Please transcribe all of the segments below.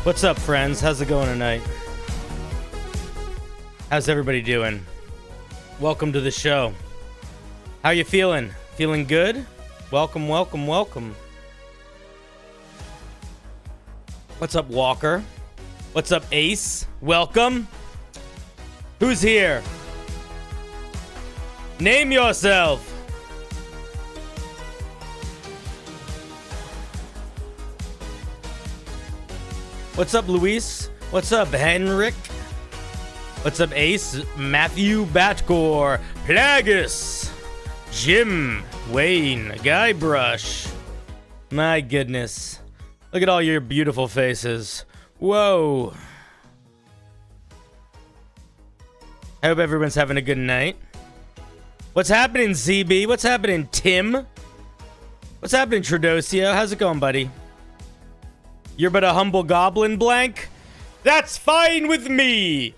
What's up, friends? How's it going tonight? How's everybody doing? Welcome to the show. How you feeling? Feeling good? Welcome, welcome, welcome. What's up, Walker? What's up, Ace? Welcome. Who's here? Name yourself. What's up, Luis? What's up, Henrik? What's up, Ace? Matthew Batcore, Plagus, Jim, Wayne, Guybrush. My goodness. Look at all your beautiful faces. Whoa. I hope everyone's having a good night. What's happening, ZB? What's happening, Tim? What's happening, Tradosio? How's it going, buddy? You're but a humble goblin, blank? That's fine with me!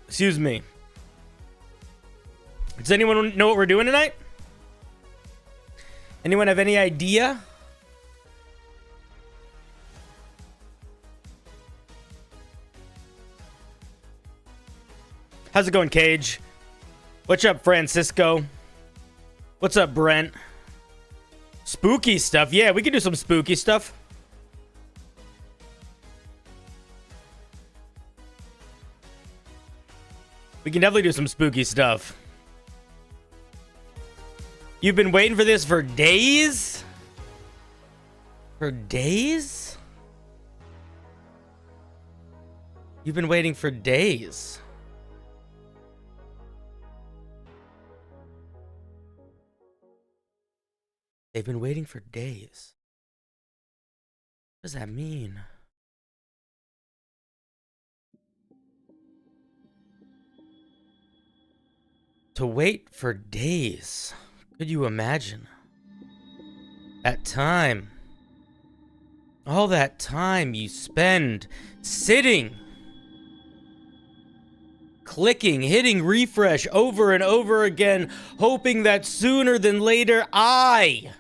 Excuse me. Does anyone know what we're doing tonight? Anyone have any idea? How's it going, Cage? What's up, Francisco? What's up, Brent? Spooky stuff. Yeah, we can do some spooky stuff. We can definitely do some spooky stuff. You've been waiting for this for days? For days? You've been waiting for days. They've been waiting for days. What does that mean? To wait for days. Could you imagine? That time. All that time you spend sitting, clicking, hitting refresh over and over again, hoping that sooner than later I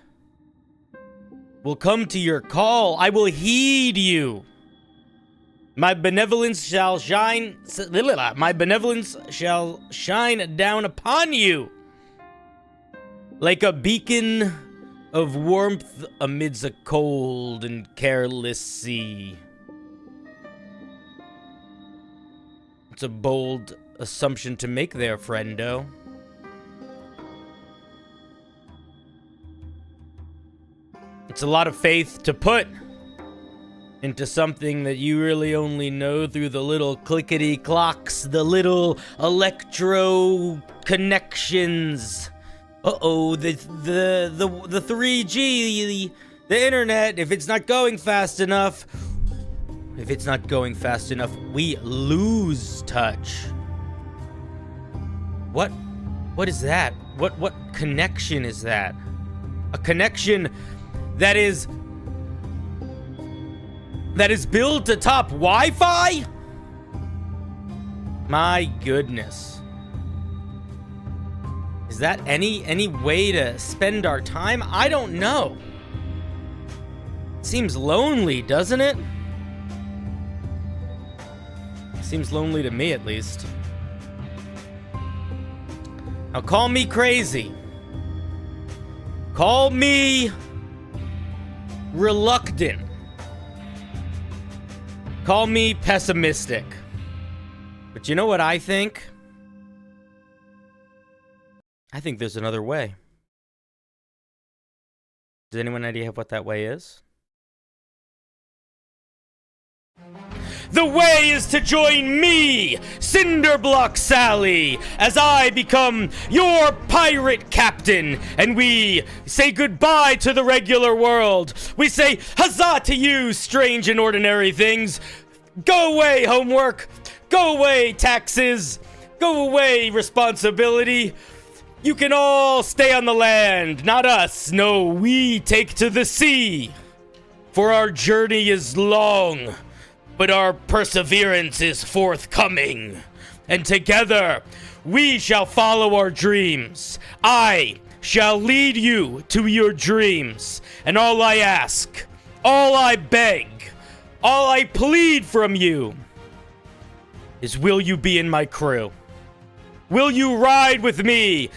will come to your call. I will heed you. My benevolence shall shine. My benevolence shall shine down upon you like a beacon of warmth amidst a cold and careless sea. It's a bold assumption to make there, friendo. It's a lot of faith to put into something that you really only know through the little clickety clocks, the little electro connections. Uh-oh, the 3G, the internet, if it's not going fast enough, we lose touch. What is that? What connection is that? A connection that is built atop Wi-Fi? My goodness. Is that any way to spend our time? I don't know. Seems lonely, doesn't it? Seems lonely to me, at least. Now, call me crazy. Call me reluctant. Call me pessimistic. But you know what I think? I think there's another way. Does anyone have any idea what that way is? The way is to join me, CinderBlocksally, as I become your pirate captain, and we say goodbye to the regular world. We say huzzah to you, strange and ordinary things. Go away, homework. Go away, taxes. Go away, responsibility. You can all stay on the land, not us. No, we take to the sea. For our journey is long, but our perseverance is forthcoming. And together, we shall follow our dreams. I shall lead you to your dreams. And all I ask, all I beg, All I plead from you is, will you be in my crew? Will you ride with me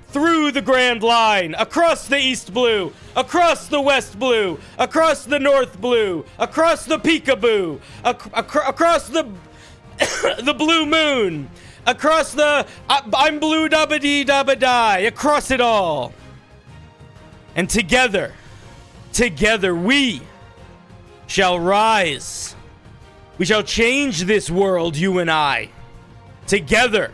through the Grand Line, across the East Blue, across the West Blue, across the North Blue, across the Peekaboo, across the the Blue Moon, across the I'm Blue Dabba Dee Dabba Die, across it all. And together we shall rise. We shall change this world, you and I. Together,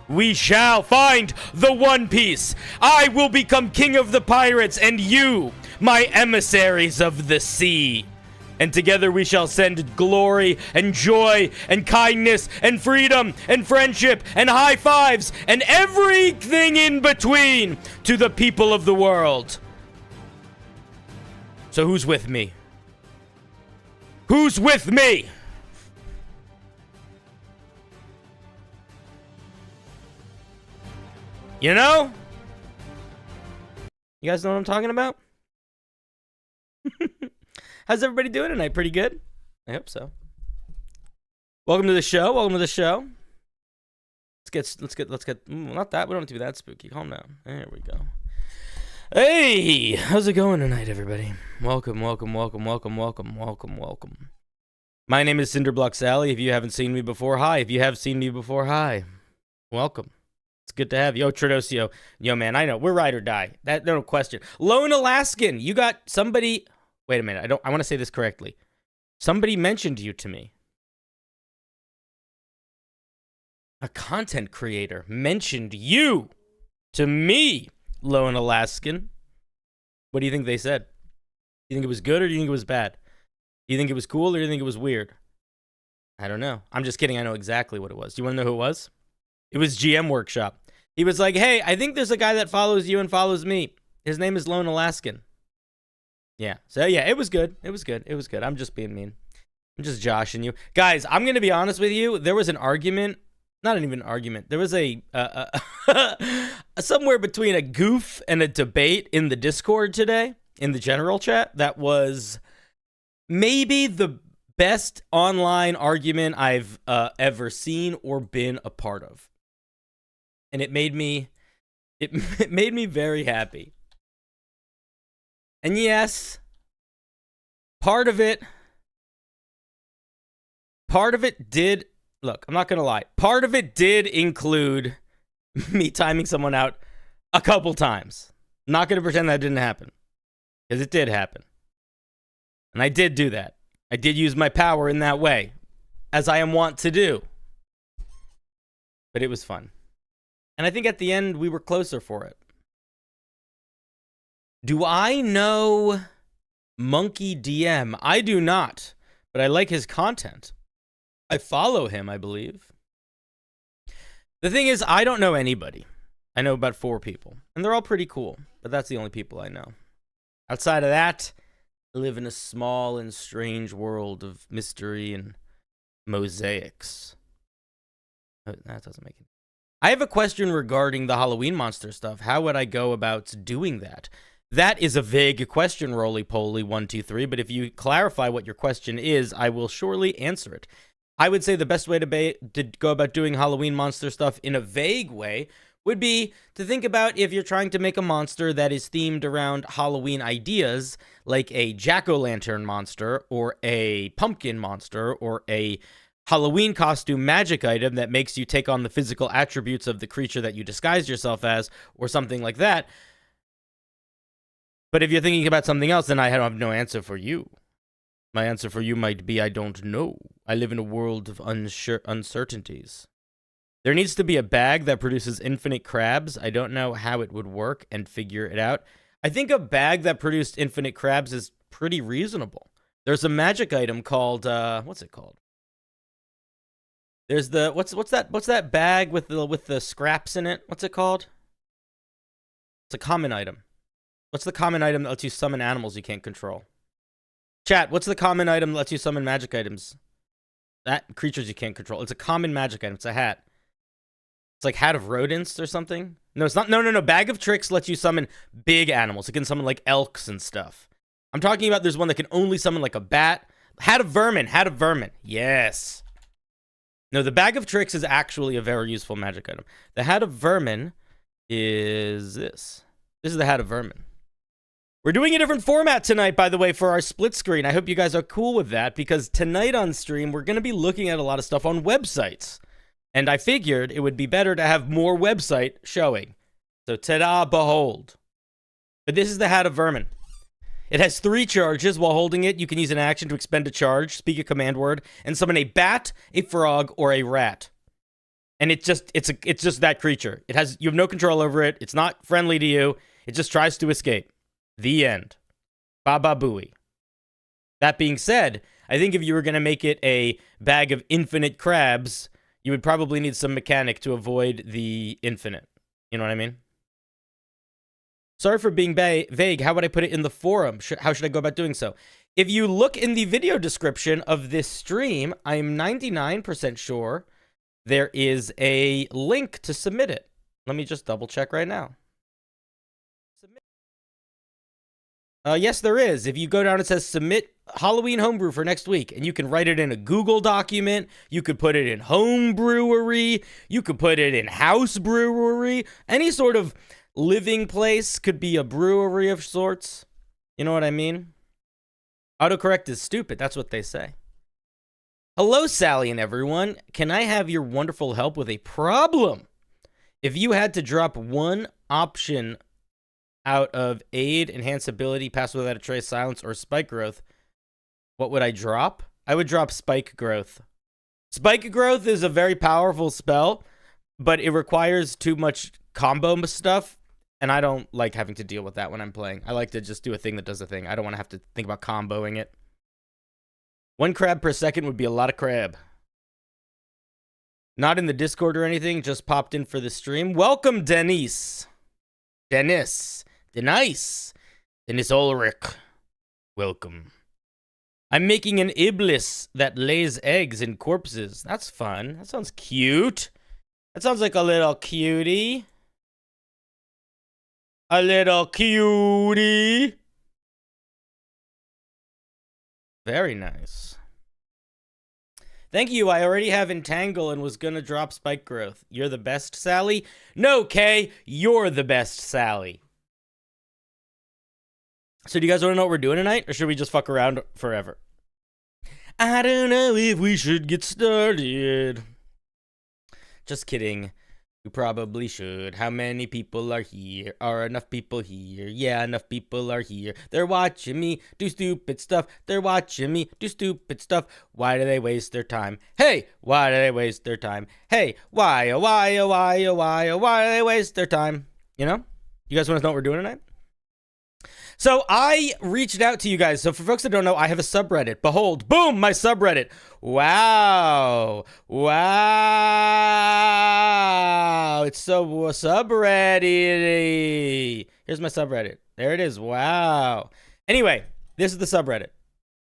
we shall find the One Piece. I will become king of the pirates, and you, my emissaries of the sea. And together we shall send glory and joy and kindness and freedom and friendship and high fives and everything in between to the people of the world. So who's with me? Who's with me? You know? You guys know what I'm talking about? How's everybody doing tonight? Pretty good? I hope so. Welcome to the show. Welcome to the show. Let's get not that. We don't have to be that spooky. Calm down. There we go. Hey, how's it going tonight, everybody? Welcome. My name is CinderBlocksally. If you haven't seen me before, hi. If you have seen me before, hi. Welcome. It's good to have you. Yo, Tradosio. Yo, man, I know. We're ride or die. That no question. Lone Alaskan, you got somebody... Wait a minute. I want to say this correctly. Somebody mentioned you to me. A content creator mentioned you to me, Lone Alaskan. What do you think they said? Do you think it was good or do you think it was bad? Do you think it was cool or do you think it was weird? I don't know. I'm just kidding. I know exactly what it was. Do you want to know who it was? It was GM Workshop. He was like, hey, I think there's a guy that follows you and follows me. His name is Lone Alaskan. Yeah. So, yeah, it was good. It was good. I'm just being mean. I'm just joshing you. Guys, I'm going to be honest with you. There was an argument. Not even an argument. There was a somewhere between a goof and a debate in the Discord today, in the general chat, that was maybe the best online argument I've ever seen or been a part of. And it made me very happy. And yes, part of it did, look, I'm not going to lie. Part of it did include me timing someone out a couple times. I'm not going to pretend that didn't happen. Because it did happen. And I did do that. I did use my power in that way, as I am wont to do. But it was fun. And I think at the end, we were closer for it. Do I know Monkey DM? I do not, but I like his content. I follow him, I believe. The thing is, I don't know anybody. I know about 4 people, and they're all pretty cool, but that's the only people I know. Outside of that, I live in a small and strange world of mystery and mosaics. That doesn't make it. I have a question regarding the Halloween monster stuff. How would I go about doing that? That is a vague question, roly-poly 123, but if you clarify what your question is, I will surely answer it. I would say the best way to go about doing Halloween monster stuff in a vague way would be to think about if you're trying to make a monster that is themed around Halloween ideas, like a jack-o'-lantern monster, or a pumpkin monster, or a Halloween costume magic item that makes you take on the physical attributes of the creature that you disguised yourself as, or something like that. But if you're thinking about something else, then I have no answer for you. My answer for you might be, I don't know. I live in a world of uncertainties. There needs to be a bag that produces infinite crabs. I don't know how it would work and figure it out. I think a bag that produced infinite crabs is pretty reasonable. There's a magic item called, what's it called? There's the, what's that bag with the scraps in it? What's it called? It's a common item. What's the common item that lets you summon animals you can't control? Chat, what's the common item that lets you summon magic items? That creatures you can't control. It's a common magic item. It's a hat. It's like Hat of Rodents or something. No, it's not. No. Bag of Tricks lets you summon big animals. It can summon like elks and stuff. I'm talking about there's one that can only summon like a bat, Hat of Vermin. Hat of Vermin. Yes. No, the Bag of Tricks is actually a very useful magic item. The Hat of Vermin is this. This is the Hat of Vermin. We're doing a different format tonight, by the way, for our split screen. I hope you guys are cool with that, because tonight on stream, we're going to be looking at a lot of stuff on websites. And I figured it would be better to have more website showing. So, ta-da, behold. But this is the Hat of Vermin. It has 3 charges. While holding it, you can use an action to expend a charge, speak a command word, and summon a bat, a frog, or a rat. And it's just that creature. You have no control over it. It's not friendly to you. It just tries to escape. The end. Baba Booey. That being said, I think if you were going to make it a bag of infinite crabs, you would probably need some mechanic to avoid the infinite. You know what I mean? Sorry for being vague. How would I put it in the forum? How should I go about doing so? If you look in the video description of this stream, I'm 99% sure there is a link to submit it. Let me just double check right now. Yes, there is. If you go down, it says submit Halloween homebrew for next week, and you can write it in a Google document. You could put it in Homebrewery. You could put it in House Brewery. Any sort of living place could be a brewery of sorts. You know what I mean? Autocorrect is stupid. That's what they say. Hello, Sally and everyone. Can I have your wonderful help with a problem? If you had to drop one option out of aid, enhance ability, pass without a trace, silence, or spike growth, what would I drop? I would drop spike growth. Spike growth is a very powerful spell, but it requires too much combo stuff, and I don't like having to deal with that when I'm playing. I like to just do a thing that does a thing. I don't want to have to think about comboing it. 1 crab per second would be a lot of crab. Not in the Discord or anything, just popped in for the stream. Welcome, Denise. Dennis Ulrich. Welcome. I'm making an iblis that lays eggs in corpses. That's fun. That sounds cute. That sounds like a little cutie. A little cutie. Very nice. Thank you. I already have Entangle and was gonna drop Spike Growth. You're the best, Sally? No, Kay. You're the best, Sally. So do you guys want to know what we're doing tonight? Or should we just fuck around forever? I don't know if we should get started. Just kidding. We probably should. How many people are here? Are enough people here? Yeah, enough people are here. They're watching me do stupid stuff. They're watching me do stupid stuff. Why do they waste their time? Hey, why do they waste their time? Hey, why do they waste their time? You know? You guys want to know what we're doing tonight? So I reached out to you guys. So for folks that don't know, I have a subreddit. Behold, boom, my subreddit. Wow. Wow. It's so subreddit. Here's my subreddit. There it is. Wow. Anyway, this is the subreddit.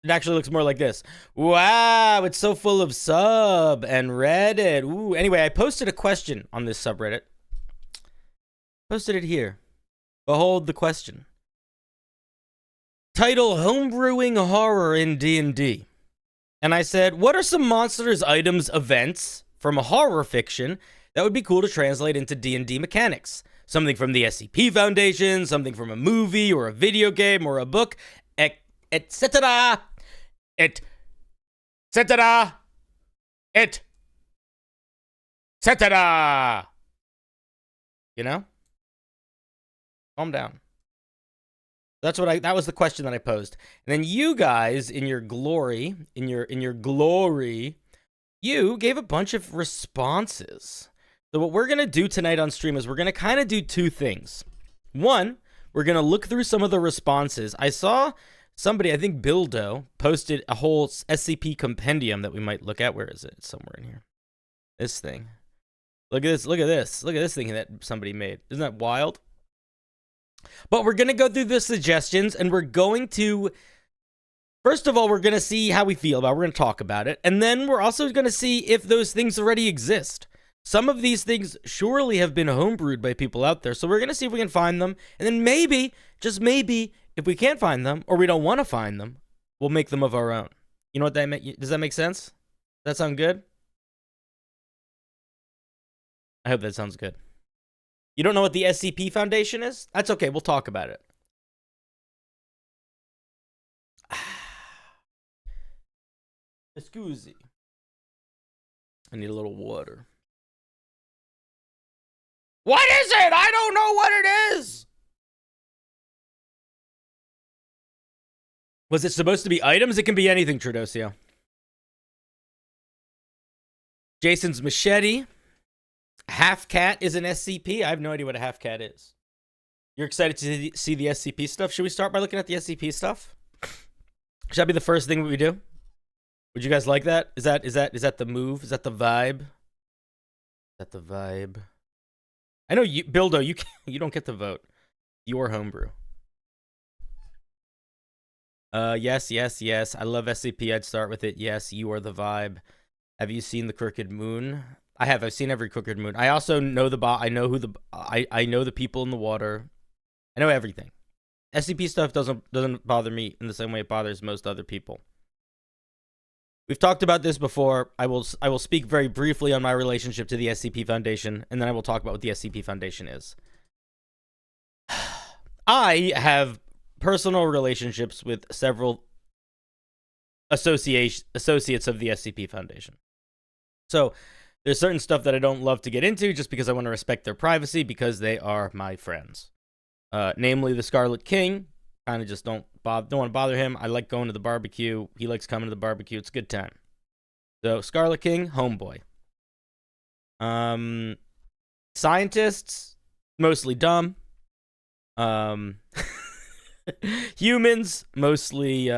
It actually looks more like this. Wow, it's so full of sub and Reddit. Ooh. Anyway, I posted a question on this subreddit. Posted it here. Behold the question. Title, Homebrewing Horror in D&D. And I said, what are some monsters, items, events from a horror fiction that would be cool to translate into D&D mechanics? Something from the SCP Foundation, something from a movie or a video game or a book, etc. etc. etc. You know? Calm down. That was the question that I posed. And then you guys, in your glory, you gave a bunch of responses. So what we're going to do tonight on stream is we're going to kind of do 2 things. One, we're going to look through some of the responses. I saw somebody, I think Bildo, posted a whole SCP compendium that we might look at. Where is it? It's somewhere in here. This thing. Look at this. Look at this. Look at this thing that somebody made. Isn't that wild? But we're going to go through the suggestions, and we're going to, first of all, we're going to see how we feel about it. We're going to talk about it. And then we're also going to see if those things already exist. Some of these things surely have been homebrewed by people out there. So we're going to see if we can find them. And then maybe, just maybe, if we can't find them, or we don't want to find them, we'll make them of our own. You know what that meant? Does that make sense? Does that sound good? I hope that sounds good. You don't know what the SCP Foundation is? That's okay. We'll talk about it. Scusi. I need a little water. What is it? I don't know what it is. Was it supposed to be items? It can be anything, Tradosio. Jason's machete. Half cat is an SCP. I have no idea what a half cat is. You're excited to see the SCP stuff? Should we start by looking at the SCP stuff? Should that be the first thing we do? Would you guys like that? Is that the move? Is that the vibe? Is that the vibe? I know you, Bildo, you don't get to vote. You're Homebrew. Yes. I love SCP. I'd start with it. Yes, you are the vibe. Have you seen the Crooked Moon? I have. I've seen every Crooked Moon. I also know I know who I know the people in the water. I know everything. SCP stuff doesn't bother me in the same way it bothers most other people. We've talked about this before. I will speak very briefly on my relationship to the SCP Foundation, and then I will talk about what the SCP Foundation is. I have personal relationships with several associates of the SCP Foundation. So there's certain stuff that I don't love to get into just because I want to respect their privacy because they are my friends. Namely the Scarlet King. Kind of just don't want to bother him. I like going to the barbecue. He likes coming to the barbecue. It's a good time. So Scarlet King, homeboy. Scientists, mostly dumb. Humans, mostly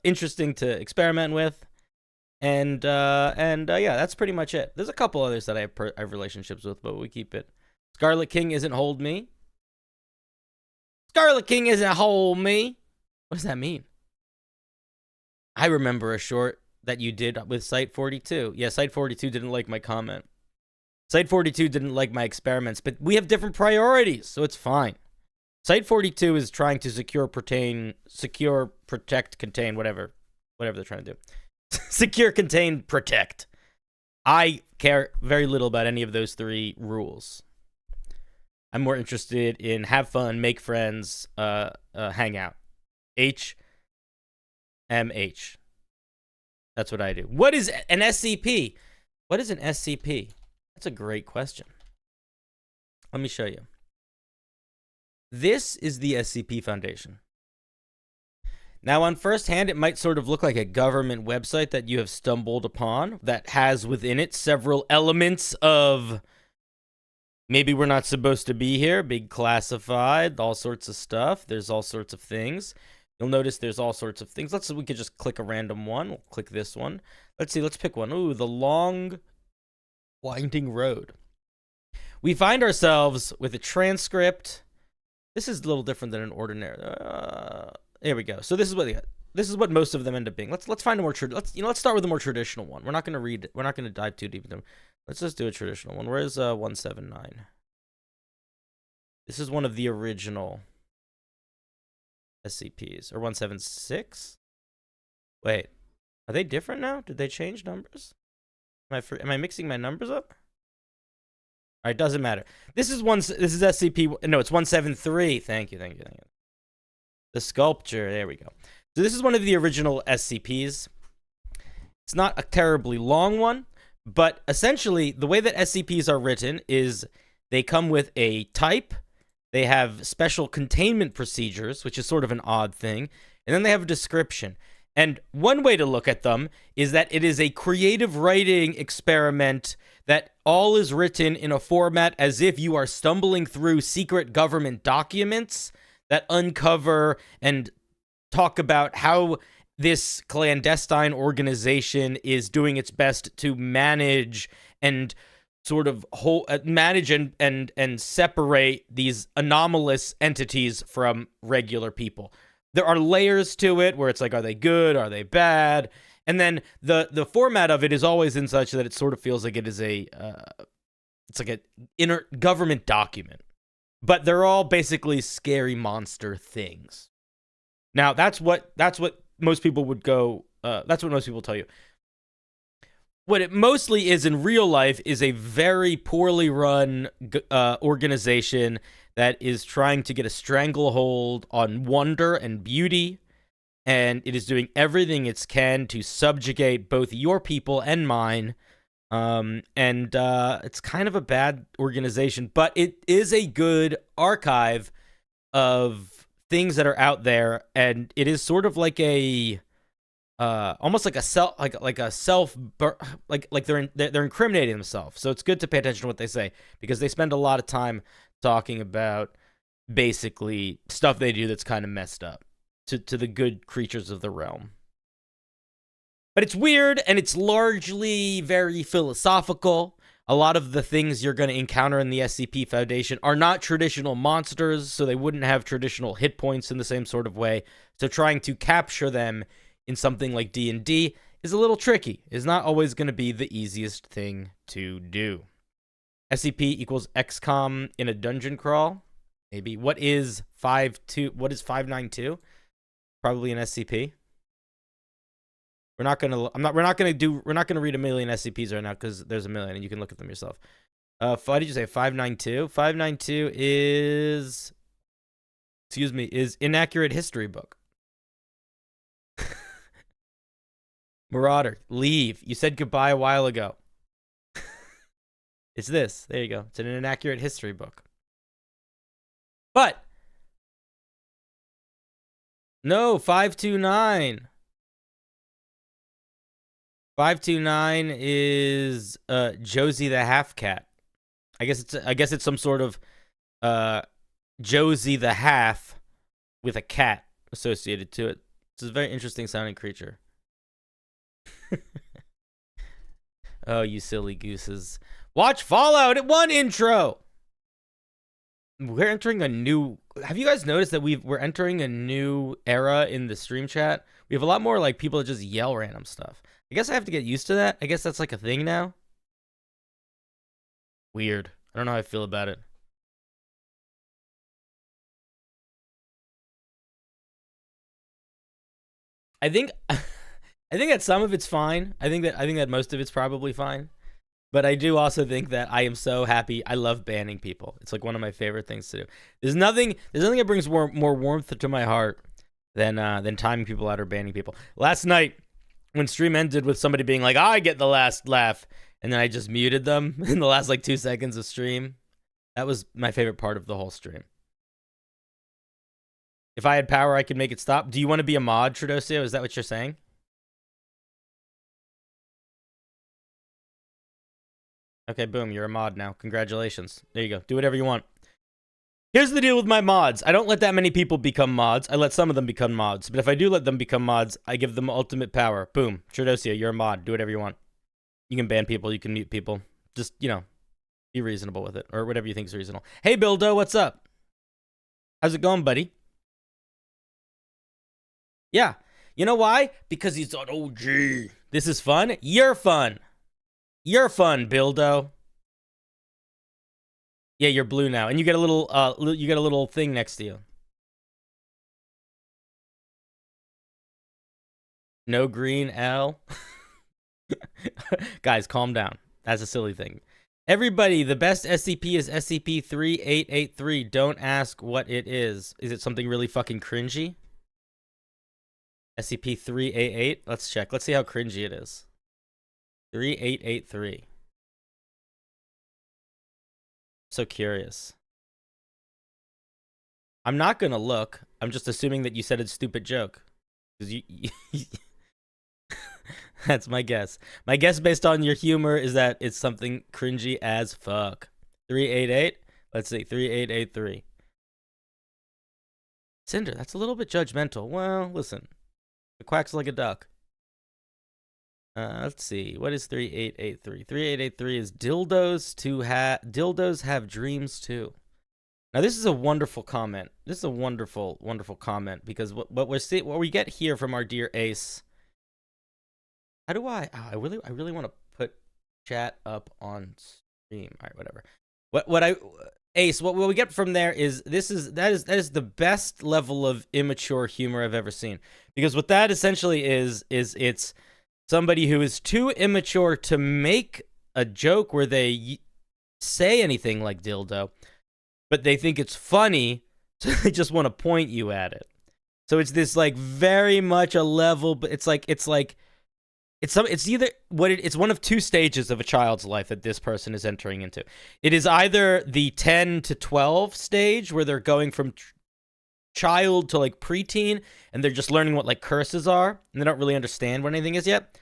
interesting to experiment with. And yeah, that's pretty much it. There's a couple others that I have relationships with, but we keep it. Scarlet King isn't hold me. Scarlet King isn't hold me. What does that mean? I remember a short that you did with Site 42. Yeah, Site 42 didn't like my comment. Site 42 didn't like my experiments, but we have different priorities, so it's fine. Site 42 is trying to secure, protect, contain, whatever they're trying to do. Secure, contain, protect. I care very little about any of those three rules. I'm more interested in have fun, make friends, hang out. HMH. That's what I do. What is an SCP? What is an SCP? That's a great question. Let me show you. This is the SCP Foundation. Now, on first hand, it might sort of look like a government website that you have stumbled upon that has within it several elements of maybe we're not supposed to be here, big classified, all sorts of stuff. There's all sorts of things. You'll notice there's all sorts of things. We could just click a random one. We'll click this one. Let's see, let's pick one. Ooh, the long winding road. We find ourselves with a transcript. This is a little different than an ordinary. Here we go. So this is what most of them end up being. Let's find a more let's start with a more traditional one. We're not going to read it. We're not going to dive too deep into them. Let's just do a traditional one. Where is 179? This is one of the original SCPs. Or 176? Wait. Are they different now? Did they change numbers? Am I mixing my numbers up? All right, doesn't matter. This is SCP. No, it's 173. Thank you. The sculpture. There we go. So this is one of the original SCPs. It's not a terribly long one. But essentially, the way that SCPs are written is they come with a type, they have special containment procedures, which is sort of an odd thing, and then they have a description. And one way to look at them is that it is a creative writing experiment that all is written in a format as if you are stumbling through secret government documents that uncover and talk about how this clandestine organization is doing its best to manage and sort of manage and separate these anomalous entities from regular people. There are layers to it where it's like, are they good? Are they bad? And then the format of it is always in such that it sort of feels like it is it's like an inner government document. But they're all basically scary monster things. Now, that's what most people would go That's what most people tell you. What it mostly is in real life is a very poorly run organization that is trying to get a stranglehold on wonder and beauty, and it is doing everything it can to subjugate both your people and mine. It's kind of a bad organization, but it is a good archive of things that are out there, and it is sort of like a almost like a self like they're incriminating themselves. So it's good to pay attention to what they say, because they spend a lot of time talking about basically stuff they do that's kind of messed up to the good creatures of the realm. But it's weird, and it's largely very philosophical. A lot of the things you're going to encounter in the SCP Foundation are not traditional monsters, so they wouldn't have traditional hit points in the same sort of way. So trying to capture them in something like D&D is a little tricky. It's not always going to be the easiest thing to do. SCP equals XCOM in a dungeon crawl? Maybe. What is 592? Probably an SCP. We're not gonna read a million SCPs right now, because there's a million and you can look at them yourself. What did you say? 592? 592 is inaccurate history book. Marauder, leave. You said goodbye a while ago. It's this. There you go. It's an inaccurate history book. But no, 529. 529 is Josie the Half Cat. I guess it's some sort of Josie the Half with a cat associated to it. It's a very interesting sounding creature. Oh, you silly gooses. Watch Fallout at 1 intro. We're entering a new... Have you guys noticed that we're entering a new era in the stream chat? We have a lot more like people that just yell random stuff. I guess I have to get used to that. I guess that's like a thing now. Weird. I don't know how I feel about it. I think that some of it's fine. I think that most of it's probably fine. But I do also think that I am so happy. I love banning people. It's like one of my favorite things to do. There's nothing that brings more warmth to my heart than timing people out or banning people. Last night, when stream ended with somebody being like, I get the last laugh, and then I just muted them in the last like 2 seconds of stream. That was my favorite part of the whole stream. If I had power, I could make it stop. Do you want to be a mod, Tradosio? Is that what you're saying? Okay, boom, you're a mod now. Congratulations. There you go. Do whatever you want. Here's the deal with my mods. I don't let that many people become mods. I let some of them become mods. But if I do let them become mods, I give them ultimate power. Boom. Tradosio, you're a mod. Do whatever you want. You can ban people. You can mute people. Just, be reasonable with it. Or whatever you think is reasonable. Hey, Bildo, what's up? How's it going, buddy? Yeah. You know why? Because he's on OG. This is fun. You're fun. You're fun, Bildo. Yeah, you're blue now, and you get a little thing next to you. No green L. Guys, calm down. That's a silly thing. Everybody, the best SCP is SCP-3883. Don't ask what it is. Is it something really fucking cringy? SCP-388. Let's check. Let's see how cringy it is. 3883. So curious. I'm not gonna look. I'm just assuming that you said a stupid joke. Because you that's my guess. My guess based on your humor is that it's something cringy as fuck. 388? Let's see. 3883. Cinder, that's a little bit judgmental. Well, listen. It quacks like a duck. Let's see. What is 3883? 3883 is dildos have dreams too. Now this is a wonderful comment. This is a wonderful, wonderful comment, because what we get here from our dear Ace. How do I? Oh, I really want to put chat up on stream. All right, whatever. Ace, what we get from there is that is the best level of immature humor I've ever seen. Because what that essentially is it's somebody who is too immature to make a joke where they say anything like dildo, but they think it's funny, so they just want to point you at it. So it's this like very much a level, but it's either it's one of two stages of a child's life that this person is entering into. It is either the 10 to 12 stage where they're going from child to like preteen and they're just learning what like curses are and they don't really understand what anything is yet,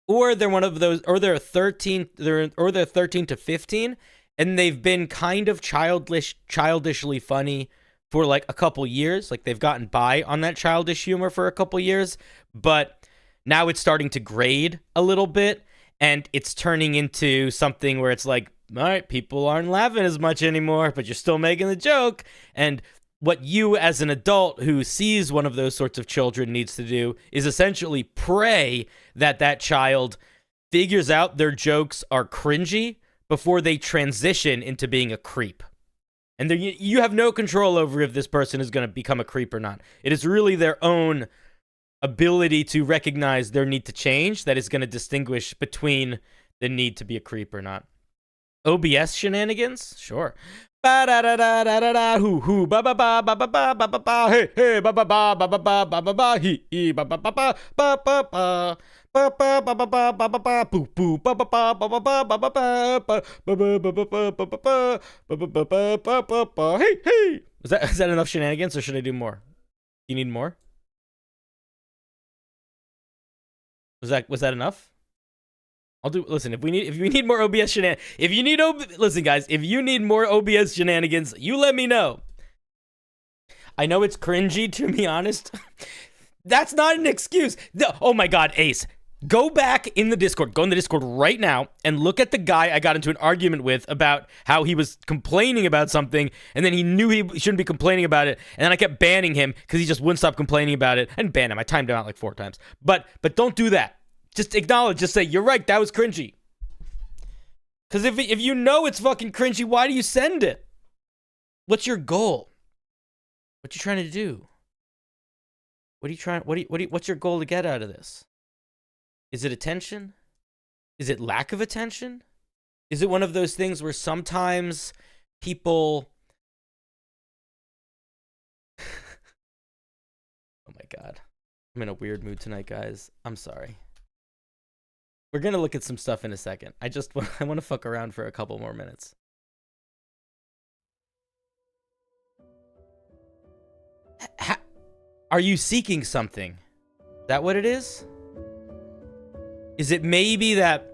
or they're one of those, or they're 13 to 15 and they've been kind of childishly funny for like a couple years, like they've gotten by on that childish humor for a couple years, but now it's starting to grade a little bit, and it's turning into something where it's like, all right, people aren't laughing as much anymore, but you're still making the joke. And what you, as an adult who sees one of those sorts of children, needs to do is essentially pray that that child figures out their jokes are cringy before they transition into being a creep. And you have no control over if this person is going to become a creep or not. It is really their own ability to recognize their need to change that is going to distinguish between the need to be a creep or not. OBS shenanigans? Sure. Ba da da da da da da hoo hoo ba ba ba ba ba ba ba ba ba hey hey ba ba ba ba ba ba ba ba ba he he ba ba ba ba ba ba ba ba ba ba ba ba ba ba ba boo boo ba ba ba ba ba ba ba ba ba ba ba ba ba ba ba ba ba ba ba hey hey. Is that enough shenanigans, or should I do more? You need more? Was that enough? I'll do. Listen, if we need more OBS shenanigans, listen, guys, if you need more OBS shenanigans, you let me know. I know it's cringy, to be honest. That's not an excuse. Oh my God, Ace, go back in the Discord. Go in the Discord right now and look at the guy I got into an argument with about how he was complaining about something, and then he knew he shouldn't be complaining about it, and then I kept banning him because he just wouldn't stop complaining about it. I didn't ban him. I timed him out like 4 times. But don't do that. Just acknowledge. Just say, you're right, that was cringy. Because if you know it's fucking cringy, why do you send it? What's your goal? What you trying to do? What's your goal to get out of this? Is it attention? Is it lack of attention? Is it one of those things where sometimes people... Oh my God. I'm in a weird mood tonight, guys. I'm sorry. We're going to look at some stuff in a second. I want to fuck around for a couple more minutes. Are you seeking something? Is that what it is? Is it maybe that,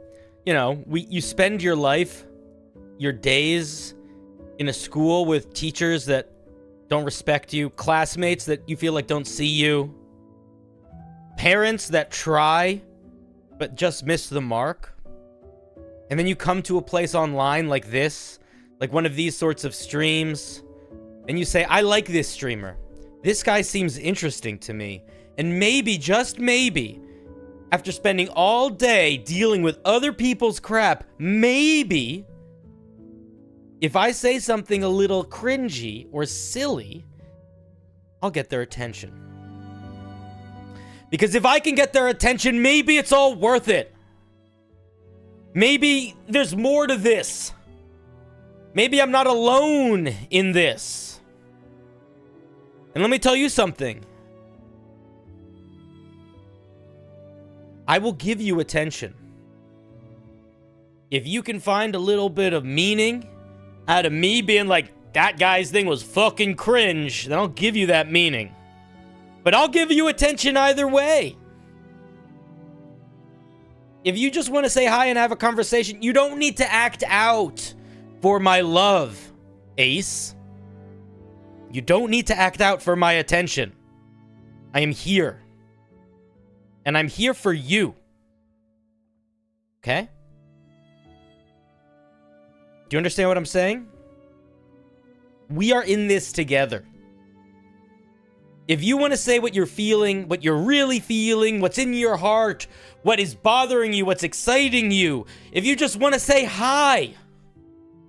you spend your life, your days in a school with teachers that don't respect you, classmates that you feel like don't see you, parents that try but just miss the mark, and then you come to a place online like this, like one of these sorts of streams, and you say, I like this streamer. This guy seems interesting to me. And maybe, just maybe, after spending all day dealing with other people's crap, maybe, if I say something a little cringy or silly, I'll get their attention. Because if I can get their attention, maybe it's all worth it. Maybe there's more to this. Maybe I'm not alone in this. And let me tell you something. I will give you attention. If you can find a little bit of meaning out of me being like, that guy's thing was fucking cringe, then I'll give you that meaning. But I'll give you attention either way. If you just want to say hi and have a conversation, you don't need to act out for my love, Ace. You don't need to act out for my attention. I am here. And I'm here for you. Okay? Do you understand what I'm saying? We are in this together. If you want to say what you're feeling, what you're really feeling, what's in your heart, what is bothering you, what's exciting you, if you just want to say hi,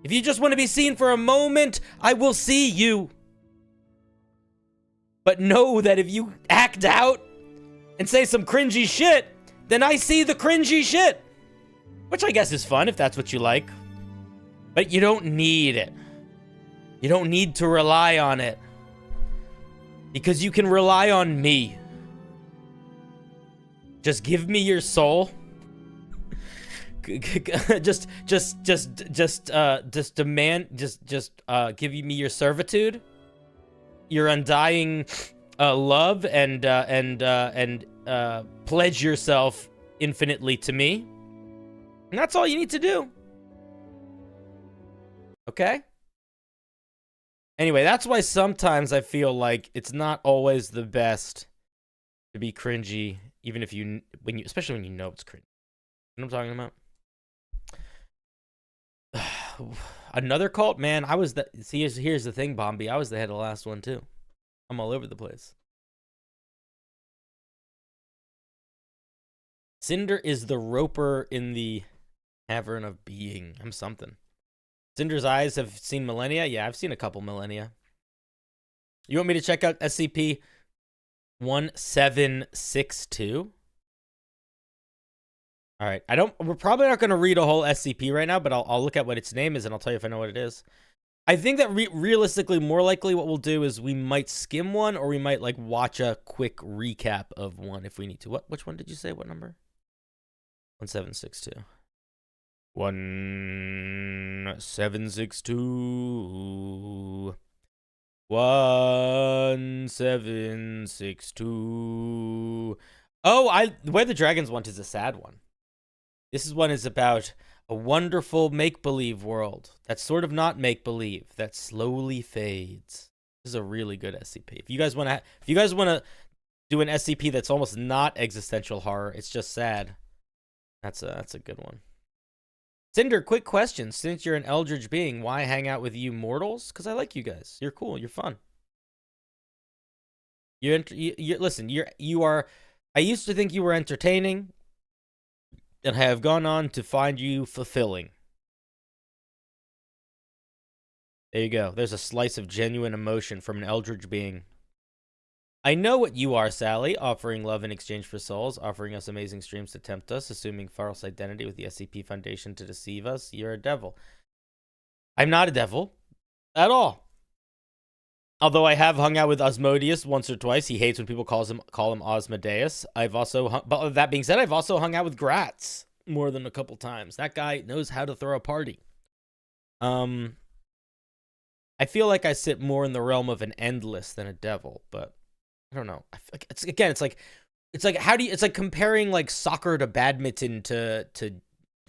If you just want to be seen for a moment, I will see you. But know that if you act out and say some cringy shit, then I see the cringy shit. Which I guess is fun if that's what you like. But you don't need it. You don't need to rely on it. Because you can rely on me. Just give me your soul. just demand, give me your servitude, your undying love, and pledge yourself infinitely to me. And that's all you need to do. Okay? Anyway, that's why sometimes I feel like it's not always the best to be cringy, even if especially when you know it's cringy. You know what I'm talking about? Another cult? Man, I was the... See, here's the thing, Bombi. I was the head of the last one, too. I'm all over the place. Cinder is the roper in the Cavern of Being. I'm something. Cinder's eyes have seen millennia? Yeah, I've seen a couple millennia. You want me to check out SCP 1762? All right. We're probably not going to read a whole SCP right now, but I'll look at what its name is and I'll tell you if I know what it is. I think that realistically, more likely what we'll do is we might skim one, or we might like watch a quick recap of one if we need to. Which one did you say? What number? 1762. 1762. 1762. Oh, Where the Dragons Want is a sad one. This one is about a wonderful make-believe world that's sort of not make-believe, that slowly fades. This is a really good SCP. If you guys want to do an SCP that's almost not existential horror, it's just sad. That's a good one. Cinder, quick question. Since you're an eldritch being, why hang out with you mortals? Because I like you guys. You're cool. You're fun. Listen, you are... I used to think you were entertaining, and I have gone on to find you fulfilling. There you go. There's a slice of genuine emotion from an eldritch being. I know what you are, Sally, offering love in exchange for souls, offering us amazing streams to tempt us, assuming false identity with the SCP Foundation to deceive us. You're a devil. I'm not a devil. At all. Although I have hung out with Osmodeus once or twice. He hates when people call him Osmodeus. But that being said, I've also hung out with Gratz more than a couple times. That guy knows how to throw a party. I feel like I sit more in the realm of an endless than a devil, but I don't know. I feel like it's like comparing like soccer to badminton to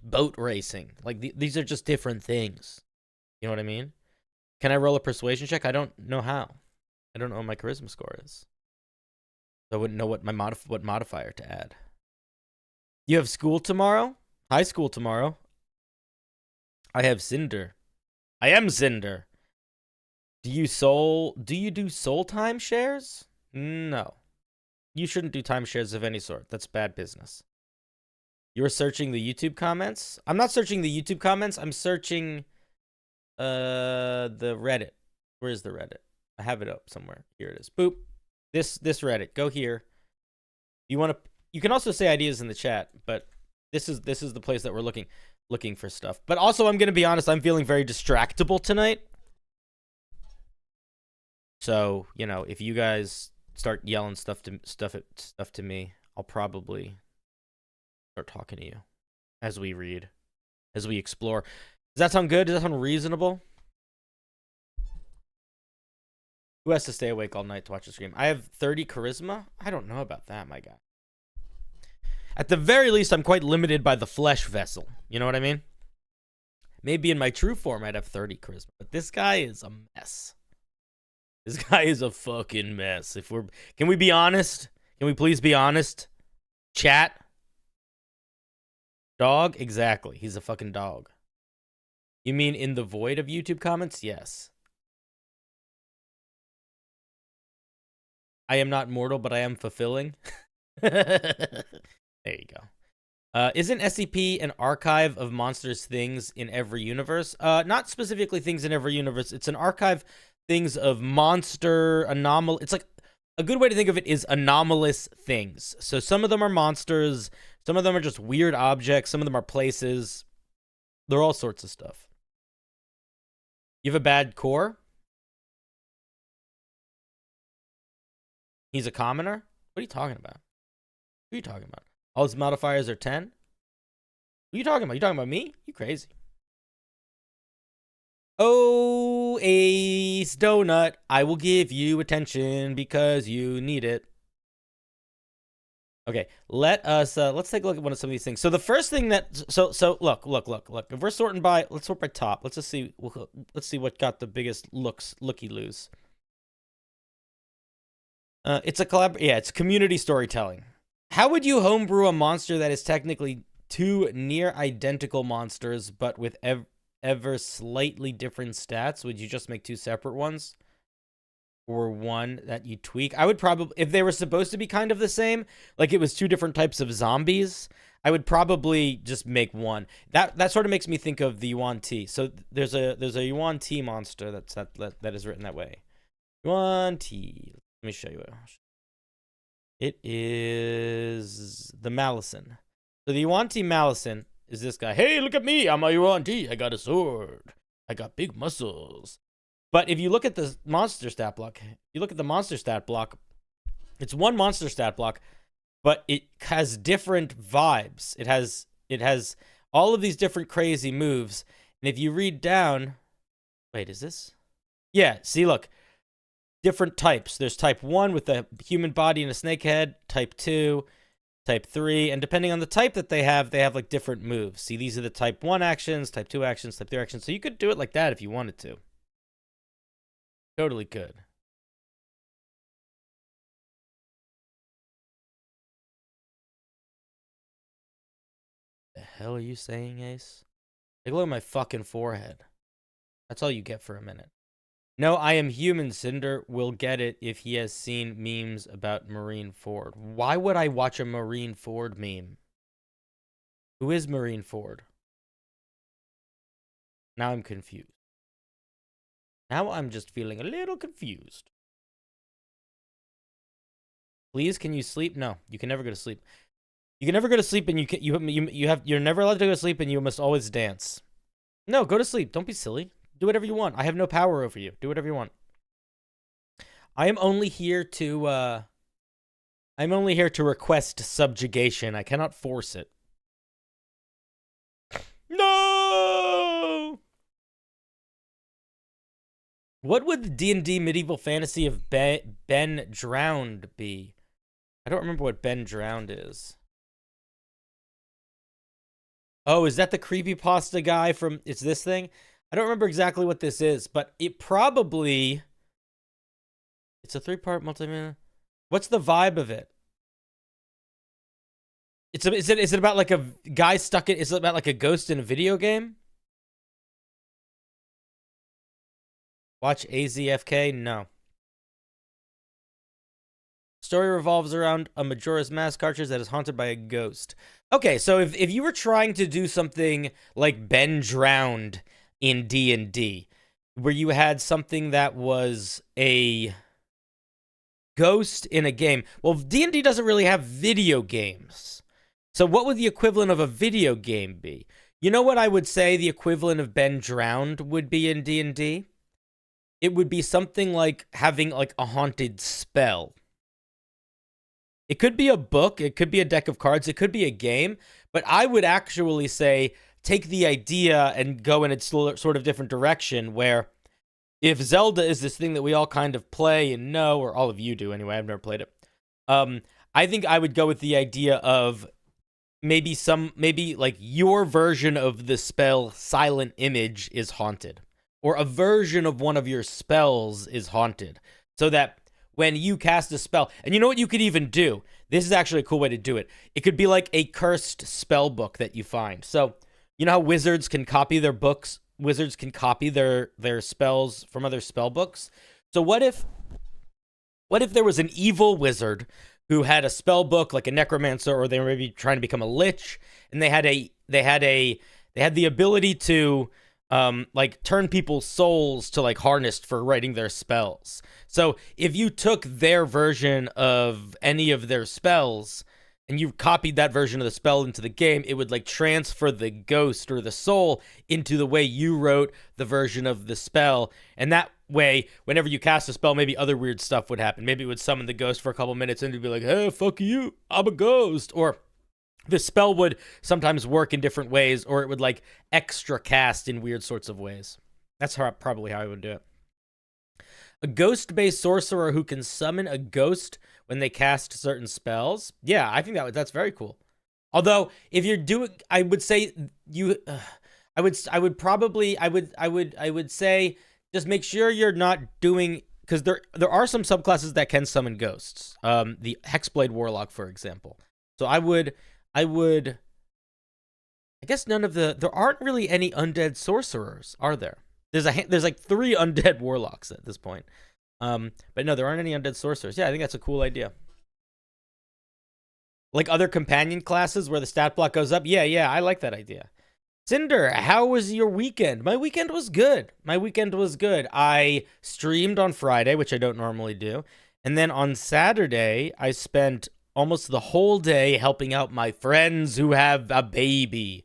boat racing. Like these are just different things. You know what I mean? Can I roll a persuasion check? I don't know how. I don't know what my charisma score is. So I wouldn't know what what modifier to add. You have school tomorrow? High school tomorrow. I have Cinder. I am Cinder. Do you do soul time shares? No. You shouldn't do time shares of any sort. That's bad business. You're searching the YouTube comments? I'm not searching the YouTube comments. I'm searching the Reddit. Where is the Reddit? I have it up somewhere. Here it is. Boop. This Reddit. Go here. You can also say ideas in the chat, but this is the place that we're looking for stuff. But also, I'm gonna be honest, I'm feeling very distractible tonight. So, you know, if you guys start yelling stuff to me, I'll probably start talking to you as we read, as we explore. Does that sound good? Does that sound reasonable? Who has to stay awake all night to watch the stream? I have 30 charisma? I don't know about that, my guy. At the very least, I'm quite limited by the flesh vessel. You know what I mean? Maybe in my true form, I'd have 30 charisma. But this guy is a mess. This guy is a fucking mess. Can we be honest? Can we please be honest? Chat? Dog? Exactly. He's a fucking dog. You mean in the void of YouTube comments? Yes. I am not mortal, but I am fulfilling. There you go. Isn't SCP an archive of monsters things in every universe? Not specifically things in every universe. It's an archive things of monster anomaly. It's like a good way to think of it is anomalous things. So some of them are monsters, some of them are just weird objects, some of them are places. They're all sorts of stuff. You have a bad core? He's a commoner? What are you talking about? Who are you talking about? All his modifiers are 10? Who are you talking about? You talking about me? You crazy. Oh, Ace Donut, I will give you attention because you need it. Okay, let's take a look at one of some of these things. So the first thing that look. If we're sorting by, let's sort by top. Let's just see. Let's see what got the biggest looky-loos. It's a it's community storytelling. How would you homebrew a monster that is technically two near identical monsters, but with ever slightly different stats? Would you just make two separate ones? Or one that you tweak? I would probably, if they were supposed to be kind of the same, like it was two different types of zombies, I would probably just make one. That sort of makes me think of the Yuan Ti. So there's a Yuan Ti monster that is written that way. Yuan Ti. Let me show you it. It is the Malison. So the Yuan Ti Malison is this guy. Hey, look at me. I'm a Yuan Ti. I got a sword. I got big muscles. But if you look at the monster stat block, it's one monster stat block, but it has different vibes. It has all of these different crazy moves. And if you read down, wait, is this? Yeah, see, look. Different types. There's type 1 with a human body and a snake head, type 2, type 3, and depending on the type that they have like different moves. See, these are the type 1 actions, type 2 actions, type 3 actions. So you could do it like that if you wanted to. Totally could. The hell are you saying, Ace? Take a look at my fucking forehead. That's all you get for a minute. No, I am human. Cinder will get it if he has seen memes about Marine Ford. Why would I watch a Marine Ford meme? Who is Marine Ford? Now I'm confused. Now I'm just feeling a little confused. Please, can you sleep? No, you can never go to sleep. You can never go to sleep, and you're never allowed to go to sleep, and you must always dance. No, go to sleep. Don't be silly. Do whatever you want. I have no power over you. Do whatever you want. I am only here to request subjugation. I cannot force it. No! What would the D&D medieval fantasy of Ben Drowned be? I don't remember what Ben Drowned is. Oh, is that the creepypasta guy from... It's this thing? I don't remember exactly what this is, but it probably... It's a 3-part multi-minute... What's the vibe of it? Is it about like a guy stuck in... Is it about like a ghost in a video game? Watch AZFK? No. Story revolves around a Majora's Mask cartridge that is haunted by a ghost. Okay, so if you were trying to do something like Ben Drowned in D&D, where you had something that was a ghost in a game, well, D&D doesn't really have video games. So what would the equivalent of a video game be? You know what I would say the equivalent of Ben Drowned would be in D&D? It would be something like having like a haunted spell. It could be a book, it could be a deck of cards, it could be a game, but I would actually say take the idea and go in a sort of different direction, where if Zelda is this thing that we all kind of play and know, or all of you do anyway, I've never played it. I think I would go with the idea of maybe like your version of the spell Silent Image is haunted, or a version of one of your spells is haunted, so that when you cast a spell, and you know what you could even do? This is actually a cool way to do it. It could be like a cursed spell book that you find. So, you know how wizards can copy their books? Wizards can copy their spells from other spell books. So what if there was an evil wizard who had a spell book like a necromancer, or they were maybe trying to become a lich, and they had the ability to like turn people's souls to like harnessed for writing their spells. So if you took their version of any of their spells and you copied that version of the spell into the game, it would like transfer the ghost or the soul into the way you wrote the version of the spell. And that way, whenever you cast a spell, maybe other weird stuff would happen. Maybe it would summon the ghost for a couple minutes and it'd be like, hey, fuck you, I'm a ghost. Or the spell would sometimes work in different ways, or it would like extra cast in weird sorts of ways. That's probably how I would do it. A ghost-based sorcerer who can summon a ghost when they cast certain spells. Yeah, I think that's very cool. Although, if you're doing, I would say you, I would say just make sure you're not doing, because there are some subclasses that can summon ghosts. The Hexblade Warlock, for example. So I guess there aren't really any undead sorcerers, are there? There's like 3 undead warlocks at this point. But no, there aren't any undead sorcerers. Yeah, I think that's a cool idea. Like other companion classes where the stat block goes up. Yeah, I like that idea. Cinder, how was your weekend? My weekend was good. I streamed on Friday, which I don't normally do. And then on Saturday, I spent almost the whole day helping out my friends who have a baby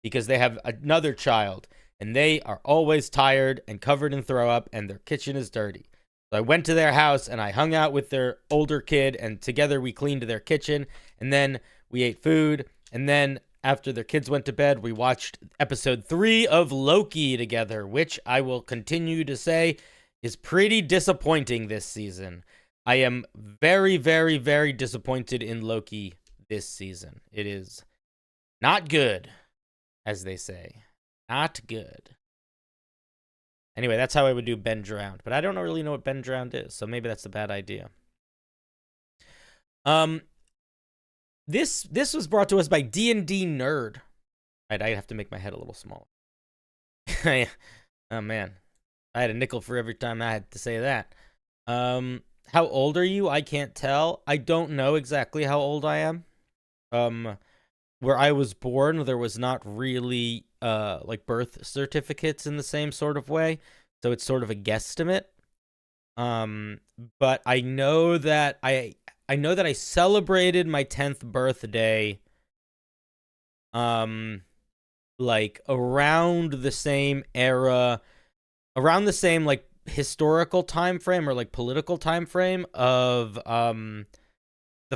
because they have another child. And they are always tired and covered in throw up, and their kitchen is dirty. So I went to their house, and I hung out with their older kid, and together we cleaned their kitchen, and then we ate food, and then after their kids went to bed, we watched episode 3 of Loki together, which I will continue to say is pretty disappointing this season. I am very, very, very disappointed in Loki this season. It is not good, as they say. Not good. Anyway, that's how I would do Ben Drowned. But I don't really know what Ben Drowned is, so maybe that's a bad idea. This was brought to us by D&D Nerd. Right, I have to make my head a little smaller. Oh, man. I had a nickel for every time I had to say that. How old are you? I can't tell. I don't know exactly how old I am. Where I was born, there was not really like birth certificates in the same sort of way, so it's sort of a guesstimate. But I know that I celebrated my 10th birthday like around the same era, around the same like historical time frame or like political time frame of the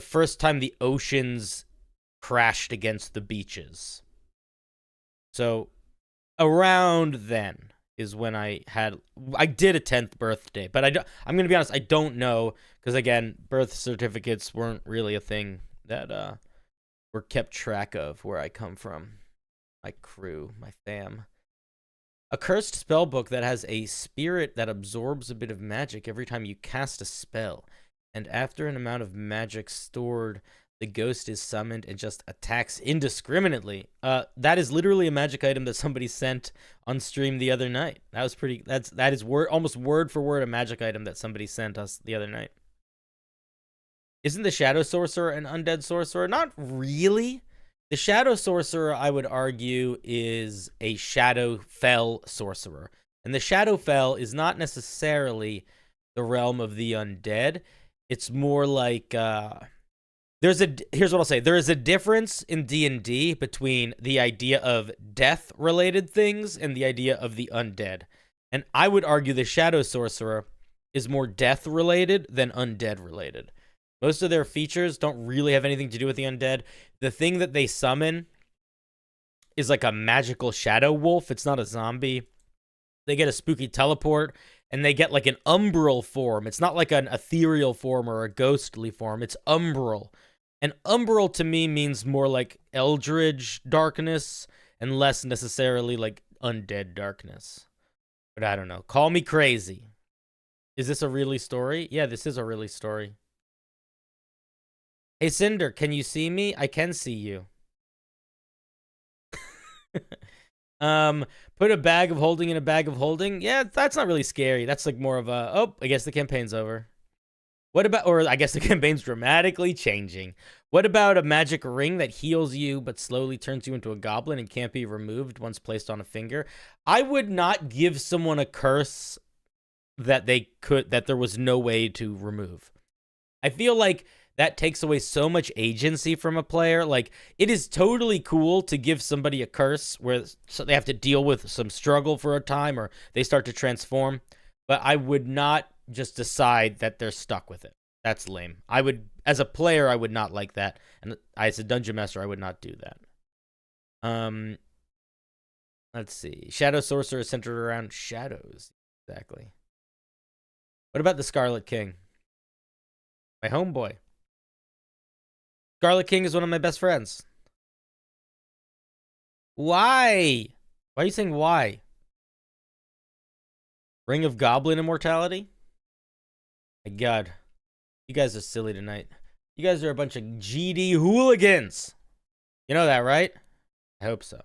first time the oceans crashed against the beaches. So around then is when I did a 10th birthday, but I'm going to be honest, I don't know, because again, birth certificates weren't really a thing that were kept track of where I come from. My crew, my fam. A cursed spellbook that has a spirit that absorbs a bit of magic every time you cast a spell, and after an amount of magic stored, the ghost is summoned and just attacks indiscriminately. That is literally a magic item that somebody sent on stream the other night. That was pretty. That is almost word for word a magic item that somebody sent us the other night. Isn't the Shadow Sorcerer an undead sorcerer? Not really. The Shadow Sorcerer, I would argue, is a Shadowfell sorcerer, and the Shadowfell is not necessarily the realm of the undead. It's more like here's what I'll say. There is a difference in D&D between the idea of death-related things and the idea of the undead. And I would argue the Shadow Sorcerer is more death-related than undead-related. Most of their features don't really have anything to do with the undead. The thing that they summon is like a magical shadow wolf. It's not a zombie. They get a spooky teleport, and they get like an umbral form. It's not like an ethereal form or a ghostly form. It's umbral. And umbral to me means more like eldritch darkness and less necessarily like undead darkness. But I don't know. Call me crazy. Is this a really story? Yeah, this is a really story. Hey, Cinder, can you see me? I can see you. Put a bag of holding in a bag of holding. Yeah, that's not really scary. That's like more of a, oh, I guess the campaign's over. What about, or I guess the campaign's dramatically changing. What about a magic ring that heals you but slowly turns you into a goblin and can't be removed once placed on a finger? I would not give someone a curse that there was no way to remove. I feel like that takes away so much agency from a player. Like, it is totally cool to give somebody a curse where so they have to deal with some struggle for a time or they start to transform. But I would not just decide that they're stuck with it. That's lame. I would, as a player, I would not like that. And as a dungeon master, I would not do that. Let's see. Shadow Sorcerer is centered around shadows. Exactly. What about the Scarlet King? My homeboy. Scarlet King is one of my best friends. Why? Why are you saying why? Ring of Goblin Immortality? My God. You guys are silly tonight. You guys are a bunch of GD hooligans. You know that, right? I hope so.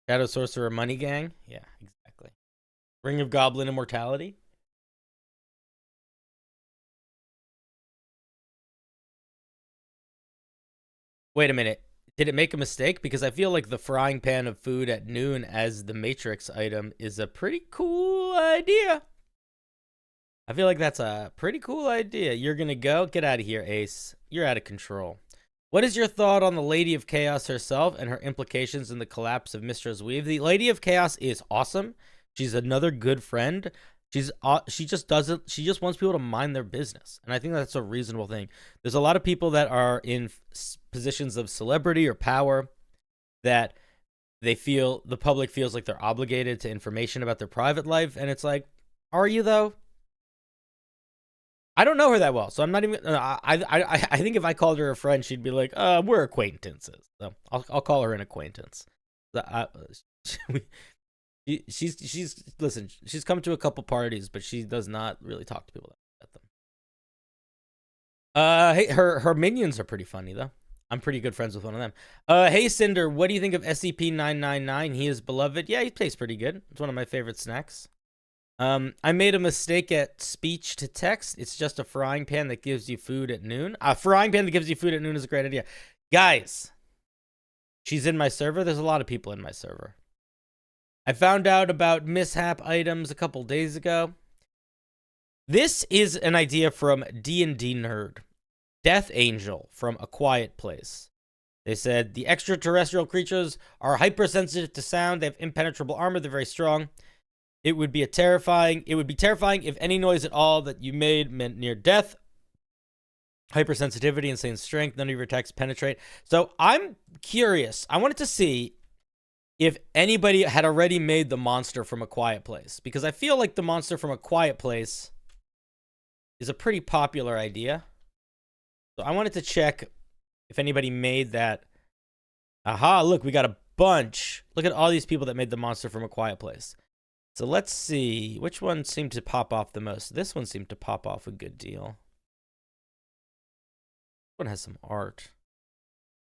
Shadow Sorcerer Money Gang? Yeah, exactly. Ring of Goblin Immortality? Wait a minute. Did it make a mistake? Because I feel like the frying pan of food at noon as the Matrix item is a pretty cool idea. I feel like that's a pretty cool idea. You're gonna go? Get out of here, Ace. You're out of control. What is your thought on the Lady of Chaos herself and her implications in the collapse of Mistra's Weave? The Lady of Chaos is awesome. She's another good friend. She just wants people to mind their business. And I think that's a reasonable thing. There's a lot of people that are in positions of celebrity or power that the public feels like they're obligated to information about their private life. And it's like, are you though? I don't know her that well, so I'm not even. I think if I called her a friend, she'd be like, "We're acquaintances." So I'll call her an acquaintance. Listen. She's come to a couple parties, but she does not really talk to people at them. Hey, her minions are pretty funny though. I'm pretty good friends with one of them. Hey Cinder, what do you think of SCP-999? He is beloved. Yeah, he tastes pretty good. It's one of my favorite snacks. I made a mistake at speech to text. It's just a frying pan that gives you food at noon. A frying pan that gives you food at noon is a great idea. Guys, she's in my server. There's a lot of people in my server. I found out about mishap items a couple days ago. This is an idea from D&D Nerd. Death Angel from A Quiet Place. They said, the extraterrestrial creatures are hypersensitive to sound. They have impenetrable armor. They're very strong. It would be terrifying if any noise at all that you made meant near death. Hypersensitivity, insane strength, none of your attacks penetrate. So I'm curious. I wanted to see if anybody had already made the monster from A Quiet Place. Because I feel like the monster from A Quiet Place is a pretty popular idea. So I wanted to check if anybody made that. Aha, look, we got a bunch. Look at all these people that made the monster from A Quiet Place. So let's see, which one seemed to pop off the most? This one seemed to pop off a good deal. This one has some art.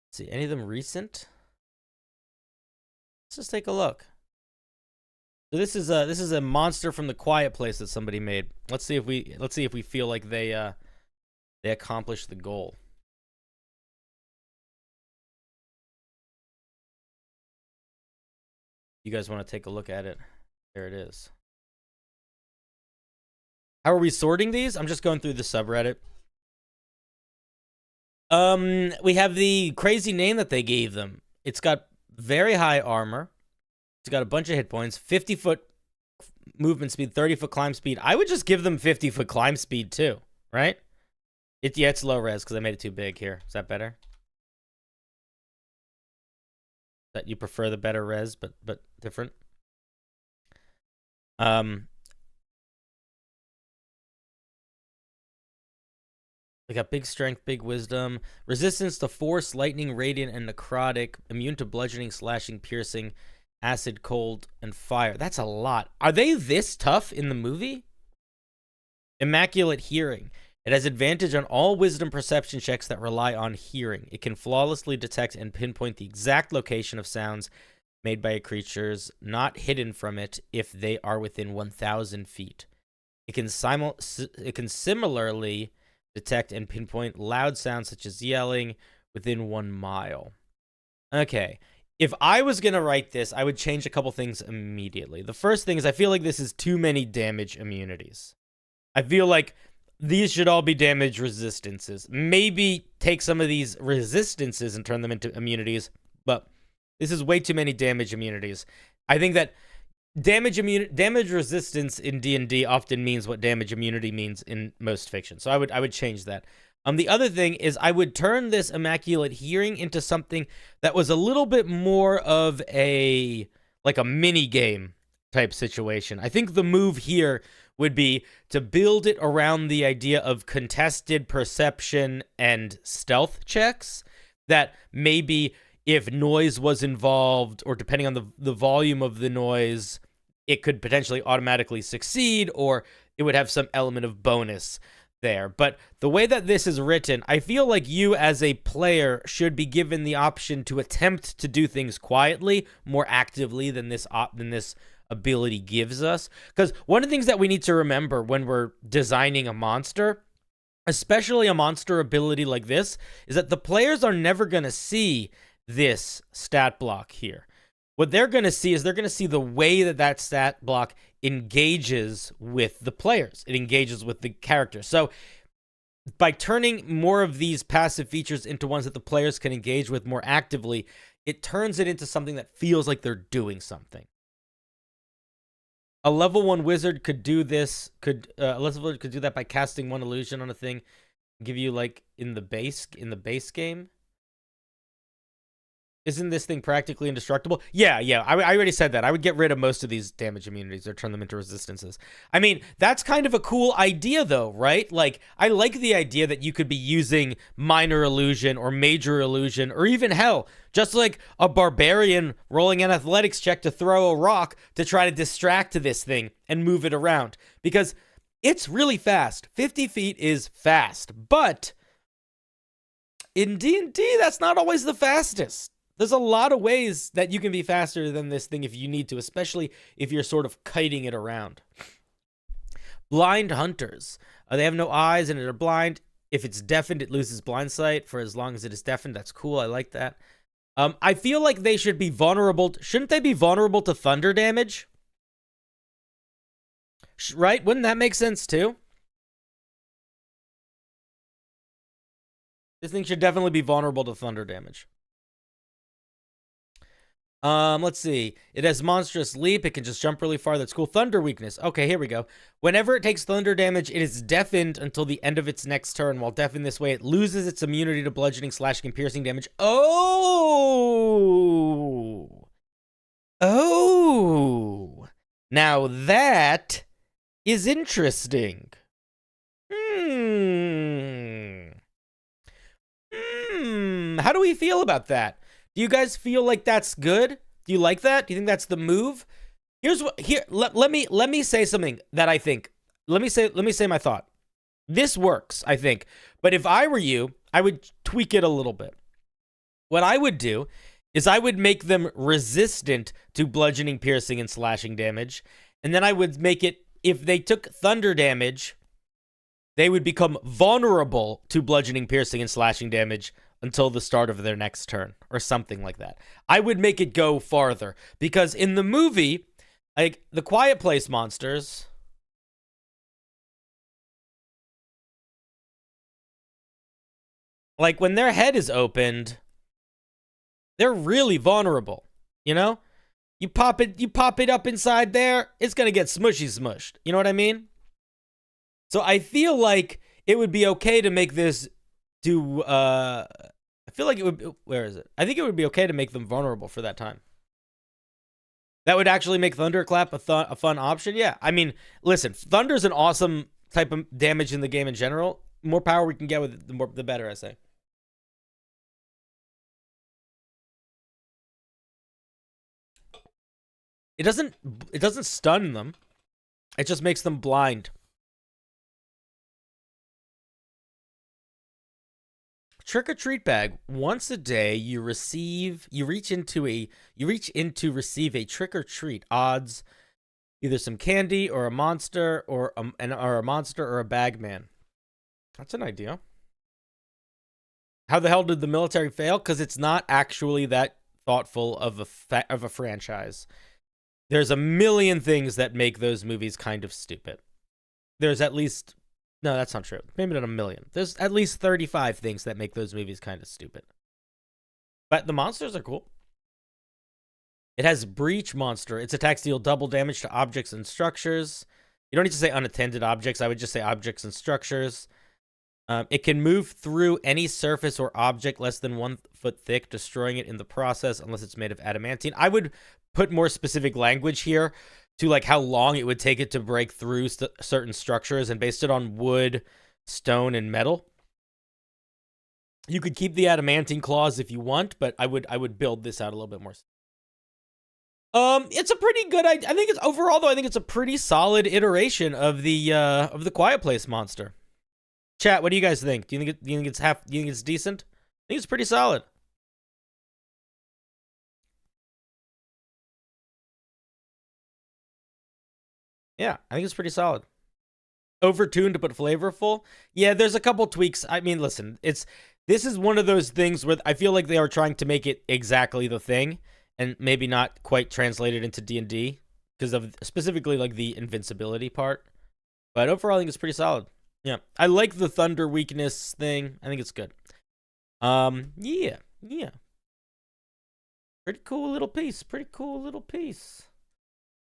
Let's see, any of them recent? Let's just take a look. So this is a monster from The Quiet Place that somebody made. Let's see if we feel like they accomplished the goal. You guys want to take a look at it? There it is. How are we sorting these? I'm just going through the subreddit. We have the crazy name that they gave them. It's got very high armor. It's got a bunch of hit points, 50-foot movement speed, 30-foot climb speed. I would just give them 50-foot climb speed too, right? It's low res because I made it too big here. Is that better? That you prefer the better res, but different? They got big strength, big wisdom, resistance to force, lightning, radiant, and necrotic, immune to bludgeoning, slashing, piercing, acid, cold, and fire. That's a lot. Are they this tough in the movie? Immaculate hearing. It has advantage on all wisdom perception checks that rely on hearing. It can flawlessly detect and pinpoint the exact location of sounds, made by creatures not hidden from it if they are within 1,000 feet. It can similarly detect and pinpoint loud sounds such as yelling within 1 mile. Okay. If I was going to write this, I would change a couple things immediately. The first thing is I feel like this is too many damage immunities. I feel like these should all be damage resistances. Maybe take some of these resistances and turn them into immunities, but this is way too many damage immunities. I think that damage resistance in D&D often means what damage immunity means in most fiction. So I would change that. The other thing is I would turn this Immaculate Hearing into something that was a little bit more of a mini game type situation. I think the move here would be to build it around the idea of contested perception and stealth checks, that maybe if noise was involved, or depending on the volume of the noise, it could potentially automatically succeed, or it would have some element of bonus there. But the way that this is written, I feel like you as a player should be given the option to attempt to do things quietly more actively than this ability gives us. Because one of the things that we need to remember when we're designing a monster, especially a monster ability like this, is that the players are never going to see this stat block here. What they're going to see is they're going to see the way that stat block engages with the players. It engages with the character. So by turning more of these passive features into ones that the players can engage with more actively, it turns it into something that feels like they're doing something. A level 1 wizard could do this, a level wizard could do that by casting 1 illusion on a thing, give you like in the base game. Isn't this thing practically indestructible? Yeah, I already said that. I would get rid of most of these damage immunities or turn them into resistances. I mean, that's kind of a cool idea, though, right? Like, I like the idea that you could be using minor illusion or major illusion, or even, hell, just like a barbarian rolling an athletics check to throw a rock to try to distract this thing and move it around. Because it's really fast. 50 feet is fast. But in D&D, that's not always the fastest. There's a lot of ways that you can be faster than this thing if you need to, especially if you're sort of kiting it around. Blind hunters. They have no eyes and they're blind. If it's deafened, it loses blind sight for as long as it is deafened. That's cool. I like that. I feel like they should be vulnerable. Shouldn't they be vulnerable to thunder damage? Right? Wouldn't that make sense too? This thing should definitely be vulnerable to thunder damage. Let's see. It has monstrous leap. It can just jump really far. That's cool. Thunder weakness. Okay, here we go. Whenever it takes thunder damage, it is deafened until the end of its next turn. While deafened this way, it loses its immunity to bludgeoning, slashing, and piercing damage. Oh! Now that is interesting. How do we feel about that? Do you guys feel like that's good? Do you like that? Do you think that's the move? Let me say something that I think. Let me say my thought. This works, I think. But if I were you, I would tweak it a little bit. What I would do is I would make them resistant to bludgeoning, piercing, and slashing damage. And then I would make it, if they took thunder damage, they would become vulnerable to bludgeoning, piercing, and slashing damage until the start of their next turn, or something like that. I would make it go farther, because in the movie, like, the Quiet Place monsters, like, when their head is opened, they're really vulnerable, you know? You pop it up inside there, it's gonna get smushed. You know what I mean? So I feel like it would be okay to make this do, I feel like it would, where is it? I think it would be okay to make them vulnerable for that time. That would actually make Thunderclap a fun option. Yeah, I mean, listen, Thunder's an awesome type of damage in the game in general. The more power we can get with it, the better, I say. It doesn't stun them. It just makes them blind. trick or treat bag. Once a day, you reach in to receive a trick or treat. Odds, either some candy or a monster or a monster or a bag man. That's an idea. How the hell did the military fail? Because it's not actually that thoughtful of a franchise. There's a million things that make those movies kind of stupid. There's at least... No, that's not true. Maybe not a million. There's at least 35 things that make those movies kind of stupid. But the monsters are cool. It has Breach Monster. Its attacks deal double damage to objects and structures. You don't need to say unattended objects. I would just say objects and structures. It can move through any surface or object less than 1 foot thick, destroying it in the process unless it's made of adamantine. I would put more specific language here to like how long it would take it to break through certain structures, and based it on wood, stone, and metal. You could keep the adamantine claws if you want, but I would build this out a little bit more. It's a pretty good. I think it's overall though. I think it's a pretty solid iteration of the Quiet Place monster. Chat, what do you guys think? Do you think it's decent? I think it's pretty solid. Yeah, I think it's pretty solid. Overtuned but flavorful. Yeah, there's a couple tweaks. I mean, listen, this is one of those things where I feel like they are trying to make it exactly the thing, and maybe not quite translated into D&D because of specifically like the invincibility part. But overall, I think it's pretty solid. Yeah, I like the thunder weakness thing. I think it's good. Yeah. Pretty cool little piece.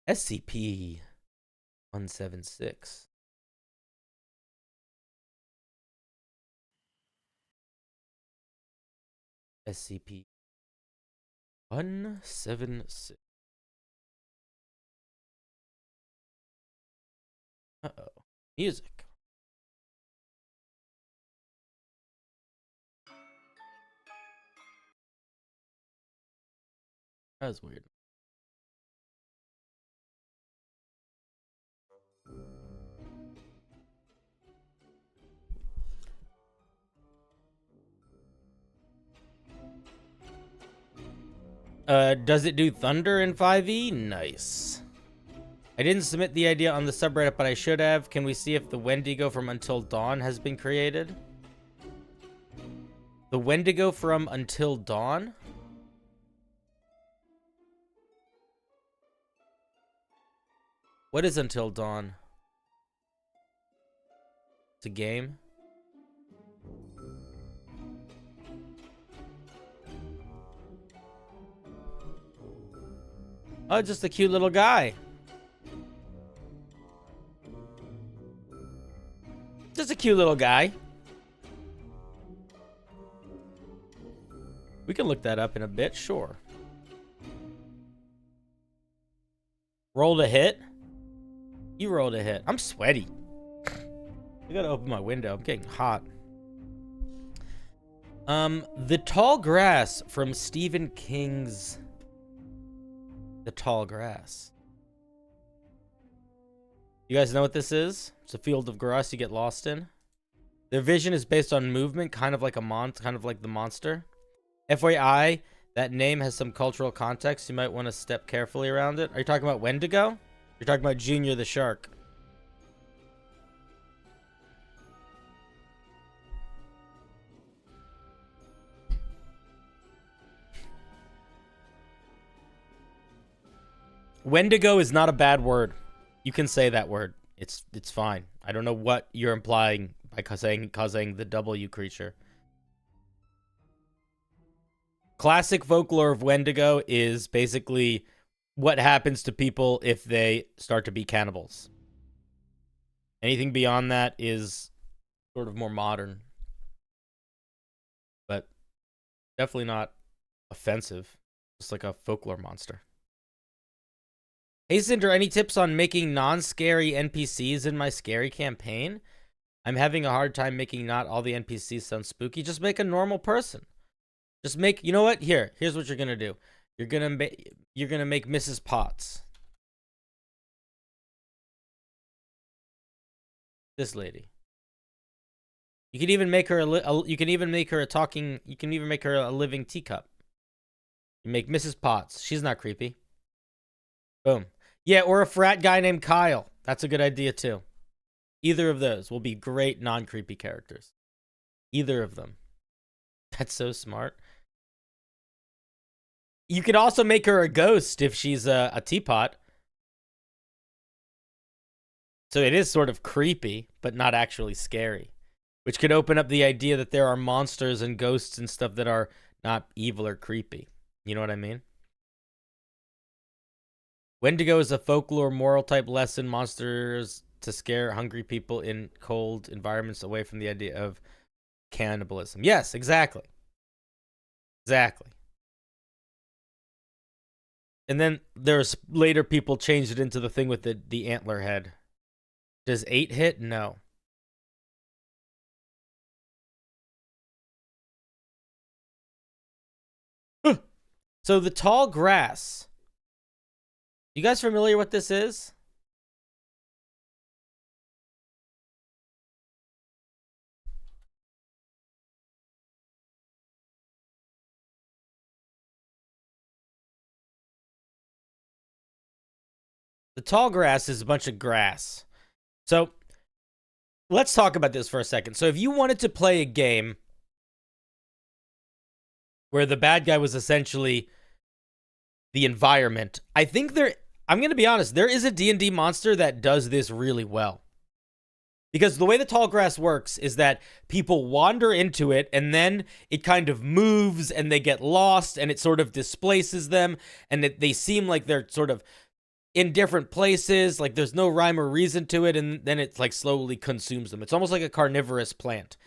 SCP 176. SCP 176. Uh-oh. Music. That was weird. Does it do thunder in 5e? Nice. I didn't submit the idea on the subreddit, but I should have. Can we see if the Wendigo from Until Dawn has been created? The Wendigo from Until Dawn? What is Until Dawn? It's a game? Oh, just a cute little guy. Just a cute little guy. We can look that up in a bit, sure. Rolled a hit? You rolled a hit. I'm sweaty. I gotta open my window. I'm getting hot. The Tall Grass from Stephen King's The Tall Grass. You guys know what this is? It's a field of grass you get lost in. Their vision is based on movement, kind of like the monster. FYI, that name has some cultural context. You might want to step carefully around it. Are you talking about Wendigo? You're talking about Junior the Shark. Wendigo is not a bad word. You can say that word. It's fine. I don't know what you're implying by causing the W creature. Classic folklore of Wendigo is basically what happens to people if they start to be cannibals. Anything beyond that is sort of more modern. But definitely not offensive. Just like a folklore monster. Hey Cinder, any tips on making non-scary NPCs in my scary campaign? I'm having a hard time making not all the NPCs sound spooky. Just make a normal person. Just make, you know what? Here's what you're gonna do. You're gonna make Mrs. Potts. This lady. You can even make her you can even make her a talking. You can even make her a living teacup. You make Mrs. Potts. She's not creepy. Boom. Yeah, or a frat guy named Kyle. That's a good idea too. Either of those will be great non-creepy characters. Either of them. That's so smart. You could also make her a ghost if she's a teapot. So it is sort of creepy, but not actually scary. Which could open up the idea that there are monsters and ghosts and stuff that are not evil or creepy. You know what I mean? Wendigo is a folklore moral type lesson. Monsters to scare hungry people in cold environments away from the idea of cannibalism. Yes, exactly. Exactly. And then there's later people changed it into the thing with the antler head. Does 8 hit? No. So the tall grass. You guys familiar what this is? The tall grass is a bunch of grass. So let's talk about this for a second. So if you wanted to play a game where the bad guy was essentially the environment, I think I'm going to be honest, there is a D&D monster that does this really well. Because the way the tall grass works is that people wander into it and then it kind of moves and they get lost and it sort of displaces them and they seem like they're sort of in different places, like there's no rhyme or reason to it, and then it like slowly consumes them. It's almost like a carnivorous plant.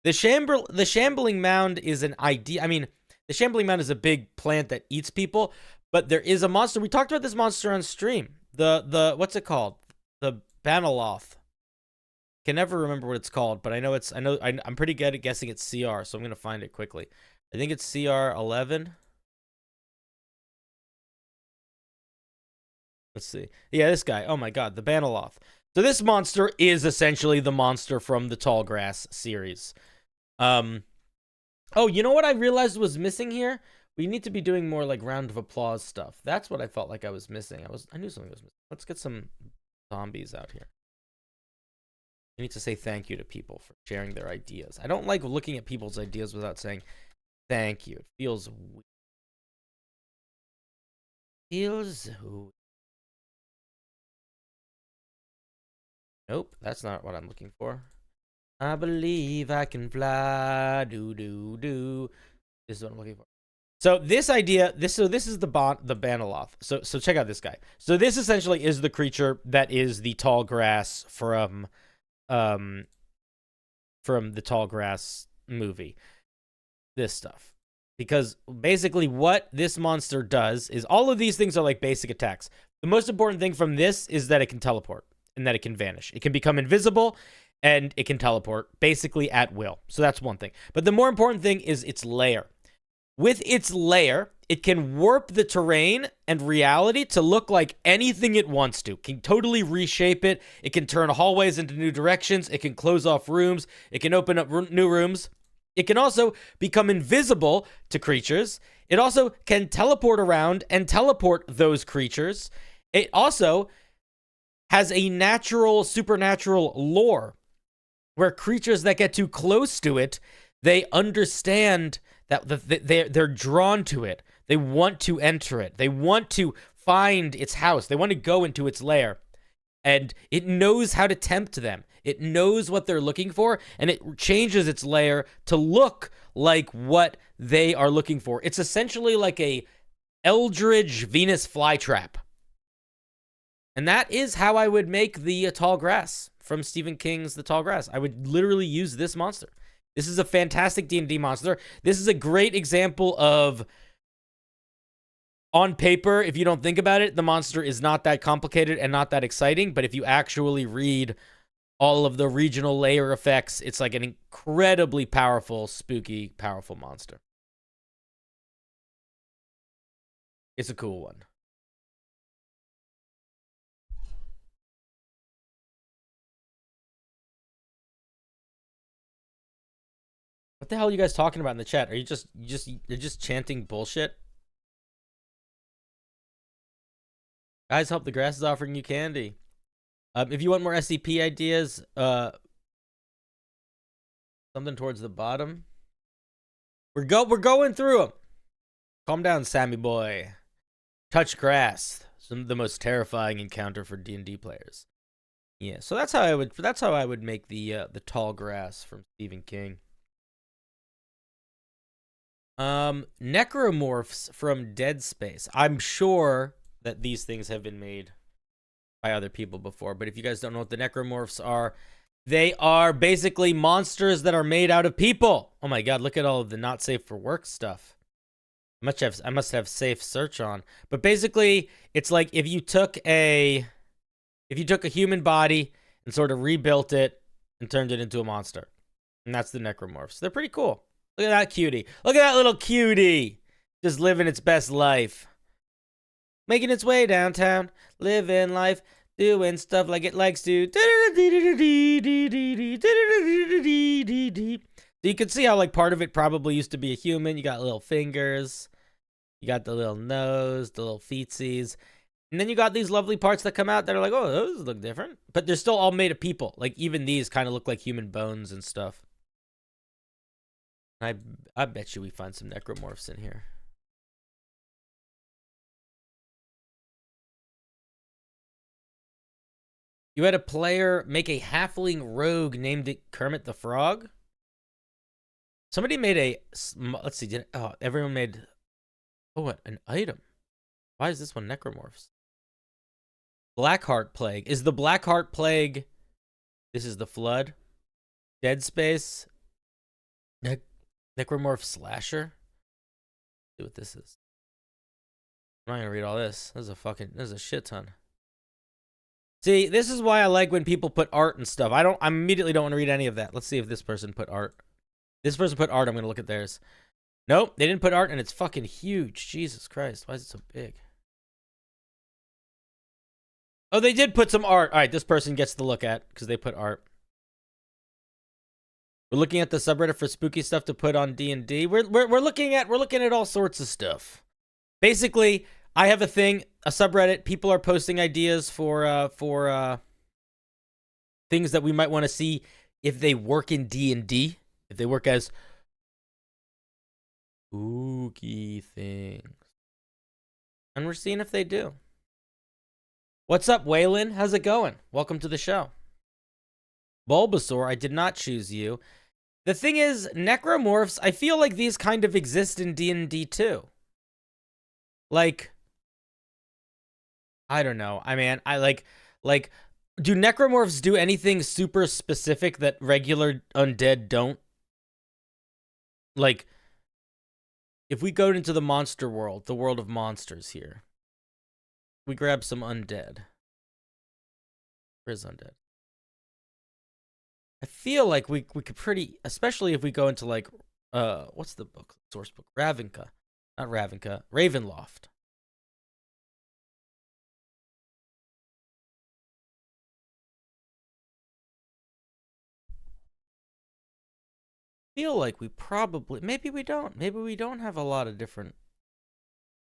The shambling mound is an idea. I mean, the shambling mound is a big plant that eats people, but there is a monster. We talked about this monster on stream. The what's it called? The Banaloth. Can never remember what it's called, but I'm pretty good at guessing it's CR, so I'm gonna find it quickly. I think it's CR 11. Let's see. Yeah, this guy. Oh my god, the Banaloth. So this monster is essentially the monster from the Tallgrass series. Oh, you know what I realized was missing here? We need to be doing more like round of applause stuff. That's what I felt like I was missing. I knew something was missing. Let's get some zombies out here. We need to say thank you to people for sharing their ideas. I don't like looking at people's ideas without saying thank you. It feels weird. Feels weird. Nope, that's not what I'm looking for. I believe I can fly. Do do do. This is what I'm looking for. So this idea, this is the Banaloth. So check out this guy. So this essentially is the creature that is the tall grass from the tall grass movie. This stuff. Because basically what this monster does is all of these things are like basic attacks. The most important thing from this is that it can teleport and that it can vanish. It can become invisible and it can teleport basically at will. So that's one thing. But the more important thing is its lair. With its lair, it can warp the terrain and reality to look like anything it wants to. It can totally reshape it. It can turn hallways into new directions. It can close off rooms. It can open up new rooms. It can also become invisible to creatures. It also can teleport around and teleport those creatures. It also has a supernatural lore where creatures that get too close to it, they understand that they're drawn to it. They want to enter it. They want to find its house. They want to go into its lair. And it knows how to tempt them. It knows what they're looking for, and it changes its lair to look like what they are looking for. It's essentially like a Eldritch Venus flytrap. And that is how I would make the tall grass from Stephen King's The Tall Grass. I would literally use this monster. This is a fantastic D&D monster. This is a great example of, on paper, if you don't think about it, the monster is not that complicated and not that exciting. But if you actually read all of the regional layer effects, it's like an incredibly powerful, spooky, powerful monster. It's a cool one. the hell are you guys talking about in the chat? Are you're just chanting bullshit? Guys, help, the grass is offering you candy. If you want more SCP ideas, something towards the bottom. We're going through them. Calm down, Sammy boy. Touch grass. Some of the most terrifying encounter for D&D players. Yeah, so that's how I would make the tall grass from Stephen King. Necromorphs from Dead Space. I'm sure that these things have been made by other people before, but if you guys don't know what the necromorphs are, they are basically monsters that are made out of people. Oh my god, look at all of the not safe for work stuff. I must have safe search on. But basically, it's like if you took a human body and sort of rebuilt it and turned it into a monster. And that's the necromorphs. They're pretty cool. Look at that cutie. Look at that little cutie. Just living its best life. Making its way downtown. Living life. Doing stuff like it likes to. So you can see how like part of it probably used to be a human. You got little fingers. You got the little nose, the little feetsies. And then you got these lovely parts that come out that are like, oh, those look different. But they're still all made of people. Like even these kind of look like human bones and stuff. I bet you we find some necromorphs in here. You had a player make a halfling rogue named it Kermit the Frog. Somebody made a, let's see, everyone made, what, an item. Why is this one necromorphs? Blackheart Plague. Is the Blackheart Plague, this is the Flood? Dead Space? Necromorph Slasher? Let's see what this is. I'm not gonna read all this. There's a shit ton. See, this is why I like when people put art and stuff. I immediately don't want to read any of that. Let's see if this person put art. This person put art. I'm going to look at theirs. Nope, they didn't put art, and it's fucking huge. Jesus Christ, why is it so big? Oh, they did put some art. All right, this person gets to look at because they put art. We're looking at the subreddit for spooky stuff to put on D&D. We're looking at all sorts of stuff. Basically, I have a thing, a subreddit. People are posting ideas for things that we might want to see if they work in D&D, if they work as spooky things. And we're seeing if they do. What's up, Waylon? How's it going? Welcome to the show. Bulbasaur, I did not choose you. The thing is, necromorphs, I feel like these kind of exist in D&D too. Like, I don't know. I mean, I like, do necromorphs do anything super specific that regular undead don't? Like, if we go into the monster world, the world of monsters here, we grab some undead. Where's undead? I feel like we could pretty, especially if we go into like, what's the book, source book? Ravenka. Not Ravenka. Ravenloft. Feel like we probably, maybe we don't have a lot of different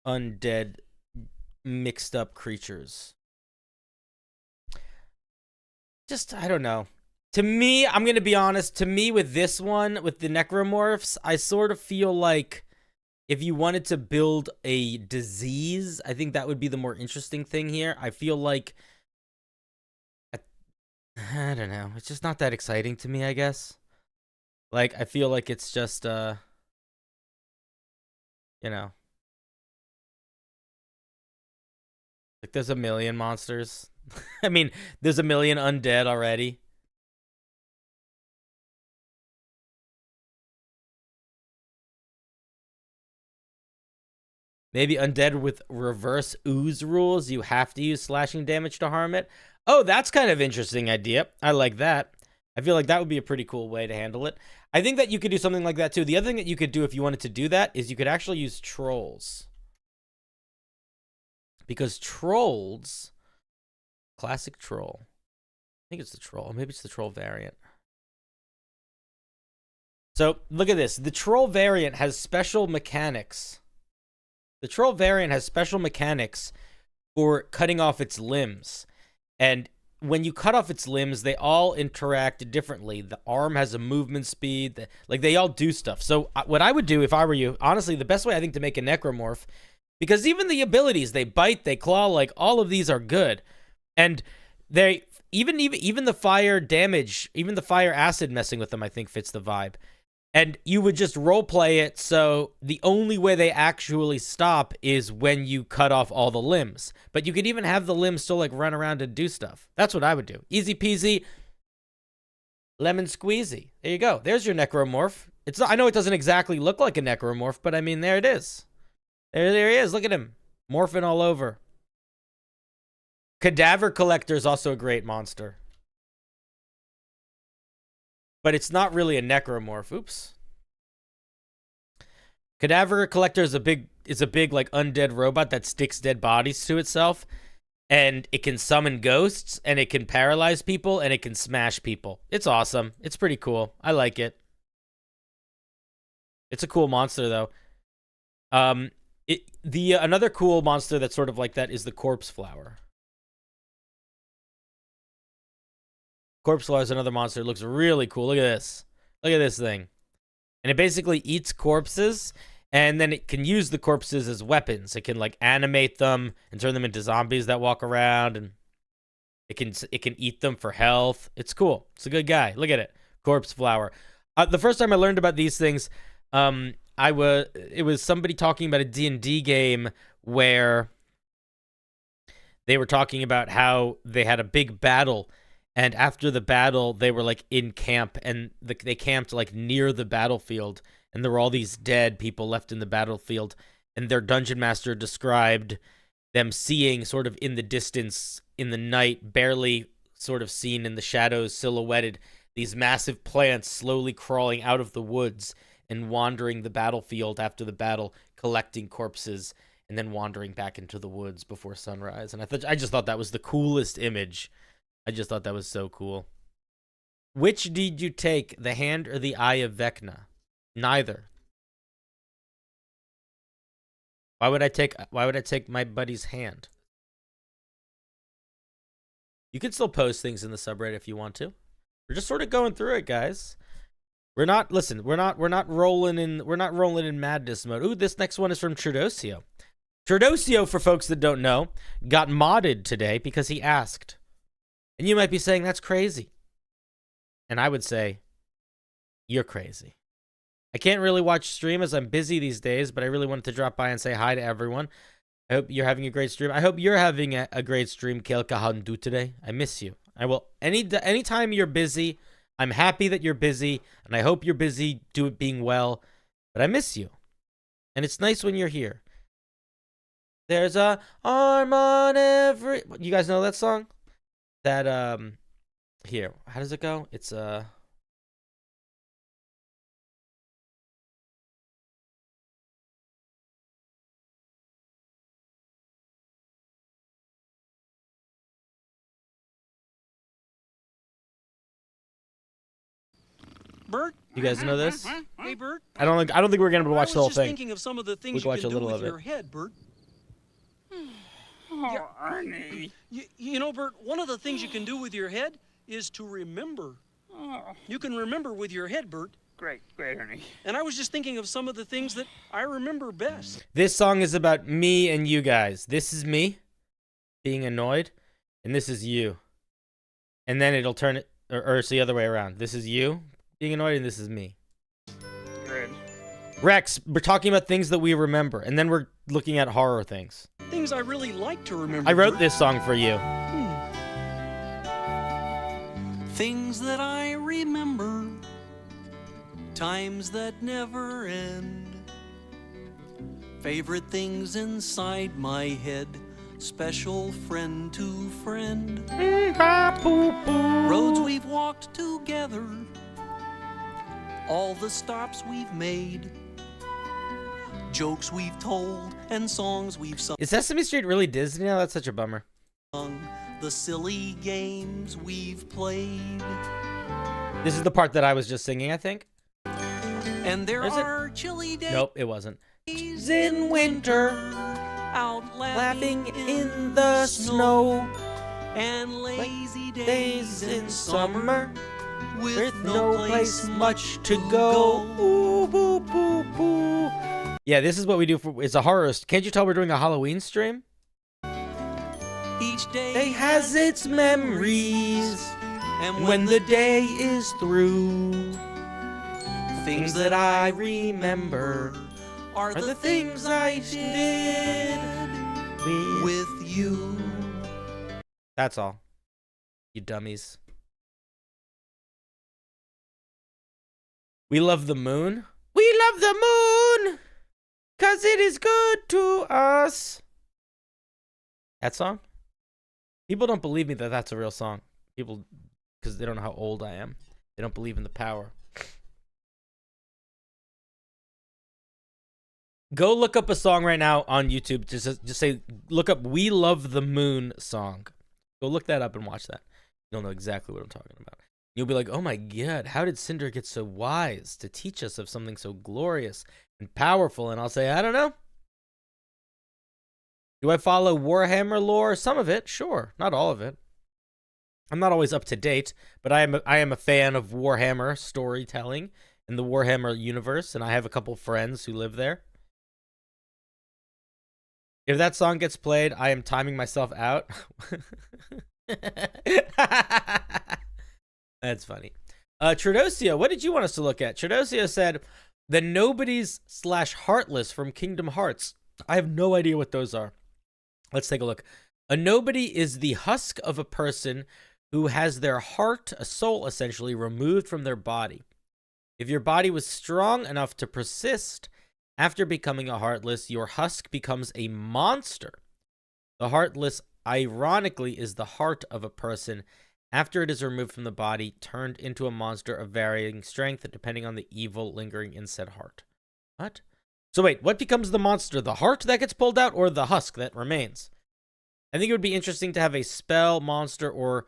undead mixed up creatures. Just, I don't know. To me, I'm gonna be honest, to me with this one, with the necromorphs, I sort of feel like if you wanted to build a disease, I think that would be the more interesting thing here. I feel like, I don't know, it's just not that exciting to me, I guess. Like, I feel like it's just, you know. Like, there's a million monsters. I mean, there's a million undead already. Maybe undead with reverse ooze rules. You have to use slashing damage to harm it. Oh, that's kind of interesting idea. I like that. I feel like that would be a pretty cool way to handle it. I think that you could do something like that too. The other thing that you could do if you wanted to do that is you could actually use trolls. Because trolls, classic troll. I think it's the troll. Maybe it's the troll variant. So look at this. The troll variant has special mechanics. The troll variant has special mechanics for cutting off its limbs. And when you cut off its limbs, they all interact differently. The arm has a movement speed. Like, they all do stuff. So what I would do if I were you, honestly, the best way I think to make a necromorph, because even the abilities, they bite, they claw, like, all of these are good. And they, even the fire damage, even the fire acid messing with them, I think fits the vibe. And you would just roleplay it, so the only way they actually stop is when you cut off all the limbs. But you could even have the limbs still, like, run around and do stuff. That's what I would do. Easy peasy, lemon squeezy. There you go. There's your necromorph. It's not, I know it doesn't exactly look like a necromorph, but I mean, there it is. There he is. Look at him. Morphing all over. Cadaver Collector is also a great monster. But it's not really a necromorph. Oops. Cadaver Collector is a big like undead robot that sticks dead bodies to itself, and it can summon ghosts, and it can paralyze people, and it can smash people. It's awesome. It's pretty cool. I like it. It's a cool monster though. Another cool monster that's sort of like that is the corpse flower. Corpse flower is another monster. It looks really cool. Look at this. Look at this thing. And it basically eats corpses, and then it can use the corpses as weapons. It can, like, animate them and turn them into zombies that walk around, and it can eat them for health. It's cool. It's a good guy. Look at it. Corpse flower. The first time I learned about these things, it was somebody talking about a D&D game where they were talking about how they had a big battle. And after the battle, they were, like, in camp, and they camped, like, near the battlefield, and there were all these dead people left in the battlefield, and their dungeon master described them seeing sort of in the distance, in the night, barely sort of seen in the shadows, silhouetted, these massive plants slowly crawling out of the woods and wandering the battlefield after the battle, collecting corpses, and then wandering back into the woods before sunrise. And I just thought that was the coolest image. I just thought that was so cool. Which did you take, the hand or the eye of Vecna? Neither. Why would I take my buddy's hand? You can still post things in the subreddit if you want to. We're just sort of going through it, guys. We're not rolling in madness mode. Ooh, this next one is from Tradosio. Tradosio, for folks that don't know, got modded today because he asked. And you might be saying, that's crazy. And I would say, you're crazy. I can't really watch stream as I'm busy these days, but I really wanted to drop by and say hi to everyone. I hope you're having a great stream. I hope you're having a great stream, Kelka Handu, today. I miss you. I will, anytime you're busy, I'm happy that you're busy, and I hope you're busy being well, but I miss you. And it's nice when you're here. There's a arm on every... You guys know that song? That, here, how does it go? It's, Bert? You guys know this? Hey, Bert. I don't think we're gonna watch the whole thing. I was just thinking of some of the things you can do with your head, Bert. Oh, Ernie. You know, Bert, one of the things you can do with your head is to remember. Oh. You can remember with your head, Bert. Great, Ernie. And I was just thinking of some of the things that I remember best. This song is about me and you guys. This is me being annoyed, and this is you. And then it'll turn it, or it's the other way around. This is you being annoyed, and this is me. Good. Rex, we're talking about things that we remember, and then we're looking at horror things. Things I really like to remember. I wrote this song for you. Things that I remember. Times that never end. Favorite things inside my head. Special friend to friend. Roads we've walked together. All the stops we've made. Jokes we've told and songs we've sung. Is Sesame Street really Disney now? That's such a bummer. The silly games we've played. This is the part that I was just singing, I think. And there Is it? are chilly days Nope, it wasn't. in winter, out laughing in the snow, and lazy days in summer, with no place much to go. Ooh, boo, boo, boo. Yeah, this is what we do for. It's a horror. Can't you tell we're doing a Halloween stream? Each day Day has its memories, and when the day is through, things that I remember are the things I did with you. That's all. You dummies. We love the moon. We love the moon, 'cause it is good to us. That song? People don't believe me that that's a real song. People, because they don't know how old I am. They don't believe in the power. Go look up a song right now on YouTube. Just say, look up "We Love the Moon" song. Go look that up and watch that. You'll know exactly what I'm talking about. You'll be like, oh my God, how did Cinder get so wise to teach us of something so glorious and powerful? And I'll say, I don't know. Do I follow Warhammer lore? Some of it, sure. Not all of it. I'm not always up to date, but I am a fan of Warhammer storytelling and the Warhammer universe, and I have a couple friends who live there. If that song gets played, I am timing myself out. That's funny. Tradosia, what did you want us to look at? Tradosia said, the Nobodies / Heartless from Kingdom Hearts. I have no idea what those are. Let's take a look. A nobody is the husk of a person who has their heart, a soul essentially, removed from their body. If your body was strong enough to persist after becoming a heartless, your husk becomes a monster. The heartless, ironically, is the heart of a person after it is removed from the body, turned into a monster of varying strength depending on the evil lingering in said heart. What? So wait, what becomes the monster? The heart that gets pulled out or the husk that remains? I think it would be interesting to have a spell, monster, or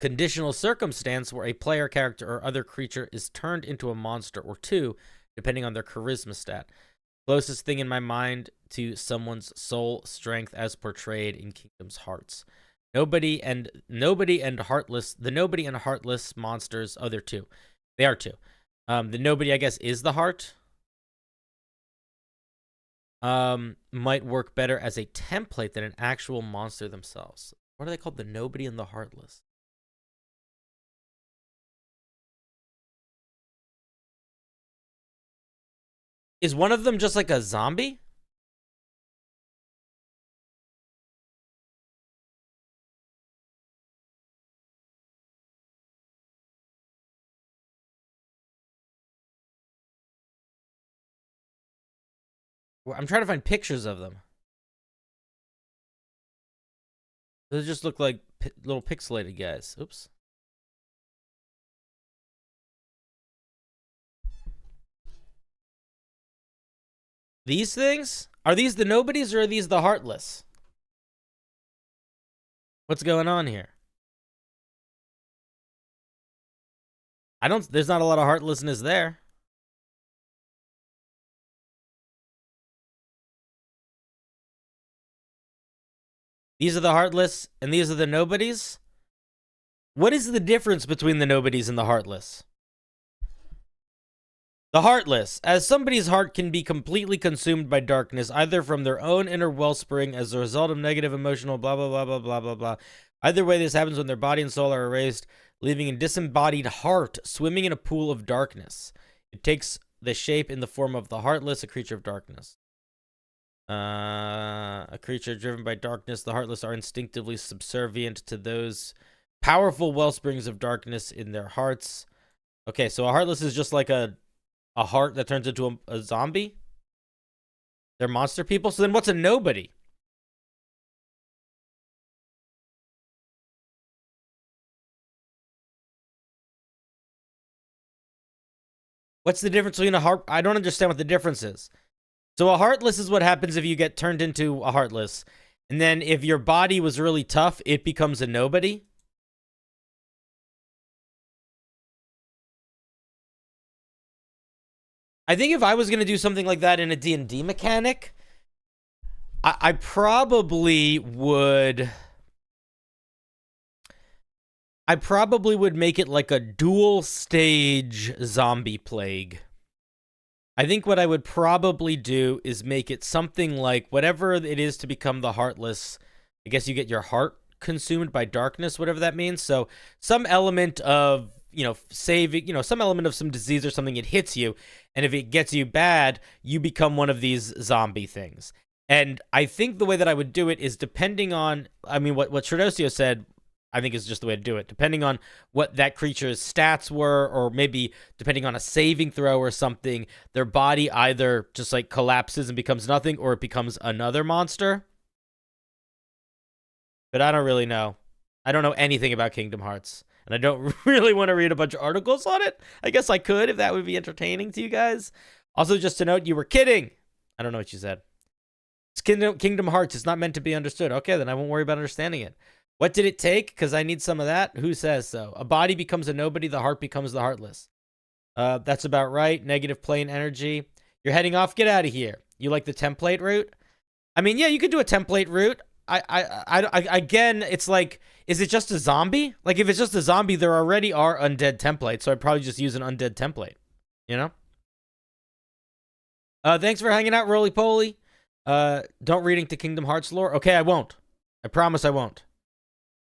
conditional circumstance where a player character or other creature is turned into a monster or two, depending on their charisma stat. Closest thing in my mind to someone's soul strength as portrayed in Kingdom's Hearts. Nobody and Heartless. The Nobody and Heartless monsters. Oh, they're two. They are two. The Nobody, I guess, is the heart. Might work better as a template than an actual monster themselves. What are they called? The Nobody and the Heartless. Is one of them just like a zombie? I'm trying to find pictures of them. Those just look like little pixelated guys. Oops. These things? Are these the Nobodies or are these the Heartless? What's going on here? There's not a lot of heartlessness there. These are the Heartless, and these are the Nobodies? What is the difference between the Nobodies and the Heartless? The Heartless. As somebody's heart can be completely consumed by darkness, either from their own inner wellspring as a result of negative emotional blah, blah, blah, blah, blah, blah, blah. Either way, this happens when their body and soul are erased, leaving a disembodied heart swimming in a pool of darkness. It takes the shape in the form of the Heartless, a creature of darkness. A creature driven by darkness, the Heartless are instinctively subservient to those powerful wellsprings of darkness in their hearts. Okay, so a Heartless is just like a heart that turns into a zombie? They're monster people? So then what's a Nobody? What's the difference between a heart? I don't understand what the difference is. So a Heartless is what happens if you get turned into a Heartless. And then if your body was really tough, it becomes a Nobody. I think if I was going to do something like that in a D&D mechanic, I probably would... I probably would make it like a dual stage zombie plague. I think what I would probably do is make it something like whatever it is to become the Heartless. I guess you get your heart consumed by darkness, whatever that means. So some element of, saving, some element of some disease or something, it hits you. And if it gets you bad, you become one of these zombie things. And I think the way that I would do it is depending on, what Tradosio said, I think is just the way to do it. Depending on what that creature's stats were, or maybe depending on a saving throw or something, their body either just like collapses and becomes nothing, or it becomes another monster. But I don't really know. I don't know anything about Kingdom Hearts, and I don't really want to read a bunch of articles on it. I guess I could if that would be entertaining to you guys. Also, just to note, you were kidding. I don't know what you said. It's Kingdom Hearts. It's not meant to be understood. Okay, then I won't worry about understanding it. What did it take? Because I need some of that. Who says so? A body becomes a nobody. The heart becomes the heartless. That's about right. Negative plane energy. You're heading off. Get out of here. You like the template route? I mean, yeah, you could do a template route. Again, it's like, is it just a zombie? Like, if it's just a zombie, there already are undead templates. So I'd probably just use an undead template. Thanks for hanging out, Roly Poly. Don't read into Kingdom Hearts lore. Okay, I won't. I promise I won't.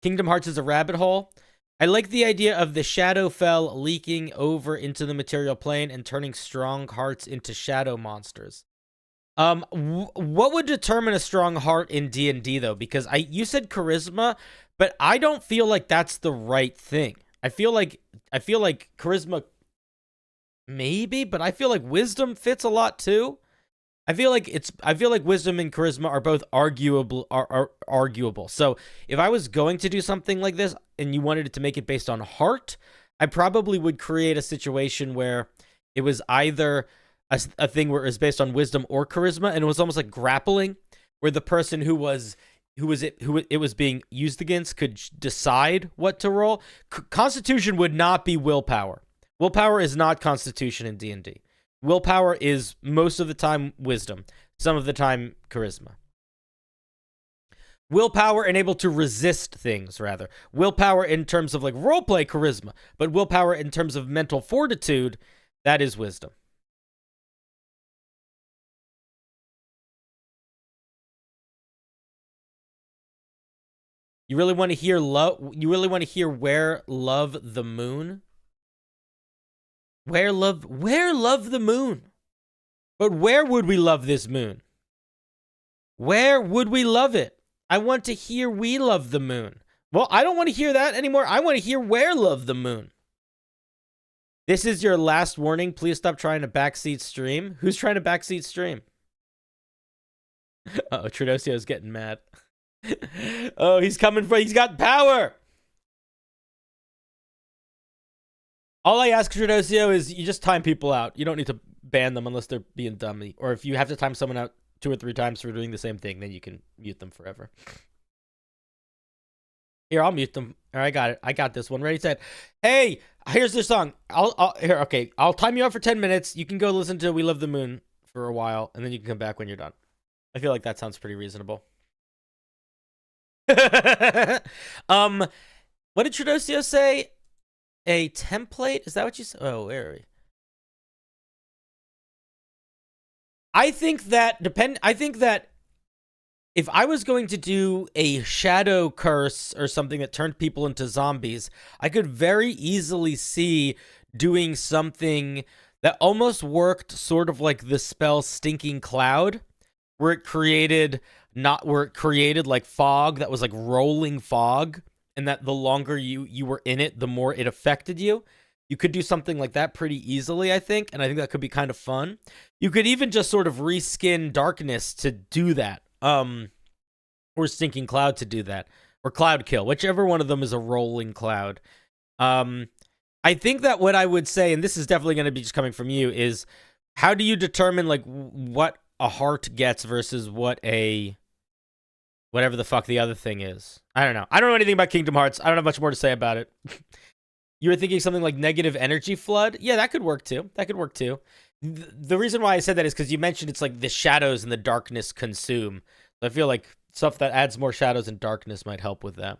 Kingdom Hearts is a rabbit hole. I like the idea of the Shadowfell leaking over into the material plane and turning strong hearts into shadow monsters. What would determine a strong heart in D&D though? Because you said charisma, but I don't feel like that's the right thing. I feel like charisma maybe, but I feel like wisdom fits a lot too. I feel like wisdom and charisma are both arguable. So if I was going to do something like this and you wanted it to make it based on heart, I probably would create a situation where it was either a thing where it was based on wisdom or charisma, and it was almost like grappling, where the person who it was being used against could decide what to roll. Constitution would not be willpower. Willpower is not Constitution in D&D. Willpower is most of the time wisdom, some of the time charisma. Willpower and able to resist things, rather. Willpower in terms of like roleplay charisma, but willpower in terms of mental fortitude, that is wisdom. You really want to hear where love the moon? Where love the moon? But where would we love this moon? Where would we love it? I want to hear we love the moon. Well, I don't want to hear that anymore. I want to hear where love the moon. This is your last warning. Please stop trying to backseat stream. Who's trying to backseat stream? Uh-oh, Tradosio's getting mad. Oh, he's got power. All I ask, Tradosio, is you just time people out. You don't need to ban them unless they're being dummy. Or if you have to time someone out 2 or 3 times for doing the same thing, then you can mute them forever. Here, I'll mute them. All right, I got it. I got this one. Ready, set. Hey, here's the song. I'll time you out for 10 minutes. You can go listen to We Love the Moon for a while, and then you can come back when you're done. I feel like that sounds pretty reasonable. What did Tradosio say? A template? Is that what you said? Oh, where are we? I think that if I was going to do a shadow curse or something that turned people into zombies, I could very easily see doing something that almost worked sort of like the spell Stinking Cloud, where it created like fog that was like rolling fog, and that the longer you were in it, the more it affected you. You could do something like that pretty easily, I think, and I think that could be kind of fun. You could even just sort of reskin Darkness to do that, or Stinking Cloud to do that, or Cloud Kill, whichever one of them is a rolling cloud. I think that what I would say, and this is definitely going to be just coming from you, is how do you determine like what a heart gets versus what whatever the fuck the other thing is? I don't know. I don't know anything about Kingdom Hearts. I don't have much more to say about it. You were thinking something like negative energy flood? Yeah, that could work too. The reason why I said that is because you mentioned it's like the shadows and the darkness consume. So I feel like stuff that adds more shadows and darkness might help with that.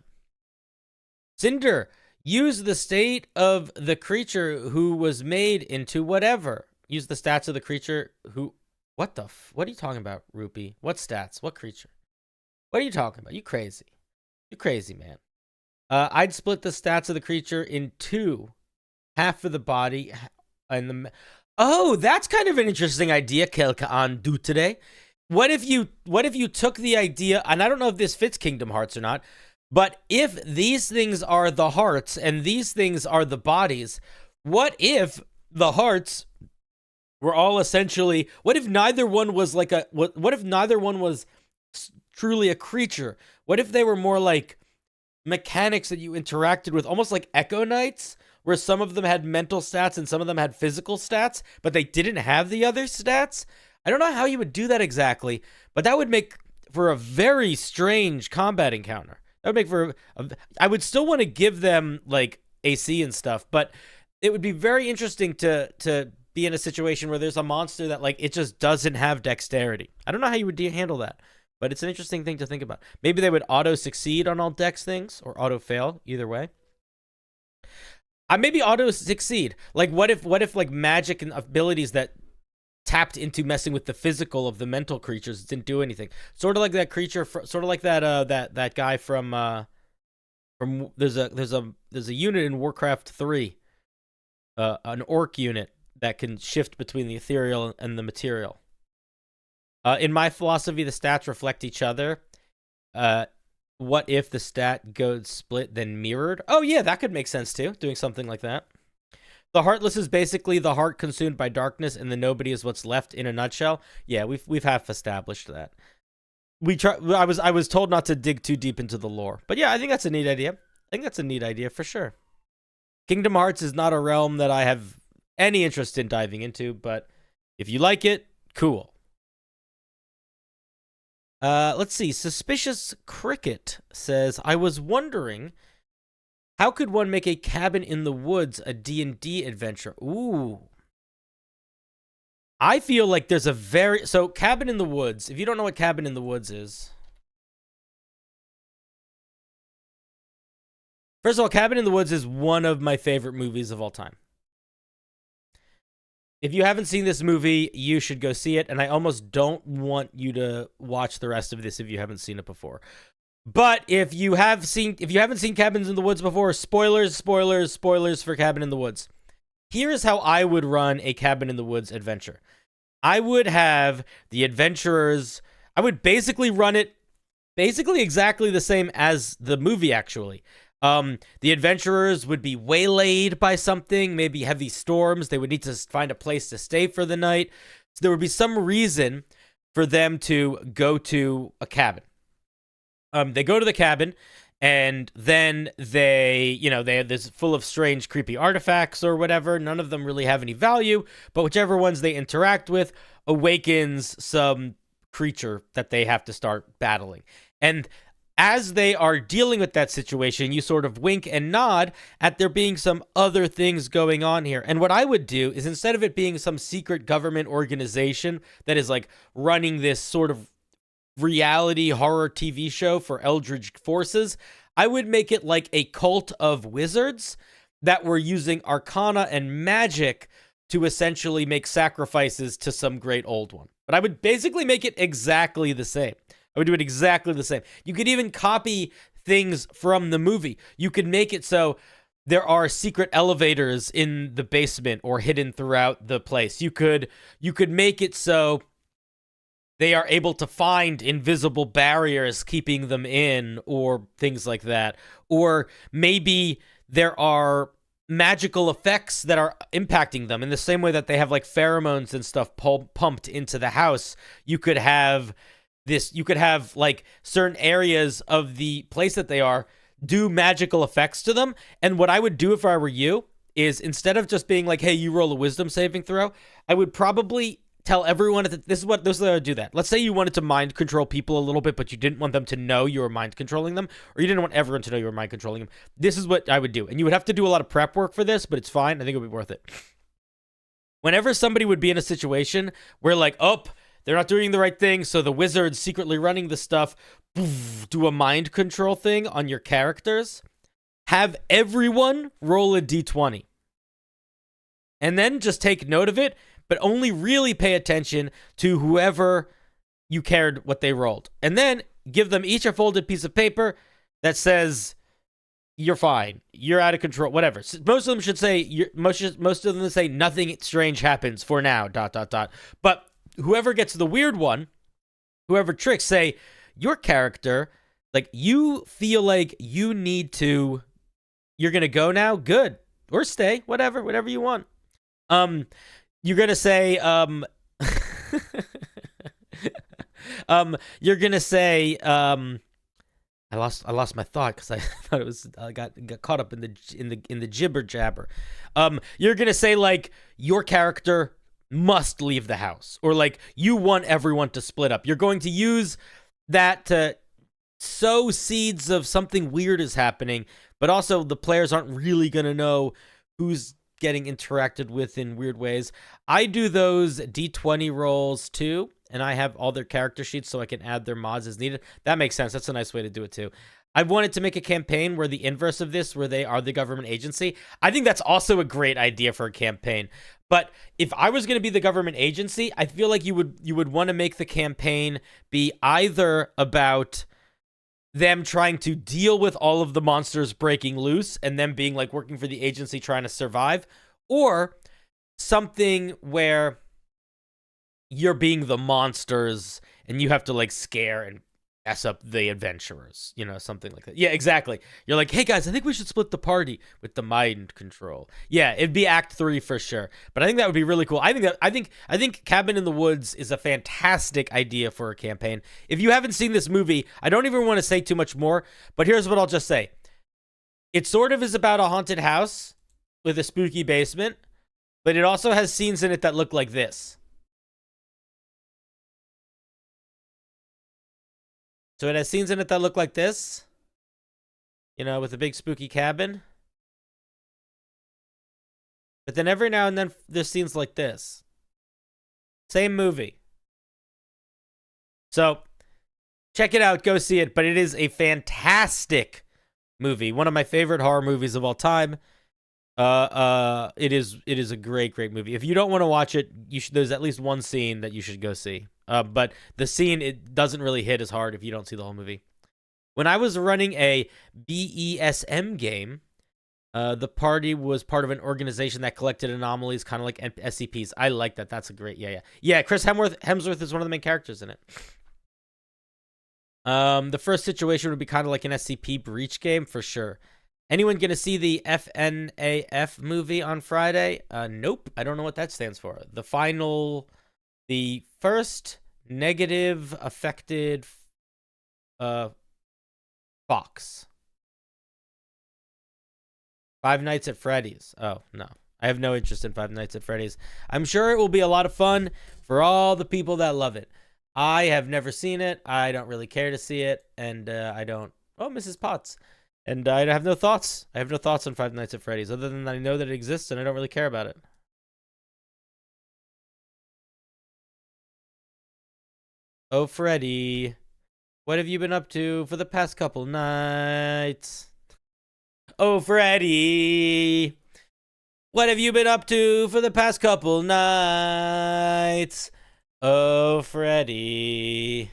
Cinder, use the state of the creature who was made into whatever. Use the stats of the creature who... What are you talking about, Rupee? What stats? What creature? What are you talking about? You crazy. You crazy, man. I'd split the stats of the creature in two. Half for the body and the... Oh, that's kind of an interesting idea, Kelkaan do today. What if you took the idea, and I don't know if this fits Kingdom Hearts or not, but if these things are the hearts and these things are the bodies, what if the hearts were all essentially, what if neither one was like a, what if neither one was truly a creature? What if they were more like mechanics that you interacted with, almost like Echo Knights, where some of them had mental stats and some of them had physical stats, but they didn't have the other stats? I don't know how you would do that exactly, but that would make for a very strange combat encounter. That would make for I would still want to give them like AC and stuff, but it would be very interesting to be in a situation where there's a monster that like it just doesn't have dexterity. I don't know how you would handle that, but it's an interesting thing to think about. Maybe they would auto succeed on all dex things or auto fail, either way. Maybe auto succeed. Like what if like magic and abilities that tapped into messing with the physical of the mental creatures didn't do anything? Sort of like that creature, sort of like that guy from there's a unit in Warcraft 3, an orc unit that can shift between the ethereal and the material. In my philosophy, the stats reflect each other. What if the stat goes split then mirrored? Oh yeah, that could make sense too, doing something like that. The Heartless is basically the heart consumed by darkness, and the nobody is what's left in a nutshell. Yeah, we've half established that. I was told not to dig too deep into the lore, but yeah, I think that's a neat idea. I think that's a neat idea for sure. Kingdom Hearts is not a realm that I have any interest in diving into, but if you like it, cool. Let's see. Suspicious Cricket says, I was wondering, how could one make a cabin in the woods a D&D adventure? Ooh. I feel like there's a so cabin in the woods, if you don't know what cabin in the woods is. First of all, Cabin in the Woods is one of my favorite movies of all time. If you haven't seen this movie, you should go see it, and I almost don't want you to watch the rest of this if you haven't seen it before. But if you haven't seen Cabins in the Woods before, spoilers for Cabin in the Woods. Here's how I would run a Cabin in the Woods adventure. I would have the adventurers, I would basically run it exactly the same as the movie, actually. The adventurers would be waylaid by something, maybe heavy storms. They would need to find a place to stay for the night. So there would be some reason for them to go to a cabin. They go to the cabin, and then they have this full of strange, creepy artifacts or whatever. None of them really have any value, but whichever ones they interact with awakens some creature that they have to start battling. And as they are dealing with that situation, you sort of wink and nod at there being some other things going on here. And what I would do is, instead of it being some secret government organization that is like running this sort of reality horror TV show for Eldritch forces, I would make it like a cult of wizards that were using arcana and magic to essentially make sacrifices to some great old one. But I would basically make it exactly the same. I would do it exactly the same. You could even copy things from the movie. You could make it so there are secret elevators in the basement or hidden throughout the place. You could make it so they are able to find invisible barriers keeping them in, or things like that. Or maybe there are magical effects that are impacting them in the same way that they have like pheromones and stuff pumped into the house. You could have like certain areas of the place that they are do magical effects to them. And what I would do if I were you is, instead of just being like, hey, you roll a wisdom saving throw, I would probably tell everyone that this is what I would do that. Let's say you wanted to mind control people a little bit, but you didn't want them to know you were mind controlling them, or you didn't want everyone to know you were mind controlling them. This is what I would do. And you would have to do a lot of prep work for this, but it's fine. I think it would be worth it. whenever somebody would be in a situation where like, oh, they're not doing the right thing, so the wizard's secretly running the stuff, do a mind control thing on your characters, have everyone roll a d20. And then just take note of it, but only really pay attention to whoever you cared what they rolled. And then give them each a folded piece of paper that says, you're fine, you're out of control, whatever. Most of them should say, most of them say, nothing strange happens for now, ... But whoever gets the weird one, whoever tricks, say, your character, like, you feel like you need to, you're going to go now? Good. Or stay, whatever you want. You're going to say, you're going to say, I lost my thought because I thought it was, I got caught up in the jibber jabber. You're going to say, like, your character must leave the house, or like you want everyone to split up. You're going to use that to sow seeds of something weird is happening, but also the players aren't really going to know who's getting interacted with in weird ways. I do those d20 rolls too, and I have all their character sheets so I can add their mods as needed. That makes sense. That's a nice way to do it too. I wanted to make a campaign where the inverse of this, where they are the government agency. I think that's also a great idea for a campaign. But if I was going to be the government agency, I feel like you would want to make the campaign be either about them trying to deal with all of the monsters breaking loose and them being like working for the agency trying to survive, or something where you're being the monsters and you have to like scare and mess up the adventurers, you know, something like that. Yeah, exactly. You're like, hey guys, I think we should split the party with the mind control. Yeah, it'd be Act 3 for sure. But I think that would be really cool. I think Cabin in the Woods is a fantastic idea for a campaign. If you haven't seen this movie, I don't even want to say too much more, but here's what I'll just say. It sort of is about a haunted house with a spooky basement, but it also has scenes in it that look like this. So it has scenes in it that look like this, you know, with a big spooky cabin. But then every now and then there's scenes like this. Same movie. So check it out, go see it. But it is a fantastic movie. One of my favorite horror movies of all time. It is a great movie. If you don't want to watch it, there's at least one scene that you should go see. But the scene, it doesn't really hit as hard if you don't see the whole movie. When I was running a BESM game, the party was part of an organization that collected anomalies, kind of like SCPs. I like that. That's a great, yeah. Chris Hemsworth is one of the main characters in it. The first situation would be kind of like an SCP breach game for sure. Anyone gonna see the FNAF movie on Friday? Nope. I don't know what that stands for. The first negative affected Fox. Five Nights at Freddy's. Oh, no. I have no interest in Five Nights at Freddy's. I'm sure it will be a lot of fun for all the people that love it. I have never seen it. I don't really care to see it. And I don't... Oh, Mrs. Potts. And I have no thoughts. I have no thoughts on Five Nights at Freddy's, other than I know that it exists and I don't really care about it. Oh, Freddy, what have you been up to for the past couple nights? Oh, Freddy, what have you been up to for the past couple nights? Oh, Freddy,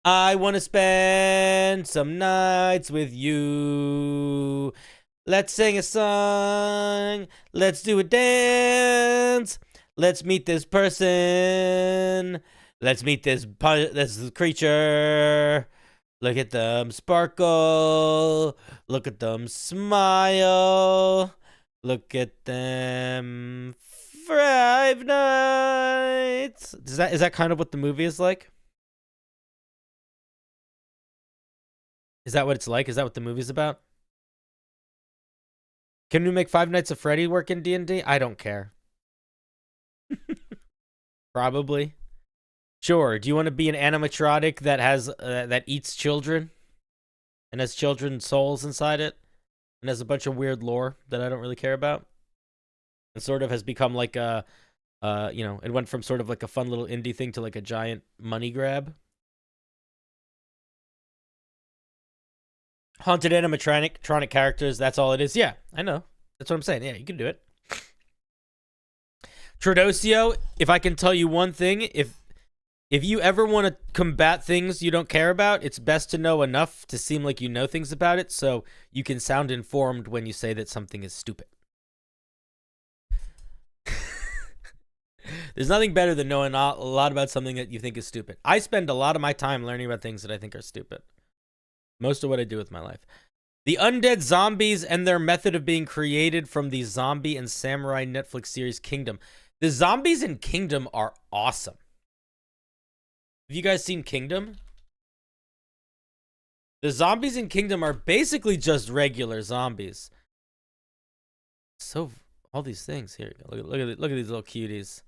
I want to spend some nights with you. Let's sing a song. Let's do a dance. Let's meet this person. Let's meet this creature. Look at them sparkle. Look at them smile. Look at them. Five Nights. Is that kind of what the movie is like? Is that what it's like? Is that what the movie's about? Can we make Five Nights at Freddy work in D&D? I don't care. Probably. Sure. Do you want to be an animatronic that has that eats children and has children's souls inside it and has a bunch of weird lore that I don't really care about? and sort of has become like a, you know, it went from sort of like a fun little indie thing to like a giant money grab. Haunted animatronic characters, that's all it is. Yeah, I know. That's what I'm saying. Yeah, you can do it. Tradosio, if I can tell you one thing, if you ever want to combat things you don't care about, it's best to know enough to seem like you know things about it so you can sound informed when you say that something is stupid. There's nothing better than knowing a lot about something that you think is stupid. I spend a lot of my time learning about things that I think are stupid. Most of what I do with my life. The undead zombies and their method of being created from the zombie and samurai Netflix series Kingdom. The zombies in Kingdom are awesome. Have you guys seen Kingdom? The zombies in Kingdom are basically just regular zombies. So, all these things here. Look at these little cuties.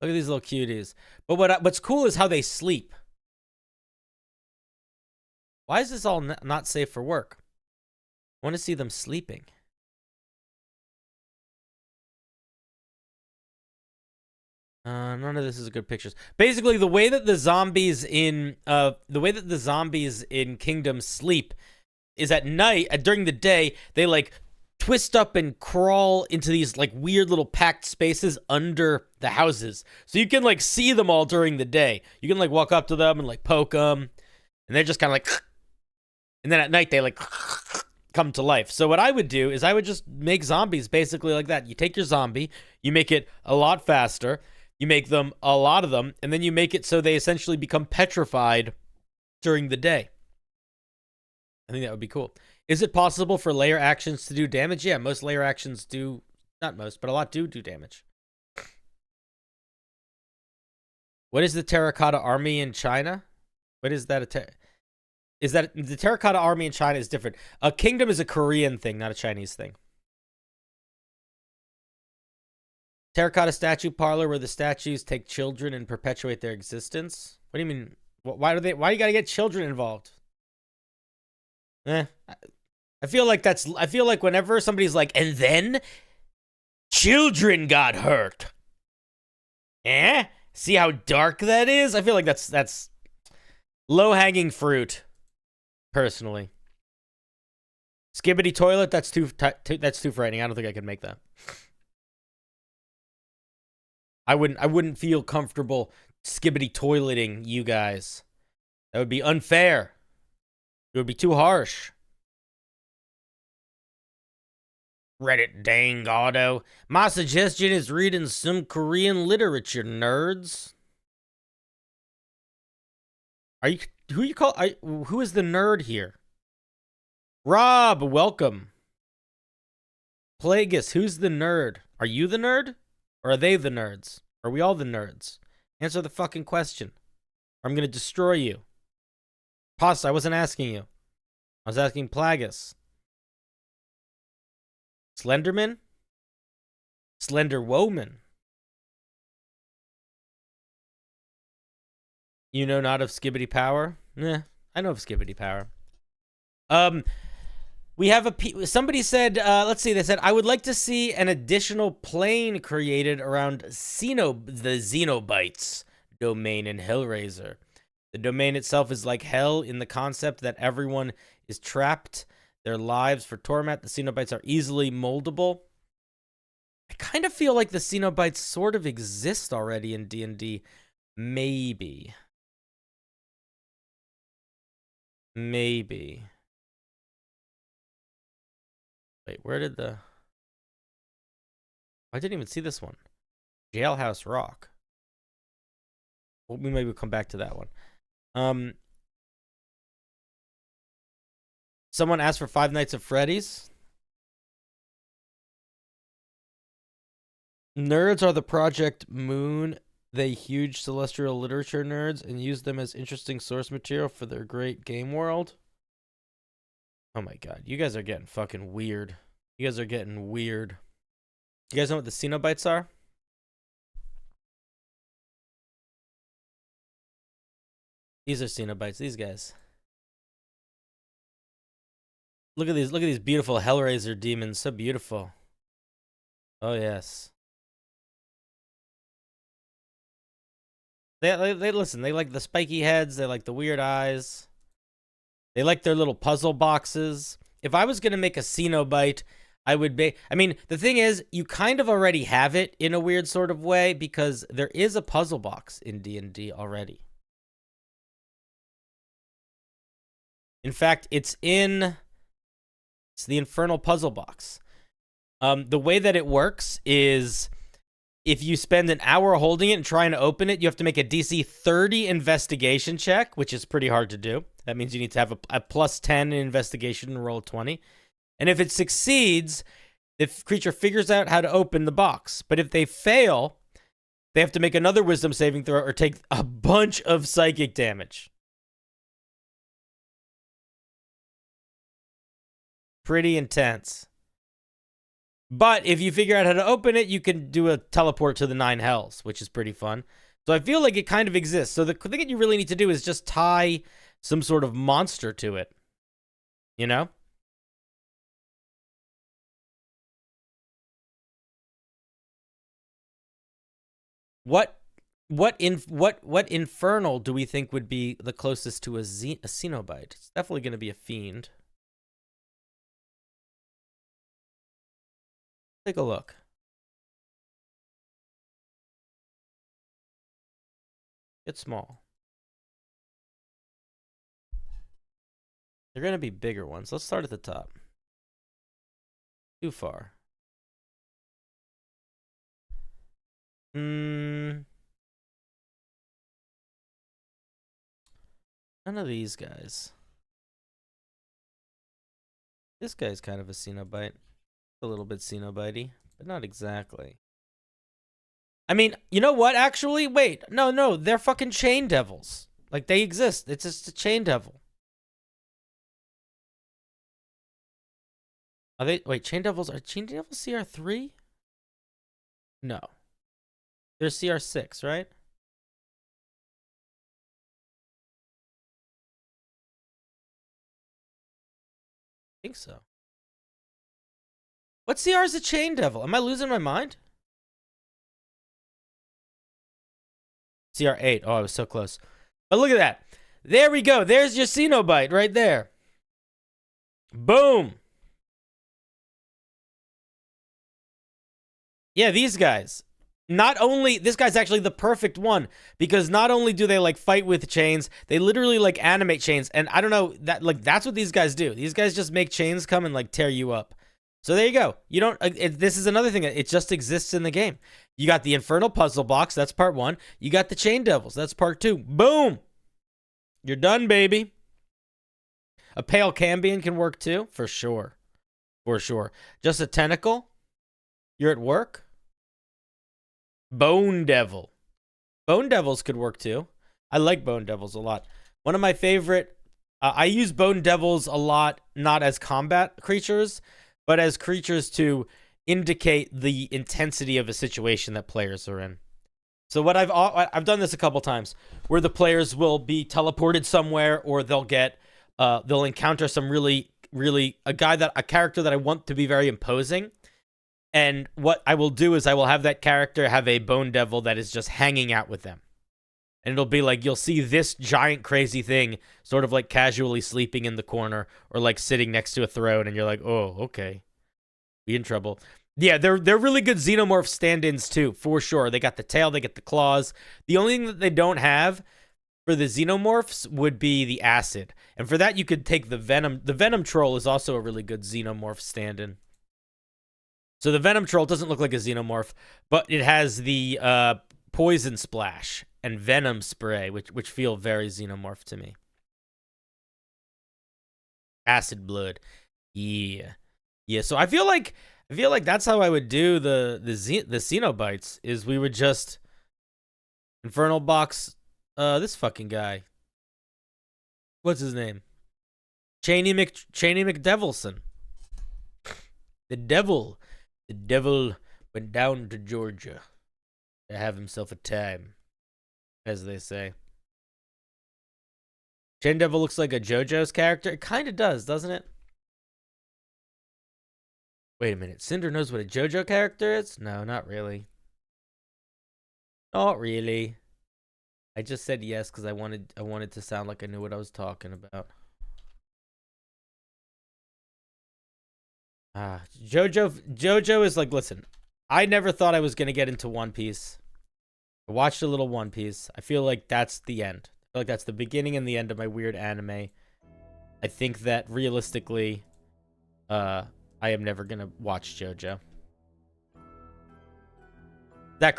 Look at these little cuties. But what's cool is how they sleep. Why is this all not safe for work? I want to see them sleeping. None of this is good pictures. Basically, the way that the zombies in Kingdom sleep is at night. During the day, they like twist up and crawl into these like weird little packed spaces under the houses, so you can like see them all during the day. You can like walk up to them and like poke them, and they're just kind of like, and then at night they like come to life. So what I would do is I would just make zombies basically like that. You take your zombie, you make it a lot faster. You make them, a lot of them, and then you make it so they essentially become petrified during the day. I think that would be cool. Is it possible for layer actions to do damage? Yeah, most layer actions do, not most, but a lot do damage. What is the Terracotta Army in China? What is that? Is that the Terracotta Army in China is different? A kingdom is a Korean thing, not a Chinese thing. Terracotta statue parlor where the statues take children and perpetuate their existence. What do you mean? Why you gotta get children involved? I feel like whenever somebody's like, and then children got hurt. See how dark that is? I feel like that's low-hanging fruit, personally. Skibbity toilet, that's too frightening. I don't think I could make that. I wouldn't feel comfortable skibbity toileting you guys. That would be unfair. It would be too harsh. Reddit dang auto. My suggestion is reading some Korean literature, nerds. Who is the nerd here? Rob, welcome. Plagueis, who's the nerd? Are you the nerd? Or are they the nerds? Are we all the nerds? Answer the fucking question. Or I'm gonna destroy you. Pasta, I wasn't asking you. I was asking Plagueis. Slenderman? Slender Woman. You know not of Skibbity Power? I know of Skibbity Power. We have somebody said, let's see, they said, I would like to see an additional plane created around the Cenobites domain in Hellraiser. The domain itself is like hell in the concept that everyone is trapped, their lives for torment. The Cenobites are easily moldable. I kind of feel like the Cenobites sort of exist already in D&D. Maybe. Wait, where did I didn't even see this one. Jailhouse Rock. Well, we maybe come back to that one. Someone asked for Five Nights at Freddy's. Nerds are the Project Moon. They huge celestial literature nerds and use them as interesting source material for their great game world. Oh my god, you guys are getting fucking weird. You guys are getting weird. You guys know what the Cenobites are? These are Cenobites, these guys. Look at these beautiful Hellraiser demons, so beautiful. Oh yes. They listen. They like the spiky heads. They like the weird eyes. They like their little puzzle boxes. If I was gonna make a Cenobite, I would be. I mean, the thing is, you kind of already have it in a weird sort of way because there is a puzzle box in D&D already. In fact, it's the Infernal Puzzle Box. The way that it works is if you spend an hour holding it and trying to open it, you have to make a DC 30 investigation check, which is pretty hard to do. That means you need to have a plus 10 in investigation and roll 20. And if it succeeds, the creature figures out how to open the box. But if they fail, they have to make another wisdom saving throw or take a bunch of psychic damage. Pretty intense. But if you figure out how to open it, you can do a teleport to the 9 hells, which is pretty fun. So I feel like it kind of exists. So the thing that you really need to do is just tie some sort of monster to it. You know? What infernal do we think would be the closest to a Cenobite? It's definitely going to be a fiend. Take a look. It's small. They're going to be bigger ones. Let's start at the top. Too far. None of these guys. This guy's kind of a Cenobite. A little bit Cenobite-y, but not exactly. I mean, you know what, actually? Wait, no, they're fucking chain devils. Like, they exist. It's just a chain devil. Are they, wait, chain devils, are chain devils CR3? No. They're CR6, right? I think so. What CR is a chain devil? Am I losing my mind? CR8. Oh, I was so close. But look at that. There we go. There's your Cenobite right there. Boom. Yeah, these guys. Not only, this guy's actually the perfect one because not only do they like fight with chains, they literally like animate chains. And I don't know, that like that's what these guys do. These guys just make chains come and like tear you up. So there you go. You don't, this is another thing. It just exists in the game. You got the Infernal Puzzle Box. That's part 1. You got the Chain Devils. That's part 2. Boom. You're done, baby. A Pale Cambion can work too. For sure. For sure. Just a Tentacle. You're at work. Bone Devil. Bone Devils could work too. I like Bone Devils a lot. One of my favorite, I use Bone Devils a lot, not as combat creatures, but as creatures to indicate the intensity of a situation that players are in. So what I've done this a couple times, where the players will be teleported somewhere, or they'll encounter some really a character that I want to be very imposing. And what I will do is I will have that character have a Bone Devil that is just hanging out with them. And it'll be like, you'll see this giant crazy thing sort of like casually sleeping in the corner or like sitting next to a throne. And you're like, oh, okay. Be in trouble. Yeah, they're really good xenomorph stand-ins too, for sure. They got the tail, they get the claws. The only thing that they don't have for the xenomorphs would be the acid. And for that, you could take the venom. The venom troll is also a really good xenomorph stand-in. So the venom troll doesn't look like a xenomorph, but it has the poison splash and venom spray, which feel very xenomorph to me. Acid blood. Yeah. So I feel like that's how I would do the Cenobites, is we would just Infernal Box this fucking guy. What's his name? Cheney McDevilson. The devil went down to Georgia to have himself a time, as they say. Chain Devil looks like a JoJo's character. It kind of does, doesn't it? Wait a minute. Cinder knows what a JoJo character is? No, not really. Not really. I just said yes because I wanted to sound like I knew what I was talking about. Jojo is like, listen, I never thought I was gonna get into One Piece. I watched a little One Piece. I feel like that's the end. I feel like that's the beginning and the end of my weird anime. I think that realistically, I am never gonna watch JoJo.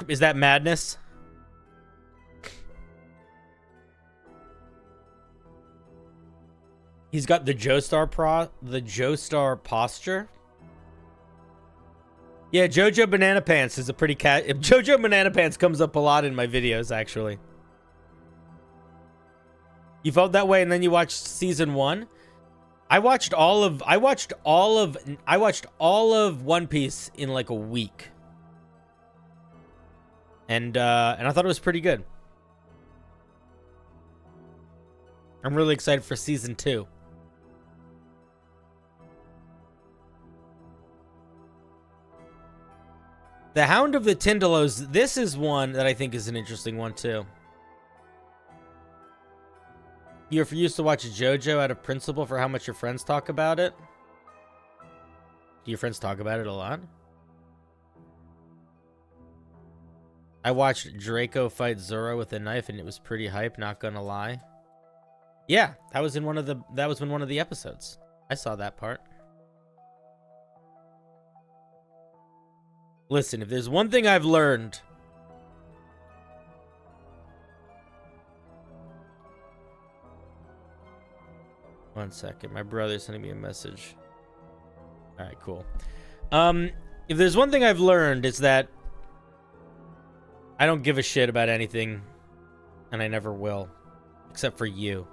Is that madness? He's got the Joestar posture. Yeah, Jojo Banana Pants is a pretty Jojo Banana Pants comes up a lot in my videos, actually. You felt that way, and then you watched season 1. I watched all of One Piece in like a week, and I thought it was pretty good. I'm really excited for season 2. The Hound of the Tindalos, this is one that I think is an interesting one, too. You refuse to watch JoJo out of principle for how much your friends talk about it? Do your friends talk about it a lot? I watched Draco fight Zoro with a knife, and it was pretty hype, not gonna lie. Yeah, that was in one of the episodes. I saw that part. Listen, if there's one thing I've learned, one second, my brother's sending me a message. All right, cool. If there's one thing I've learned, it's that I don't give a shit about anything, and I never will, except for you.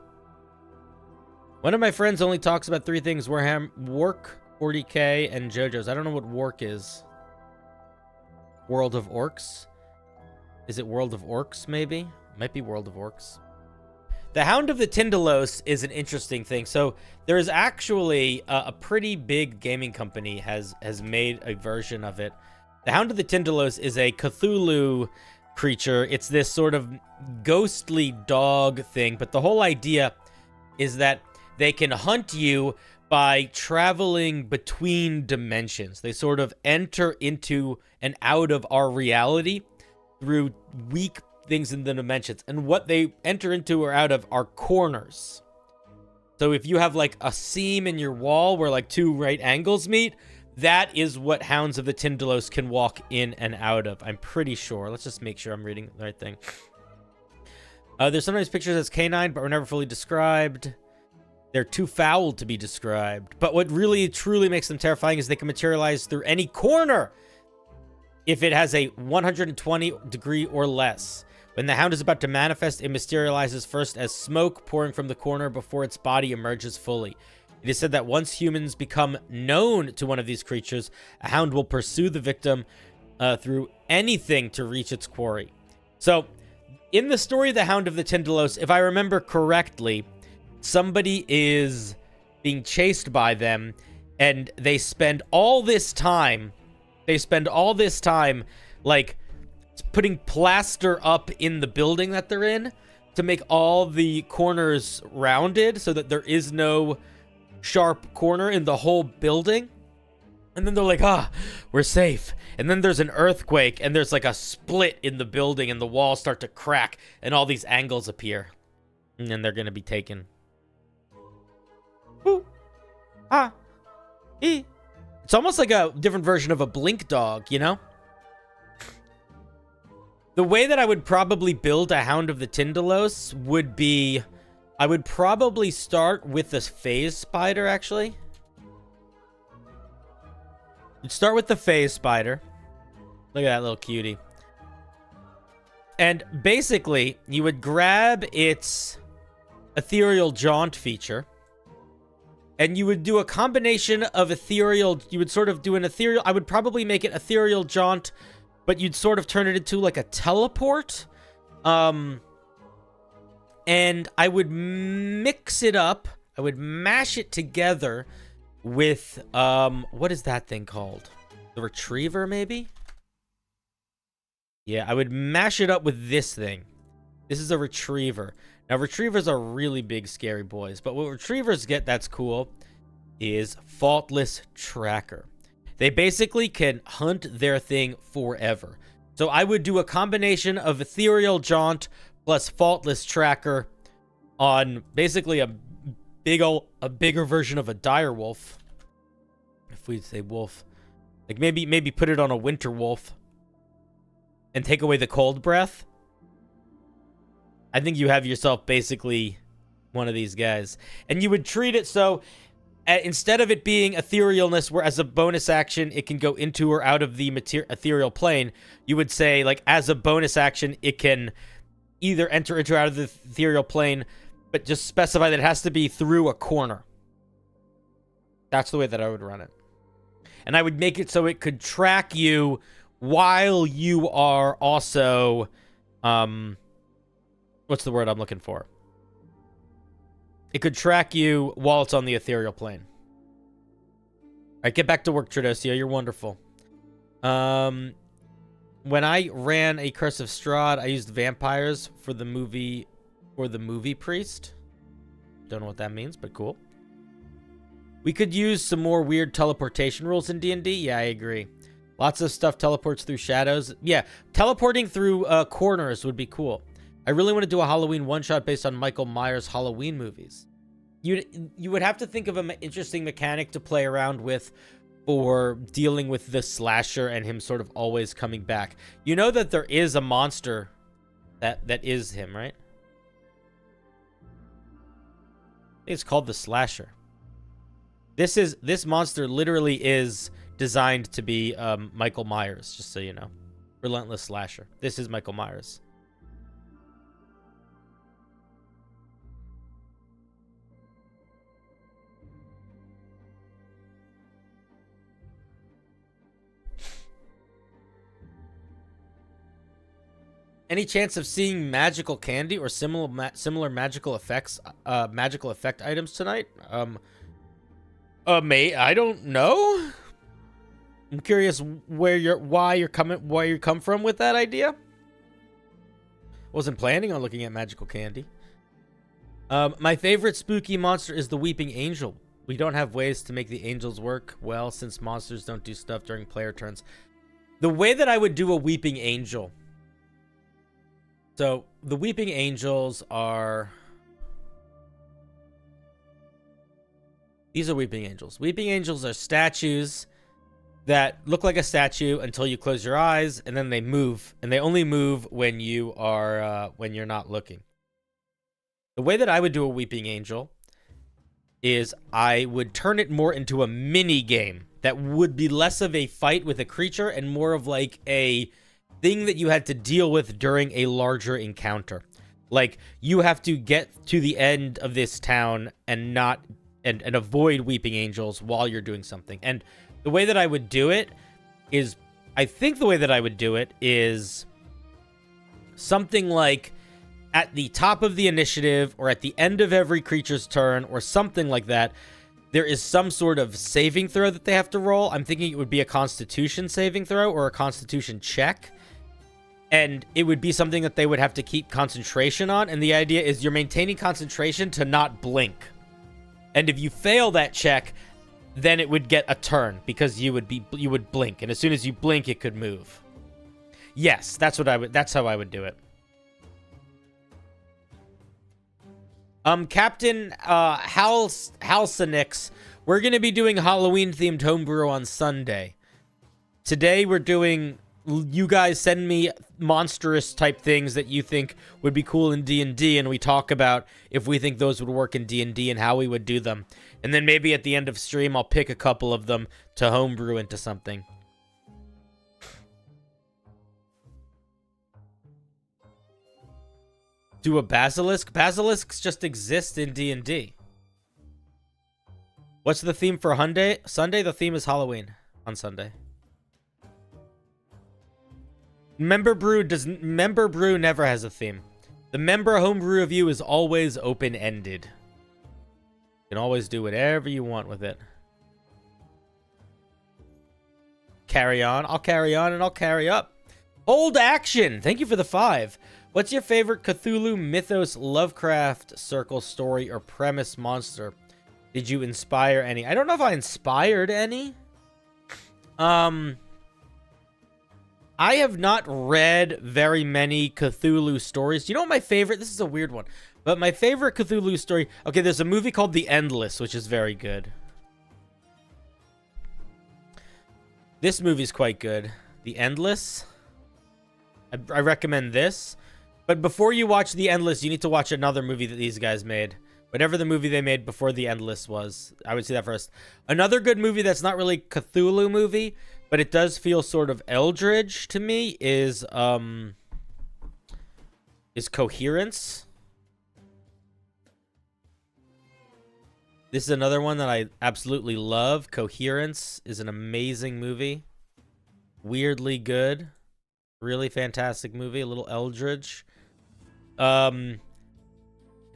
One of my friends only talks about 3 things: Work, 40K, and JoJo's. I don't know what Work is. World of Orcs? Is it World of Orcs, maybe? Might be World of Orcs. The Hound of the Tindalos is an interesting thing. So there is actually a pretty big gaming company has made a version of it. The Hound of the Tindalos is a Cthulhu creature. It's this sort of ghostly dog thing, but the whole idea is that they can hunt you by traveling between dimensions. They sort of enter into and out of our reality through weak things in the dimensions. And what they enter into or out of are corners. So if you have like a seam in your wall where like 2 right angles meet, that is what Hounds of the Tindalos can walk in and out of. I'm pretty sure. Let's just make sure I'm reading the right thing. There's sometimes pictures as canine, but were never fully described. They're too foul to be described. But what really, truly makes them terrifying is they can materialize through any corner if it has a 120 degree or less. When the hound is about to manifest, it materializes first as smoke pouring from the corner before its body emerges fully. It is said that once humans become known to one of these creatures, a hound will pursue the victim through anything to reach its quarry. So, in the story of the Hound of the Tindalos, if I remember correctly, somebody is being chased by them, and they spend all this time, like, putting plaster up in the building that they're in to make all the corners rounded so that there is no sharp corner in the whole building. And then they're like, we're safe. And then there's an earthquake, and there's like a split in the building, and the walls start to crack, and all these angles appear. And then they're going to be taken. Ooh. It's almost like a different version of a blink dog, you know? The way that I would probably build a Hound of the Tindalos would be, I would probably start with the phase spider, actually. You'd start with the phase spider. Look at that little cutie. And basically, you would grab its ethereal jaunt feature, and you would do a combination of ethereal, you would sort of do an ethereal, I would probably make it ethereal jaunt, but you'd sort of turn it into like a teleport. And I would mix it up. I would mash it together with, what is that thing called? The retriever, maybe? Yeah, I would mash it up with this thing. This is a retriever. Now, retrievers are really big, scary boys. But what retrievers get that's cool is Faultless Tracker. They basically can hunt their thing forever. So I would do a combination of Ethereal Jaunt plus Faultless Tracker on basically a bigger version of a dire wolf. If we'd say wolf. Like maybe put it on a winter wolf and take away the cold breath. I think you have yourself basically one of these guys. And you would treat it so instead of it being etherealness, where as a bonus action it can go into or out of the ethereal plane, you would say, like, as a bonus action it can either enter into or out of the ethereal plane, but just specify that it has to be through a corner. That's the way that I would run it. And I would make it so it could track you while you are also, what's the word I'm looking for? It could track you while it's on the ethereal plane. All right, get back to work, Tradosio. You're wonderful. When I ran a Curse of Strahd, I used vampires for the movie Priest. Don't know what that means, but cool. We could use some more weird teleportation rules in D&D. Yeah, I agree. Lots of stuff teleports through shadows. Yeah, teleporting through corners would be cool. I really want to do a Halloween one-shot based on Michael Myers' Halloween movies. You would have to think of an interesting mechanic to play around with for dealing with the slasher and him sort of always coming back. You know that there is a monster that is him, right? It's called the Slasher. This monster literally is designed to be Michael Myers, just so you know. Relentless Slasher. This is Michael Myers. Any chance of seeing magical candy or similar magical effects, magical effect items tonight? Mate, I don't know. I'm curious where you come from with that idea. Wasn't planning on looking at magical candy. My favorite spooky monster is the Weeping Angel. We don't have ways to make the angels work well since monsters don't do stuff during player turns. The way that I would do a Weeping Angel. So the Weeping Angels are... These are Weeping Angels. Weeping Angels are statues that look like a statue until you close your eyes, and then they move. And they only move when you are when you're not looking. The way that I would do a Weeping Angel is I would turn it more into a mini game that would be less of a fight with a creature and more of like a thing that you had to deal with during a larger encounter. Like, you have to get to the end of this town and not and avoid Weeping Angels while you're doing something. And the way that I would do it is, I think the way that I would do it is something like at the top of the initiative or at the end of every creature's turn or something like that, there is some sort of saving throw that they have to roll. I'm thinking it would be a Constitution saving throw or a Constitution check. And it would be something that they would have to keep concentration on. And the idea is you're maintaining concentration to not blink. And if you fail that check, then it would get a turn because you would blink. And as soon as you blink, it could move. Yes, that's how I would do it. Captain Halcynix, we're going to be doing Halloween-themed homebrew on Sunday. Today, we're doing... You guys send me monstrous type things that you think would be cool in D&D, and we talk about if we think those would work in D&D and how we would do them. And then maybe at the end of stream, I'll pick a couple of them to homebrew into something. Do a basilisk? Basilisks just exist in D&D. What's the theme for Sunday? The theme is Halloween on Sunday. Member Brew never has a theme. The member homebrew review is always open-ended. You can always do whatever you want with it. Carry on. I'll carry on and I'll carry up. Hold action. Thank you for the 5. What's your favorite Cthulhu Mythos Lovecraft Circle story or premise monster? Did you inspire any? I don't know if I inspired any. I have not read very many Cthulhu stories. You know what my favorite? This is a weird one. But my favorite Cthulhu story... Okay, there's a movie called The Endless, which is very good. This movie's quite good. The Endless. I recommend this. But before you watch The Endless, you need to watch another movie that these guys made. Whatever the movie they made before The Endless was. I would see that first. Another good movie that's not really Cthulhu movie, but it does feel sort of eldritch to me is Coherence. This is another one that I absolutely love. Coherence is an amazing movie. Weirdly good. Really fantastic movie. A little eldritch. I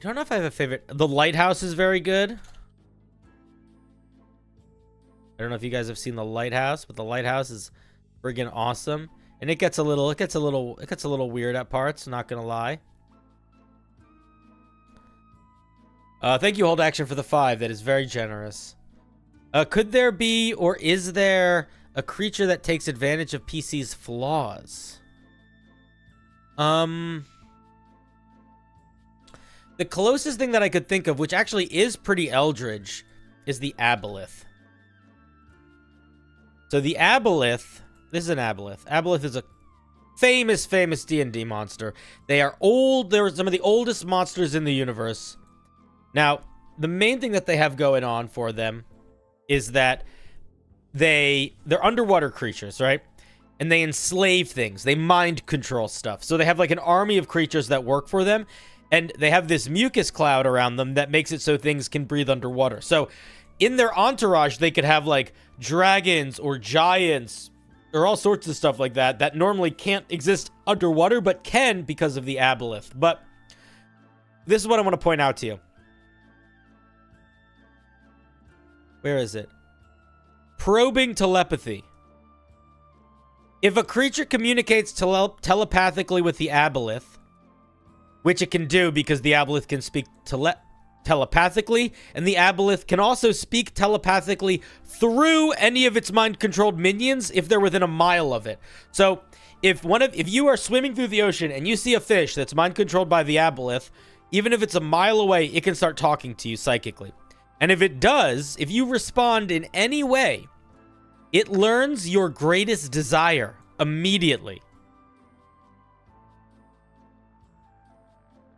don't know if I have a favorite. The Lighthouse is very good. I don't know if you guys have seen The Lighthouse, but The Lighthouse is friggin' awesome. And it gets a little weird at parts, not gonna lie. Thank you, Hold Action, for the 5. That is very generous. Could there be, or is there, a creature that takes advantage of PC's flaws? The closest thing that I could think of, which actually is pretty eldritch, is the Aboleth. So the Aboleth, this is an Aboleth. Aboleth is a famous D&D monster. They are old. They're some of the oldest monsters in the universe. Now, the main thing that they have going on for them is that they're underwater creatures, right? And they enslave things. They mind control stuff. So they have like an army of creatures that work for them. And they have this mucus cloud around them that makes it so things can breathe underwater. So in their entourage, they could have like dragons or giants or all sorts of stuff like that that normally can't exist underwater, but can because of the Aboleth. But this is what I want to point out to you. Where is it? Probing telepathy. If a creature communicates telepathically with the Aboleth, which it can do because the Aboleth can speak telepathically, and the Aboleth can also speak telepathically through any of its mind-controlled minions if they're within a mile of it. So, if you are swimming through the ocean and you see a fish that's mind-controlled by the Aboleth, even if it's a mile away, it can start talking to you psychically. And if it does, if you respond in any way, it learns your greatest desire immediately.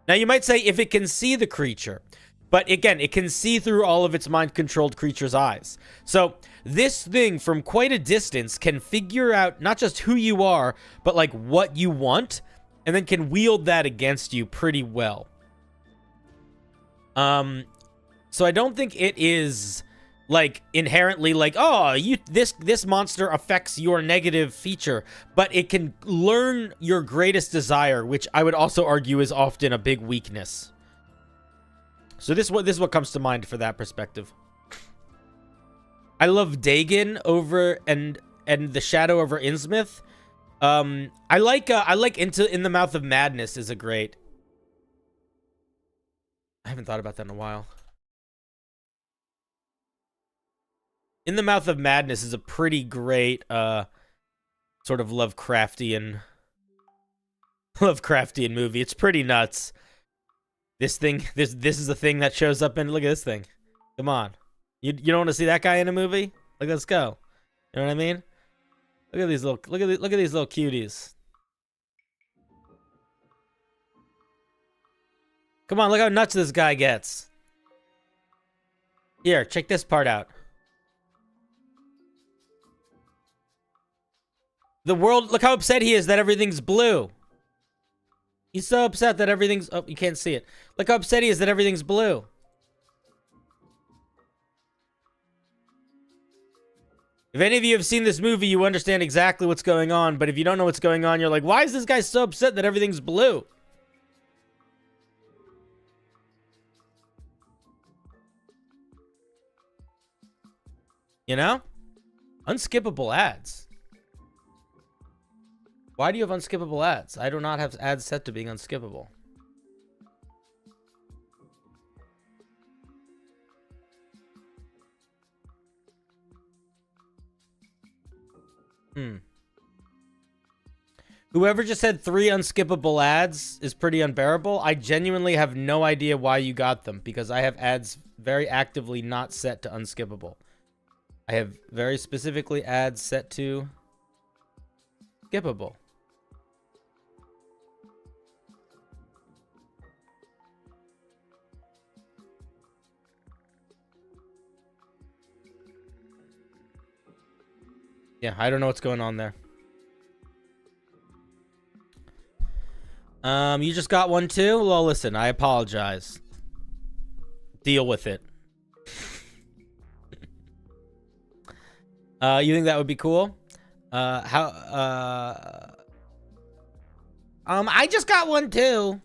Now, you might say if it can see the creature, but again, it can see through all of its mind-controlled creature's eyes. So this thing from quite a distance can figure out not just who you are, but like what you want, and then can wield that against you pretty well. So I don't think it is like inherently like, oh, this monster affects your negative feature, but it can learn your greatest desire, which I would also argue is often a big weakness. So this is what comes to mind for that perspective. I love Dagon over and the Shadow over Innsmouth. I like In the Mouth of Madness is a great. I haven't thought about that in a while. In the Mouth of Madness is a pretty great, sort of Lovecraftian movie. It's pretty nuts. This is the thing that shows up in. Look at this thing. Come on, you don't want to see that guy in a movie? Like, let's go. You know what I mean? Look at these little cuties. Come on, look how nuts this guy gets. Here, check this part out. The world, look how upset he is that everything's blue. He's so upset that everything's, oh, you can't see it. Look how upset he is that everything's blue. If any of you have seen this movie, you understand exactly what's going on. But if you don't know what's going on, you're like, why is this guy so upset that everything's blue? You know? Unskippable ads. Why do you have unskippable ads? I do not have ads set to being unskippable. Whoever just had 3 unskippable ads is pretty unbearable. I genuinely have no idea why you got them, because I have ads very actively not set to unskippable. I have very specifically ads set to skippable. Yeah, I don't know what's going on there. You just got one too? Well, listen, I apologize. Deal with it. You think that would be cool? I just got one too.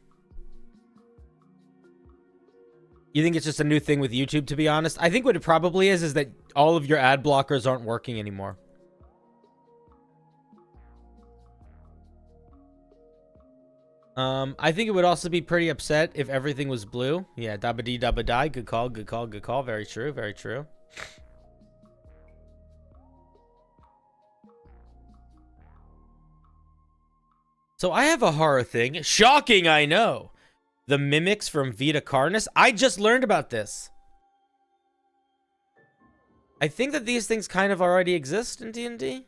You think it's just a new thing with YouTube, to be honest? I think what it probably is that all of your ad blockers aren't working anymore. I think it would also be pretty upset if everything was blue. Yeah, dabba dee dabba die. Good call, good call, good call. Very true, very true. So I have a horror thing. Shocking, I know. The mimics from Vita Carnis. I just learned about this. I think that these things kind of already exist in D&D.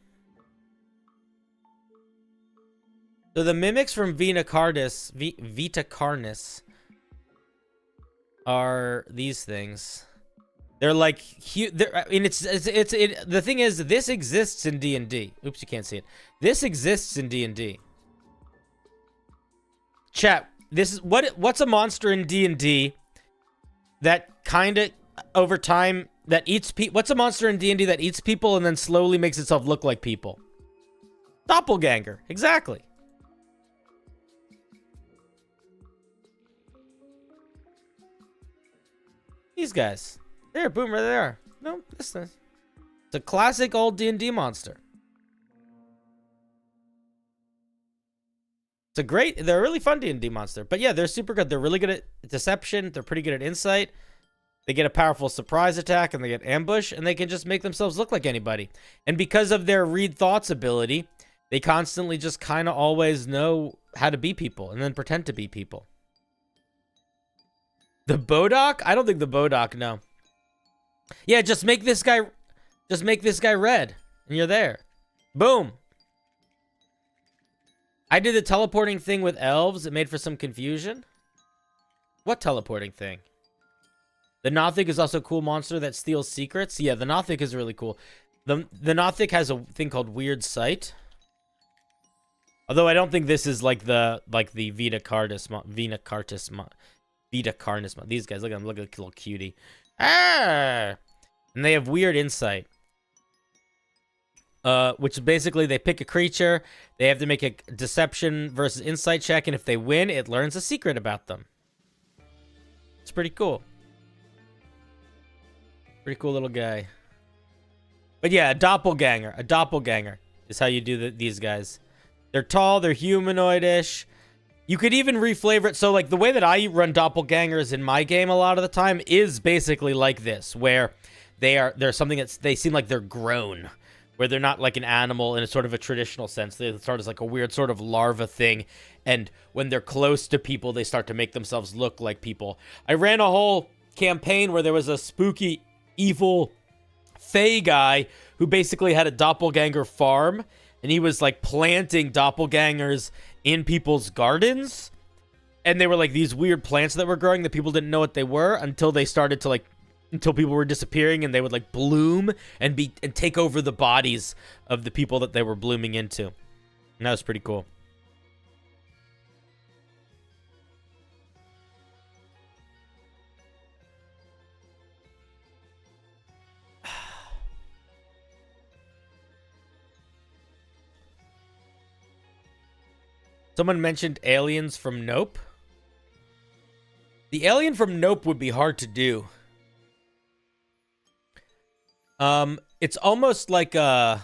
So the mimics from Vita Carnis are these things. They're like huge. I mean, the thing is, this exists in D&D. Oops, you can't see it. This exists in D&D. Chat. This is what's a monster in D&D that kind of over time that eats people. What's a monster in D&D that eats people and then slowly makes itself look like people? Doppelganger. Exactly. These guys. There, boom, right there. No, this is. It's a classic old D&D monster. It's a great, they're a really fun D&D monster. But yeah, they're super good. They're really good at deception. They're pretty good at insight. They get a powerful surprise attack and they get ambush. And they can just make themselves look like anybody. And because of their read thoughts ability, they constantly just kind of always know how to be people and then pretend to be people. The Bodoc? I don't think the Bodoc, no. Yeah, just make this guy red. And you're there. Boom. I did the teleporting thing with elves. It made for some confusion. What teleporting thing? The Nothic is also a cool monster that steals secrets. Yeah, the Nothic is really cool. The Nothic has a thing called Weird Sight. Although I don't think this is like the Vita Carnis. These guys, look at them, look at the little cutie. Ah! And they have weird insight. Which basically they pick a creature, they have to make a deception versus insight check, and if they win, it learns a secret about them. It's pretty cool. Pretty cool little guy. But yeah, a doppelganger. A doppelganger is how you do these guys. They're tall, they're humanoid-ish. You could even reflavor it. So, like, the way that I run doppelgangers in my game a lot of the time is basically like this, where they're something that's, they seem like they're grown, where they're not like an animal in a sort of a traditional sense. They start as like a weird sort of larva thing, and when they're close to people, they start to make themselves look like people. I ran a whole campaign where there was a spooky, evil Fey guy who basically had a doppelganger farm, and he was like planting doppelgangers in people's gardens, and they were like these weird plants that were growing that people didn't know what they were until they started to like, until people were disappearing, and they would like bloom and take over the bodies of the people that they were blooming into. And that was pretty cool. Someone mentioned aliens from Nope. The alien from Nope would be hard to do. It's almost like a...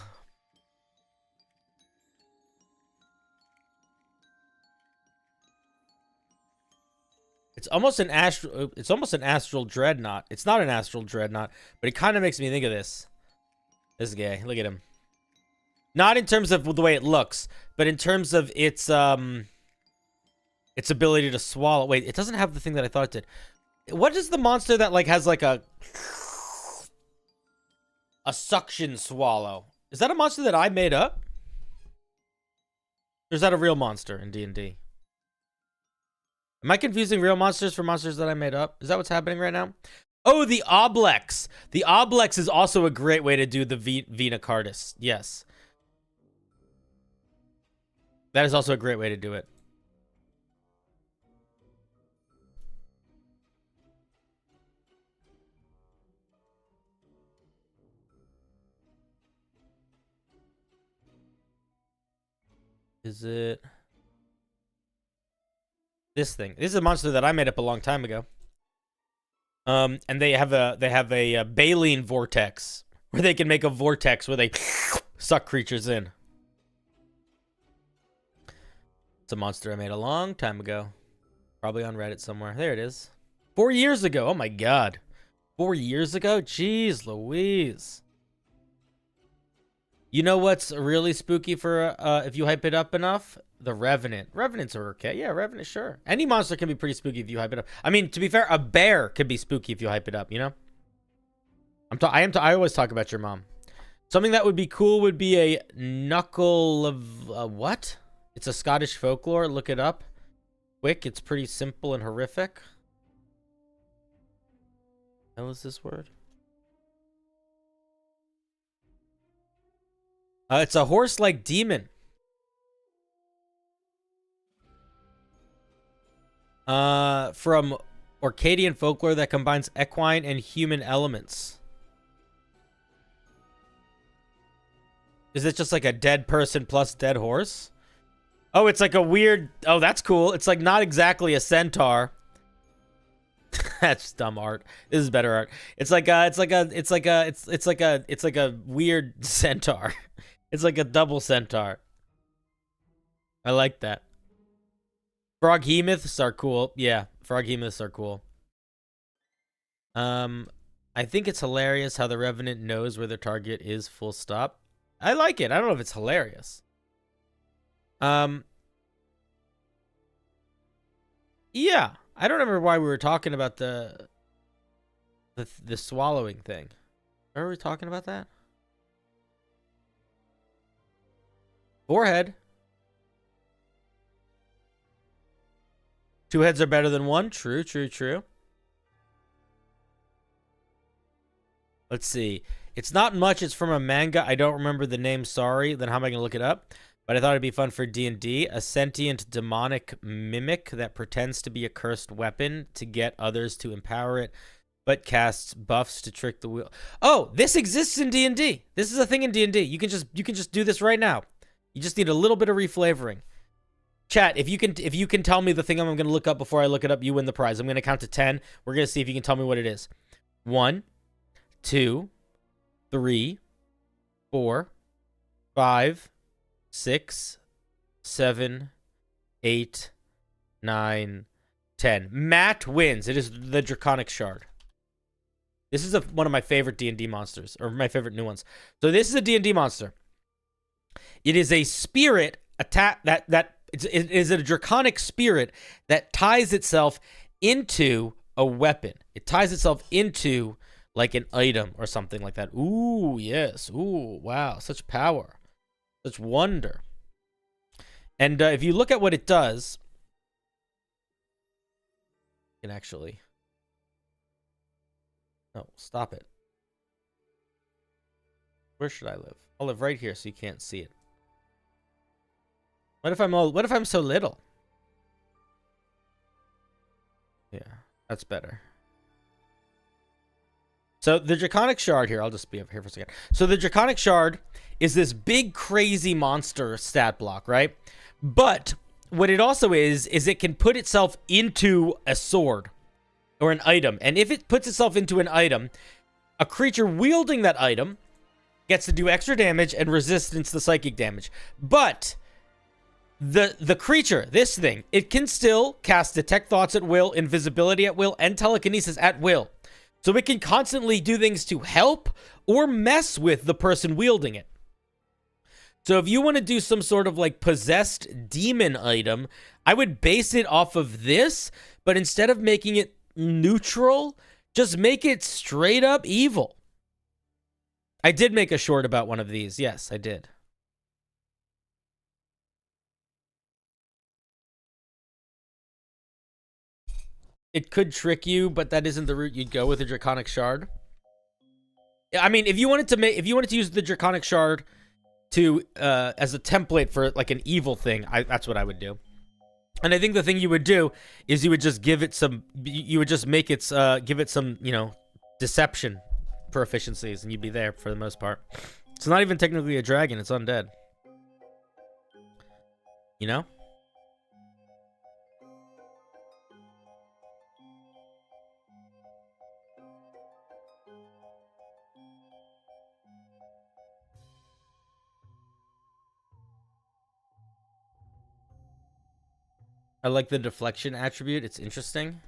It's almost an astral dreadnought. It's not an astral dreadnought, but it kind of makes me think of this. This guy, look at him. Not in terms of the way it looks, but in terms of its ability to swallow. Wait, it doesn't have the thing that I thought it did. What is the monster that like has like a suction swallow? Is that a monster that I made up? Or is that a real monster in D&D? Am I confusing real monsters for monsters that I made up? Is that what's happening right now? Oh, the Oblex. The Oblex is also a great way to do the Vena Cardis. Yes. That is also a great way to do it. Is it this thing? This is a monster that I made up a long time ago. And they have a baleen vortex where they can make a vortex where they suck creatures in. It's a monster I made a long time ago. Probably on Reddit somewhere. There it is. 4 years ago. Oh my god. 4 years ago? Jeez Louise. You know what's really spooky for if you hype it up enough? The Revenant. Revenants are okay. Yeah, Revenant, sure. Any monster can be pretty spooky if you hype it up. I mean, to be fair, a bear could be spooky if you hype it up, you know? I always talk about your mom. Something that would be cool would be a knuckle of what? It's a Scottish folklore. Look it up quick. It's pretty simple and horrific. What the hell is this word? It's a horse-like demon. From Orcadian folklore that combines equine and human elements. Is it just like a dead person plus dead horse? Oh, it's like a weird... Oh, that's cool. It's like not exactly a centaur. That's dumb art. This is better art. It's like a weird centaur. It's like a double centaur. I like that. Froghemoths are cool. Yeah, froghemoths are cool. I think it's hilarious how the Revenant knows where their target is, full stop. I like it. I don't know if it's hilarious. Yeah, I don't remember why we were talking about the swallowing thing. Why were we talking about that? Forehead. 2 heads are better than 1. True, true, true. Let's see. It's not much. It's from a manga. I don't remember the name. Sorry. Then how am I going to look it up? But I thought it'd be fun for D&D. A sentient demonic mimic that pretends to be a cursed weapon to get others to empower it, but casts buffs to trick the wheel. Oh, this exists in D&D. This is a thing in D&D. You can just do this right now. You just need a little bit of reflavoring. Chat, if you can tell me the thing I'm going to look up before I look it up, you win the prize. I'm going to count to 10. We're going to see if you can tell me what it is. 1, 2, 3, 4, 5, 6, 7, 8, 9, 10. Matt wins. It is the Draconic Shard. This is one of my favorite D&D monsters, or my favorite new ones. So this is a D&D monster. It is a spirit it is a draconic spirit that ties itself into a weapon. It ties itself into like an item or something like that. Ooh, yes. Ooh, wow. Such power. Such wonder. And if you look at what it does, you can actually... No, stop it. Where should I live? I'll live right here so you can't see it. What if I'm so little? Yeah, that's better. So the Draconic Shard here, I'll just be up here for a second. So the Draconic Shard is this big crazy monster stat block, right? But what it also is it can put itself into a sword or an item. And if it puts itself into an item, a creature wielding that item gets to do extra damage and resistance to psychic damage. But the creature, this thing, it can still cast detect thoughts at will, invisibility at will, and telekinesis at will. So it can constantly do things to help or mess with the person wielding it. So if you want to do some sort of like possessed demon item, I would base it off of this, but instead of making it neutral, just make it straight up evil. I did make a short about one of these. Yes, I did. It could trick you, but that isn't the route you'd go with a Draconic Shard. I mean, if you wanted to use the Draconic Shard to as a template for like an evil thing, that's what I would do. And I think the thing you would do is you would just give it some, you would just make it, give it some, you know, deception proficiencies, and you'd be there for the most part. It's not even technically a dragon, it's undead. You know? I like the deflection attribute. It's interesting.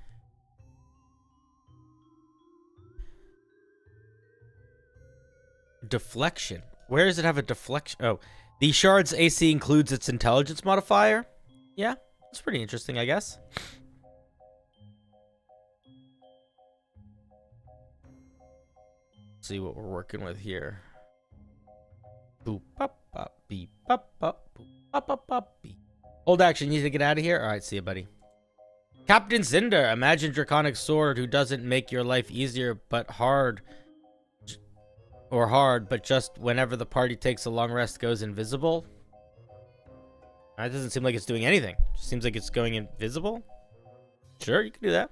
Deflection. Where does it have a deflection? Oh, the shard's AC includes its intelligence modifier. Yeah, it's pretty interesting, I guess. Let's see what we're working with here. Boop, pop, pop, beep, pop, pop, boop, pop, pop, pop, beep. Hold action, you need to get out of here? Alright, see you, buddy. Captain Cinder, imagine Draconic Sword who doesn't make your life easier but hard. Or hard, but just whenever the party takes a long rest goes invisible. That doesn't seem like it's doing anything. It just seems like it's going invisible. Sure, you can do that.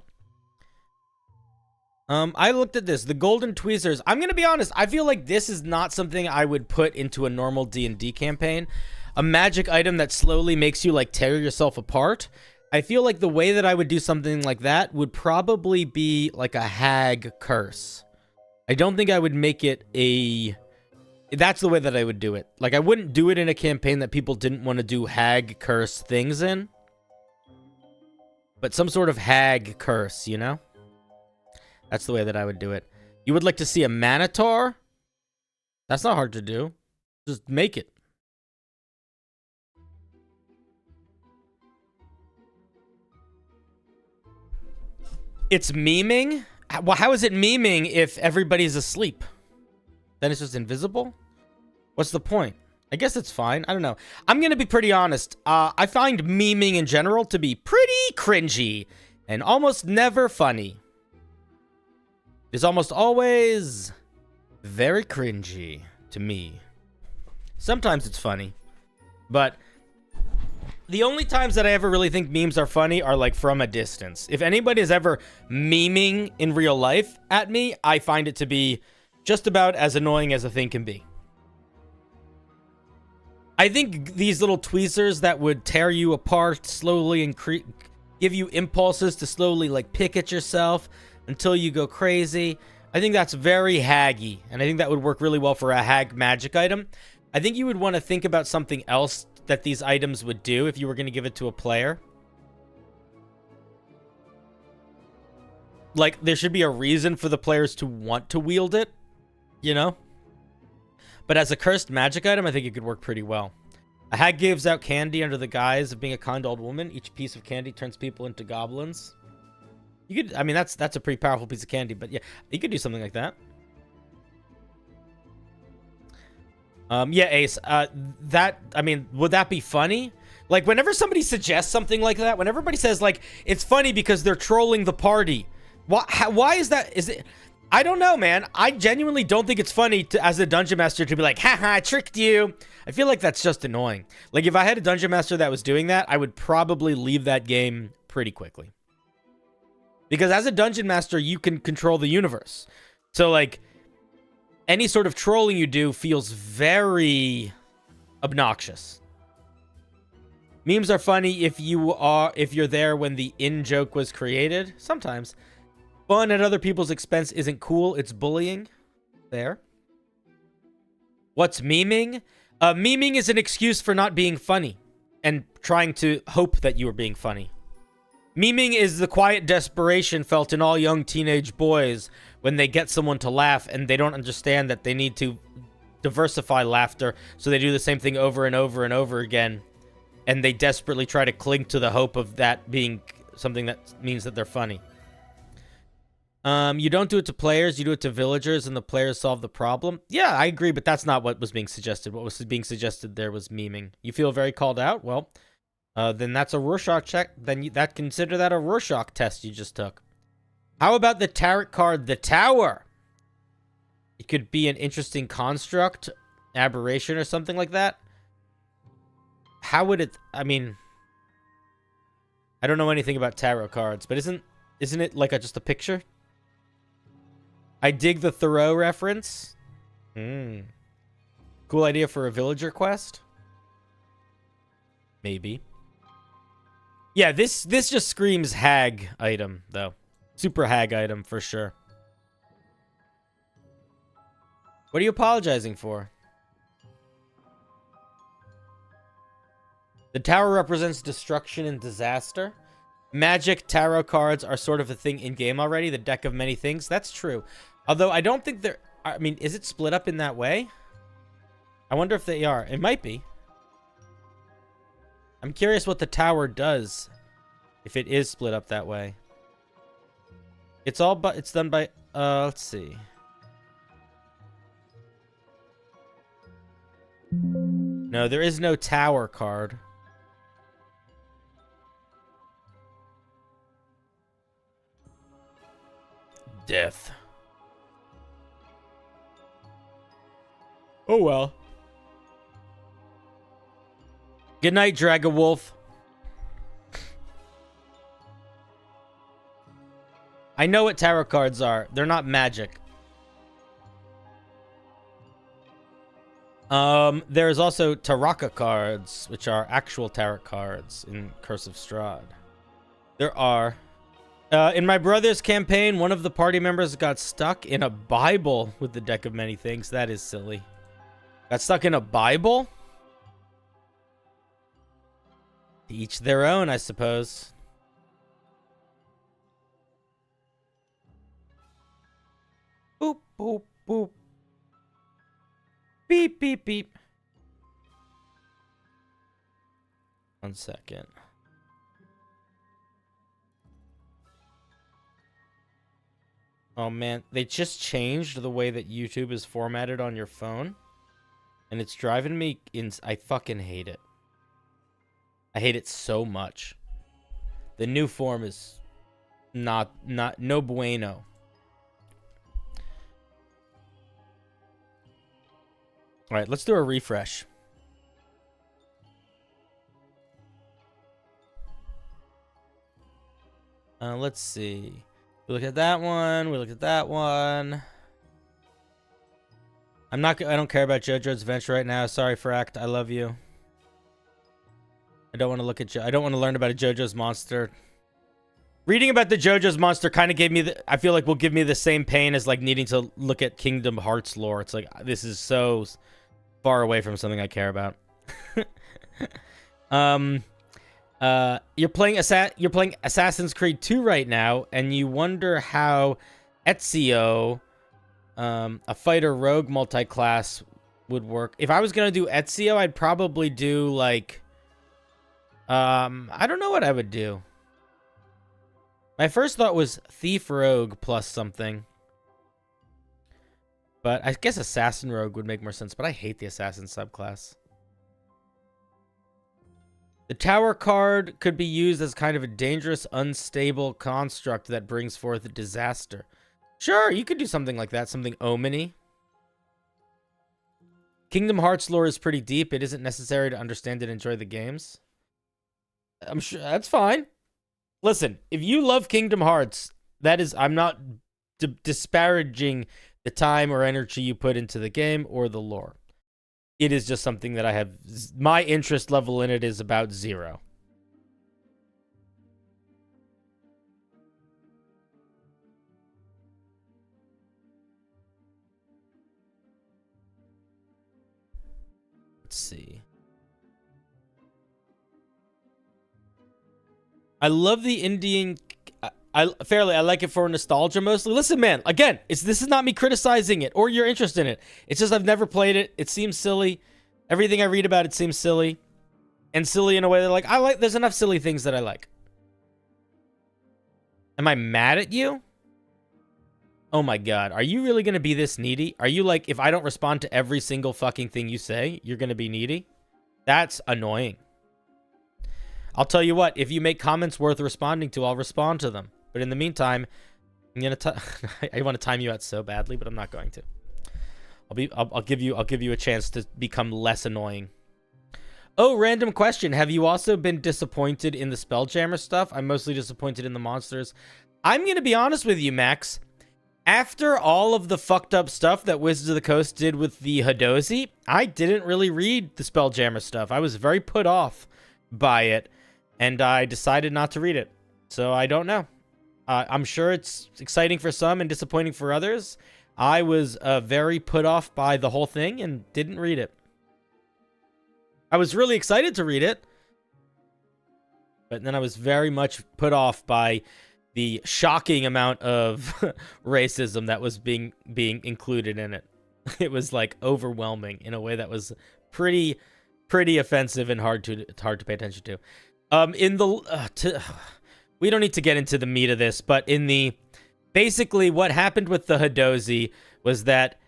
I looked at this. The Golden Tweezers. I'm going to be honest. I feel like this is not something I would put into a normal D&D campaign. A magic item that slowly makes you like tear yourself apart. I feel like the way that I would do something like that would probably be like a hag curse. I don't think I would make it a... That's the way that I would do it. Like, I wouldn't do it in a campaign that people didn't want to do hag curse things in. But some sort of hag curse, you know? That's the way that I would do it. You would like to see a Minotaur? That's not hard to do. Just make it. It's memeing? Well, how is it memeing if everybody's asleep? Then it's just invisible? What's the point? I guess it's fine. I don't know. I'm going to be pretty honest. I find memeing in general to be pretty cringy and almost never funny. It's almost always very cringy to me. Sometimes it's funny, but the only times that I ever really think memes are funny are like from a distance. If anybody is ever memeing in real life at me, I find it to be just about as annoying as a thing can be. I think these little tweezers that would tear you apart slowly and give you impulses to slowly like pick at yourself until you go crazy. I think that's very haggy, and I think that would work really well for a hag magic item. I think you would want to think about something else that these items would do if you were going to give it to a player. Like, there should be a reason for the players to want to wield it, you know? But as a cursed magic item, I think it could work pretty well. A hag gives out candy under the guise of being a kind old woman. Each piece of candy turns people into goblins. You could, I mean, that's a pretty powerful piece of candy, but yeah, you could do something like that. Yeah, Ace, that, I mean, would that be funny? Like, whenever somebody suggests something like that, when everybody says, like, it's funny because they're trolling the party, why is that? Is it, I don't know, man. I genuinely don't think it's funny to, as a dungeon master, to be like, haha, I tricked you. I feel like that's just annoying. Like, if I had a dungeon master that was doing that, I would probably leave that game pretty quickly. Because as a dungeon master, you can control the universe. So, like, any sort of trolling you do feels very obnoxious. Memes are funny if you're there when the in-joke was created. Sometimes. Fun at other people's expense isn't cool. It's bullying. There. What's memeing? Memeing is an excuse for not being funny. and trying to hope that you were being funny. Memeing is the quiet desperation felt in all young teenage boys when they get someone to laugh and they don't understand that they need to diversify laughter, so they do the same thing over and over and over again, and they desperately try to cling to the hope of that being something that means that they're funny. You don't do it to players, you do it to villagers, and the players solve the problem. Yeah, I agree, but that's not what was being suggested. What was being suggested there was memeing. You feel very called out? Well, then that's a Rorschach check. Then consider that a Rorschach test you just took. How about the tarot card, the Tower? It could be an interesting construct, aberration, or something like that. How would it... I mean... I don't know anything about tarot cards, but isn't it like just a picture? I dig the Thoreau reference. Cool idea for a villager quest? Maybe. Yeah, this just screams hag item, though. Super hag item, for sure. What are you apologizing for? The tower represents destruction and disaster. Magic tarot cards are sort of a thing in-game already. The deck of many things. That's true. Although I don't think they're... I mean, is it split up in that way? I wonder if they are. It might be. I'm curious what the tower does if it is split up that way. It's done by... let's see. No, there is no tower card. Death. Oh well. Good night, Dragawolf. I know what tarot cards are. They're not magic. There's also Taraka cards, which are actual tarot cards in Curse of Strahd. There are. In my brother's campaign, one of the party members got stuck in a Bible with the deck of many things. That is silly. Got stuck in a Bible? To each their own, I suppose. Boop, boop, boop. Beep, beep, beep. 1 second. Oh man, they just changed the way that YouTube is formatted on your phone. And it's driving me I fucking hate it. I hate it so much. The new form is no bueno. All right, let's do a refresh. Let's see. We look at that one. We look at that one. I don't care about JoJo's Adventure right now. Sorry, Fract. I love you. I don't want to look at I don't want to learn about a JoJo's Monster. Reading about the JoJo's Monster kind of gave me I feel like will give me the same pain as like needing to look at Kingdom Hearts lore. It's like this is so far away from something I care about. You're playing Assassin's Creed 2 right now, and you wonder how Ezio, a fighter rogue multi-class, would work. If I was gonna do Ezio, I'd probably do like, I don't know what I would do. My first thought was thief rogue plus something, but I guess assassin rogue would make more sense. But I hate the assassin subclass. The tower card could be used as kind of a dangerous, unstable construct that brings forth a disaster. Sure, you could do something like that, something omen-y. Kingdom Hearts lore is pretty deep. It isn't necessary to understand and enjoy the games. I'm sure that's fine. Listen, if you love Kingdom Hearts, I'm not disparaging the time or energy you put into the game or the lore. It is just something that I have... My interest level in it is about 0. Let's see. I love the Indian. I like it for nostalgia mostly. Listen, man, again, this is not me criticizing it or your interest in it. It's just I've never played it. It seems silly. Everything I read about it seems silly. And silly in a way that there's enough silly things that I like. Am I mad at you? Oh my god, are you really gonna be this needy? Are you like, if I don't respond to every single fucking thing you say, you're gonna be needy? That's annoying. I'll tell you what, if you make comments worth responding to, I'll respond to them. But in the meantime, I'm gonna I want to time you out so badly, but I'm not going to. I'll give you a chance to become less annoying. Oh, random question. Have you also been disappointed in the Spelljammer stuff? I'm mostly disappointed in the monsters. I'm gonna be honest with you, Max. After all of the fucked up stuff that Wizards of the Coast did with the Hadozi, I didn't really read the Spelljammer stuff. I was very put off by it, and I decided not to read it. So I don't know. I'm sure it's exciting for some and disappointing for others. I was very put off by the whole thing and didn't read it. I was really excited to read it, but then I was very much put off by the shocking amount of racism that was being included in it. It was like overwhelming in a way that was pretty offensive and hard to pay attention to. We don't need to get into the meat of this, but basically what happened with the Hadozi was that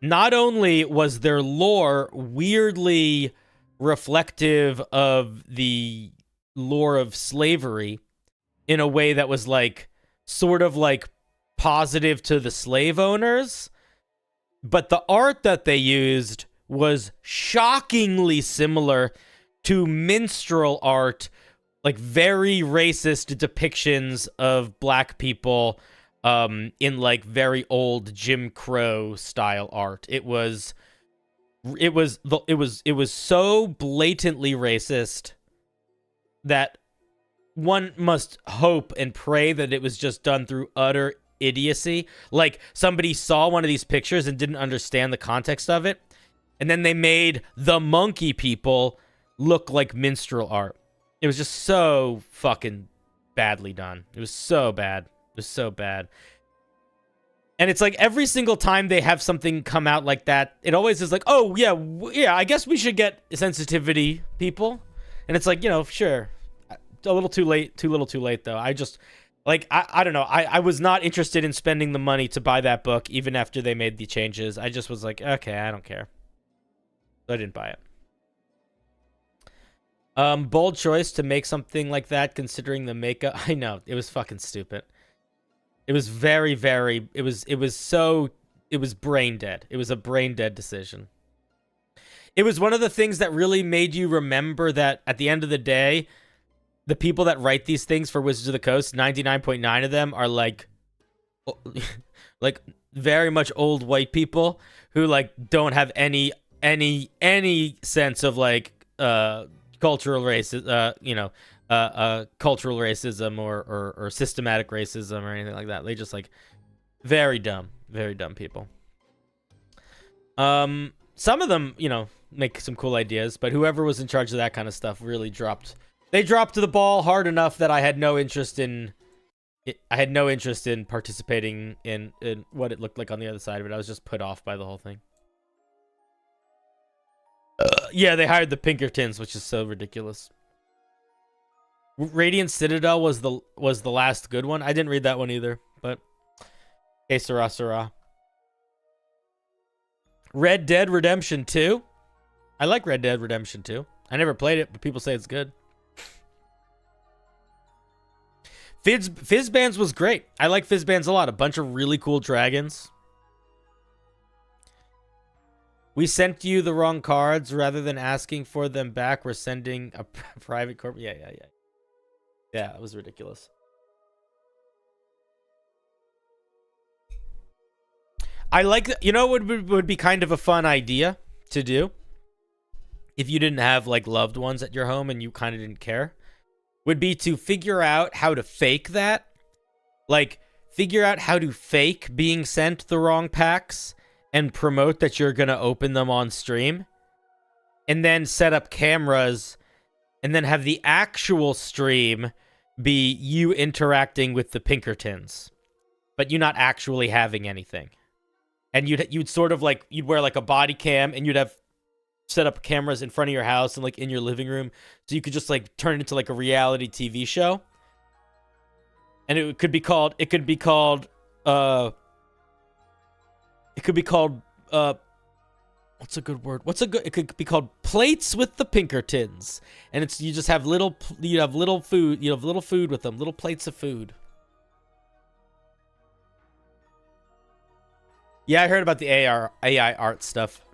not only was their lore weirdly reflective of the lore of slavery in a way that was like sort of like positive to the slave owners, but the art that they used was shockingly similar to minstrel art, like very racist depictions of black people in like very old Jim Crow style art. It was so blatantly racist that one must hope and pray that it was just done through utter idiocy. Like somebody saw one of these pictures and didn't understand the context of it, and then they made the monkey people look like minstrel art. It was just so fucking badly done. It was so bad. It was so bad. And it's like every single time they have something come out like that, it always is like, oh, yeah, I guess we should get sensitivity people. And it's like, sure. A little too late. Too little too late, though. I just, like, I don't know. I was not interested in spending the money to buy that book, even after they made the changes. I just was like, okay, I don't care. So I didn't buy it. Bold choice to make something like that, considering the makeup. I know, it was fucking stupid. It was very, very, it was brain dead. It was a brain dead decision. It was one of the things that really made you remember that at the end of the day, the people that write these things for Wizards of the Coast, 99.9 of them are like very much old white people who like don't have any sense of like, cultural racism, cultural racism or systematic racism or anything like that. They just like very dumb people. Some of them, make some cool ideas, but whoever was in charge of that kind of stuff really dropped the ball hard enough that I had no interest in participating in what it looked like on the other side of it. I was just put off by the whole thing. Yeah, they hired the Pinkertons, which is so ridiculous. Radiant Citadel was the last good one. I didn't read that one either, but hey, Sarah. Red Dead Redemption 2. I like Red Dead Redemption 2. I never played it, but people say it's good. Fizzbands was great. I like Fizzbands a lot. A bunch of really cool dragons. We sent you the wrong cards. Rather than asking for them back, we're sending a private corp. Yeah. Yeah, it was ridiculous. I like, what would be kind of a fun idea to do if you didn't have like loved ones at your home and you kind of didn't care, would be to figure out how to fake that. Like, figure out how to fake being sent the wrong packs and promote that you're going to open them on stream. And then set up cameras and then have the actual stream be you interacting with the Pinkertons, but you not actually having anything. And you'd sort of like, you'd wear like a body cam, and you'd have set up cameras in front of your house and like in your living room, so you could just like turn it into like a reality TV show. And it could be called what's a good word? It could be called Plates with the Pinkertons. And it's, you just have little food with them, little plates of food. Yeah, I heard about the AI art stuff.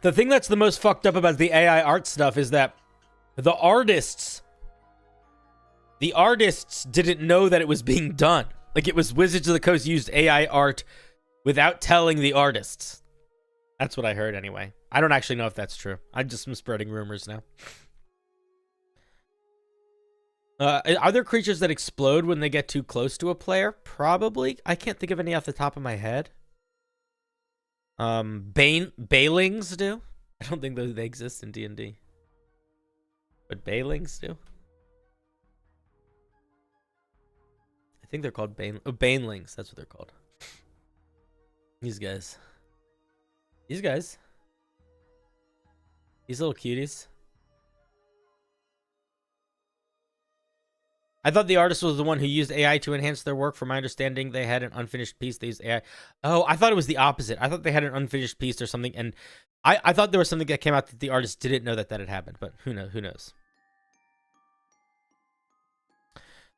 The thing that's the most fucked up about the AI art stuff is that the artists didn't know that it was being done. Like, it was Wizards of the Coast used AI art without telling the artists. That's what I heard anyway. I don't actually know if that's true. I just am spreading rumors now. Are there creatures that explode when they get too close to a player? Probably. I can't think of any off the top of my head. Bailings do. I don't think they exist in D&D. But bailings do. I think they're called banelings. That's what they're called. These guys. These little cuties. I thought the artist was the one who used AI to enhance their work. From my understanding, they had an unfinished piece. They used AI. Oh, I thought it was the opposite. I thought they had an unfinished piece or something, and I thought there was something that came out that the artist didn't know that had happened, but who knows?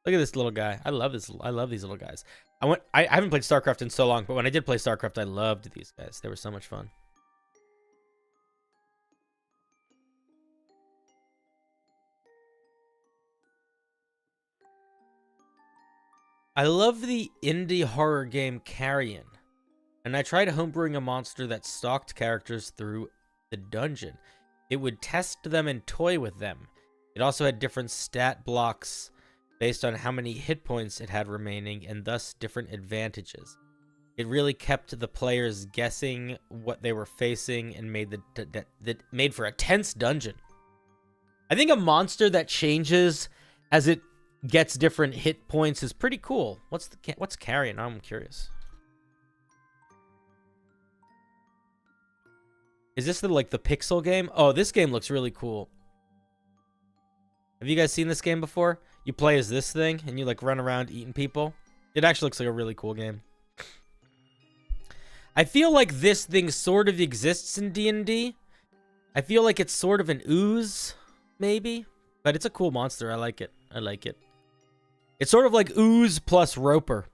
Look at this little guy. I love these little guys. I haven't played StarCraft in so long, but when I did play StarCraft, I loved these guys. They were so much fun. I love the indie horror game Carrion, and I tried homebrewing a monster that stalked characters through the dungeon. It would test them and toy with them. It also had different stat blocks based on how many hit points it had remaining, and thus different advantages. It really kept the players guessing what they were facing and made made for a tense dungeon. I think a monster that changes as it gets different hit points is pretty cool. What's Carrion? I'm curious. Is this the pixel game? Oh, this game looks really cool. Have you guys seen this game before? You play as this thing and you like run around eating people. It actually looks like a really cool game. I feel like this thing sort of exists in D&D. I feel like it's sort of an ooze, maybe, but it's a cool monster. I like it. It's sort of like ooze plus roper,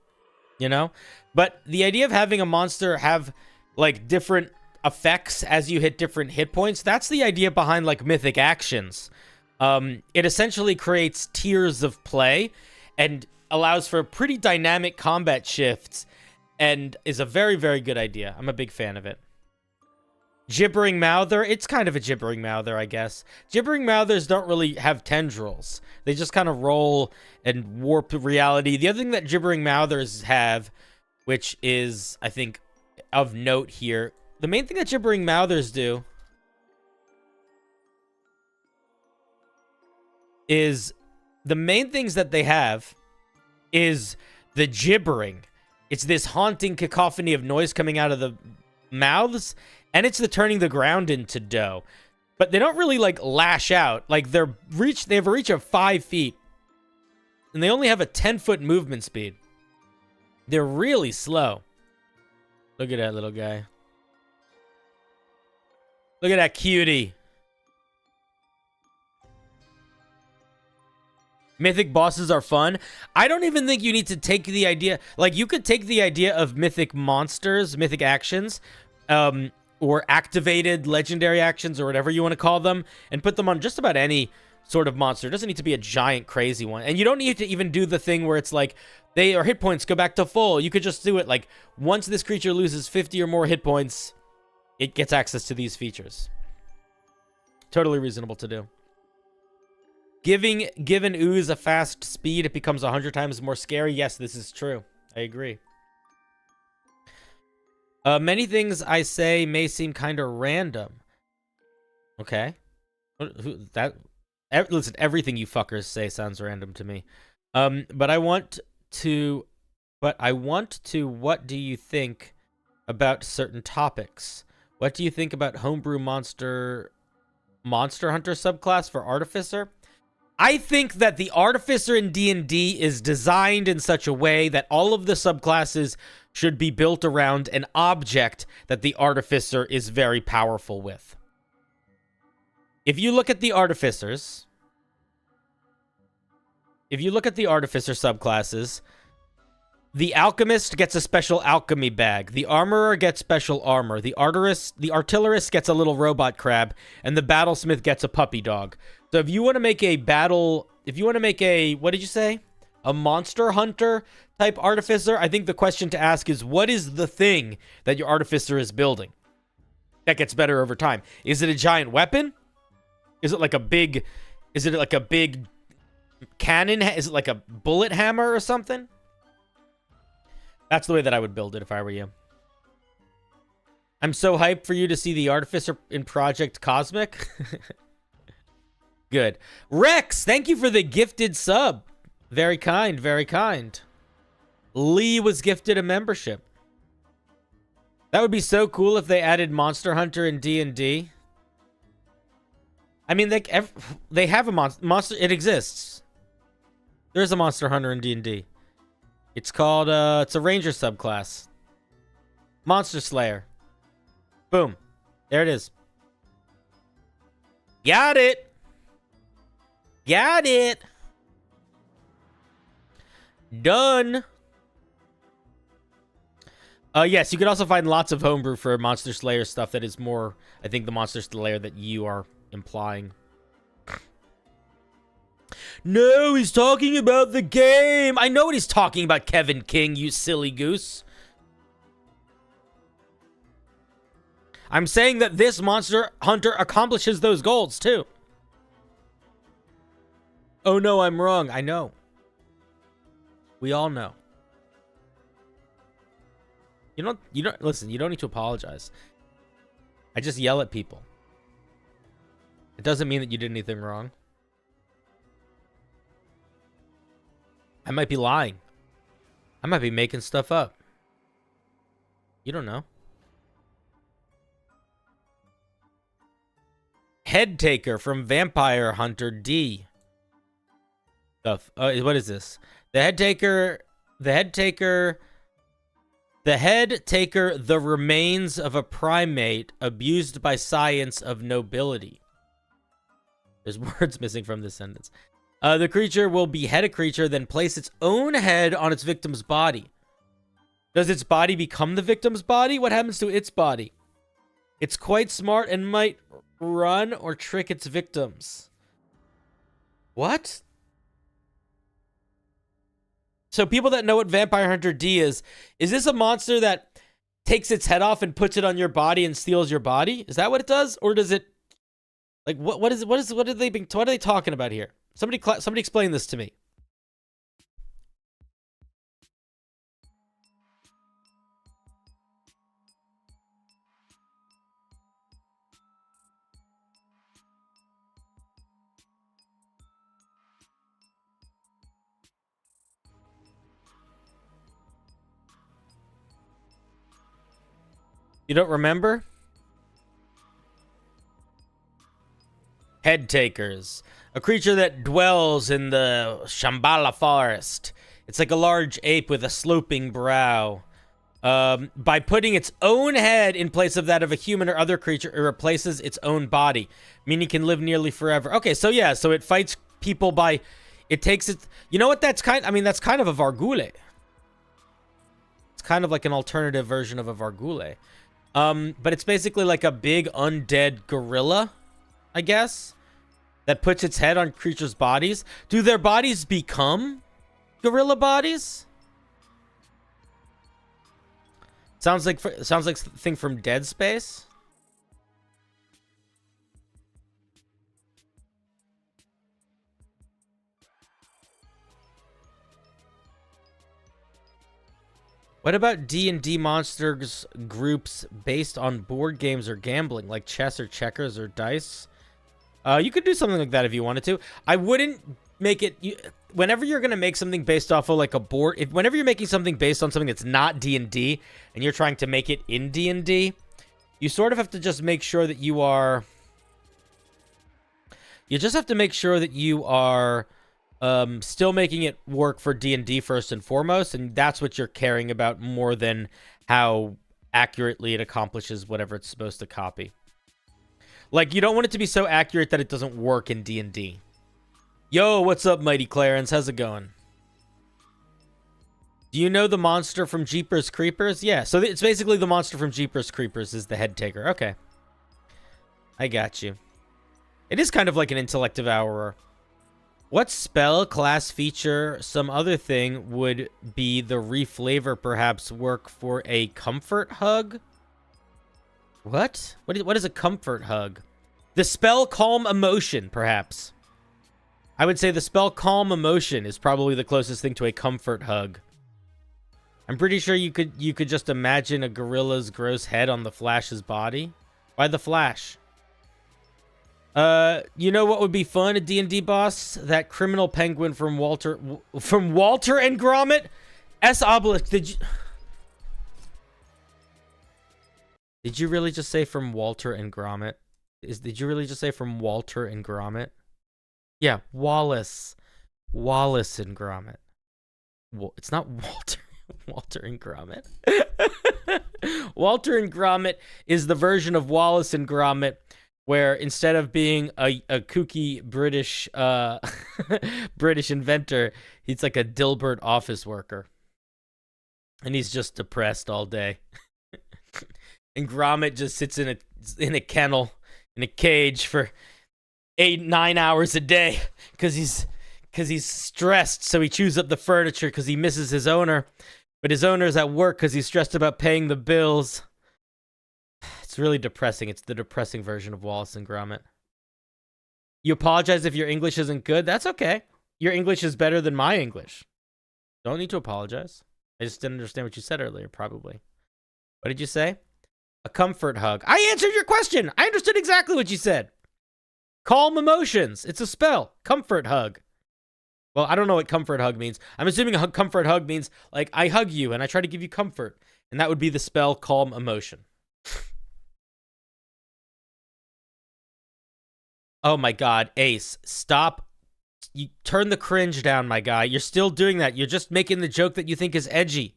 you know? But the idea of having a monster have like different effects as you hit different hit points, that's the idea behind like mythic actions. It essentially creates tiers of play and allows for pretty dynamic combat shifts and is a very, very good idea. I'm a big fan of it. Gibbering Mouther, it's kind of a Gibbering Mouther, I guess. Gibbering Mouthers don't really have tendrils. They just kind of roll and warp reality. The other thing that Gibbering Mouthers have, which is, I think, of note here, the main thing that Gibbering Mouthers do is the main things that they have is the gibbering. It's this haunting cacophony of noise coming out of the mouths, and it's the turning the ground into dough. But they don't really like lash out. Like they have a reach of 5 feet, and they only have a 10-foot movement speed. They're really slow. Look at that little guy. Look at that cutie. Mythic bosses are fun. I don't even think you need to take the idea... Like, you could take the idea of mythic monsters, mythic actions, or activated legendary actions, or whatever you want to call them, and put them on just about any sort of monster. It doesn't need to be a giant, crazy one. And you don't need to even do the thing where it's like, their hit points go back to full. You could just do it like, once this creature loses 50 or more hit points, it gets access to these features. Totally reasonable to do. Given ooze a fast speed, it becomes 100 times more scary. Yes, this is true. I agree. Many things I say may seem kind of random. Okay. Listen, everything you fuckers say sounds random to me. But I want to, what do you think about certain topics? What do you think about Homebrew Monster Hunter subclass for Artificer? I think that the Artificer in D&D is designed in such a way that all of the subclasses should be built around an object that the Artificer is very powerful with. If you look at the Artificers, subclasses, the Alchemist gets a special alchemy bag. The Armorer gets special armor. The Artillerist gets a little robot crab. And the Battlesmith gets a puppy dog. So if you want to make a what did you say? A Monster Hunter type Artificer, I think the question to ask is, what is the thing that your Artificer is building that gets better over time? Is it a giant weapon? Is it like a big cannon? Is it like a bullet hammer or something? That's the way that I would build it if I were you. I'm so hyped for you to see the Artificer in Project Cosmic. Good. Rex, thank you for the gifted sub. Very kind, very kind. Lee was gifted a membership. That would be so cool if they added Monster Hunter in D&D. I mean, they have a monster. It exists. There's a Monster Hunter in D&D. It's called, it's a Ranger subclass. Monster Slayer. Boom. There it is. Got it. Got it. Done. Yes, you can also find lots of homebrew for Monster Slayer stuff that is more, I think, the Monster Slayer that you are implying. No, he's talking about the game. I know what he's talking about, Kevin King, you silly goose. I'm saying that this Monster Hunter accomplishes those goals, too. Oh, no, I'm wrong. I know. We all know. You don't, listen, you don't need to apologize. I just yell at people. It doesn't mean that you did anything wrong. I might be lying. I might be making stuff up. You don't know. Head Taker from Vampire Hunter D. What is this? The Head Taker, the remains of a primate abused by science of nobility. There's words missing from this sentence. The creature will behead a creature, then place its own head on its victim's body. Does its body become the victim's body? What happens to its body? It's quite smart and might run or trick its victims. What? So people that know what Vampire Hunter D is this a monster that takes its head off and puts it on your body and steals your body? Is that what it does? Or does it, like, what are they talking about here? Somebody explain this to me. You don't remember? Head Takers. A creature that dwells in the Shambhala forest. It's like a large ape with a sloping brow. By putting its own head in place of that of a human or other creature, it replaces its own body, meaning it can live nearly forever. Okay, so yeah, so it fights people by... It takes it... You know what that's kind... I mean, that's kind of a Vargule. It's kind of like an alternative version of a Vargule. But it's basically like a big undead gorilla, I guess, that puts its head on creatures' bodies. Do their bodies become gorilla bodies? Sounds like a thing from Dead Space. What about D&D monsters groups based on board games or gambling, like chess or checkers or dice? You could do something like that if you wanted to. I wouldn't make it... whenever you're going to make something based off of like a board... whenever you're making something based on something that's not D&D, and you're trying to make it in D&D, you sort of have to just make sure that you are... You just have to make sure that you are... still making it work for D&D first and foremost, and that's what you're caring about more than how accurately it accomplishes whatever it's supposed to copy. Like, you don't want it to be so accurate that it doesn't work in D&D. Yo, what's up, Mighty Clarence? How's it going? Do you know the monster from Jeepers Creepers? Yeah, so it's basically the monster from Jeepers Creepers is the head taker. Okay. I got you. It is kind of like an intellect devourer. What spell, class, feature, some other thing would be the reflavor perhaps work for a comfort hug? What? What is a comfort hug? The spell Calm Emotion, perhaps. I would say the spell Calm Emotion is probably the closest thing to a comfort hug. I'm pretty sure you could just imagine a gorilla's gross head on the Flash's body. Why the Flash? You know what would be fun, a D&D boss? That criminal penguin from Walter and Gromit? S. Obelisk, Did you really just say from Walter and Gromit? Did you really just say from Walter and Gromit? Yeah, Wallace. Wallace and Gromit. It's not Walter. Walter and Gromit. Walter and Gromit is the version of Wallace and Gromit where instead of being a kooky British British inventor, he's like a Dilbert office worker. And he's just depressed all day. And Gromit just sits in a kennel, in a cage for 8-9 hours a day because he's stressed. So he chews up the furniture because he misses his owner, but his owner's at work because he's stressed about paying the bills. It's really depressing. It's the depressing version of Wallace and Gromit. You apologize if your English isn't good. That's okay. Your English is better than my English. Don't need to apologize. I just didn't understand what you said earlier, probably. What did you say? A comfort hug. I answered your question. I understood exactly what you said. Calm emotions. It's a spell. Comfort hug. Well, I don't know what comfort hug means. I'm assuming a comfort hug means, like, I hug you and I try to give you comfort. And that would be the spell calm emotion. Oh my god, Ace. Stop. You turn the cringe down, my guy. You're still doing that. You're just making the joke that you think is edgy.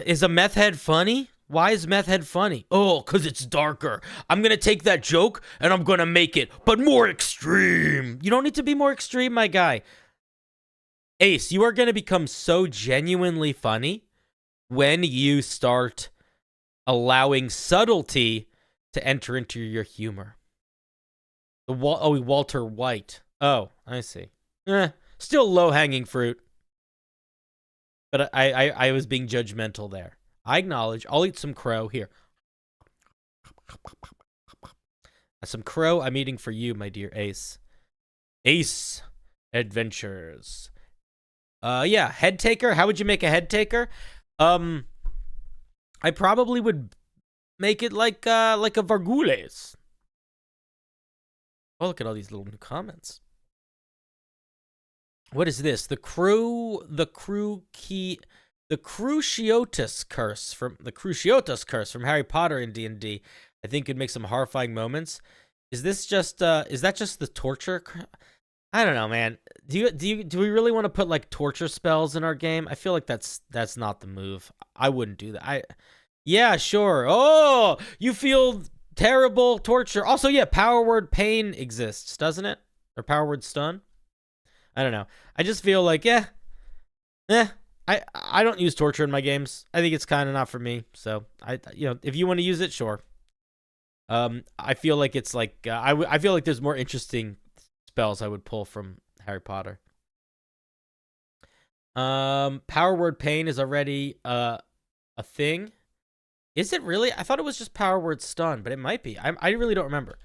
Is a meth head funny? Why is meth head funny? Oh, because it's darker. I'm going to take that joke and I'm going to make it, but more extreme. You don't need to be more extreme, my guy. Ace, you are going to become so genuinely funny when you start allowing subtlety to enter into your humor. Walter White. Oh, I see. Still low-hanging fruit. But I was being judgmental there. I acknowledge. I'll eat some crow. Here. Some crow I'm eating for you, my dear Ace. Ace Adventures. Yeah, head taker. How would you make a head taker? I probably would make it like a Vargules. Oh, look at all these little new comments. What is this? The Cruciatus curse from Harry Potter in D&D. I think could make some horrifying moments. Is that just the torture? I don't know, man. Do we really want to put like torture spells in our game? I feel like that's not the move. I wouldn't do that. Yeah, sure. Oh, you feel terrible torture. Also, yeah, power word pain exists, doesn't it? Or power word stun? I don't know. I just feel like, I don't use torture in my games. I think it's kind of not for me. So if you want to use it, sure. I feel like it's like I feel like there's more interesting spells I would pull from Harry Potter. Power word pain is already a thing. Is it really? I thought it was just power word stun, but it might be. I really don't remember.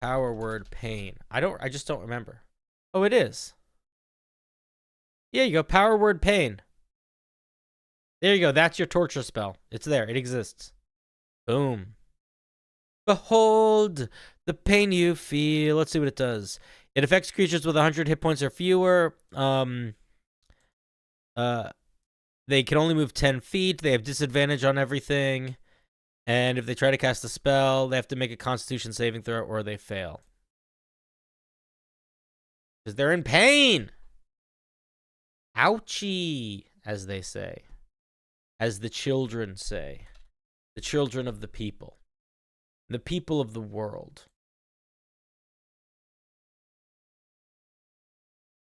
Power word pain. I just don't remember. Oh, it is. Yeah, you go power word pain. There you go. That's your torture spell. It's there. It exists. Boom. Behold the pain you feel. Let's see what it does. It affects creatures with 100 hit points or fewer. They can only move 10 feet. They have disadvantage on everything. And if they try to cast a spell, they have to make a Constitution saving throw or they fail. Because they're in pain. Ouchie, as they say. As the children say. The children of the people. The people of the world.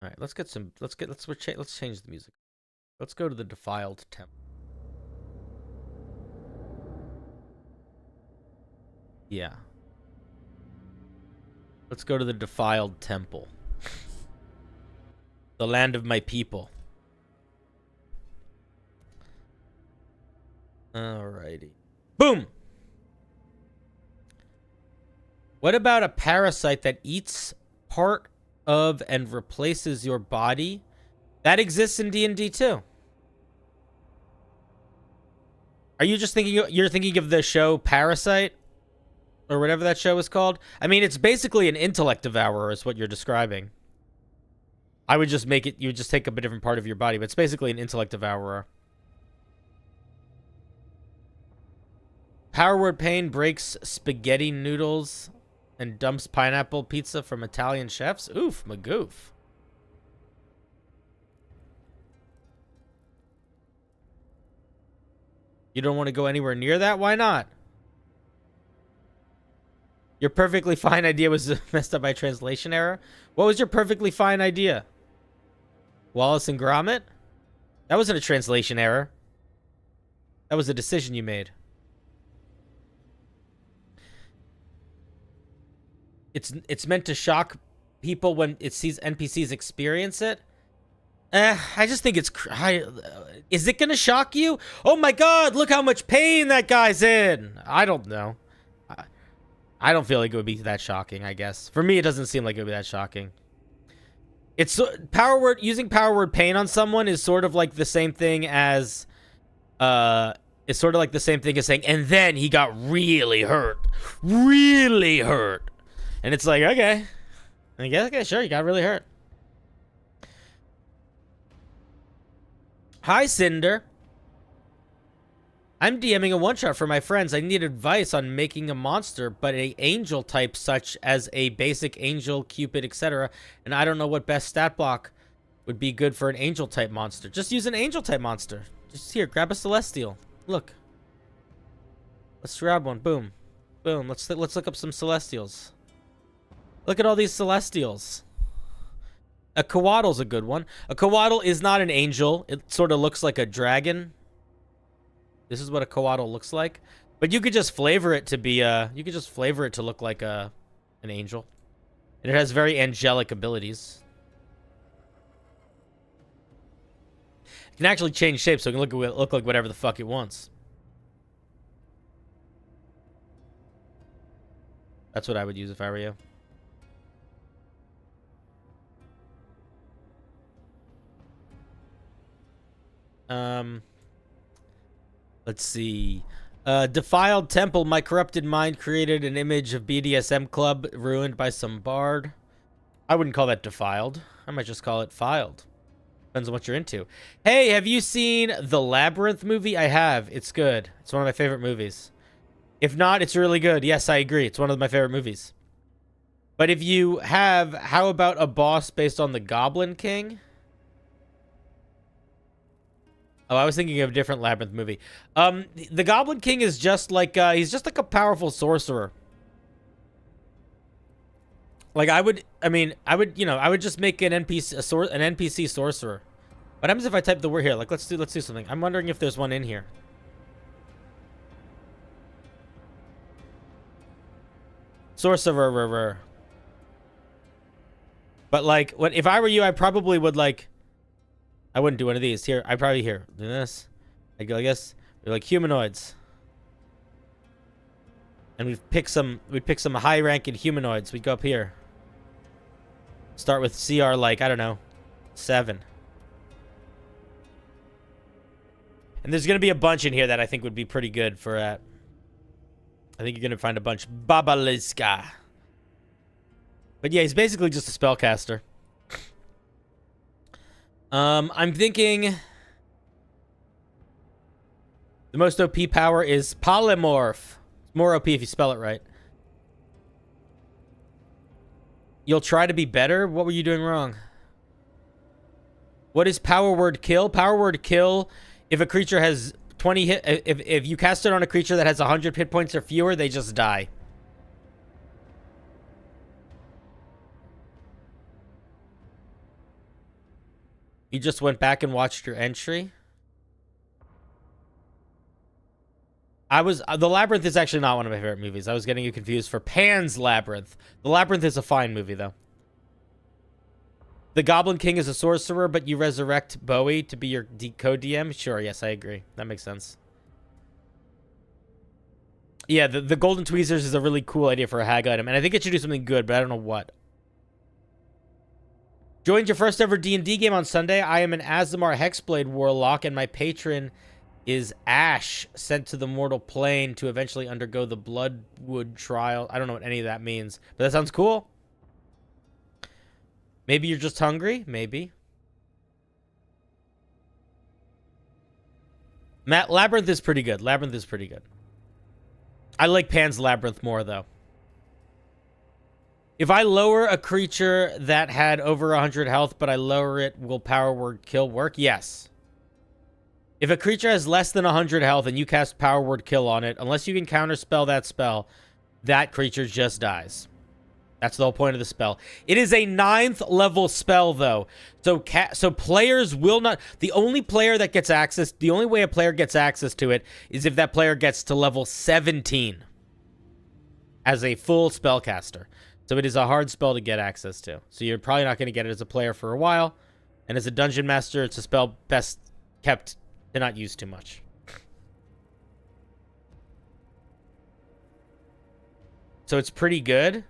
All right, let's change the music. Let's go to the defiled temple. Yeah. Let's go to the defiled temple. The land of my people. Alrighty. Boom! What about a parasite that eats part of and replaces your body? That exists in D&D too. Are you just thinking, you're thinking of the show Parasite? Or whatever that show is called? I mean, it's basically an intellect devourer is what you're describing. I would just make it, you would just take up a different part of your body, but it's basically an intellect devourer. Power word pain breaks spaghetti noodles and dumps pineapple pizza from Italian chefs. Oof, magoof. You don't want to go anywhere near that? Why not? Your perfectly fine idea was messed up by translation error? What was your perfectly fine idea? Wallace and Gromit? That wasn't a translation error. That was a decision you made. It's meant to shock people when it sees NPCs experience it. I just think it's... is it gonna shock you? Oh my god, look how much pain that guy's in! I don't know. I don't feel like it would be that shocking, I guess. For me, it doesn't seem like it would be that shocking. It's using power word pain on someone is sort of like the same thing as it's sort of like the same thing as saying, and then he got really hurt. Really hurt. And it's like, okay. I guess, okay, sure, you got really hurt. Hi, Cinder. I'm DMing a one-shot for my friends. I need advice on making a monster, but a angel type such as a basic angel, cupid, etc. And I don't know what best stat block would be good for an angel type monster. Just use an angel type monster. Just here, grab a celestial. Look. Let's grab one. Boom. Boom. Let's look up some celestials. Look at all these celestials. A Coatl's a good one. A Coatl is not an angel. It sort of looks like a dragon. This is what a Coatl looks like. But you could just flavor it to be you could just flavor it to look like an angel. And it has very angelic abilities. It can actually change shape so it can look like whatever the fuck it wants. That's what I would use if I were you. Let's see. Defiled Temple. My corrupted mind created an image of BDSM club ruined by some bard. I wouldn't call that defiled. I might just call it filed. Depends on what you're into. Hey, have you seen the Labyrinth movie? I have. It's good. It's one of my favorite movies. If not, it's really good. Yes, I agree. It's one of my favorite movies. But if you have, how about a boss based on the Goblin King? Oh, I was thinking of a different Labyrinth movie. The Goblin King is just like, he's just like a powerful sorcerer. Like, I would just make an NPC sorcerer. What happens if I type the word here? Like, let's do something. I'm wondering if there's one in here. Sorcerer. But like, if I were you, I probably would like. I wouldn't do one of these. Here, I'd probably do this. I'd go, I guess, they're like humanoids. And we'd pick some high-ranking humanoids. We'd go up here. Start with CR, like, I don't know, 7. And there's going to be a bunch in here that I think would be pretty good for that. I think you're going to find a bunch. Babaliska. But yeah, he's basically just a spellcaster. I'm thinking the most OP power is polymorph. It's more OP if you spell it right. You'll try to be better? What were you doing wrong? What is power word kill? Power word kill, if a creature has 20 hit, if you cast it on a creature that has 100 hit points or fewer, they just die. You just went back and watched your entry? The Labyrinth is actually not one of my favorite movies. I was getting you confused for Pan's Labyrinth. The Labyrinth is a fine movie, though. The Goblin King is a sorcerer, but you resurrect Bowie to be your co-DM? Sure, yes, I agree. That makes sense. Yeah, the Golden Tweezers is a really cool idea for a hag item, and I think it should do something good, but I don't know what. Joined your first ever D&D game on Sunday. I am an Azamar Hexblade Warlock, and my patron is Ash, sent to the mortal plane to eventually undergo the Bloodwood trial. I don't know what any of that means, but that sounds cool. Maybe you're just hungry? Maybe. Labyrinth is pretty good. Labyrinth is pretty good. I like Pan's Labyrinth more, though. If I lower a creature that had over 100 health, but I lower it, will power word kill work? Yes. If a creature has less than 100 health and you cast power word kill on it, unless you can counterspell that spell, that creature just dies. That's the whole point of the spell. It is a 9th level spell, though. So players will not... The only player that gets access... The only way a player gets access to it is if that player gets to level 17 as a full spellcaster. So it is a hard spell to get access to. So you're probably not going to get it as a player for a while. And as a dungeon master, it's a spell best kept to not use too much. So it's pretty good.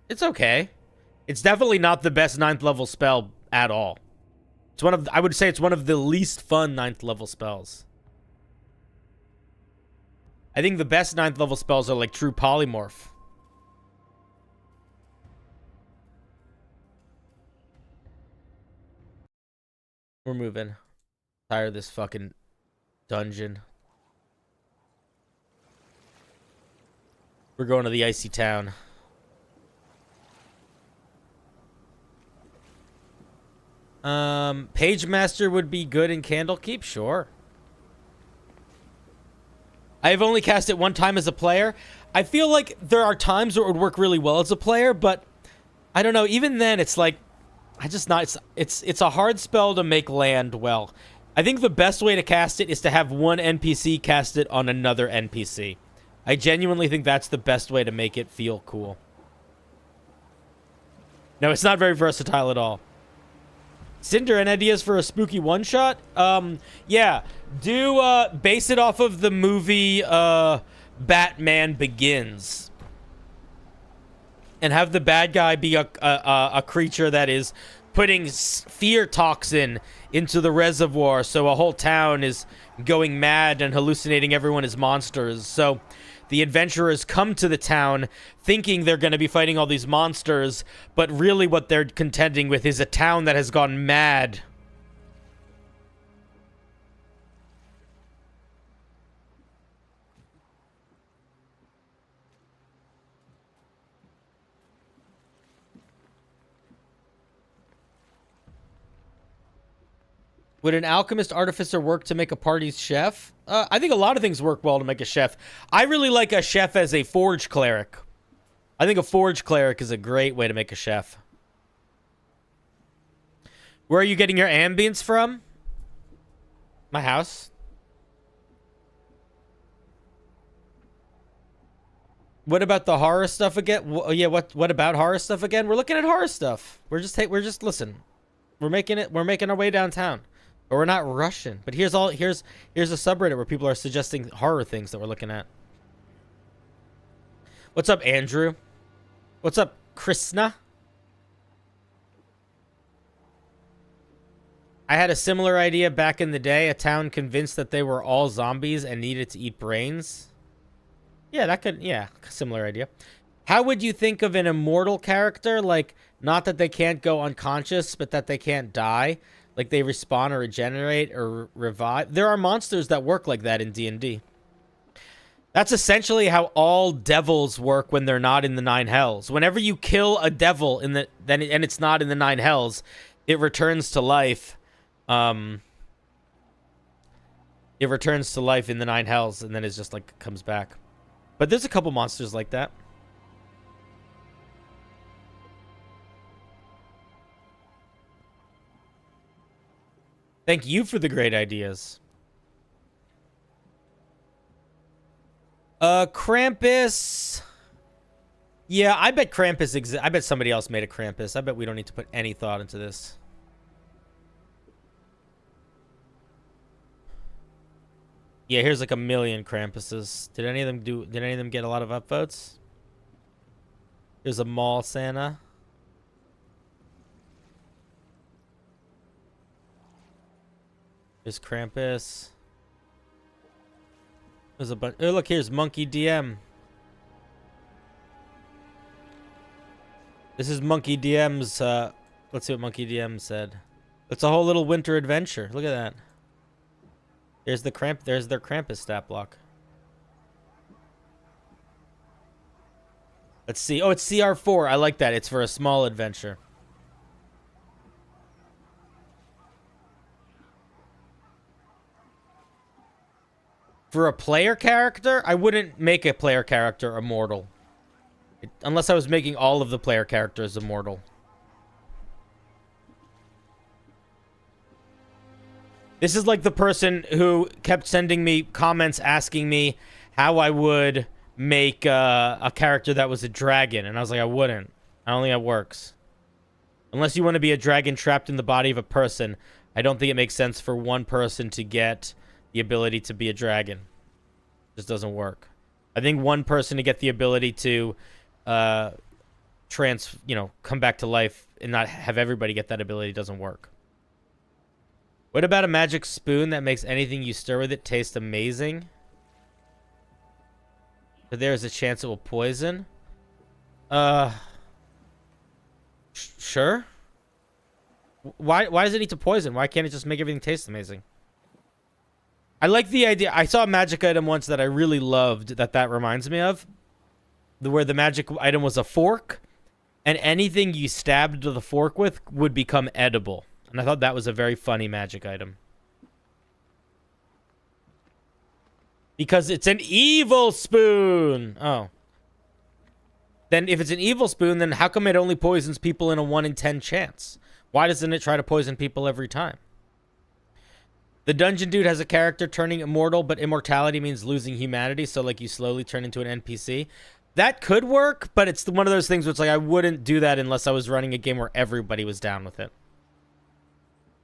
It's okay. It's definitely not the best 9th level spell at all. It's one of... I would say it's one of the least fun 9th level spells. I think the best 9th level spells are like True Polymorph. We're moving. Tired of this fucking dungeon. We're going to the icy town. Page Master would be good in Candlekeep, sure. I've only cast it one time as a player. I feel like there are times where it would work really well as a player, but I don't know. Even then, it's like it's a hard spell to make land well. I think the best way to cast it is to have one NPC cast it on another NPC. I genuinely think that's the best way to make it feel cool. No, it's not very versatile at all. Cinder, any ideas for a spooky one-shot? Yeah. Base it off of the movie, Batman Begins. And have the bad guy be a creature that is putting fear toxin into the reservoir, so a whole town is going mad and hallucinating everyone as monsters. So the adventurers come to the town thinking they're going to be fighting all these monsters, but really what they're contending with is a town that has gone mad. Would an alchemist artificer work to make a party's chef? I think a lot of things work well to make a chef. I really like a chef as a forge cleric. I think a forge cleric is a great way to make a chef. Where are you getting your ambience from? My house. What about the horror stuff again? Yeah, what about horror stuff again? We're looking at horror stuff. We're just listen. We're making our way downtown. But we're not rushing. But here's a subreddit where people are suggesting horror things that we're looking at. What's up, Andrew? What's up, Krishna? I had a similar idea back in the day. A town convinced that they were all zombies and needed to eat brains. Yeah, that could... Yeah, similar idea. How would you think of an immortal character? Like, not that they can't go unconscious, but that they can't die. Like, they respawn or regenerate or revive. There are monsters that work like that in D&D. That's essentially how all devils work when they're not in the 9 hells. Whenever you kill a devil and it's not in the 9 hells, it returns to life. It returns to life in the 9 hells, and then it's just like comes back. But there's a couple monsters like that. Thank you for the great ideas. Krampus. Yeah, I bet Krampus I bet somebody else made a Krampus. I bet we don't need to put any thought into this. Yeah, here's like a million Krampuses. Did any of them get a lot of upvotes? Here's a mall Santa. There's Krampus. There's a bunch. Oh, look, here's Monkey DM. This is Monkey DM's. Let's see what Monkey DM said. It's a whole little winter adventure. Look at that. There's their Krampus stat block. Let's see. Oh, it's CR4. I like that. It's for a small adventure. For a player character, I wouldn't make a player character immortal. Unless I was making all of the player characters immortal. This is like the person who kept sending me comments asking me how I would make a character that was a dragon. And I was like, I wouldn't. I don't think that works. Unless you want to be a dragon trapped in the body of a person, I don't think it makes sense for one person to get the ability to be a dragon. It just doesn't work. I think one person to get the ability to come back to life and not have everybody get that ability doesn't work. What about a magic spoon that makes anything you stir with it taste amazing? So there's a chance it will poison. Sure. Why does it need to poison? Why can't it just make everything taste amazing? I like the idea. I saw a magic item once that I really loved that reminds me of. Where the magic item was a fork, and anything you stabbed the fork with would become edible. And I thought that was a very funny magic item. Because it's an evil spoon! Oh. Then if it's an evil spoon, then how come it only poisons people in a 1 in 10 chance? Why doesn't it try to poison people every time? The dungeon dude has a character turning immortal, but immortality means losing humanity, so like you slowly turn into an NPC. That could work, but it's one of those things where it's like I wouldn't do that unless I was running a game where everybody was down with it.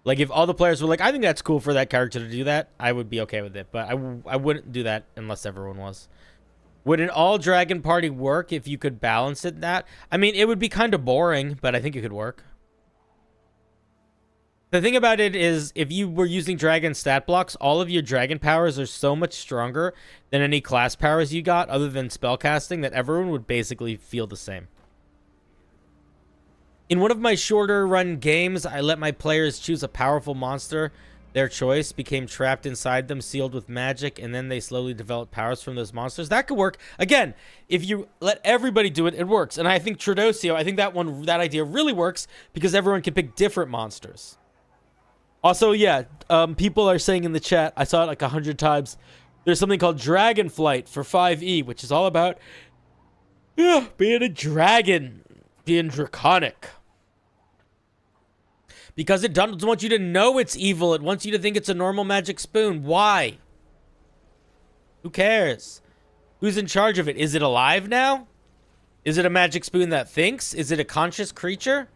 Like if all the players were like, I think that's cool for that character to do that, I would be okay with it. But I wouldn't do that unless everyone was. Would an all dragon party work if you could balance it that? I mean, it would be kind of boring, but I think it could work. The thing about it is, if you were using dragon stat blocks, all of your dragon powers are so much stronger than any class powers you got other than spellcasting that everyone would basically feel the same. In one of my shorter run games, I let my players choose a powerful monster. Their choice became trapped inside them, sealed with magic, and then they slowly developed powers from those monsters. That could work. Again, if you let everybody do it, it works. And I think Tradosio, I think that idea really works because everyone can pick different monsters. Also, yeah, people are saying in the chat, I saw it like 100 times, there's something called Dragonflight for 5e, which is all about being a dragon, being draconic. Because it doesn't want you to know it's evil. It wants you to think it's a normal magic spoon. Why? Who cares? Who's in charge of it? Is it alive now? Is it a magic spoon that thinks? Is it a conscious creature?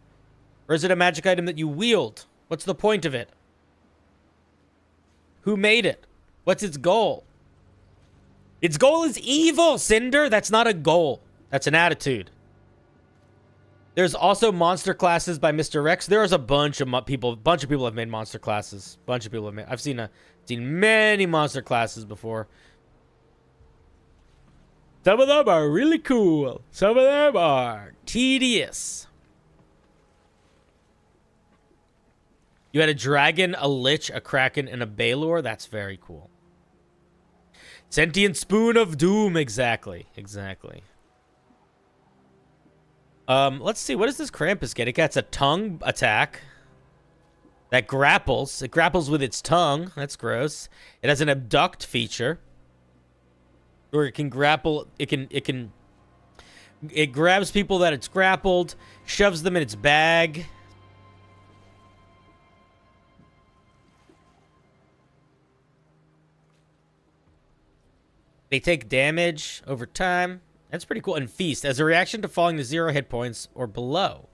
Or is it a magic item that you wield? What's the point of it? Who made it? What's its goal? Its goal is evil, Cinder. That's not a goal. That's an attitude. There's also monster classes by Mr. Rex. There's a bunch of people. Bunch of people have made monster classes. Bunch of people have made. I've seen many monster classes before. Some of them are really cool. Some of them are tedious. You had a dragon, a lich, a kraken, and a Balor. That's very cool. Sentient spoon of doom. Exactly. Exactly. Let's see. What does this Krampus get? It gets a tongue attack that grapples. It grapples with its tongue. That's gross. It has an abduct feature, or it can grapple. It grabs people that it's grappled, shoves them in its bag. They take damage over time. That's pretty cool. And feast. As a reaction to falling to 0 hit points or below.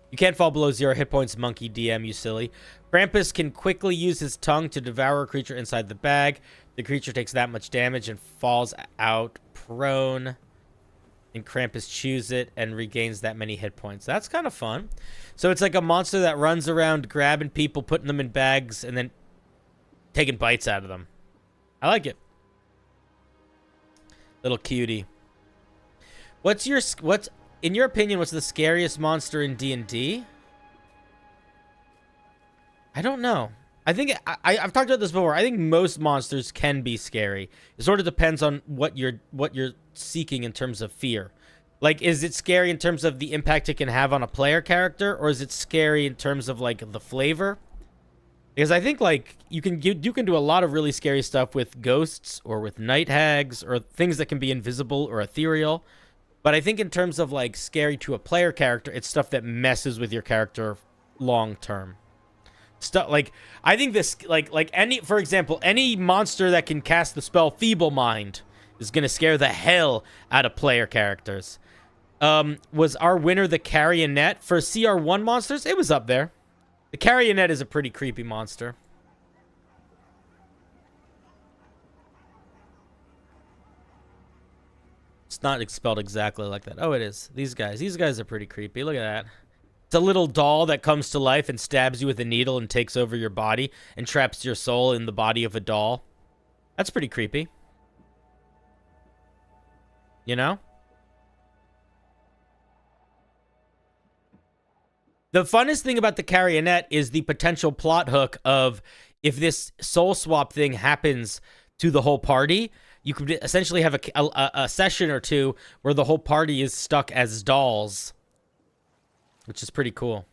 You can't fall below 0 hit points, monkey DM, you silly. Krampus can quickly use his tongue to devour a creature inside the bag. The creature takes that much damage and falls out prone. And Krampus chews it and regains that many hit points. That's kind of fun. So it's like a monster that runs around grabbing people, putting them in bags, and then taking bites out of them. I like it. Little cutie. What's in your opinion, what's the scariest monster in D&D? I don't know. I think I've talked about this before. I think most monsters can be scary. It sort of depends on what you're seeking in terms of fear. Like, is it scary in terms of the impact it can have on a player character, or is it scary in terms of like the flavor? Because I think like you can do a lot of really scary stuff with ghosts or with night hags or things that can be invisible or ethereal. But I think in terms of like scary to a player character, it's stuff that messes with your character long term. Stuff like I think this like any, for example, any monster that can cast the spell Feeble Mind is gonna scare the hell out of player characters. Was our winner the Carrionet for CR1 monsters? It was up there. The Carrionet is a pretty creepy monster. It's not spelled exactly like that. Oh, it is. These guys are pretty creepy. Look at that. It's a little doll that comes to life and stabs you with a needle and takes over your body and traps your soul in the body of a doll. That's pretty creepy. You know? The funnest thing about the Carrionet is the potential plot hook of if this soul swap thing happens to the whole party, you could essentially have a session or two where the whole party is stuck as dolls, which is pretty cool.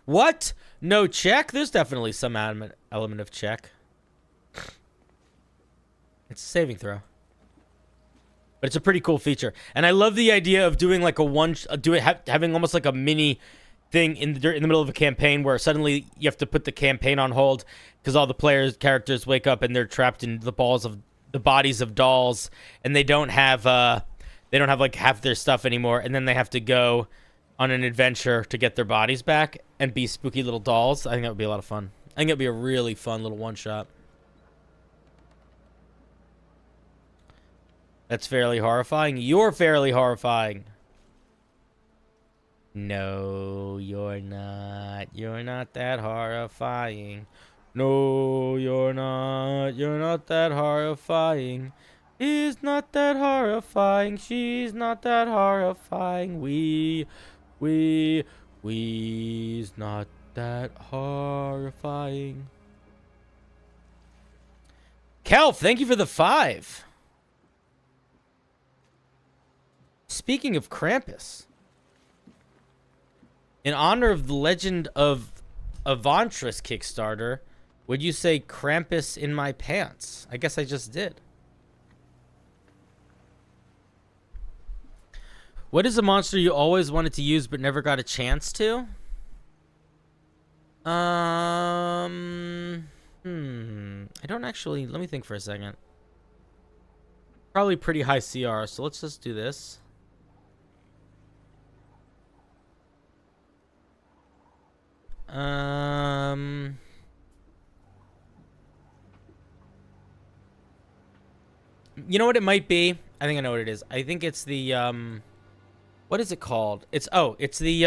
What? No check? There's definitely some element of check. It's a saving throw. But it's a pretty cool feature. And I love the idea of doing like having almost like a mini thing in the middle of a campaign where suddenly you have to put the campaign on hold because all the characters wake up and they're trapped in the bodies of dolls, and they don't have like half their stuff anymore, and then they have to go on an adventure to get their bodies back and be spooky little dolls. I think that would be a lot of fun. I think it'd be a really fun little one-shot. That's fairly horrifying. You're fairly horrifying. No, you're not. You're not that horrifying. No, you're not. You're not that horrifying. He's not that horrifying. She's not that horrifying. We's not that horrifying. Kelf, thank you for the 5. Speaking of Krampus, in honor of the Legend of Avantris Kickstarter, would you say Krampus in my pants? I guess I just did. What is a monster you always wanted to use but never got a chance to? I don't actually. Let me think for a second. Probably pretty high CR, so let's just do this. You know what it might be? I think I know what it is. I think it's the What is it called? It's the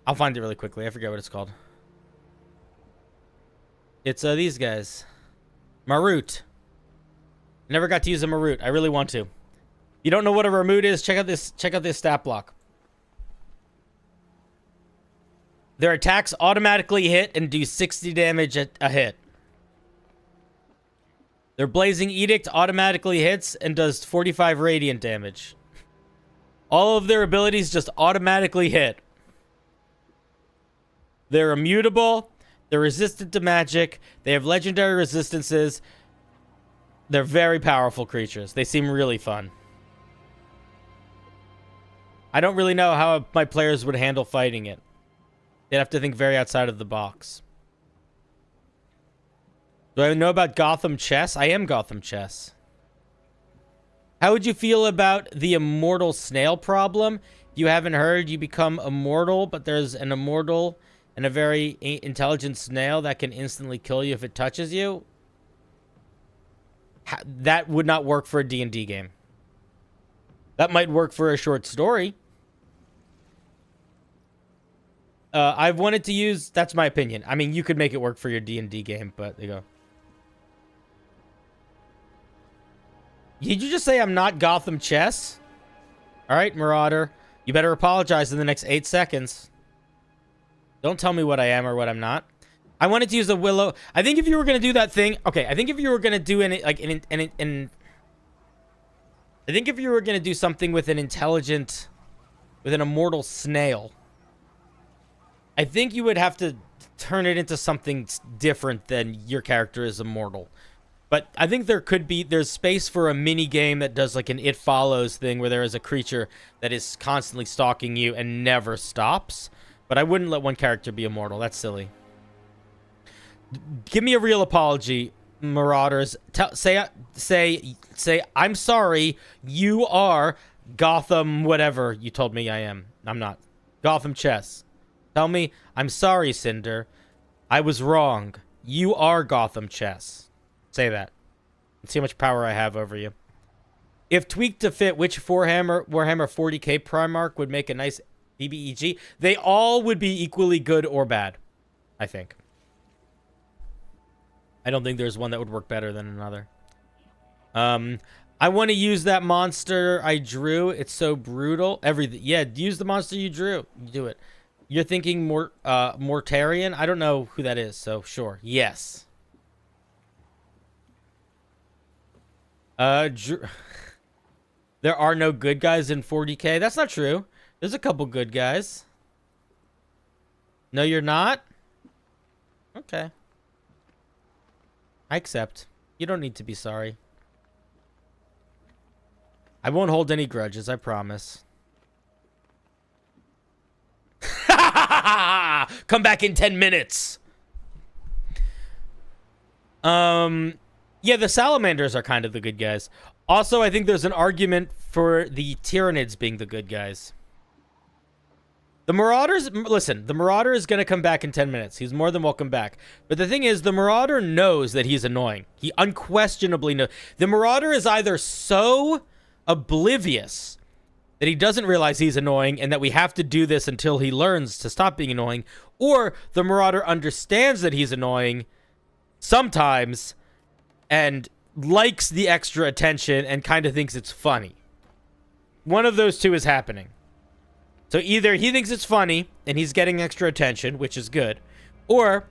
I'll find it really quickly. I forget what it's called. It's these guys. Marut. Never got to use a Marut. I really want to. You don't know what a Marut is? Check out this stat block. Their attacks automatically hit and do 60 damage a hit. Their Blazing Edict automatically hits and does 45 radiant damage. All of their abilities just automatically hit. They're immutable. They're resistant to magic. They have legendary resistances. They're very powerful creatures. They seem really fun. I don't really know how my players would handle fighting it. They'd have to think very outside of the box. Do I know about Gotham Chess? I am Gotham Chess. How would you feel about the immortal snail problem? You haven't heard, you become immortal, but there's an immortal and a very intelligent snail that can instantly kill you if it touches you. That would not work for a D&D game. That might work for a short story. I've wanted to use... That's my opinion. I mean, you could make it work for your D&D game, but there you go. Did you just say I'm not Gotham Chess? All right, Marauder. You better apologize in the next 8 seconds. Don't tell me what I am or what I'm not. I wanted to use a willow. I think if you were going to do that thing... Okay, I think if you were going to do I think if you were going to do something with an intelligent... With an immortal snail... I think you would have to turn it into something different than your character is immortal. But I think there's space for a mini game that does like an It Follows thing where there is a creature that is constantly stalking you and never stops. But I wouldn't let one character be immortal. That's silly. Give me a real apology, Marauders. Say, I'm sorry. You are Gotham whatever you told me I am. I'm not. Gotham Chess. Tell me, I'm sorry, Cinder. I was wrong. You are Gotham Chess. Say that. See how much power I have over you. If tweaked to fit, which Warhammer 40k Primarch would make a nice BBEG? They all would be equally good or bad, I think. I don't think there's one that would work better than another. I want to use that monster I drew. It's so brutal. Everything. Yeah, use the monster you drew. You do it. You're thinking Mortarion? I don't know who that is, so sure. Yes. There are no good guys in 40k. That's not true. There's a couple good guys. No, you're not? Okay. I accept. You don't need to be sorry. I won't hold any grudges, I promise. Come back in 10 minutes. Yeah, the salamanders are kind of the good guys. Also, I think there's an argument for the Tyranids being the good guys. The Marauders, listen, the Marauder is going to come back in 10 minutes. He's more than welcome back. But the thing is, the Marauder knows that he's annoying. He unquestionably knows. The Marauder is either so oblivious that he doesn't realize he's annoying and that we have to do this until he learns to stop being annoying, or the Marauder understands that he's annoying sometimes and likes the extra attention and kind of thinks it's funny. One of those two is happening. So either he thinks it's funny and he's getting extra attention, which is good, or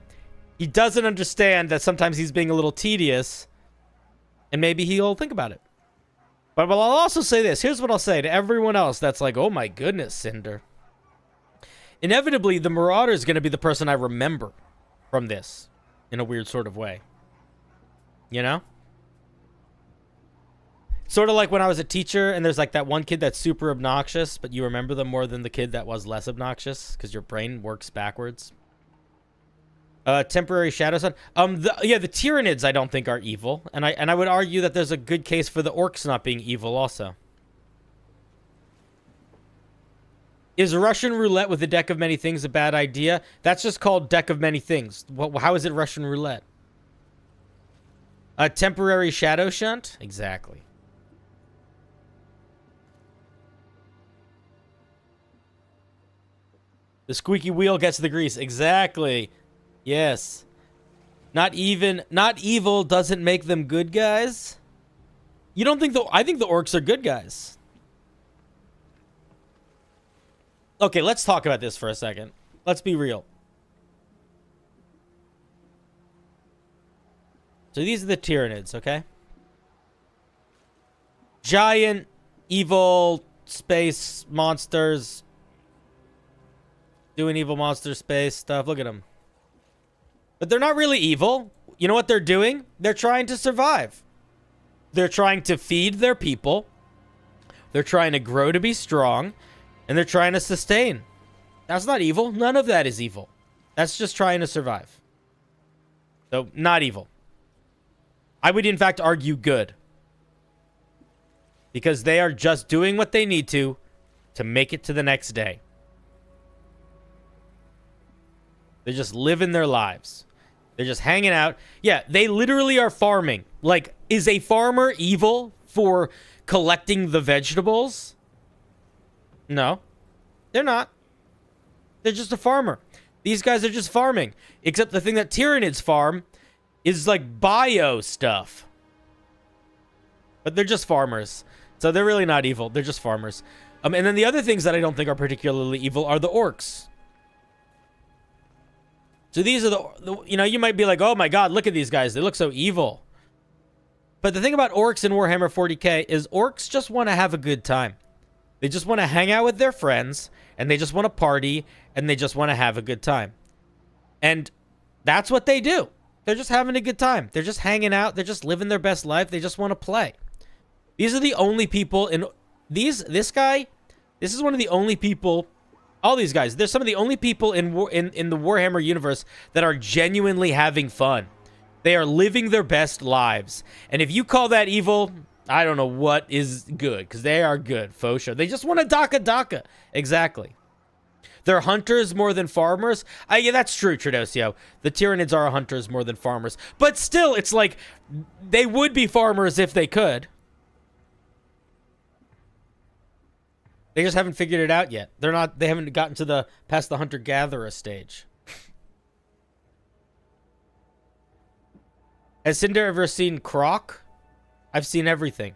he doesn't understand that sometimes he's being a little tedious and maybe he'll think about it. But I'll also say this. Here's what I'll say to everyone else that's like, oh my goodness, Cinder. Inevitably, the Marauder is going to be the person I remember from this in a weird sort of way. You know? Sort of like when I was a teacher and there's like that one kid that's super obnoxious, but you remember them more than the kid that was less obnoxious because your brain works backwards. Temporary Shadow Sun. The Tyranids I don't think are evil, and I would argue that there's a good case for the orcs not being evil also. Is Russian roulette with a deck of many things a bad idea? That's just called deck of many things. How is it Russian roulette? A temporary shadow shunt? Exactly. The squeaky wheel gets the grease. Exactly. Yes. Not evil doesn't make them good guys. You don't think I think the orcs are good guys. Okay, let's talk about this for a second. Let's be real. So these are the Tyranids, okay? Giant, evil, space monsters. Doing evil monster space stuff. Look at them. But they're not really evil. You know what they're doing? They're trying to survive. They're trying to feed their people. They're trying to grow to be strong. And they're trying to sustain. That's not evil. None of that is evil. That's just trying to survive. So, not evil. I would, in fact, argue good. Because they are just doing what they need to make it to the next day. They're just living their lives. They're just hanging out. Yeah, they literally are farming. Like, is a farmer evil for collecting the vegetables? No, they're not. They're just a farmer. These guys are just farming. Except the thing that Tyranids farm is like bio stuff. But they're just farmers. So they're really not evil. They're just farmers. And then the other things that I don't think are particularly evil are the orcs. So these are the you know, you might be like, oh my god, look at these guys. They look so evil. But the thing about orcs in Warhammer 40k is orcs just want to have a good time. They just want to hang out with their friends, and they just want to party, and they just want to have a good time. And that's what they do. They're just having a good time. They're just hanging out. They're just living their best life. They just want to play. These are the only people in this guy. This is one of the only people. All these guys. They're some of the only people in the Warhammer universe that are genuinely having fun. They are living their best lives. And if you call that evil, I don't know what is good, because they are good, faux sure. They just want to daka. Exactly. They're hunters more than farmers. Yeah, that's true, Tradosio. The Tyranids are hunters more than farmers. But still, it's like, they would be farmers if they could. They just haven't figured it out yet. They haven't gotten to past the hunter-gatherer stage. Has Cinder ever seen Croc? I've seen everything.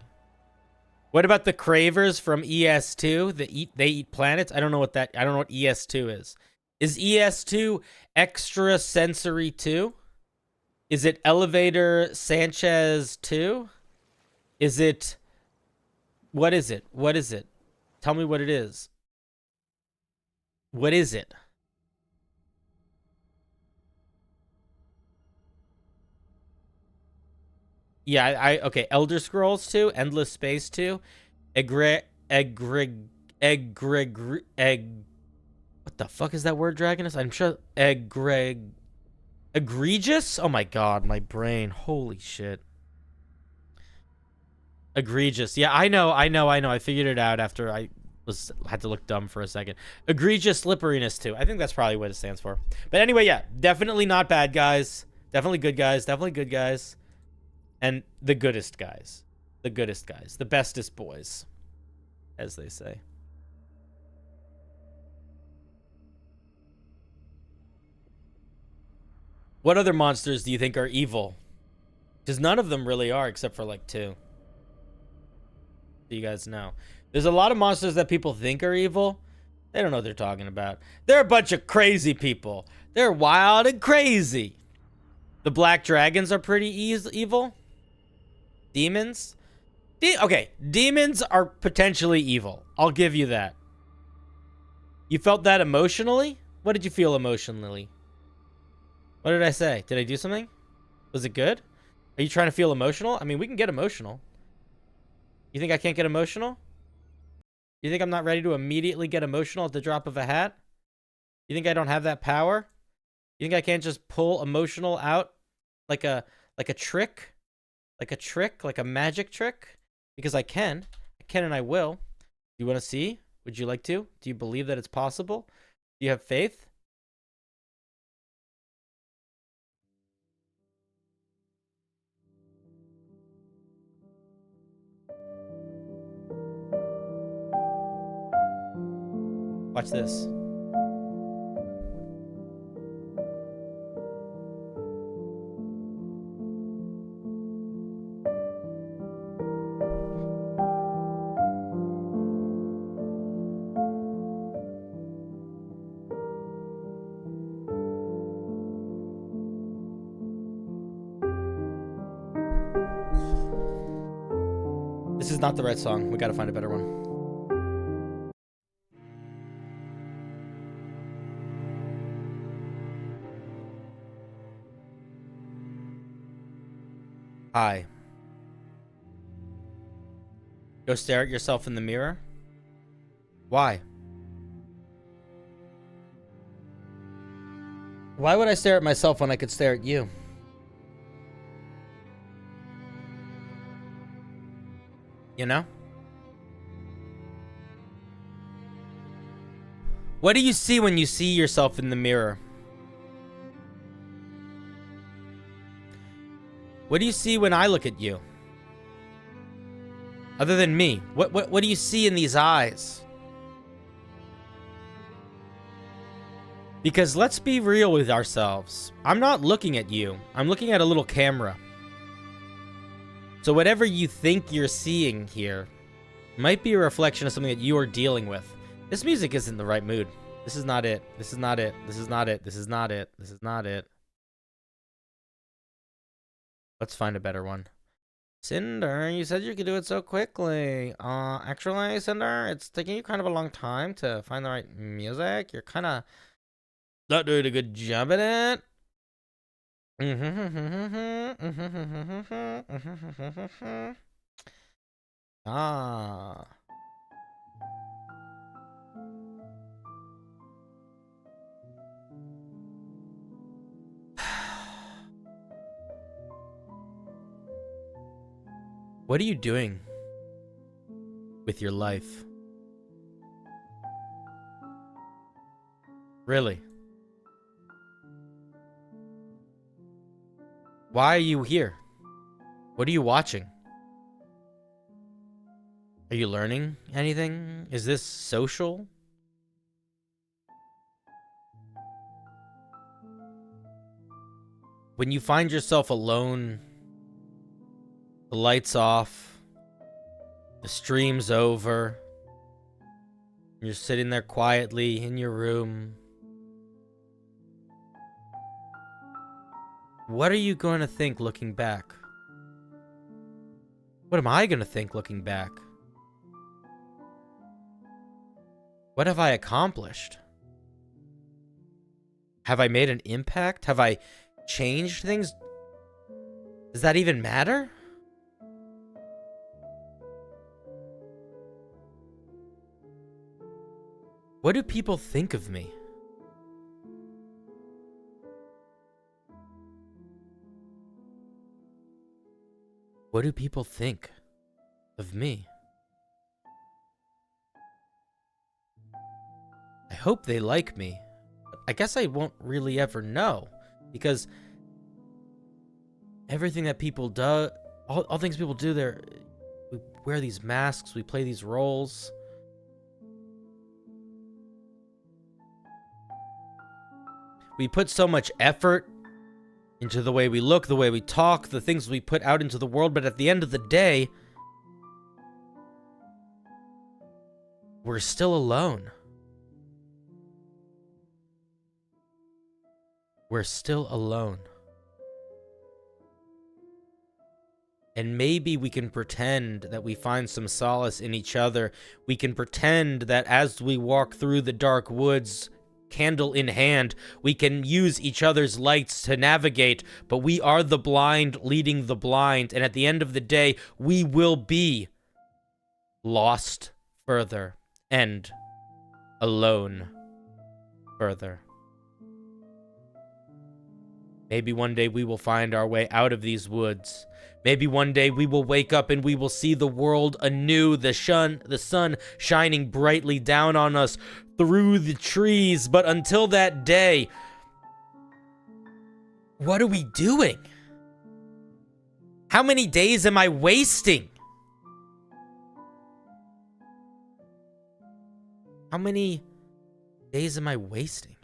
What about the Cravers from ES2? They eat planets? I don't know what ES2 is. Is ES2 extra sensory 2? Is it Elevator Sanchez 2? Is it what is it? What is it? Tell me what it is. What is it? Yeah, okay. Elder Scrolls 2, Endless Space 2, what the fuck is that word, Dragonus? I'm sure egregious? Oh my god, my brain. Holy shit. Egregious. Yeah, I know. I figured it out after I had to look dumb for a second. Egregious slipperiness 2. I think that's probably what it stands for. But anyway, yeah, definitely not bad guys. Definitely good guys. Definitely good guys. And the goodest guys. The goodest guys. The bestest boys, as they say. What other monsters do you think are evil? Because none of them really are, except for like 2. So you guys know. There's a lot of monsters that people think are evil. They don't know what they're talking about. They're a bunch of crazy people. They're wild and crazy. The black dragons are pretty evil. Demons? Okay, demons are potentially evil. I'll give you that. You felt that emotionally? What did you feel emotionally? What did I say? Did I do something? Was it good? Are you trying to feel emotional? I mean, we can get emotional. You think I can't get emotional? You think I'm not ready to immediately get emotional at the drop of a hat? You think I don't have that power? You think I can't just pull emotional out like a trick? Like a trick? Like a magic trick? Because I can. I can and I will. Do you want to see? Would you like to? Do you believe that it's possible? Do you have faith? Watch this. This is not the right song. We gotta find a better one. Hi. Go stare at yourself in the mirror? Why? Why would I stare at myself when I could stare at you? You know? What do you see when you see yourself in the mirror? What do you see when I look at you? Other than me, what do you see in these eyes? Because let's be real with ourselves. I'm not looking at you. I'm looking at a little camera. So whatever you think you're seeing here might be a reflection of something that you are dealing with. This music isn't the right mood. This is not it. This is not it. This is not it. This is not it. This is not it. Let's find a better one. Cinder, you said you could do it so quickly. Actually, Cinder, it's taking you kind of a long time to find the right music. You're kind of not doing a good job at it. Ah. What are you doing with your life? Really? Why are you here? What are you watching? Are you learning anything? Is this social? When you find yourself alone, the light's off, the stream's over, you're sitting there quietly in your room. What are you going to think looking back? What am I going to think looking back? What have I accomplished? Have I made an impact? Have I changed things? Does that even matter? What do people think of me? What do people think of me? I hope they like me. I guess I won't really ever know, because everything that people do, all things people do, we wear these masks, we play these roles. We put so much effort into the way we look, the way we talk, the things we put out into the world, but at the end of the day, we're still alone. We're still alone. And maybe we can pretend that we find some solace in each other. We can pretend that as we walk through the dark woods, candle in hand, we can use each other's lights to navigate, but we are the blind leading the blind, and at the end of the day, we will be lost further and alone further. Maybe one day we will find our way out of these woods. Maybe one day we will wake up and we will see the world anew, the sun shining brightly down on us through the trees. But until that day, what are we doing? How many days am I wasting? How many days am I wasting?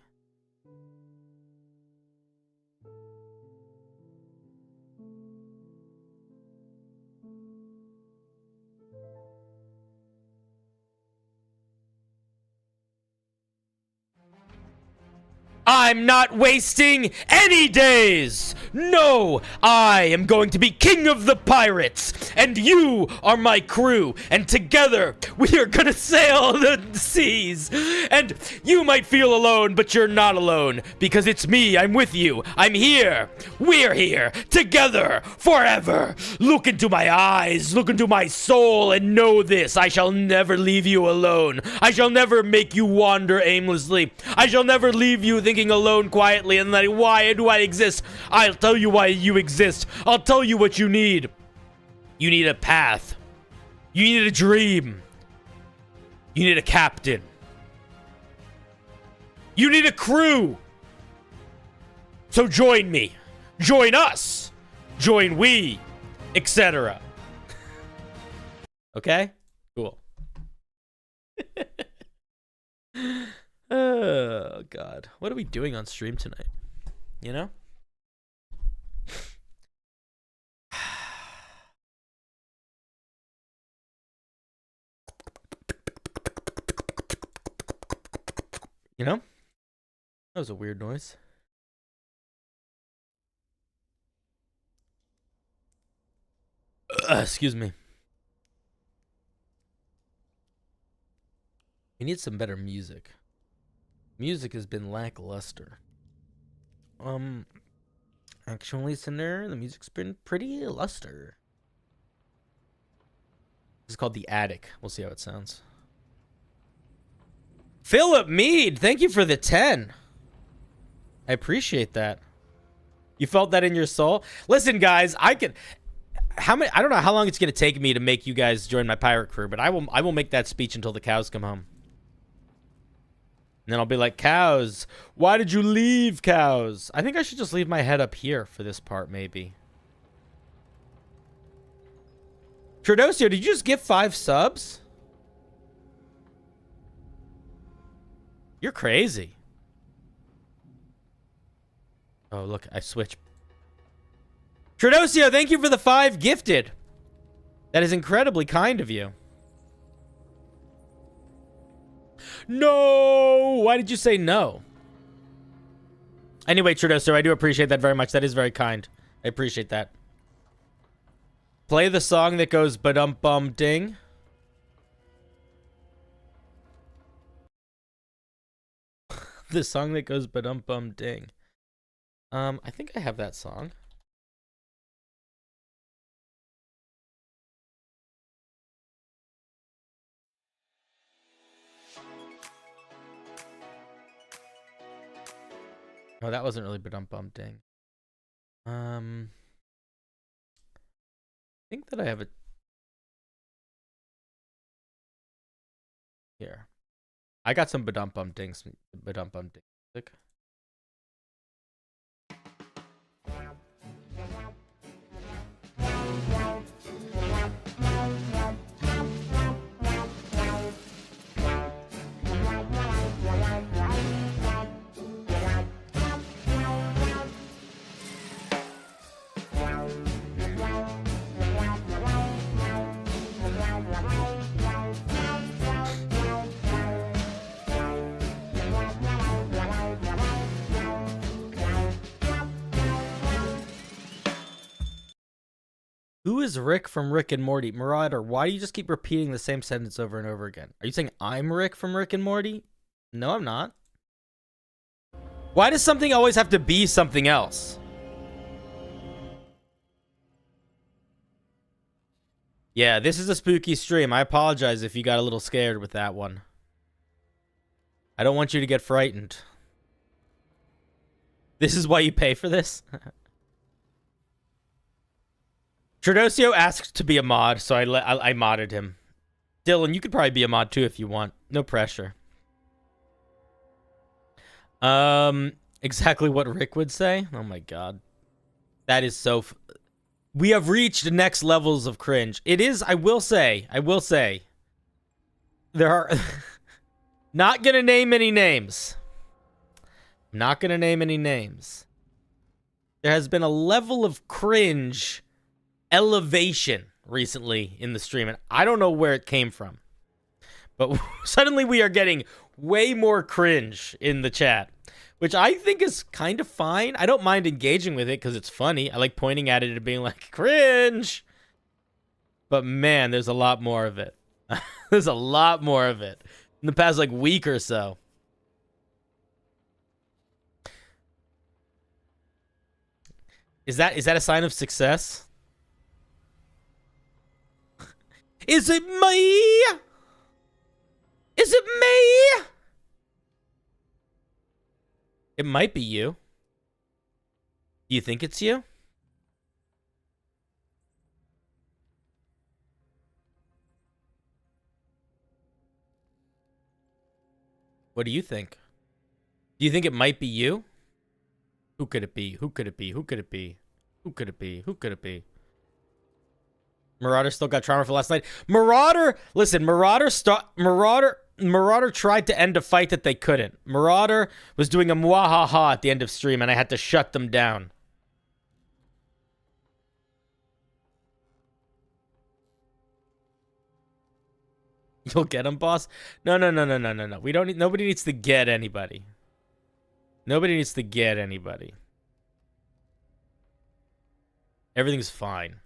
I'm not wasting any days! No! I am going to be king of the pirates, and you are my crew, and together we are gonna sail the seas. And you might feel alone, but you're not alone, because it's me. I'm with you. I'm here. We're here, together, forever. Look into my eyes, look into my soul, and know this: I shall never leave you alone. I shall never make you wander aimlessly. I shall never leave you thinking alone quietly and like, why do I exist? I'll tell you why you exist. I'll tell you what you need. You need a path. You need a dream. You need a captain. You need a crew. So join me. Join us. Join we, etc. Okay? Cool. Oh, God. What are we doing on stream tonight? You know? You know? That was a weird noise. Excuse me. We need some better music. Music has been lackluster. Actually, Cinder, the music's been pretty luster. This is called The Attic. We'll see how it sounds. Philip Mead, thank you for the 10. I appreciate that. You felt that in your soul? Listen, guys, I don't know how long it's gonna take me to make you guys join my pirate crew, but I will make that speech until the cows come home. And then I'll be like, cows, why did you leave, cows? I think I should just leave my head up here for this part, maybe. Tradosio, did you just get 5 subs? You're crazy. Oh, look, I switched. Tradosio, thank you for the 5 gifted. That is incredibly kind of you. No! Why did you say no? Anyway, Tradosio, I do appreciate that very much. That is very kind. I appreciate that. Play the song that goes ba-dum-bum-ding. The song that goes ba-dum-bum-ding. I think I have that song. Oh, that wasn't really ba-dum-bum-ding. I think that I have it here. I got some ba-dum-bum-dings. Ba-dum-bum-ding music. Who is Rick from Rick and Morty? Marauder, why do you just keep repeating the same sentence over and over again? Are you saying I'm Rick from Rick and Morty? No, I'm not. Why does something always have to be something else? Yeah, this is a spooky stream. I apologize if you got a little scared with that one. I don't want you to get frightened. This is why you pay for this? Tradosio asked to be a mod, so I modded him. Dylan, you could probably be a mod too if you want. No pressure. Exactly what Rick would say. Oh my god. That is so... We have reached next levels of cringe. It is, I will say. There are... Not gonna name any names. Not gonna name any names. There has been a level of cringe elevation recently in the stream, and I don't know where it came from, but suddenly we are getting way more cringe in the chat, which I think is kind of fine. I don't mind engaging with it because it's funny. I like pointing at it and being like, cringe. But man, there's a lot more of it. There's a lot more of it in the past like week or so. Is that a sign of success? Is it me? Is it me? It might be you. Do you think it's you? What do you think? Do you think it might be you? Who could it be? Who could it be? Who could it be? Who could it be? Who could it be? Marauder still got trauma for last night. Marauder, listen, Marauder tried to end a fight that they couldn't. Marauder was doing a mwahaha at the end of stream, and I had to shut them down. You'll get him, boss? No. We don't need, nobody needs to get anybody. Nobody needs to get anybody. Everything's fine.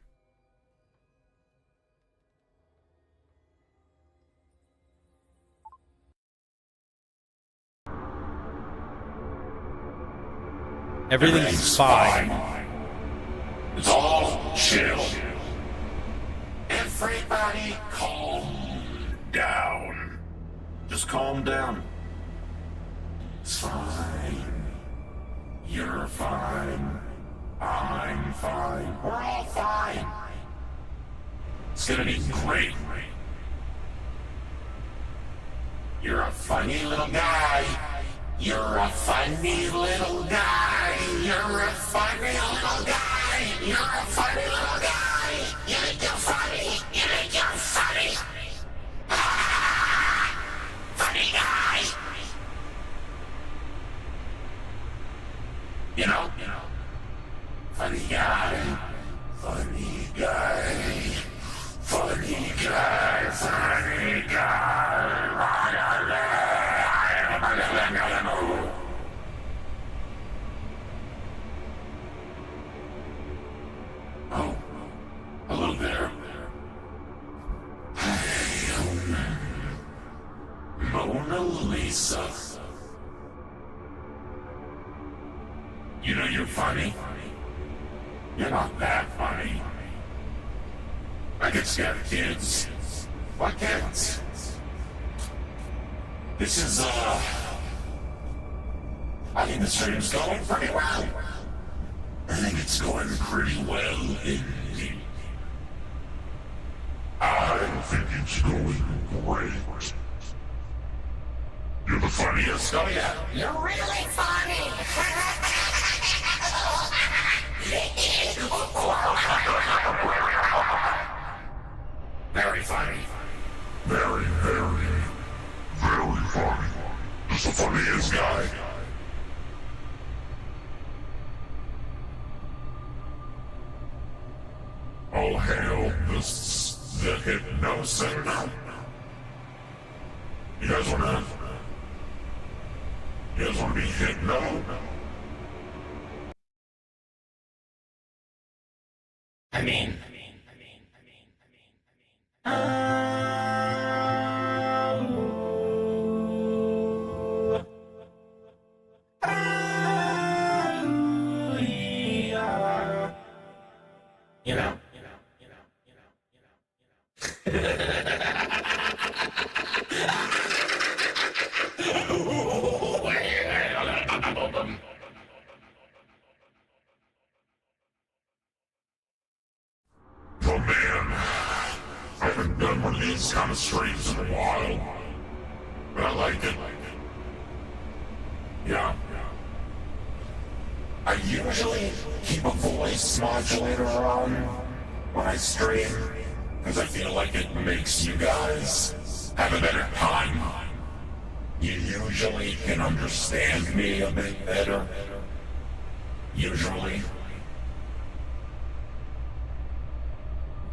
Everything's fine. It's all chill. Everybody calm down. Just calm down. It's fine. You're fine. I'm fine. We're all fine. It's gonna be great. You're a funny little guy. You're a funny little guy. You're a funny little guy. You're a funny little guy. You think you're funny. You think you're funny. Ah, funny guy. You know, funny guy. Funny guy. Funny guy. Funny guy. Oh, hello there. Mona Lisa. You know you're funny. You're not that funny. I get scared of kids. What kids? This is, I think the stream's going pretty well. I think it's going pretty well indeed. I think it's going great. You're the funniest. Oh yeah. You're really funny. Very funny. Very, very, very funny. Just the funniest guy. All hail the hypno-center. You guys wanna be hypno? I mean. You know. Oh man, I haven't done one of these kind of streams in a while, but I like it. Yeah. I usually keep a voice modulator on when I stream, because I feel like it makes you guys have a better time. You usually can understand me a bit better. Usually.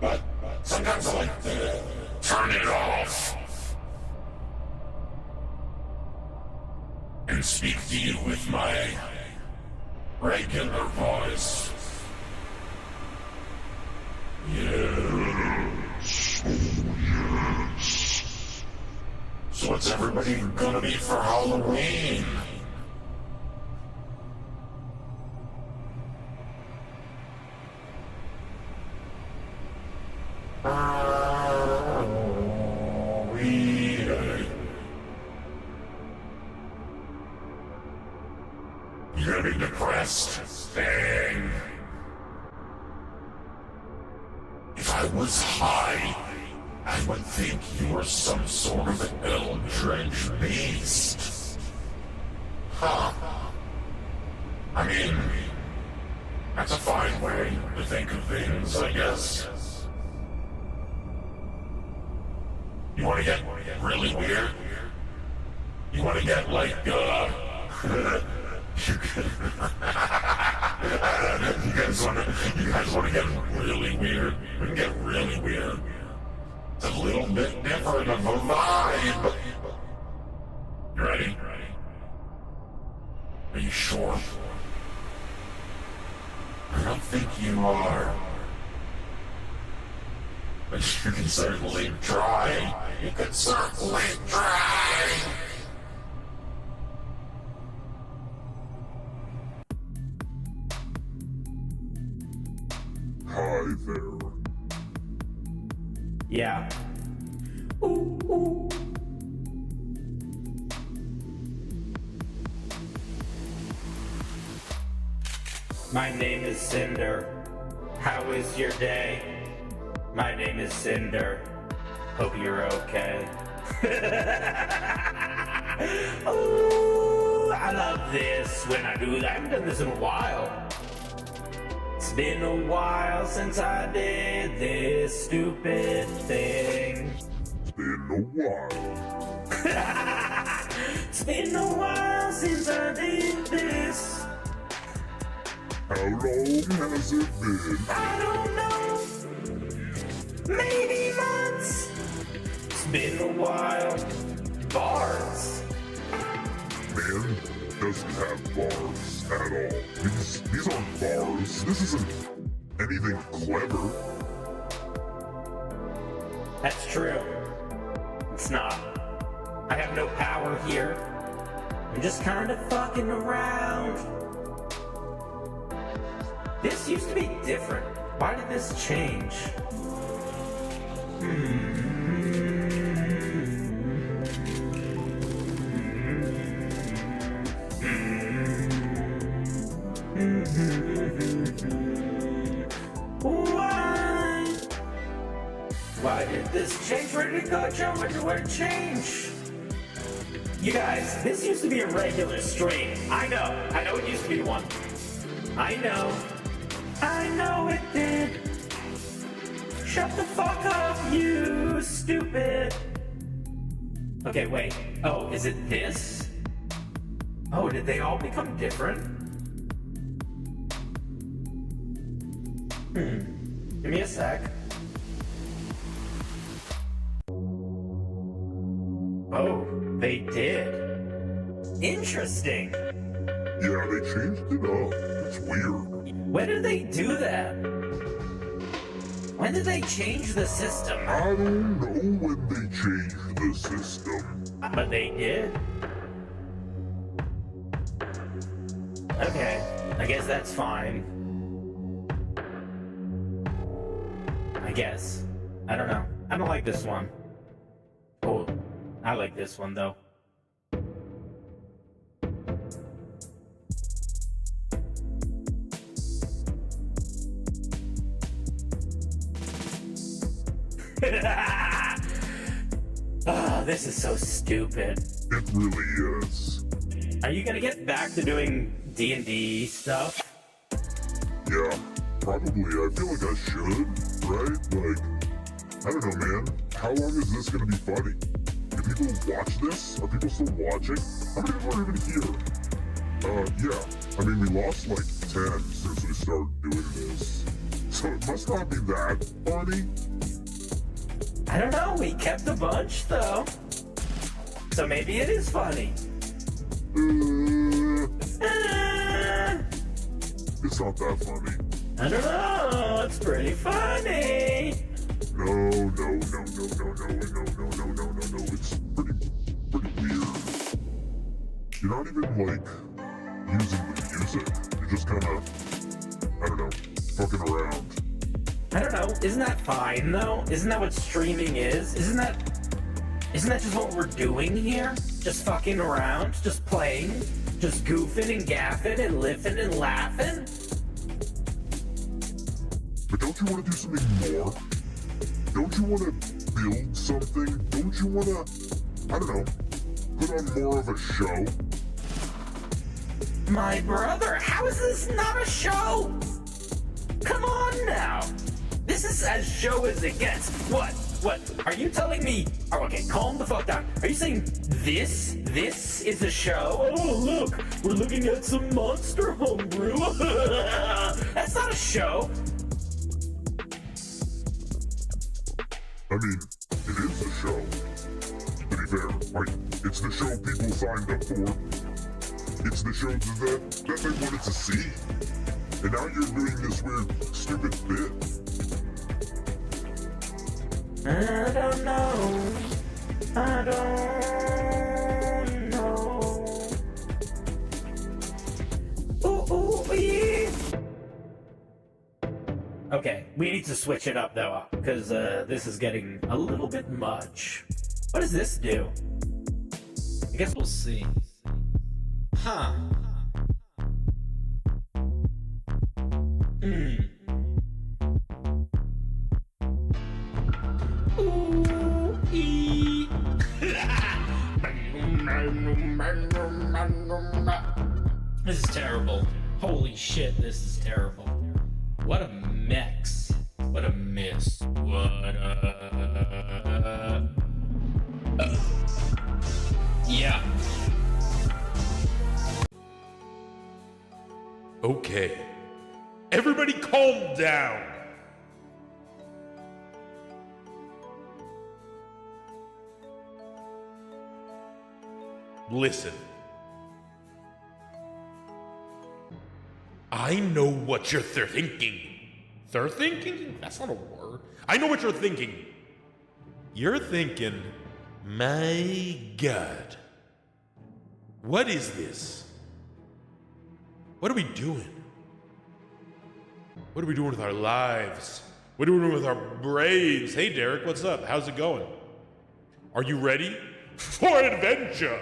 But sometimes I like to turn it off. can speak to you with my regular voice. Yes. Oh, yes. So what's everybody gonna be for Halloween? You're gonna be depressed. Dang. If I was high, I would think you were some sort of eldritch beast. Huh. I mean, that's a fine way to think of things, I guess. You wanna get really weird? You wanna get like, you guys wanna get really weird? We can get really weird. It's a little bit different of a vibe. You ready? Are you sure? I don't think you are. But you can certainly try. You can certainly try. Hi there. Yeah. My name is Cinder. How is your day? My name is Cinder. Hope you're okay. Ooh, I love this when I do that. I haven't done this in a while. It's been a while since I did this stupid thing. It's been a while. It's been a while since I did this. How long has it been? I don't know. Maybe months. It's been a while. Bars. Man doesn't have bars at all. These aren't bars. This isn't anything clever. That's true. It's not. I have no power here. I'm just kind of fucking around. This used to be different. Why did this change? Why did this change? Where did it go, Joe? Where did it change? You guys, this used to be a regular stream. I know it used to be one. I know it did. Shut the fuck up, you stupid. Okay, wait. Oh, is it this? Oh, did they all become different? Give me a sec. Oh, they did. Interesting. Yeah, they changed it up. It's weird. When did they do that? When did they change the system? I don't know when they changed the system. But they did. Okay, I guess that's fine. I guess. I don't know. I don't like this one. Oh, I like this one though. Oh, this is so stupid. It really is. Are you gonna get back to doing D&D stuff? Yeah, probably. I feel like I should, right? Like, I don't know, man. How long is this gonna be funny? Do people watch this? Are people still watching? How many people are even here? Yeah. I mean, we lost like 10 since we started doing this. So it must not be that funny. I don't know, we kept a bunch though. So maybe it is funny. It's not that funny. I don't know, it's pretty funny. No. It's pretty weird. You're not even like using the music. You're just kind of, I don't know, fucking around. I don't know, isn't that fine though? Isn't that what streaming is? Isn't that just what we're doing here? Just fucking around, just playing, just goofing and gaffing and living and laughing? But don't you want to do something more? Don't you want to build something? Don't you want to, I don't know, put on more of a show? My brother, how is this not a show? Come on now. This is as show as it gets. What? Are you telling me? Oh, okay, calm the fuck down. Are you saying this is a show? Oh, look, we're looking at some monster homebrew. That's not a show. I mean, it is a show. To be fair, like, it's the show people signed up for. It's the show that they wanted to see. And now you're doing this weird, stupid bit. I don't know. Ooh, yeah. Okay, we need to switch it up though, because this is getting a little bit much. What does this do? I guess we'll see. Huh. Ooh, ee. This is terrible. Holy shit, this is terrible. What a mix. What a miss. Yeah. Okay. Everybody calm down. Listen. I know what you're thinking. They're thinking? That's not a word. I know what you're thinking. You're thinking, my God, what is this? What are we doing? What are we doing with our lives? What are we doing with our brains? Hey, Derek, what's up? How's it going? Are you ready for adventure?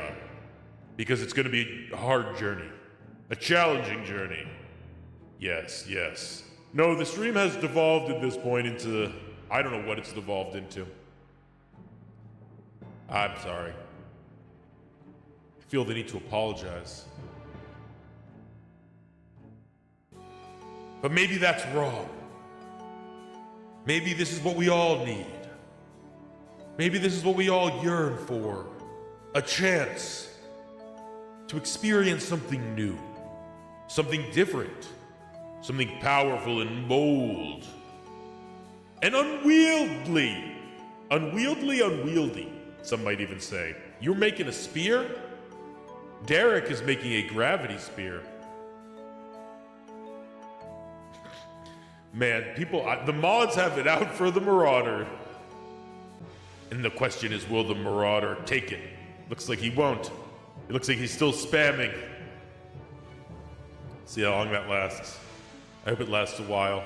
Because it's going to be a hard journey, a challenging journey. Yes. No, the stream has devolved at this point into, I don't know what it's devolved into. I'm sorry. I feel the need to apologize. But maybe that's wrong. Maybe this is what we all need. Maybe this is what we all yearn for. A chance to experience something new, something different, something powerful and bold, and unwieldy. Unwieldy, some might even say. You're making a spear? Derek is making a gravity spear. Man, the mods have it out for the Marauder. And the question is, will the Marauder take it? Looks like he won't. It looks like he's still spamming. See how long that lasts. I hope it lasts a while.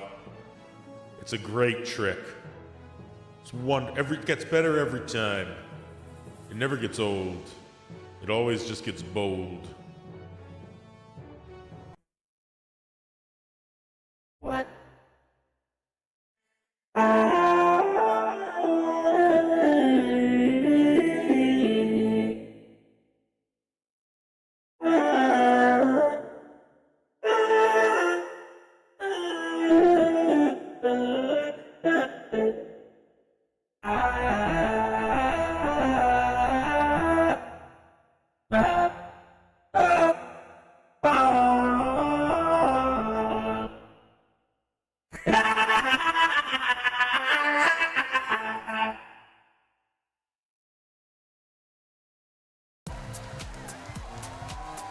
It's a great trick. It gets better every time. It never gets old. It always just gets bold. What?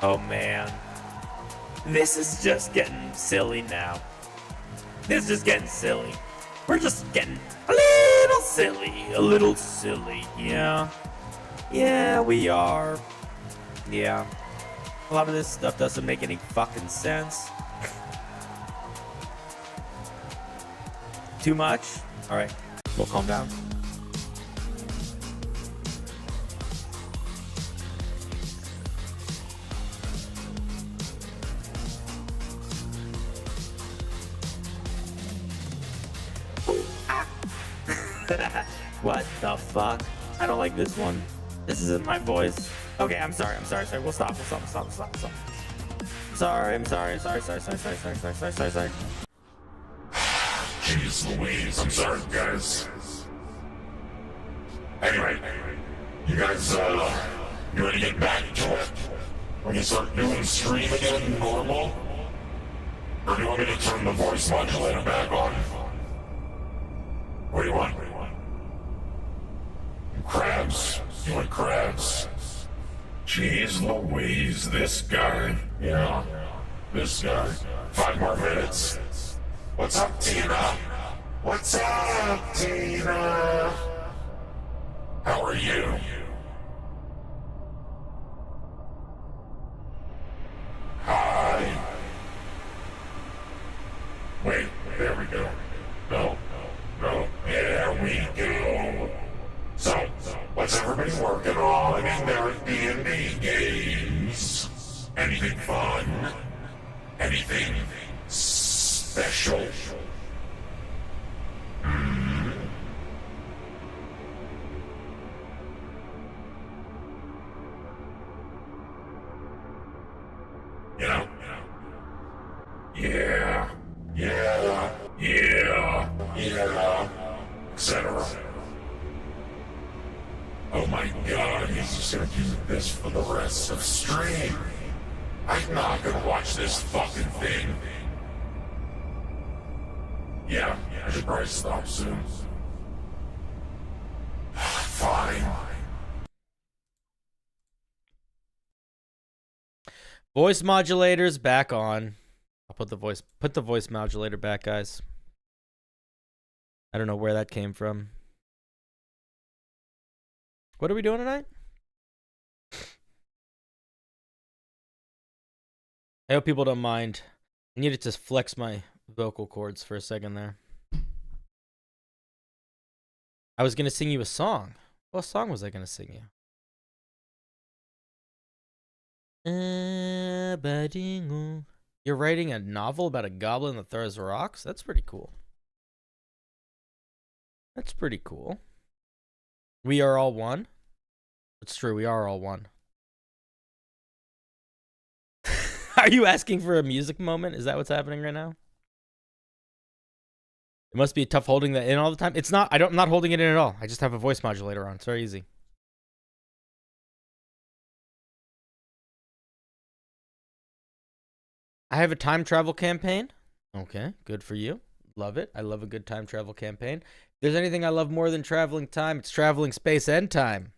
Oh man. This is just getting silly now. This is just getting silly. We're just getting a little silly. A little silly. Yeah. Yeah, we are. Yeah. A lot of this stuff doesn't make any fucking sense. Too much? Alright. We'll calm down. What the fuck? I don't like this one. This isn't my voice. Okay, I'm sorry. We'll stop. Sorry, I'm sorry. Jeez Louise, I'm sorry, guys. Anyway, you guys, you ready to get back to it? When you start doing stream again normal? Or do you want me to turn the voice modulator back on? What do you want? Crabs. You want crabs? Jeez Louise, this guy. Yeah, this guy. 5 more minutes. What's up, Tina? What's up, Tina? How are you? Hi. Wait, there we go. No. There we go. So, what's everybody working on in their D&D games? Anything fun? Anything special? You know? Yeah, etc. Oh my god, he's just gonna do this for the rest of stream. I'm not gonna watch this fucking thing. Yeah, I should probably stop soon. Fine. Voice modulators back on. I'll put the voice modulator back, guys. I don't know where that came from. What are we doing tonight? I hope people don't mind. I needed to flex my vocal cords for a second there. I was going to sing you a song. What song was I going to sing you? You're writing a novel about a goblin that throws rocks? That's pretty cool. That's pretty cool. We are all one. It's true, we are all one. Are you asking for a music moment? Is that what's happening right now? It must be tough holding that in all the time. It's not. I'm not holding it in at all. I just have a voice modulator on. It's very easy. I have a time travel campaign. Okay, good for you. Love it. I love a good time travel campaign. If there's anything I love more than traveling time, it's traveling space and time.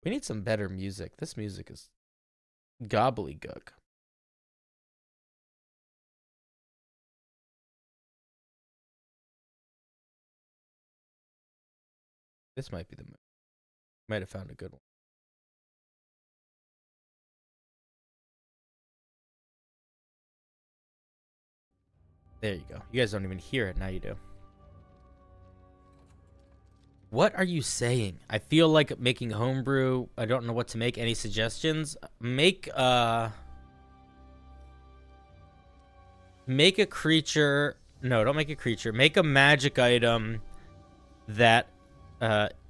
We need some better music. This music is gobbledygook. This might be the... Might have found a good one. There you go. You guys don't even hear it. Now you do. What are you saying? I feel like making homebrew. I don't know what to make. Any suggestions? Make a creature. No, don't make a creature. Make a magic item that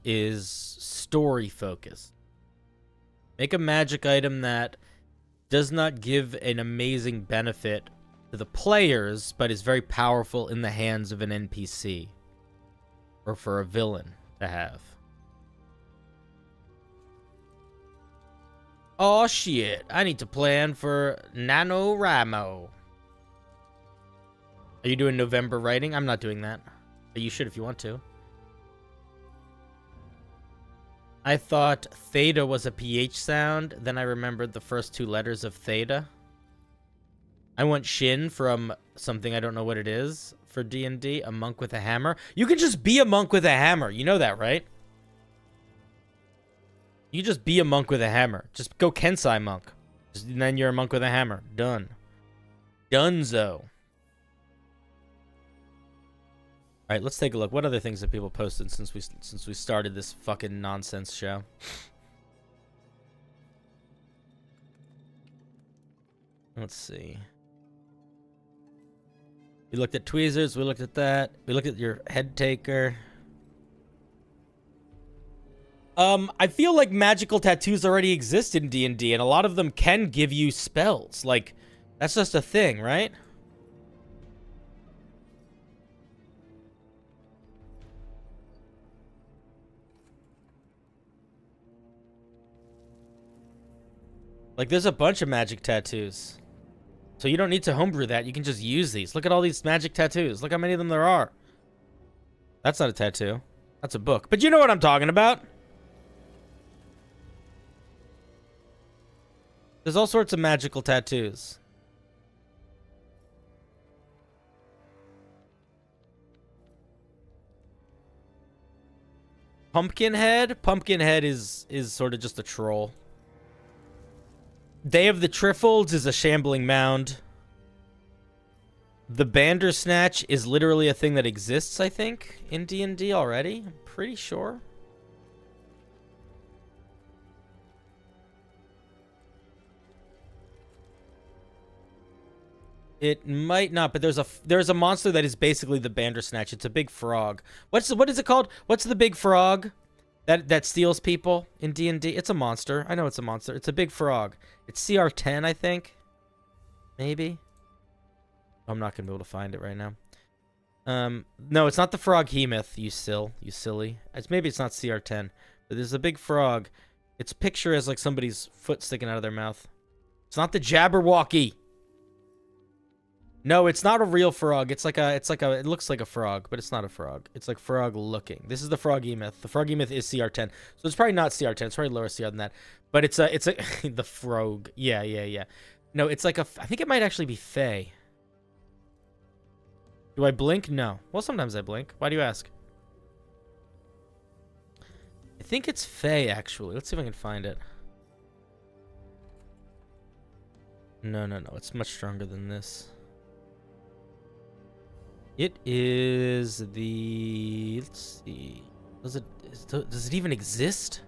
is story focused. Make a magic item that does not give an amazing benefit to the players, but is very powerful in the hands of an NPC or for a villain to have. Oh shit, I need to plan for NaNoWriMo. Are you doing November writing? I'm not doing that. But you should if you want to. I thought theta was a PH sound. Then I remembered the first 2 letters of theta. I want Shin from something I don't know what it is for D&D. A monk with a hammer. You can just be a monk with a hammer. You know that, right? You just be a monk with a hammer. Just go Kensai monk. And then you're a monk with a hammer. Done. Dunzo. All right, let's take a look. What other things have people posted since we started this fucking nonsense show? Let's see. We looked at tweezers. We looked at that. We looked at your head taker. I feel like magical tattoos already exist in D&D, and a lot of them can give you spells. Like, that's just a thing, right? Like, there's a bunch of magic tattoos. So you don't need to homebrew that. You can just use these. Look at all these magic tattoos. Look how many of them there are. That's not a tattoo. That's a book. But you know what I'm talking about. There's all sorts of magical tattoos. Pumpkinhead? Pumpkinhead is sort of just a troll. Day of the Trifles is a shambling mound. The Bandersnatch is literally a thing that exists, I think, in D&D already. I'm pretty sure. It might not, but there's a monster that is basically the Bandersnatch. It's a big frog. What is it called? What's the big frog that steals people in D&D? It's a monster. I know it's a monster. It's a big frog. It's CR10, I think. Maybe. I'm not gonna be able to find it right now. No, it's not the Froghemoth. You silly. Maybe it's not CR10, but there's a big frog. Its picture is like somebody's foot sticking out of their mouth. It's not the Jabberwocky. No, it's not a real frog. It looks like a frog, but it's not a frog. It's like frog looking. This is the Froghemoth. The Froghemoth is CR10. So it's probably not CR10. It's probably lower CR than that. But it's a the frog. Yeah. No, it's like I think it might actually be Fey. Do I blink? No. Well, sometimes I blink. Why do you ask? I think it's Fey, actually. Let's see if I can find it. No. It's much stronger than this. It is the... Let's see. Does it even exist?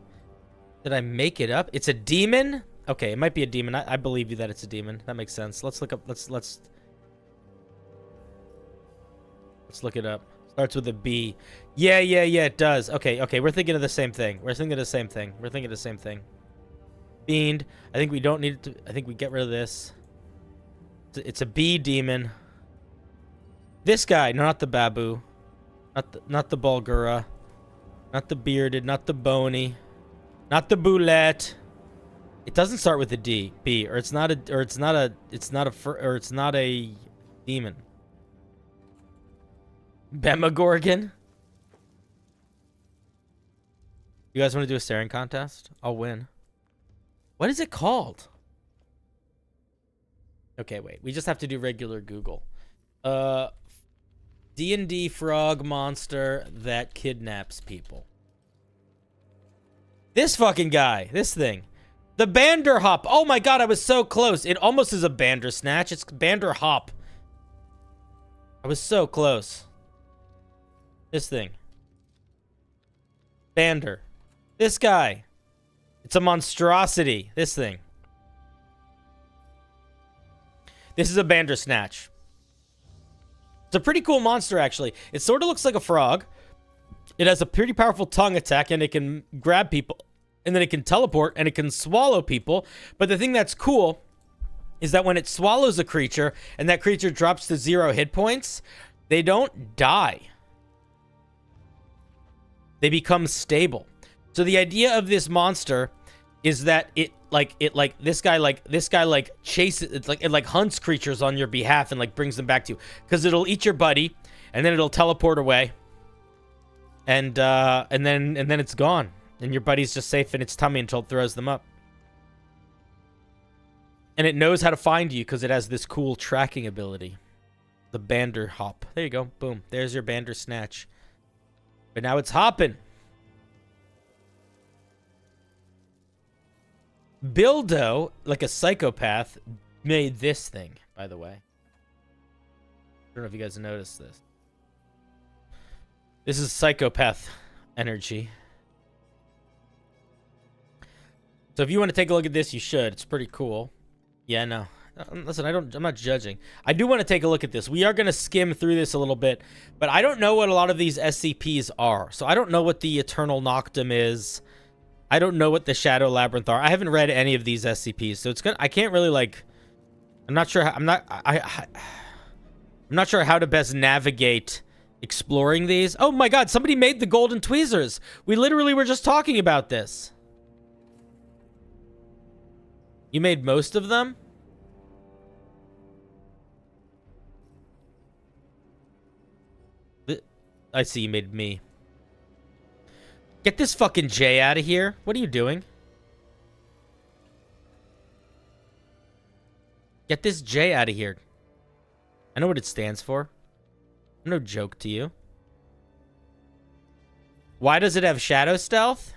Did I make it up? It's a demon? Okay, it might be a demon. I believe you that it's a demon. That makes sense. Let's look up... Let's look it up. Starts with a B. Yeah, it does. Okay. We're thinking of the same thing. Fiend. I think we don't need to... I think we get rid of this. It's a bee demon. This guy, no, not the Babu, not the Bulgura, not the bearded, not the bony, not the Boulette. It doesn't start with a D, B, or it's not a demon. Bemagorgon. You guys want to do a staring contest? I'll win. What is it called? Okay, wait. We just have to do regular Google. D&D frog monster that kidnaps people. This fucking guy. This thing. The Banderhop. Oh my god, I was so close. It almost is a Bandersnatch. It's Banderhop. I was so close. This thing. Bander. This guy. It's a monstrosity. This thing. This is a Bandersnatch. It's a pretty cool monster, actually. It sort of looks like a frog. It has a pretty powerful tongue attack, and it can grab people, and then it can teleport, and it can swallow people. But the thing that's cool is that when it swallows a creature, and that creature drops to 0 hit points, they don't die. They become stable. So the idea of this monster is that this guy chases, it hunts creatures on your behalf and brings them back to you, because it'll eat your buddy and then it'll teleport away, and then it's gone, And your buddy's just safe in its tummy until it throws them up. And it knows how to find you because it has this cool tracking ability. The banter hop. There you go. Boom. There's your banter snatch. But now it's hopping. Bildo, like a psychopath, made this thing, by the way. I don't know if you guys noticed this. This is psychopath energy. So if you want to take a look at this, you should. It's pretty cool. Yeah, no. Listen, I'm not judging. I do want to take a look at this. We are going to skim through this a little bit, but I don't know what a lot of these SCPs are. So I don't know what the Eternal Noctum is. I don't know what the Shadow Labyrinth are. I haven't read any of these SCPs, so it's gonna. I can't really like. I'm not sure. I'm not sure how to best navigate exploring these. Oh my God! Somebody made the golden tweezers. We literally were just talking about this. You made most of them? I see you made me. Get this fucking J out of here. What are you doing? Get this J out of here. I know what it stands for. No joke to you. Why does it have shadow stealth?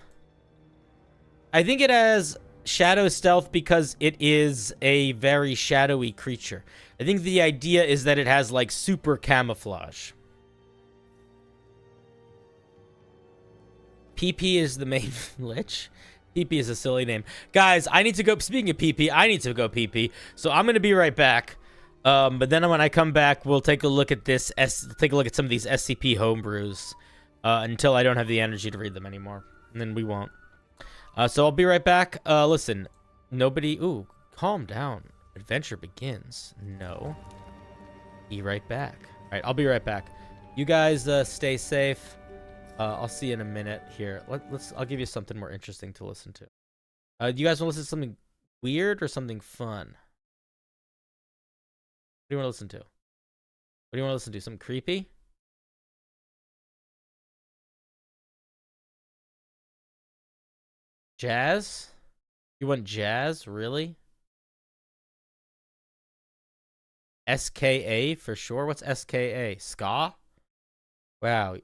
I think it has shadow stealth because it is a very shadowy creature. I think the idea is that it has like super camouflage. PP is the main lich. PP is a silly name. Guys, I need to go. Speaking of PP, I need to go PP. So I'm going to be right back. But then when I come back, we'll take a look at this. Take a look at some of these SCP homebrews until I don't have the energy to read them anymore. And then we won't. So I'll be right back. Listen, nobody... Ooh, calm down. Adventure begins. No. Be right back. All right, I'll be right back. You guys stay safe. I'll see you in a minute here. I'll give you something more interesting to listen to. Do you guys want to listen to something weird or something fun? What do you want to listen to? What do you want to listen to? Something creepy? Jazz? You want jazz? Really? SKA for sure? What's SKA? Ska? Wow.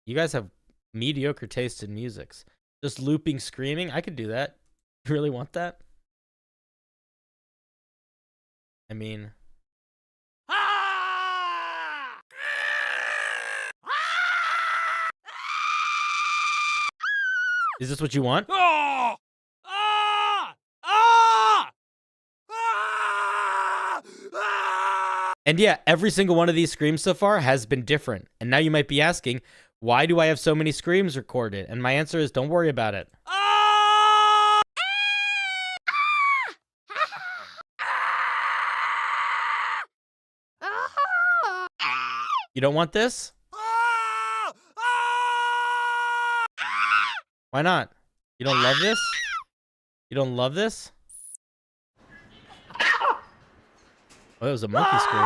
You guys have mediocre taste in musics. Just looping screaming? I could do that. You really want that? I mean... Is this what you want? And yeah, every single one of these screams so far has been different. And now you might be asking, why do I have so many screams recorded? And my answer is, don't worry about it. You don't want this? Why not? You don't love this? You don't love this? Oh, that was a monkey scream.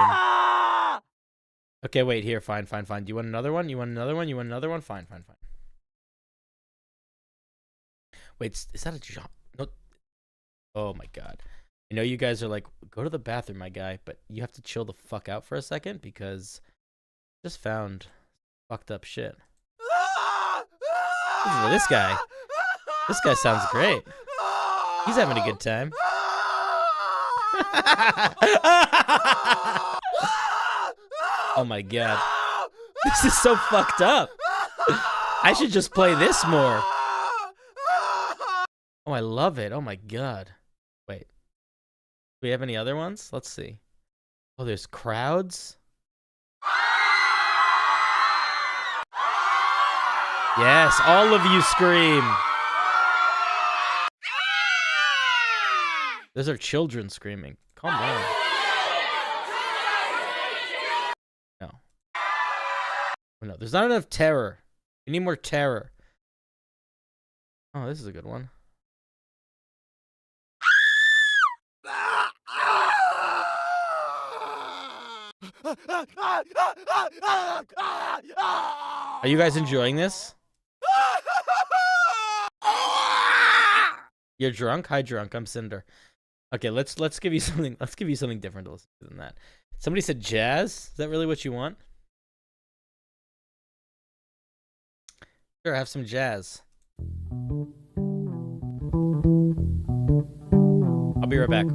Okay, wait, here, fine. Do you want another one? You want another one? You want another one? Fine. Wait, is that a job? No. Oh my God. I know you guys are like, go to the bathroom, my guy, but you have to chill the fuck out for a second because I just found fucked up shit. Listen to this guy. This guy sounds great. He's having a good time. Oh my God. This is so fucked up. I should just play this more. Oh, I love it. Oh my God. Wait. Do we have any other ones? Let's see. Oh, there's crowds. Yes, all of you scream. Those are children screaming. Calm down. No. Oh, no, there's not enough terror. We need more terror. Oh, this is a good one. Are you guys enjoying this? You're drunk? Hi, drunk. I'm Cinder. Okay, let's give you something. Let's give you something different to listen to than that. Somebody said jazz. Is that really what you want? Sure, have some jazz. I'll be right back.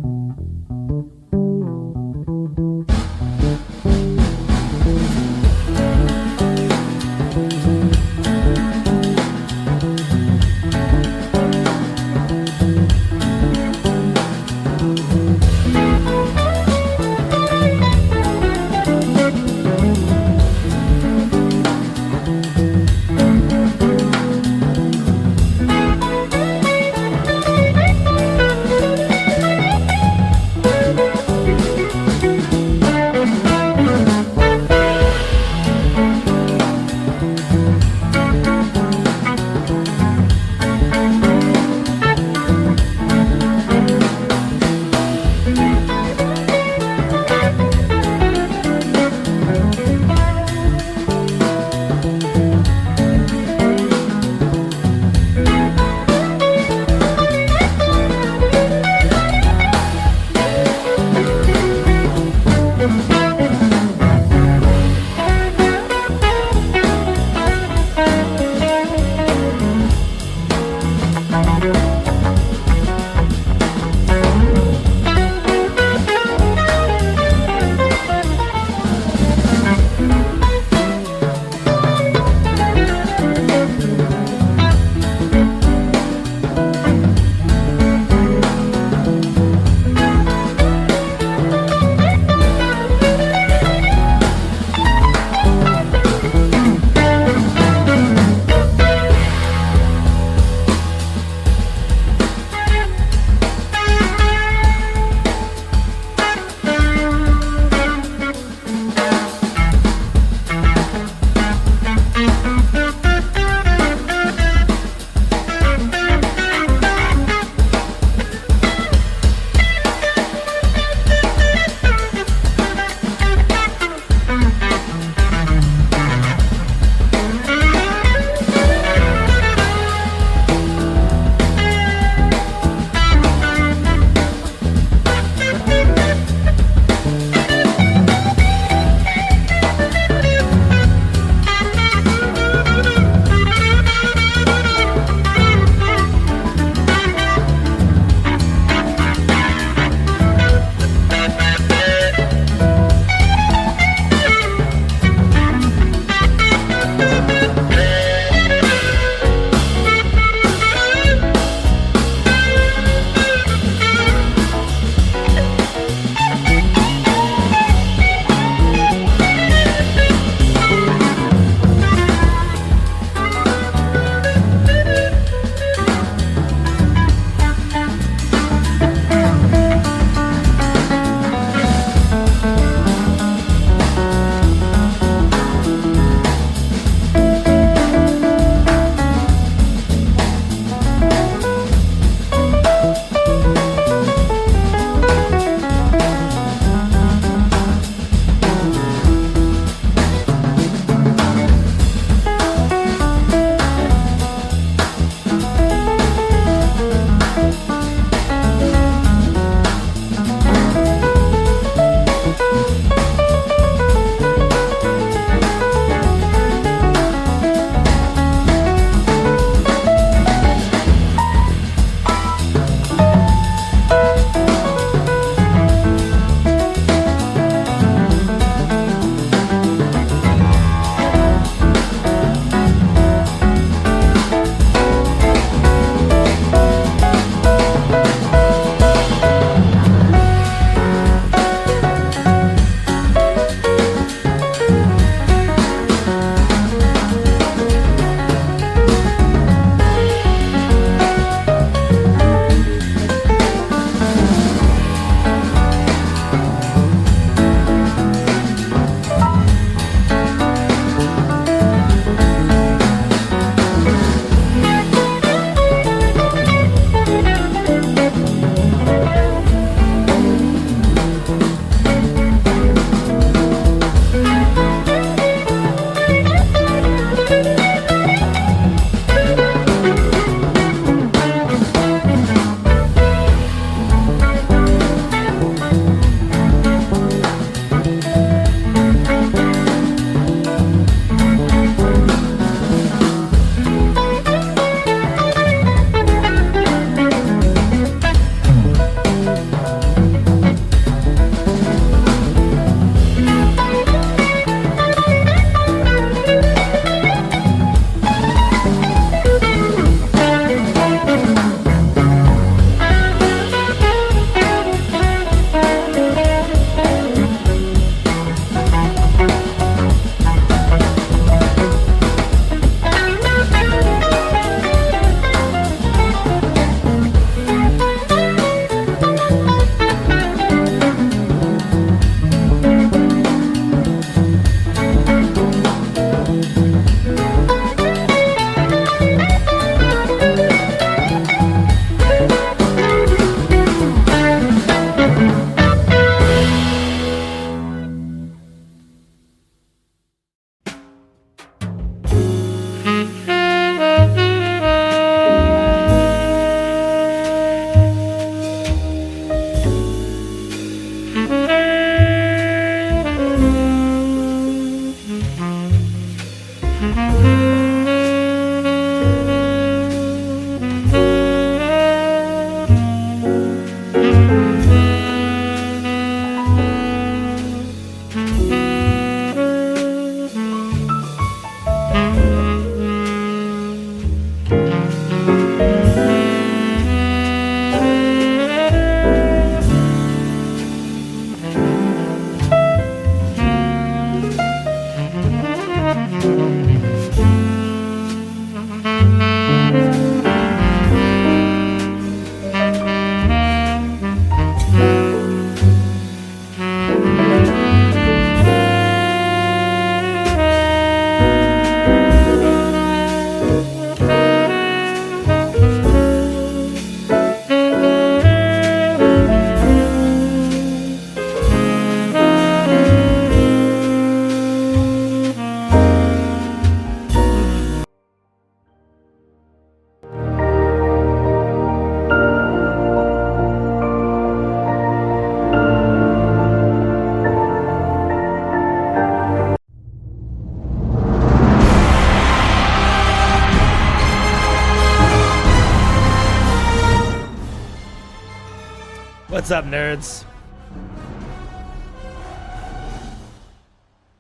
What's up, nerds?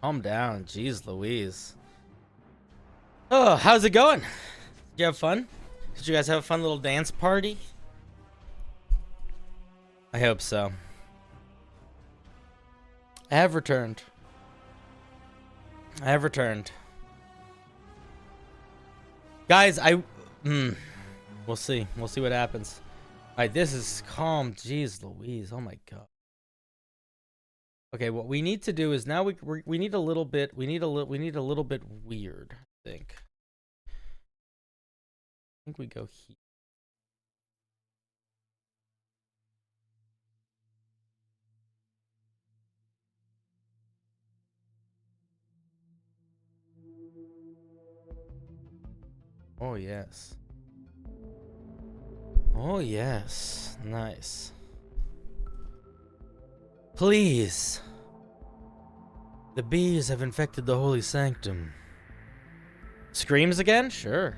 Calm down. Jeez Louise. Oh, how's it going? Did you have fun? Did you guys have a fun little dance party? I hope so. I have returned. Guys, we'll see. We'll see what happens. Alright, this is calm. Jeez Louise. Oh my god. Okay, what we need to do is now we need a little bit bit weird, I think. I think we go here. Oh yes. Oh yes. Nice. Please. The bees have infected the holy sanctum. Screams again? Sure.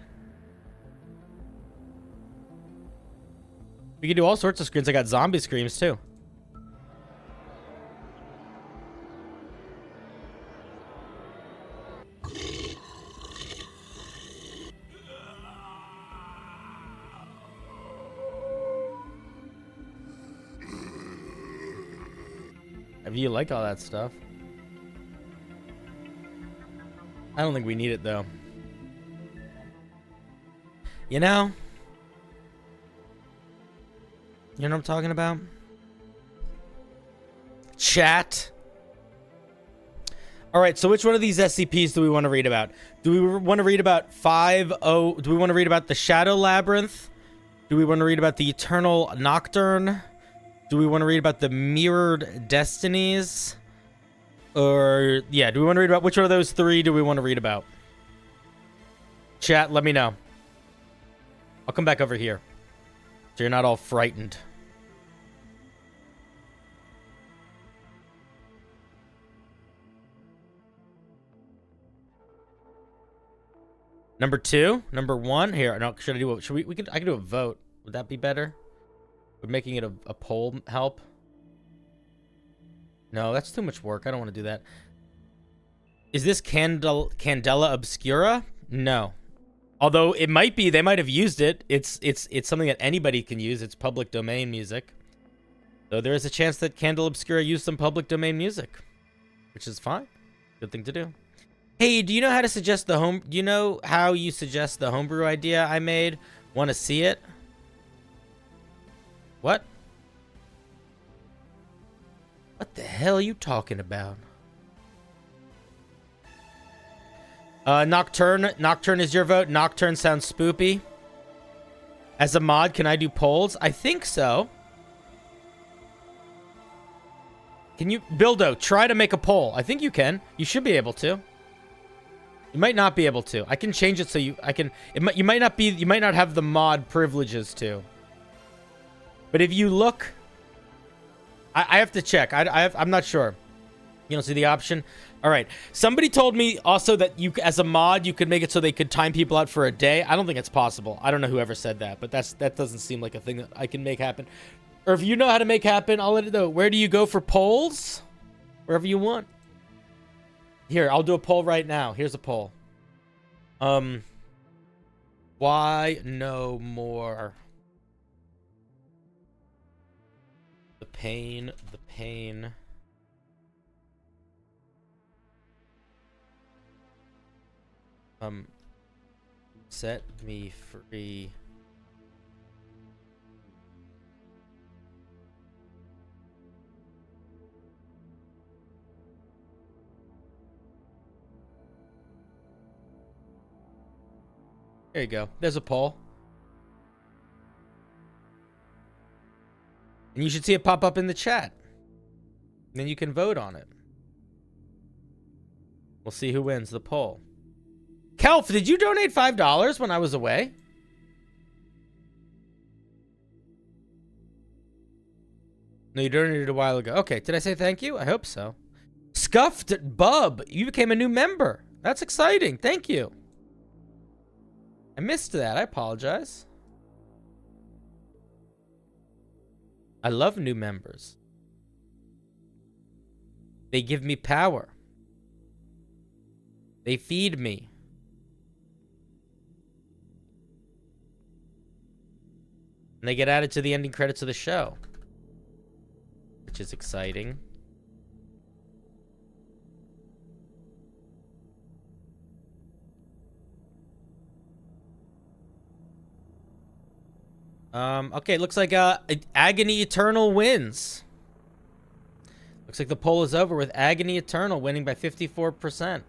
We can do all sorts of screams. I got zombie screams too. If you like all that stuff. I don't think we need it though. You know? You know what I'm talking about? Chat. Alright, so which one of these SCPs do we want to read about? Do we want to read about 5-0? Do we want to read about the Shadow Labyrinth? Do we want to read about the Eternal Nocturne? Do we want to read about the Mirrored Destinies? Or, yeah, do we want to read about which one of those three do we want to read about? Chat, let me know. I'll come back over here, so you're not all frightened. Number 2, number 1. Here, no, should I do? Should we? I can do a vote. Would that be better? Would making it a poll help? No, that's too much work. I don't want to do that. Is this Candela Obscura? No. Although it might be, they might have used it. It's something that anybody can use. It's public domain music. So there is a chance that Candela Obscura used some public domain music, which is fine. Good thing to do. Hey, do you know how to suggest the home? Do you know how you suggest the homebrew idea I made? Want to see it? What? What the hell are you talking about? Nocturne. Nocturne is your vote. Nocturne sounds spoopy. As a mod, can I do polls? I think so. Can you, Bildo, try to make a poll? I think you can. You should be able to. You might not be able to. I can change it so you might not have the mod privileges to. But if you look, I have to check. I'm not sure. You don't see the option? All right. Somebody told me also that you, as a mod, you could make it so they could time people out for a day. I don't think it's possible. I don't know whoever said that, but that doesn't seem like a thing that I can make happen. Or if you know how to make happen, I'll let it know. Where do you go for polls? Wherever you want. Here, I'll do a poll right now. Here's a poll. Why no more? The pain. Set me free. There you go. There's a poll. And you should see it pop up in the chat. Then you can vote on it. We'll see who wins the poll. Kelf, did you donate $5 when I was away? No, you donated a while ago. Okay, did I say thank you? I hope so. Scuffed Bub, you became a new member. That's exciting. Thank you. I missed that. I apologize. I love new members. They give me power. They feed me. And they get added to the ending credits of the show, which is exciting. Okay, looks like Agony Eternal wins. Looks like the poll is over with Agony Eternal winning by 54%.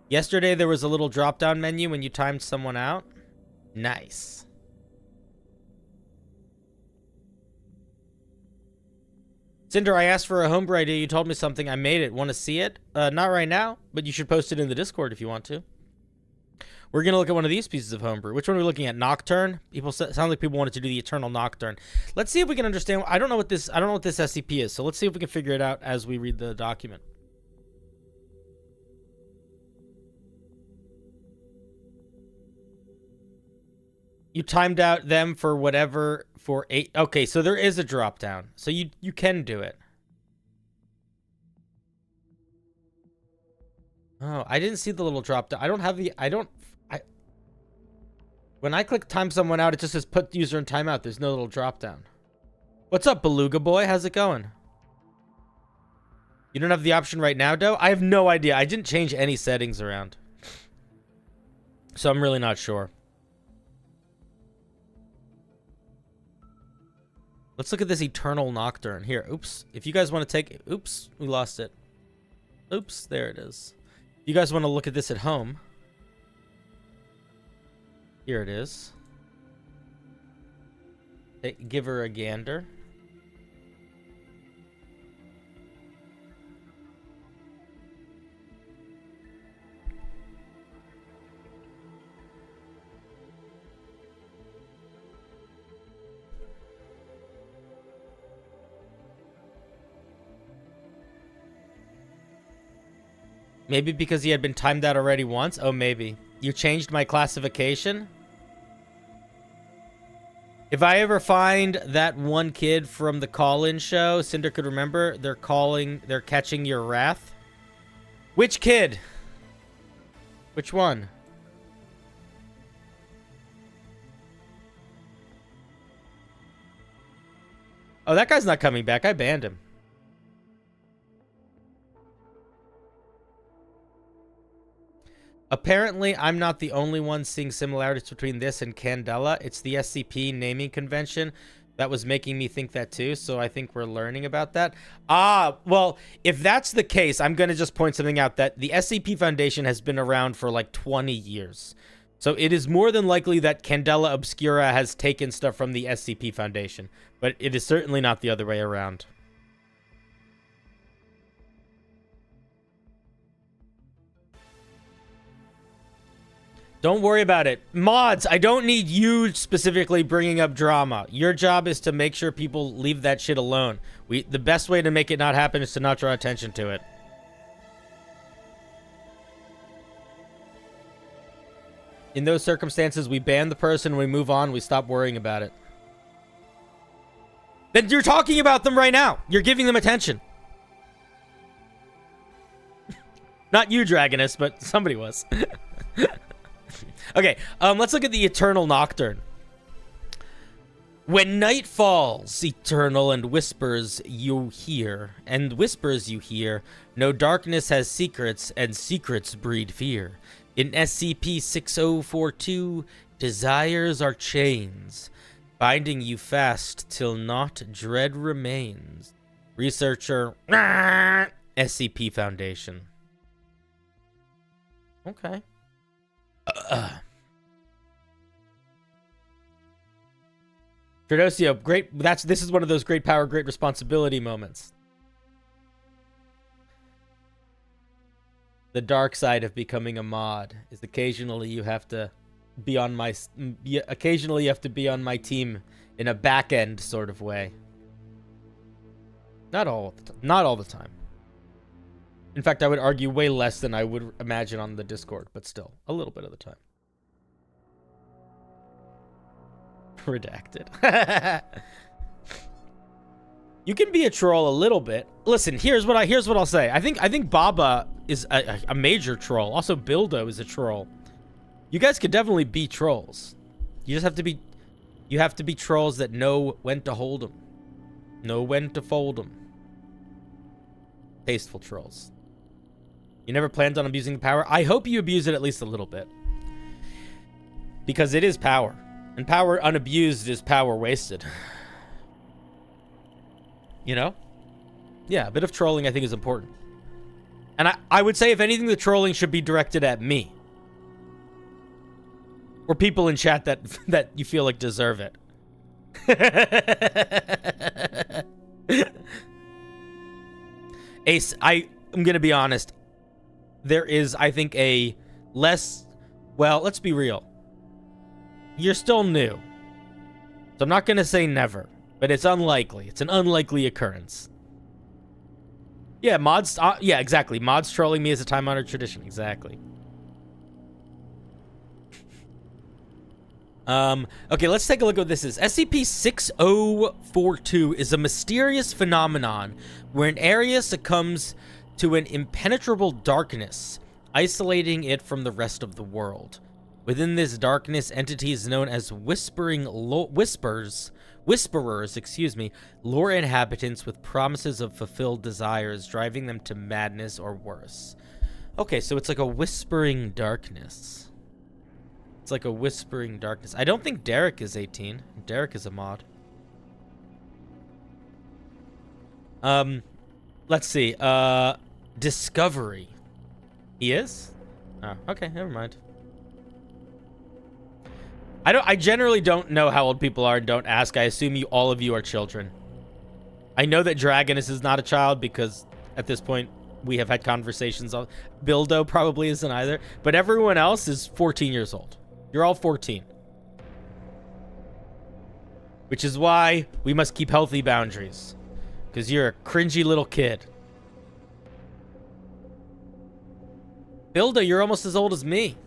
Yesterday there was a little drop-down menu when you timed someone out. Nice. Cinder, I asked for a homebrew idea. You told me something. I made it. Want to see it? Not right now, but you should post it in the Discord if you want to. We're going to look at one of these pieces of homebrew. Which one are we looking at? Nocturne? People sound like people wanted to do the Eternal Nocturne. Let's see if we can understand. I don't know what this SCP is, so let's see if we can figure it out as we read the document. You timed out them for whatever for 8. Okay, so there is a drop down. So you can do it. Oh, I didn't see the little drop down. I don't have the when I click time someone out, it just says put user in timeout. There's no little drop down. What's up, Beluga Boy? How's it going? You don't have the option right now, Doe? I have no idea. I didn't change any settings around. So I'm really not sure. Let's look at this Eternal Nocturne. Here, oops. If you guys want to take... Oops, we lost it. Oops, there it is. If you guys want to look at this at home... Here it is. Give her a gander. Maybe because he had been timed out already once? Oh, maybe. You changed my classification? If I ever find that one kid from the call-in show, Cinder could remember, they're catching your wrath. Which kid? Which one? Oh, that guy's not coming back. I banned him. Apparently, I'm not the only one seeing similarities between this and Candela. It's the SCP naming convention that was making me think that too, so I think we're learning about that. Well, if that's the case, I'm going to just point something out, that the SCP Foundation has been around for like 20 years. So it is more than likely that Candela Obscura has taken stuff from the SCP Foundation, but it is certainly not the other way around. Don't worry about it. Mods, I don't need you specifically bringing up drama. Your job is to make sure people leave that shit alone. The best way to make it not happen is to not draw attention to it. In those circumstances, we ban the person, we move on, we stop worrying about it. Then you're talking about them right now. You're giving them attention. Not you, Dragoness, but somebody was. Okay, let's look at the Eternal Nocturne. When night falls, eternal, and whispers you hear, no darkness has secrets, and secrets breed fear. In SCP-6042, desires are chains, binding you fast till naught dread remains. Researcher, SCP Foundation. Okay. Tradosio, great. This is one of those great power, great responsibility moments. The dark side of becoming a mod is occasionally you have to be on my team in a back end sort of way. Not all the time. In fact, I would argue way less than I would imagine on the Discord, but still, a little bit of the time. Redacted. You can be a troll a little bit. Listen, here's what I'll say. I think Baba is a major troll. Also, Bildo is a troll. You guys could definitely be trolls. You just have to be. You have to be trolls that know when to hold them, know when to fold them. Tasteful trolls. You never planned on abusing the power? I hope you abuse it at least a little bit. Because it is power. And power unabused is power wasted. You know? Yeah, a bit of trolling I think is important. And I would say if anything, the trolling should be directed at me. Or people in chat that you feel like deserve it. Ace, I'm gonna be honest. There is, I think, a less... Well, let's be real. You're still new. So I'm not gonna say never. But it's unlikely. It's an unlikely occurrence. Yeah, mods... yeah, exactly. Mods trolling me is a time-honored tradition. Exactly. Okay, let's take a look at what this is. SCP-6042 is a mysterious phenomenon where an area succumbs to an impenetrable darkness, isolating it from the rest of the world. Within this darkness, entities known as whisperers, lure inhabitants with promises of fulfilled desires, driving them to madness or worse. Okay, so it's like a whispering darkness. It's like a whispering darkness. I don't think Derek is 18. Derek is a mod. Let's see. Discovery. He is? Oh, okay, never mind. I generally don't know how old people are and don't ask. I assume all of you are children. I know that Dragonus is not a child because at this point we have had conversations on Bildo probably isn't either, but everyone else is 14 years old. You're all 14. Which is why we must keep healthy boundaries. Because you're a cringy little kid. Bildo, you're almost as old as me.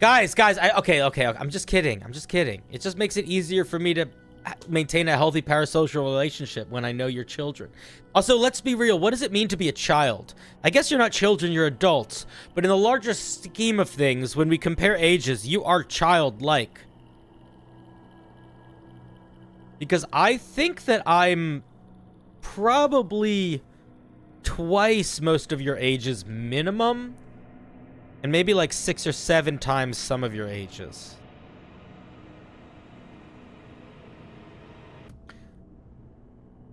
Guys, okay, I'm just kidding. It just makes it easier for me to maintain a healthy parasocial relationship when I know your children. Also, let's be real. What does it mean to be a child? I guess you're not children, you're adults. But in the larger scheme of things, when we compare ages, you are childlike. Because I think that I'm probably twice most of your ages minimum. And maybe like 6 or 7 times some of your ages.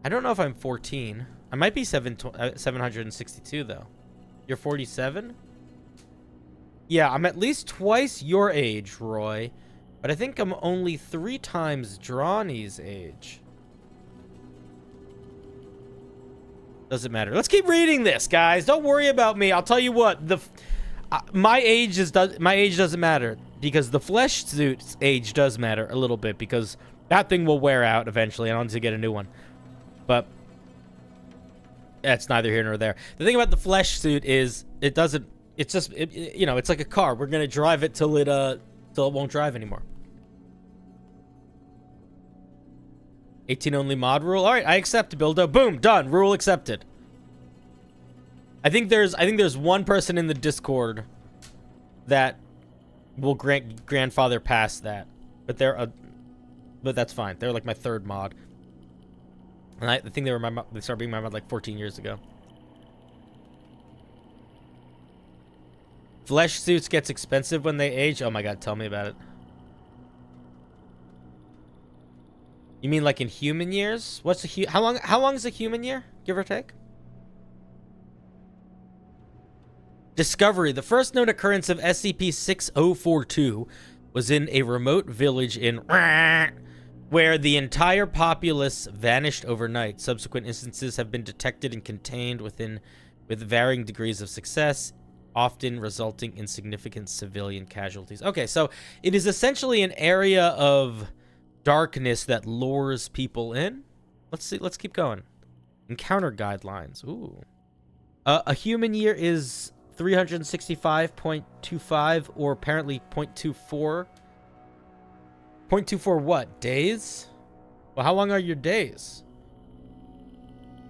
I don't know if I'm 14. I might be 762, though. You're 47? Yeah, I'm at least twice your age, Roy. But I think I'm only 3 times Drawny's age. Doesn't matter. Let's keep reading this, guys. Don't worry about me. I'll tell you what. My age doesn't matter. Because the flesh suit's age does matter a little bit. Because that thing will wear out eventually. And I'll need to get a new one. But that's neither here nor there. The thing about the flesh suit is it doesn't. It's just you know, it's like a car. We're gonna drive it till it won't drive anymore. 18 only mod rule. All right, I accept, Bildo. Boom, done. Rule accepted. I think there's one person in the Discord that will grandfather past that, but but that's fine. They're like my 3rd mod. And I think they started being my mod like 14 years ago. Flesh suits gets expensive when they age. Oh my god, tell me about it. You mean like in human years? What's how long is a human year, give or take? Discovery. The first known occurrence of SCP-6042 was in a remote village in where the entire populace vanished overnight. Subsequent instances have been detected and contained with varying degrees of success, often resulting in significant civilian casualties. Okay, so it is essentially an area of darkness that lures people in. Let's see. Let's keep going. Encounter guidelines. Ooh. A human year is 365.25 or apparently 0.24. 0.24 what? Days? Well, how long are your days?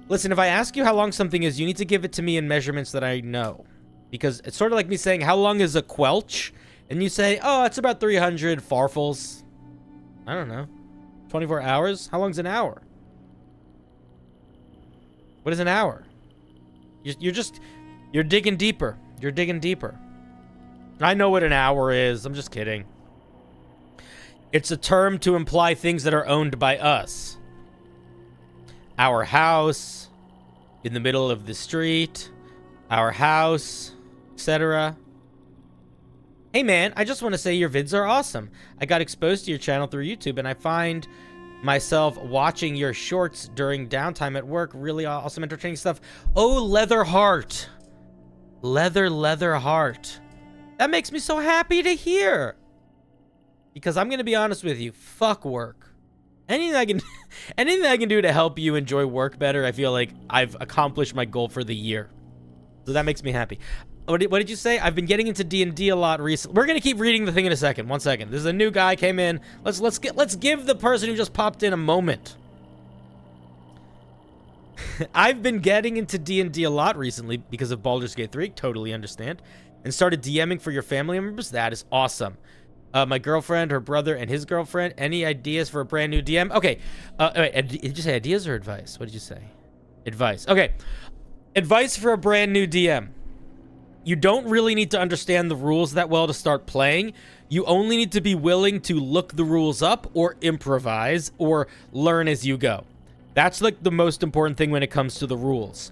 Listen, if I ask you how long something is, you need to give it to me in measurements that I know. Because it's sort of like me saying, how long is a quelch? And you say, oh, it's about 300 farfels. I don't know. 24 hours? How long's an hour? What is an hour? You're digging deeper. You're digging deeper. I know what an hour is. I'm just kidding. It's a term to imply things that are owned by us. Our house, in the middle of the street, our house, etc. Hey man, I just want to say your vids are awesome. I got exposed to your channel through YouTube and I find myself watching your shorts during downtime at work. Really awesome, entertaining stuff. Oh, Leather Heart. Leather Heart. That makes me so happy to hear. Because I'm going to be honest with you, fuck work. Anything I can do to help you enjoy work better, I feel like I've accomplished my goal for the year. So that makes me happy. What did you say? I've been getting into D&D a lot recently. We're gonna keep reading the thing in a second. 1 second. There's a new guy came in. Let's give the person who just popped in a moment. I've been getting into D&D a lot recently because of Baldur's Gate 3. Totally understand. And started DMing for your family members. That is awesome. My girlfriend, her brother, and his girlfriend. Any ideas for a brand new DM? Okay. Wait, did you say ideas or advice? What did you say? Advice. Okay. Advice for a brand new DM. You don't really need to understand the rules that well to start playing. You only need to be willing to look the rules up or improvise or learn as you go. That's like the most important thing when it comes to the rules.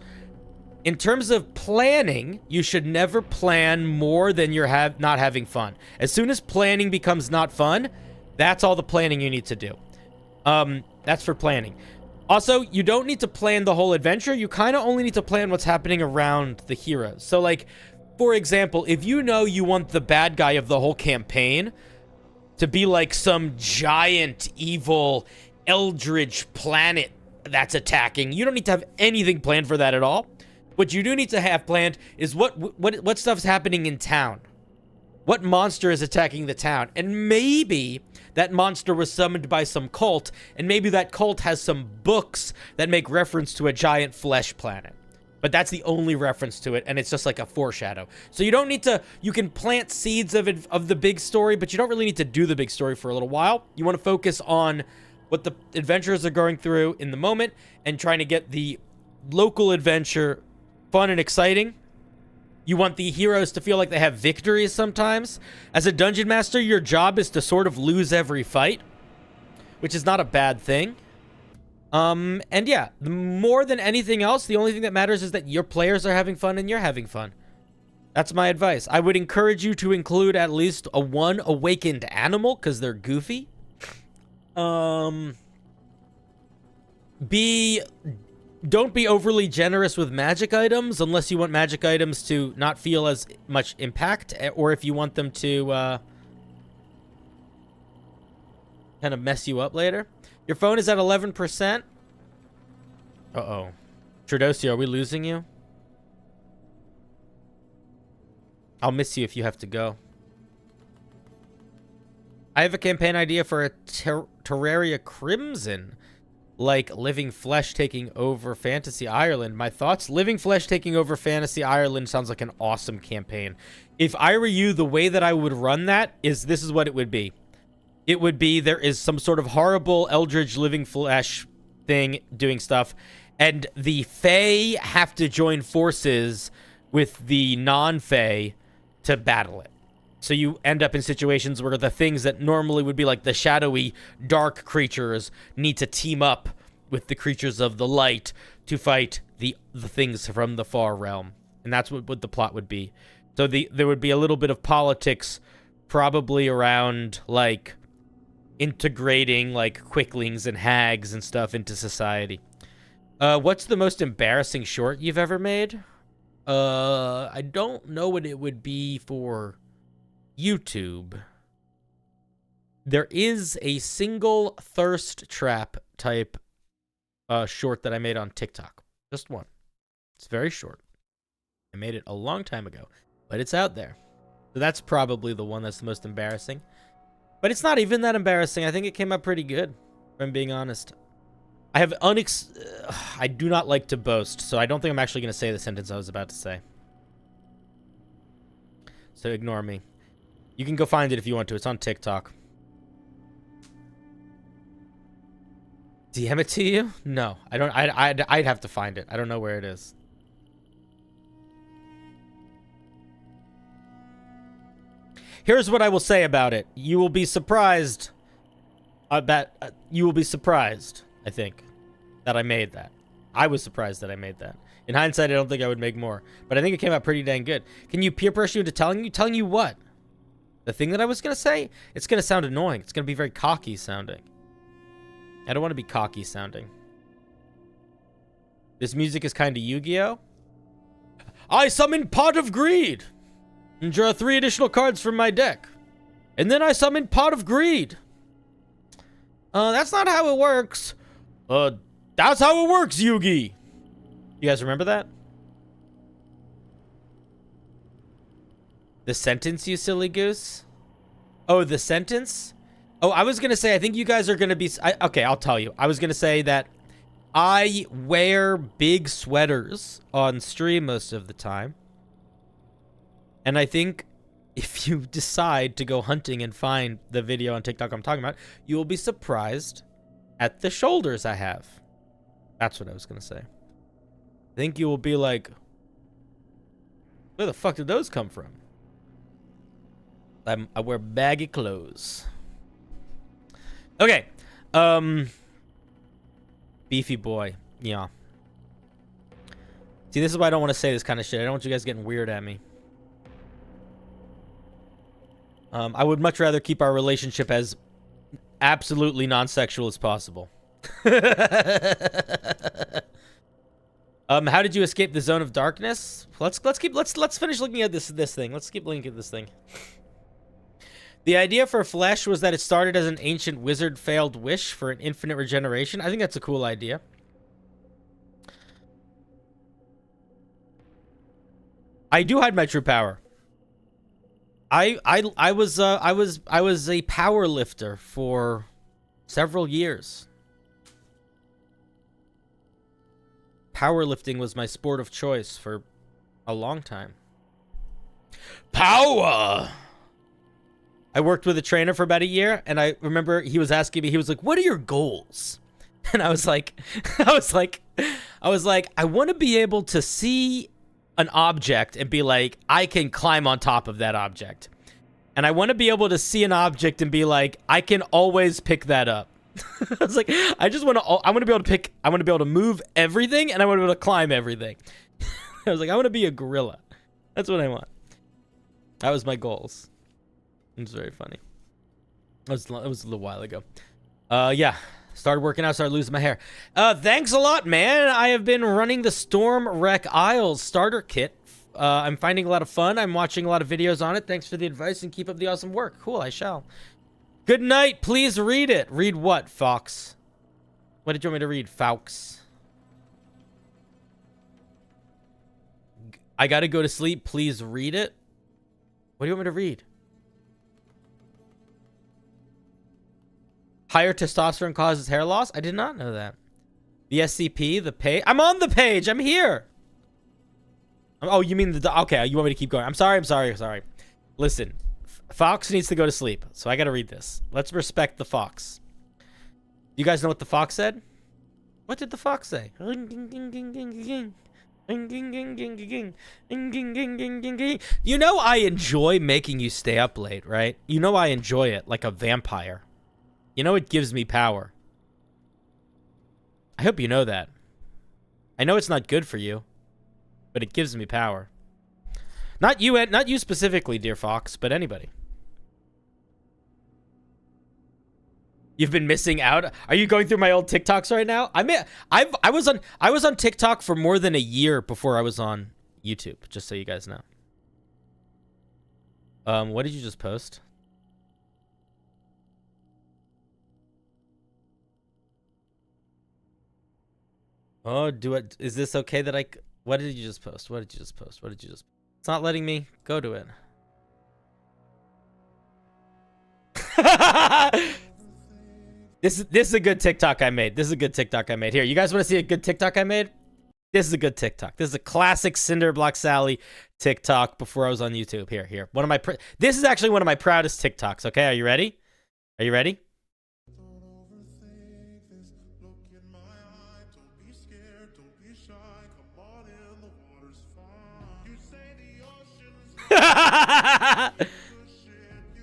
In terms of planning, you should never plan more than you're not having fun. As soon as planning becomes not fun, that's all the planning you need to do. That's for planning. Also, you don't need to plan the whole adventure. You kind of only need to plan what's happening around the heroes. So, like, for example, if you know you want the bad guy of the whole campaign to be like some giant, evil, eldritch planet that's attacking, you don't need to have anything planned for that at all. What you do need to have planned is what stuff's happening in town. What monster is attacking the town? And maybe that monster was summoned by some cult, and maybe that cult has some books that make reference to a giant flesh planet. But that's the only reference to it, and it's just like a foreshadow. So you don't need to, you can plant seeds of the big story, but you don't really need to do the big story for a little while. You want to focus on what the adventurers are going through in the moment and trying to get the local adventure fun and exciting. You want the heroes to feel like they have victories sometimes. As a dungeon master, your job is to sort of lose every fight, which is not a bad thing. And yeah, more than anything else, the only thing that matters is that your players are having fun and you're having fun. That's my advice. I would encourage you to include at least one awakened animal because they're goofy. Don't be overly generous with magic items unless you want magic items to not feel as much impact, or if you want them to kind of mess you up later. Your phone is at 11%. Uh-oh. Tridosi, are we losing you? I'll miss you if you have to go. I have a campaign idea for a Terraria Crimson. Like Living Flesh taking over Fantasy Ireland. My thoughts? Living Flesh taking over Fantasy Ireland sounds like an awesome campaign. If I were you, the way that I would run that is this is what it would be. It would be there is some sort of horrible Eldritch Living Flesh thing doing stuff, and the Fae have to join forces with the non-Fae to battle it. So you end up in situations where the things that normally would be like the shadowy, dark creatures need to team up with the creatures of the light to fight the things from the far realm. And that's what the plot would be. So there would be a little bit of politics probably around, like, integrating, like, quicklings and hags and stuff into society. What's the most embarrassing short you've ever made? I don't know what it would be for YouTube. There is a single thirst trap type short that I made on TikTok. Just one. It's very short. I made it a long time ago, but it's out there. So that's probably the one that's the most embarrassing. But it's not even that embarrassing. I think it came out pretty good, if I'm being honest. I have I do not like to boast, so I don't think I'm actually going to say the sentence I was about to say. So ignore me. You can go find it if you want to. It's on TikTok. DM it to you? No, I don't. I'd have to find it. I don't know where it is. Here's what I will say about it. You will be surprised. You will be surprised, I think, that I made that. I was surprised that I made that. In hindsight, I don't think I would make more. But I think it came out pretty dang good. Can you peer pressure you into telling you? Telling you what? The thing that I was going to say? It's going to sound annoying. It's going to be very cocky sounding. I don't want to be cocky sounding. This music is kind of Yu-Gi-Oh! I summon Pot of Greed! And draw 3 additional cards from my deck. And then I summon Pot of Greed. That's not how it works. That's how it works, Yugi. You guys remember that? The sentence, you silly goose? Oh, the sentence? Oh, I was going to say, I think you guys are going to be... okay, I'll tell you. I was going to say that I wear big sweaters on stream most of the time. And I think if you decide to go hunting and find the video on TikTok I'm talking about, you will be surprised at the shoulders I have. That's what I was going to say. I think you will be like, where the fuck did those come from? I wear baggy clothes. Okay. Beefy boy. Yeah. See, this is why I don't want to say this kind of shit. I don't want you guys getting weird at me. I would much rather keep our relationship as absolutely non-sexual as possible. How did you escape the zone of darkness? Let's finish looking at this thing. Let's keep looking at this thing. The idea for Flesh was that it started as an ancient wizard failed wish for an infinite regeneration. I think that's a cool idea. I do hide my true power. I was a power lifter for several years. Powerlifting was my sport of choice for a long time. Power! I worked with a trainer for about a year, and I remember he was asking me, he was like, what are your goals? And I was like, I want to be able to see an object and be like, I can climb on top of that object. And I want to be able to see an object and be like, I can always pick that up. I was like, I want to be able to pick, I want to be able to move everything, and I want to be able to climb everything. I was like, I want to be a gorilla. That's what I want. That was my goals. It was very funny. It was a little while ago. Yeah. Started working out, started losing my hair. Thanks a lot, man. I have been running the Storm Wreck Isles starter kit. I'm finding a lot of fun. I'm watching a lot of videos on it. Thanks for the advice and keep up the awesome work. Cool, I shall. Good night. Please read it. Read what, Fox? What did you want me to read, Fox? I gotta go to sleep. Please read it. What do you want me to read? Higher testosterone causes hair loss? I did not know that. The SCP, the page. I'm on the page. I'm here. Oh, you mean the... Okay, you want me to keep going. I'm sorry. Listen, Fox needs to go to sleep, so I gotta read this. Let's respect the Fox. You guys know what the Fox said? What did the Fox say? You know I enjoy making you stay up late, right? You know I enjoy it like a vampire. You know it gives me power. I hope you know that. I know it's not good for you, but it gives me power. Not you specifically, dear Fox, but anybody. You've been missing out. Are you going through my old TikToks right now? I was on TikTok for more than a year before I was on YouTube, just so you guys know. What did you just post? Oh, is this okay that What did you just post? What did you just post? What did you just... It's not letting me go to it. This is a good TikTok I made. This is a good TikTok I made. Here, you guys want to see a good TikTok I made? This is a good TikTok. This is a classic CinderBlocksally TikTok before I was on YouTube. Here. One of my this is actually one of my proudest TikToks. Okay, are you ready? Are you ready?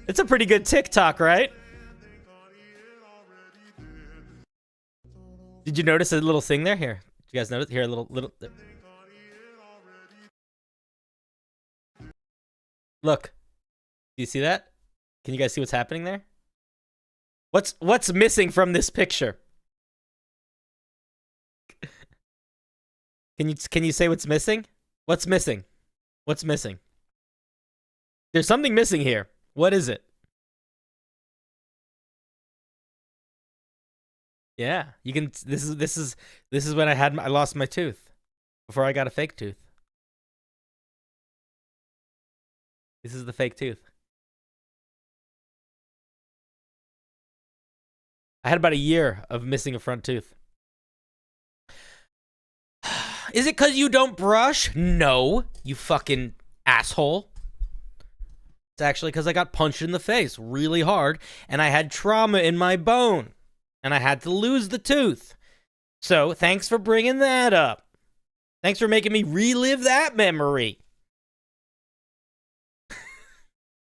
It's a pretty good TikTok, right? Did you notice a little thing there? Here, did you guys notice? Here, a little. Look, do you see that? Can you guys see what's happening there? What's missing from this picture? Can you say what's missing? What's missing? What's missing? There's something missing here. What is it? Yeah, you can. This is when I lost my tooth before I got a fake tooth. This is the fake tooth. I had about a year of missing a front tooth. Is it because you don't brush? No, you fucking asshole. It's actually because I got punched in the face really hard and I had trauma in my bone and I had to lose the tooth. So thanks for bringing that up. Thanks for making me relive that memory.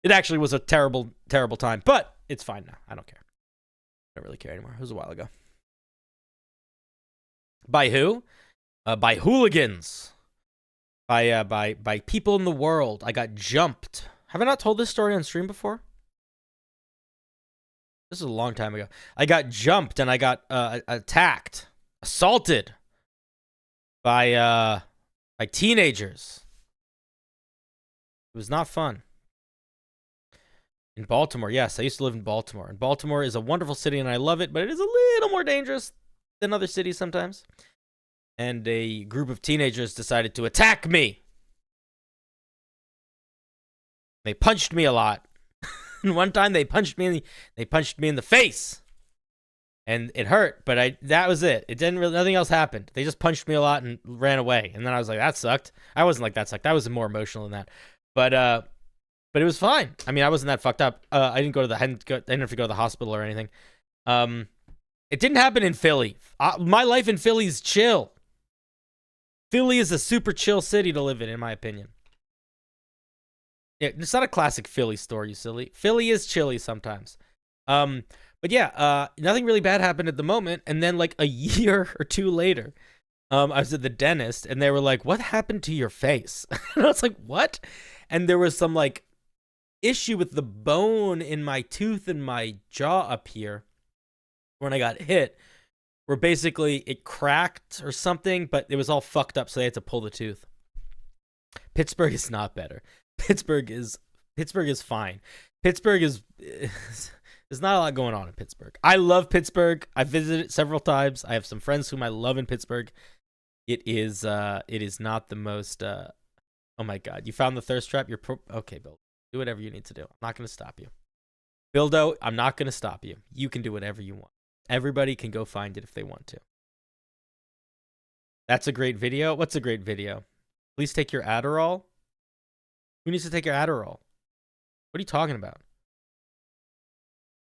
It actually was a terrible, terrible time, but it's fine now. I don't care. I don't really care anymore. It was a while ago. By who? By hooligans. By people in the world. I got jumped. Have I not told this story on stream before? This is a long time ago. I got jumped and I got attacked, assaulted by teenagers. It was not fun. In Baltimore, yes, I used to live in Baltimore. And Baltimore is a wonderful city and I love it, but it is a little more dangerous than other cities sometimes. And a group of teenagers decided to attack me. They punched me a lot. And one time they punched me in the face. And it hurt, but that was it. It didn't really, nothing else happened. They just punched me a lot and ran away. And then I was like, that sucked. I wasn't like that sucked. I was more emotional than that. But it was fine. I mean, I wasn't that fucked up. I didn't have to go to the hospital or anything. It didn't happen in Philly. My life in Philly is chill. Philly is a super chill city to live in my opinion. Yeah, it's not a classic Philly story, you silly. Philly is chilly sometimes. But yeah, nothing really bad happened at the moment. And then like a year or two later, I was at the dentist and they were like, what happened to your face? And I was like, what? And there was some like issue with the bone in my tooth and my jaw up here when I got hit, where basically it cracked or something, but it was all fucked up, so they had to pull the tooth. Pittsburgh is not better. Pittsburgh is fine. Pittsburgh is there's not a lot going on in Pittsburgh. I love Pittsburgh. I visited it several times. I have some friends whom I love in Pittsburgh. It is not the most oh my god, you found the thirst trap? Okay, Bill. Do whatever you need to do. I'm not going to stop you. Bildo, I'm not going to stop you. You can do whatever you want. Everybody can go find it if they want to. That's a great video. What's a great video? Please take your Adderall. Who needs to take your Adderall? What are you talking about?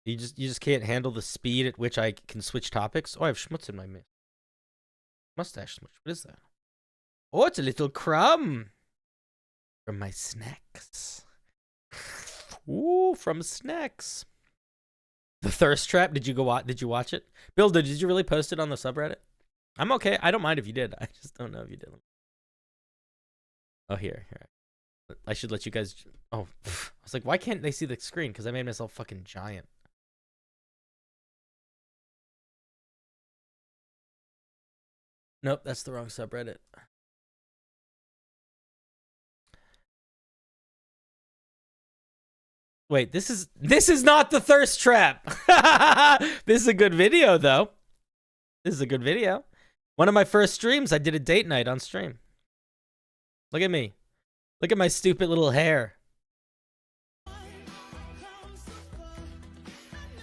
You just can't handle the speed at which I can switch topics? Oh, I have schmutz in my mustache. What is that? Oh, it's a little crumb from my snacks. Ooh, from snacks. The thirst trap. Did you watch it? Bill, did you really post it on the subreddit? I'm okay. I don't mind if you did. I just don't know if you did. Oh, here. I should let you guys. Oh, I was like, why can't they see the screen? Because I made myself fucking giant. Nope, that's the wrong subreddit. Wait, this is not the thirst trap. This is a good video though. This is a good video. One of my first streams, I did a date night on stream. Look at me. Look at my stupid little hair.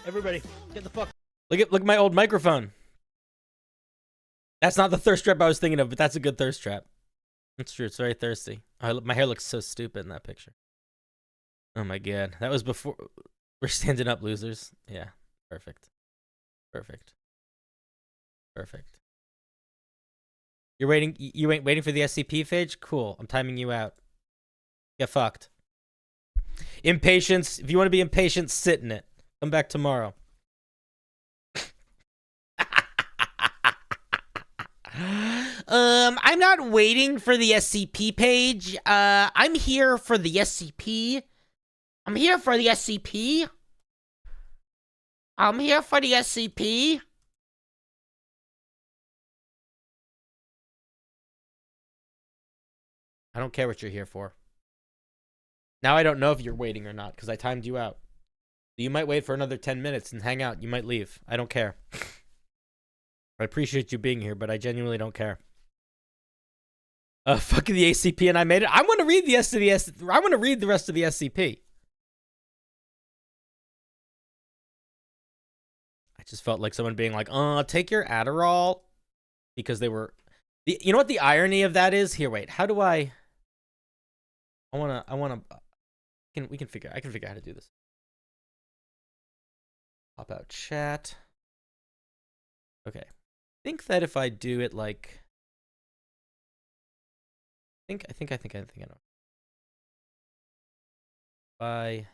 Everybody, get the fuck. Look at my old microphone. That's not the thirst trap I was thinking of, but that's a good thirst trap. It's true. It's very thirsty. My hair looks so stupid in that picture. Oh my god, that was before. We're standing up, losers. Yeah, perfect. Perfect. Perfect. You're waiting. You ain't waiting for the SCP page. Cool. I'm timing you out. Get fucked. Impatience. If you want to be impatient, sit in it. Come back tomorrow. I'm not waiting for the SCP page. I'm here for the SCP. I'm here for the SCP. I'm here for the SCP. I don't care what you're here for. Now I don't know if you're waiting or not, because I timed you out. You might wait for another 10 minutes and hang out. You might leave. I don't care. I appreciate you being here, but I genuinely don't care. Fucking the ACP and I made it. I want to read the rest of the I want to read the rest of the SCP. I just felt like someone being like, take your Adderall. Because they were... You know what the irony of that is? Here, wait. How do I wanna... I can figure out how to do this. Pop out chat. Okay. I think that if I do it like... I think I know. If I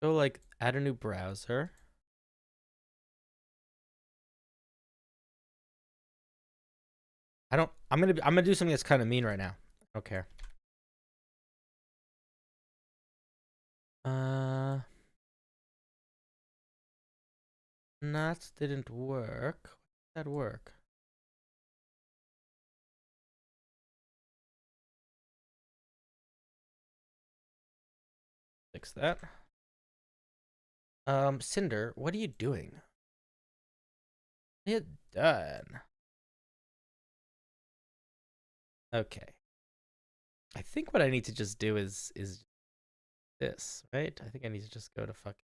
go like add a new browser. I'm gonna do something that's kind of mean right now. I don't care. That didn't work. That work. Fix that. Cinder, what are you doing? It's done. Okay. I think what I need to just do is this, right? I think I need to just go to fuck.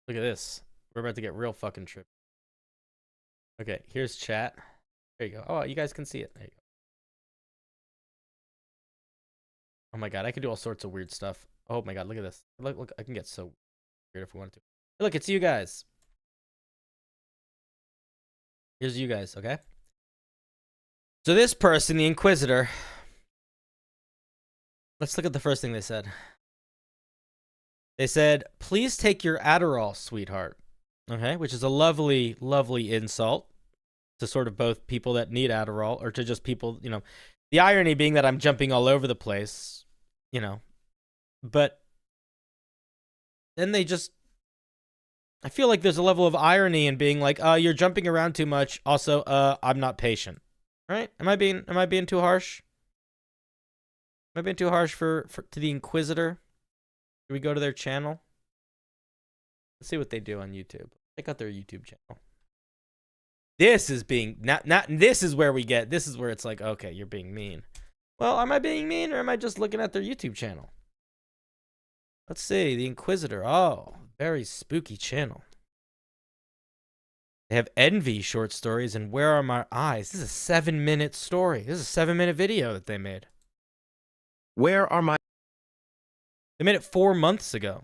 Look at this. We're about to get real fucking trippy. Okay, here's chat. There you go. Oh, you guys can see it. There you go. Oh my god, I could do all sorts of weird stuff. Oh my god, look at this. Look, I can get so weird if we wanted to. Hey, look, it's you guys. Here's you guys, okay? So this person, the Inquisitor. Let's look at the first thing they said. They said, please take your Adderall, sweetheart. Okay, which is a lovely, lovely insult to sort of both people that need Adderall or to just people, you know. The irony being that I'm jumping all over the place, you know. But then they just... I feel like there's a level of irony in being like, you're jumping around too much. Also, I'm not patient. Right? Am I being too harsh? Am I being too harsh to the Inquisitor? Should we go to their channel? Let's see what they do on YouTube. Check out their YouTube channel. This is being this is where it's like, okay, you're being mean. Well, am I being mean or am I just looking at their YouTube channel? Let's see, the Inquisitor. Oh, very spooky channel. They have Envy short stories and Where Are My Eyes? This is a 7-minute story. This is a 7-minute video that they made. Where are my... They made it 4 months ago.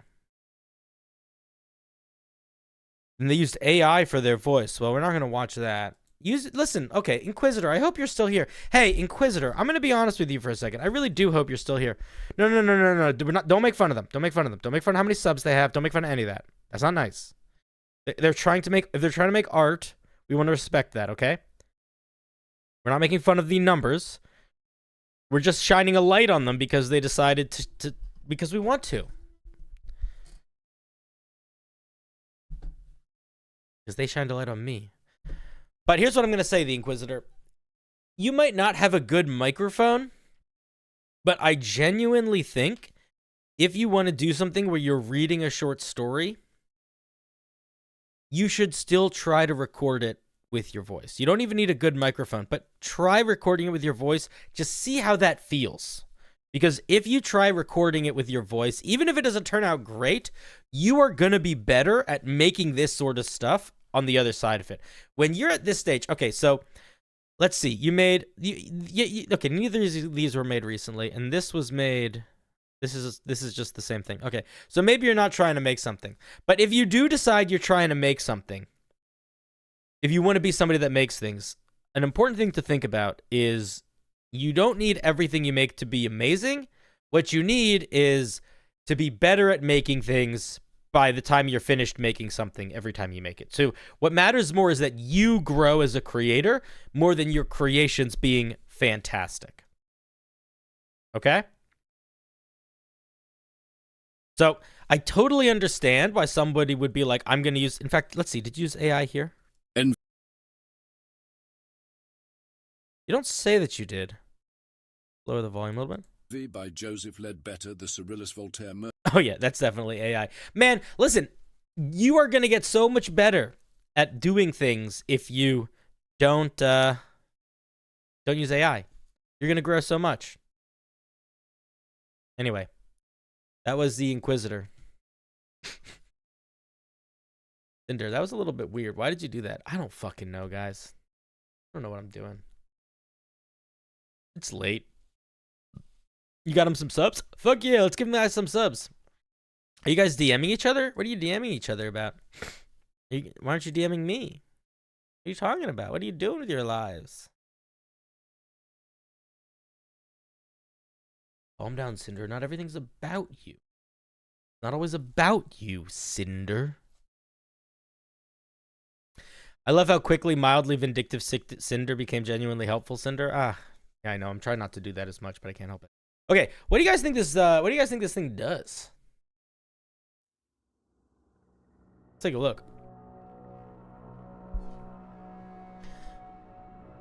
And they used AI for their voice. Well, we're not going to watch that. Listen, okay, Inquisitor, I hope you're still here. Hey, Inquisitor, I'm going to be honest with you for a second. I really do hope you're still here. No. Don't make fun of them. Don't make fun of them. Don't make fun of how many subs they have. Don't make fun of any of that. That's not nice. If they're trying to make art, we want to respect that, okay? We're not making fun of the numbers. We're just shining a light on them because they decided because we want to. Because they shined a light on me. But here's what I'm going to say, the Inquisitor. You might not have a good microphone, but I genuinely think if you want to do something where you're reading a short story, you should still try to record it with your voice. You don't even need a good microphone, but try recording it with your voice. Just see how that feels. Because if you try recording it with your voice, even if it doesn't turn out great, you are going to be better at making this sort of stuff on the other side of it. When you're at this stage, okay, so let's see. You made, okay, neither of these were made recently, and this was made, this is just the same thing. Okay, so maybe you're not trying to make something. But if you do decide you're trying to make something, if you want to be somebody that makes things, an important thing to think about is you don't need everything you make to be amazing. What you need is to be better at making things by the time you're finished making something every time you make it. So what matters more is that you grow as a creator more than your creations being fantastic. Okay? So I totally understand why somebody would be like, I'm going to use, in fact, let's see, did you use AI here? You don't say that you did. Lower the volume a little bit. By Joseph Ledbetter, the Cyrillus Voltaire murder. Oh yeah, that's definitely AI. Man, listen, you are going to get so much better at doing things if you don't use AI. You're going to grow so much. Anyway, that was the Inquisitor. Cinder, that was a little bit weird. Why did you do that? I don't fucking know, guys. I don't know what I'm doing. It's late. You got him some subs? Fuck yeah, let's give him guys some subs. Are you guys DMing each other? What are you DMing each other about? Why aren't you DMing me? What are you talking about? What are you doing with your lives? Calm down, Cinder. Not everything's about you. Not always about you, Cinder. I love how quickly mildly vindictive Cinder became genuinely helpful, Cinder. Ah. Yeah, I know. I'm trying not to do that as much, but I can't help it. Okay, what do you guys think this? What do you guys think this thing does? Let's take a look.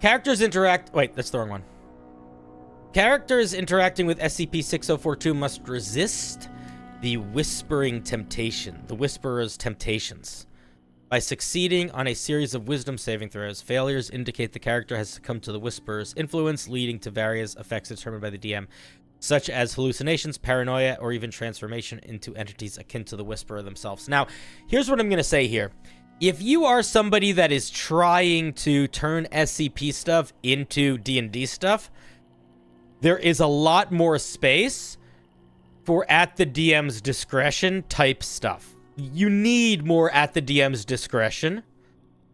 Characters interact. Wait, that's the wrong one. Characters interacting with SCP-6042 must resist the Whispering Temptation, the Whisperer's temptations. By succeeding on a series of wisdom saving throws, failures indicate the character has succumbed to the Whisperer's influence, leading to various effects determined by the DM, such as hallucinations, paranoia, or even transformation into entities akin to the Whisperer themselves. Now, here's what I'm going to say here. If you are somebody that is trying to turn SCP stuff into D&D stuff, there is a lot more space for at the DM's discretion type stuff. You need more at the DM's discretion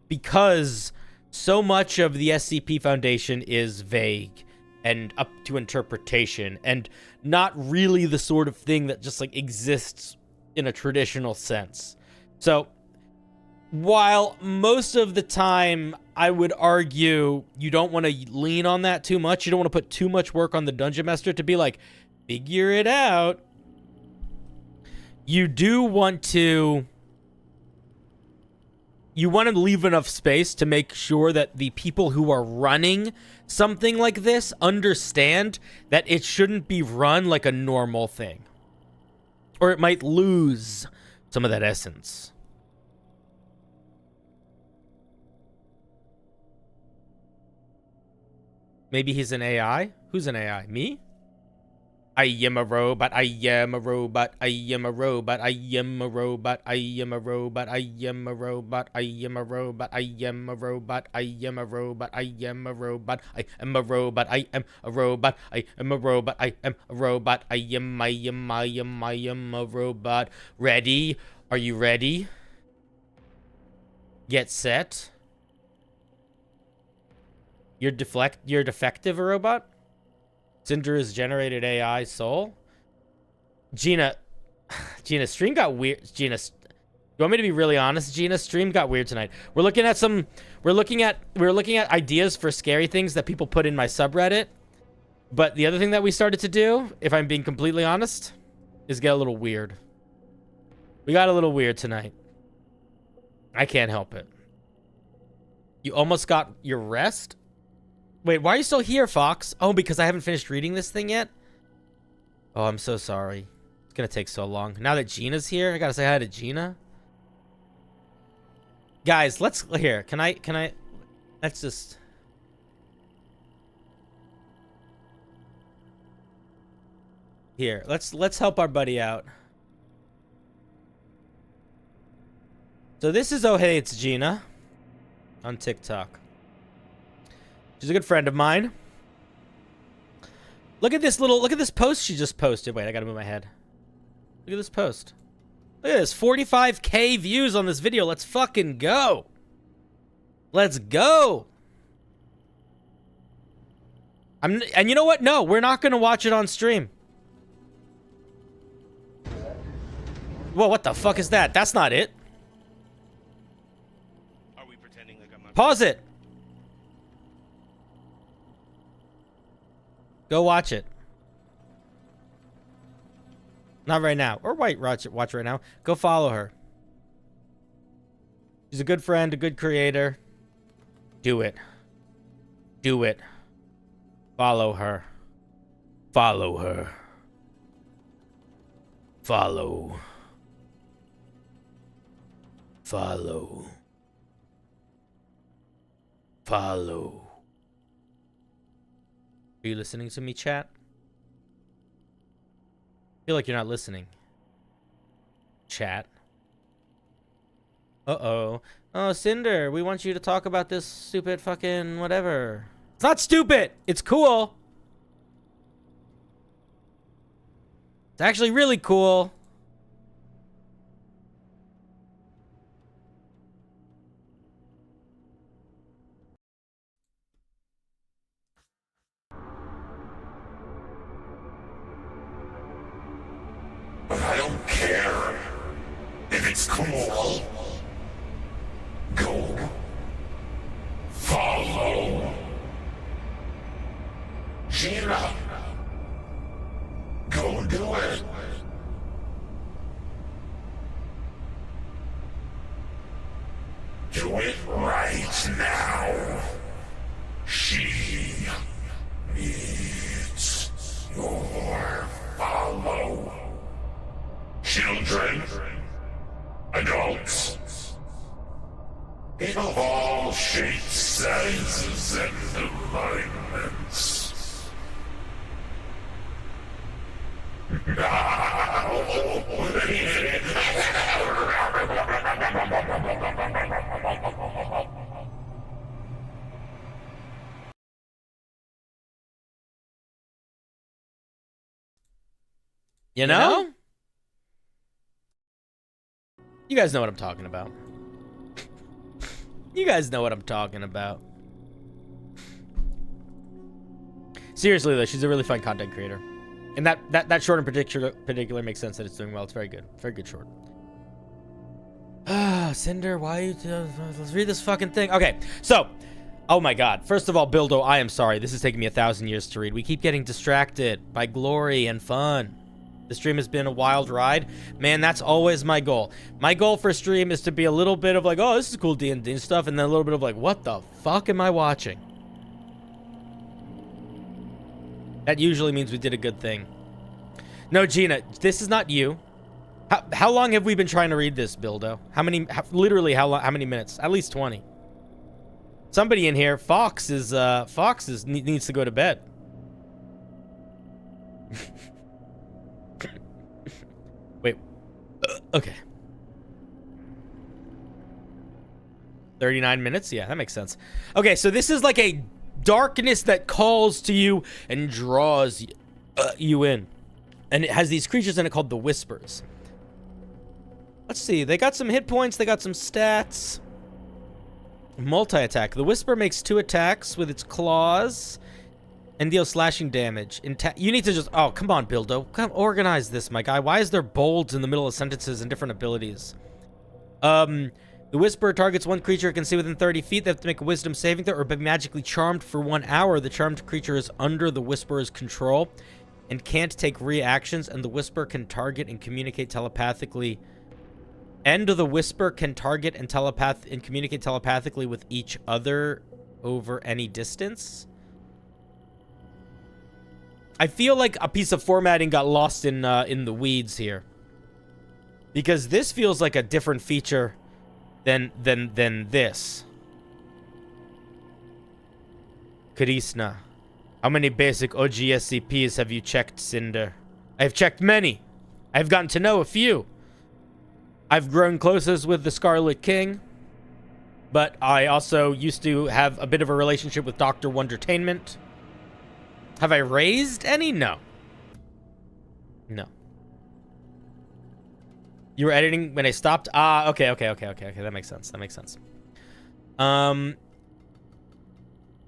because so much of the SCP Foundation is vague and up to interpretation and not really the sort of thing that just like exists in a traditional sense. So while most of the time I would argue you don't want to lean on that too much, you don't want to put too much work on the Dungeon Master to be like, figure it out. You do want to... You want to leave enough space to make sure that the people who are running something like this understand that it shouldn't be run like a normal thing. Or it might lose some of that essence. Maybe he's an AI? Who's an AI? Me? I am a robot, I am a robot, I am a robot, I am a robot, I am a robot, I am a robot, I am a robot, I am a robot, I am a robot, I am a robot, I am a robot, I am a robot, I am a robot, I am a robot, I am a robot. Ready? Are you ready? Get set. You're defective, a robot? Cinder is generated AI soul. Gina, stream got weird. Gina, you want me to be really honest? Gina, stream got weird tonight. We're looking at ideas for scary things that people put in my subreddit. But the other thing that we started to do, if I'm being completely honest, is get a little weird. We got a little weird tonight. I can't help it. You almost got your rest? Wait, why are you still here, Fox? Oh, because I haven't finished reading this thing yet? Oh, I'm so sorry. It's gonna take so long. Now that Gina's here, I gotta say hi to Gina. Guys, let's here. Can I let's just here. Let's help our buddy out. So this is Oh Hey It's Gina on TikTok. She's a good friend of mine. Look at this post she just posted. Wait, I gotta move my head. Look at this post. Look at this, 45K views on this video. Let's fucking go. Let's go. And you know what? No, we're not gonna watch it on stream. Whoa, what the fuck is that? That's not it. Are we pretending like I'm not? Pause it. Go watch it. Not right now. Or watch it right now. Go follow her. She's a good friend, a good creator. Do it. Do it. Follow her. Follow her. Follow. Follow. Follow. Are you listening to me, chat? I feel like you're not listening. Chat. Uh-oh. Oh, Cinder, we want you to talk about this stupid fucking whatever. It's not stupid! It's cool! It's actually really cool. But I don't care if it's cool. Go. Follow. Gina. Go do it. Do it right now. She needs your follow. Children, adults, in all shapes, sizes, and alignments. You know? You guys know what I'm talking about. You guys know what I'm talking about. Seriously though, she's a really fun content creator. And that short in particular makes sense that it's doing well. It's very good. Very good short. Ah, Cinder, why you let's read this fucking thing. Okay, so oh my god. First of all, Bildo, I am sorry. This is taking me 1,000 years to read. We keep getting distracted by glory and fun. The stream has been a wild ride. Man, that's always my goal. My goal for stream is to be a little bit of like, oh, this is cool D&D stuff, and then a little bit of like, what the fuck am I watching? That usually means we did a good thing. No, Gina, this is not you. How long have we been trying to read this, Bildo? Literally how long? How many minutes? At least 20. Somebody in here, Fox needs to go to bed. Wait. Okay. 39 minutes? Yeah, that makes sense. Okay, so this is like a darkness that calls to you and draws you in. And it has these creatures in it called the Whispers. Let's see. They got some hit points. They got some stats. Multi-attack. The Whisper makes 2 attacks with its claws and deals slashing damage. You need to just... Oh, come on, Bildo. Come organize this, my guy. Why is there bolds in the middle of sentences and different abilities? The Whisper targets one creature it can see within 30 feet. They have to make a wisdom saving throw or be magically charmed for 1 hour. The charmed creature is under the Whisperer's control and can't take reactions, and the Whisper can target and communicate telepathically. And the Whisper can target and communicate telepathically with each other over any distance. I feel like a piece of formatting got lost in the weeds here, because this feels like a different feature than this. Karisna, how many basic OG SCPs have you checked, Cinder? I've checked many. I've gotten to know a few. I've grown closest with the Scarlet King, but I also used to have a bit of a relationship with Dr. Wondertainment. Have I raised any? No. No. You were editing when I stopped? Ah, okay. That makes sense. That makes sense.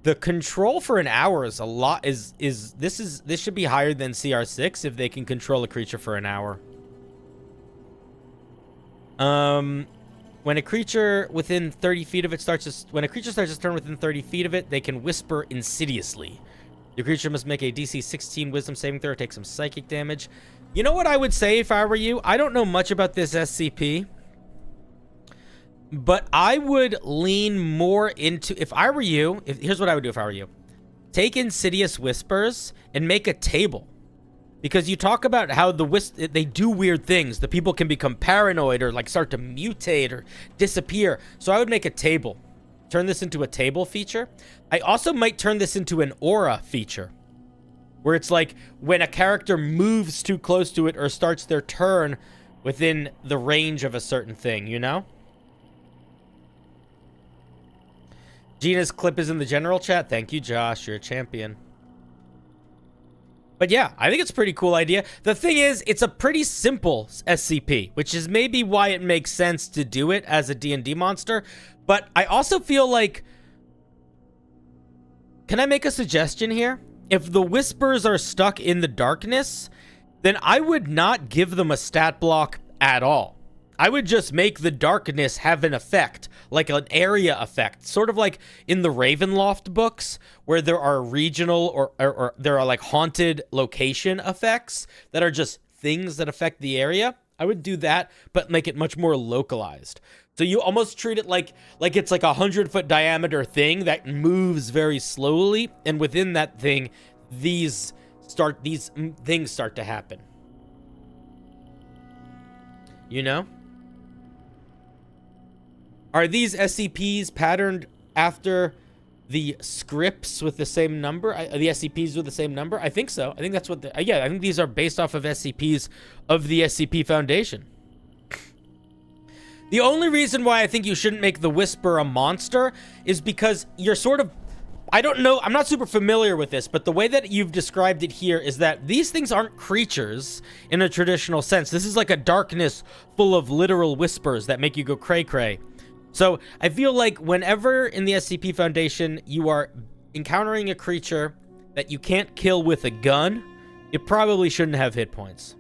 The control for an hour is a lot. This should be higher than CR6 if they can control a creature for an hour. When a creature within 30 feet of it when a creature starts its turn within 30 feet of it, they can whisper insidiously. Your creature must make a DC 16 Wisdom saving throw or take some psychic damage. You know what I would say if I were you? I don't know much about this SCP, but I would lean more into, if I were you, here's what I would do if I were you. Take Insidious Whispers and make a table. Because you talk about how they do weird things. The people can become paranoid or like start to mutate or disappear. So I would make a table. Turn this into a table feature. I also might turn this into an aura feature, where it's like when a character moves too close to it or starts their turn within the range of a certain thing, you know? Gina's clip is in the general chat. Thank you, Josh. You're a champion. But yeah, I think it's a pretty cool idea. The thing is, it's a pretty simple SCP, which is maybe why it makes sense to do it as a D&D monster. But I also feel like... Can I make a suggestion here? If the whispers are stuck in the darkness, then I would not give them a stat block at all. I would just make the darkness have an effect, like an area effect, sort of like in the Ravenloft books, where there are regional or there are like haunted location effects that are just things that affect the area. I would do that, but make it much more localized. So you almost treat it like it's like 100-foot diameter thing that moves very slowly, and within that thing, these things start to happen. You know? Are these SCPs patterned after the scripts with the same number? The SCPs with the same number? I think so. I think that's what yeah, I think these are based off of SCPs of the SCP Foundation. The only reason why I think you shouldn't make the Whisper a monster is because you're sort of... I don't know, I'm not super familiar with this, but the way that you've described it here is that these things aren't creatures in a traditional sense. This is like a darkness full of literal whispers that make you go cray-cray. So I feel like whenever in the SCP Foundation you are encountering a creature that you can't kill with a gun, it probably shouldn't have hit points.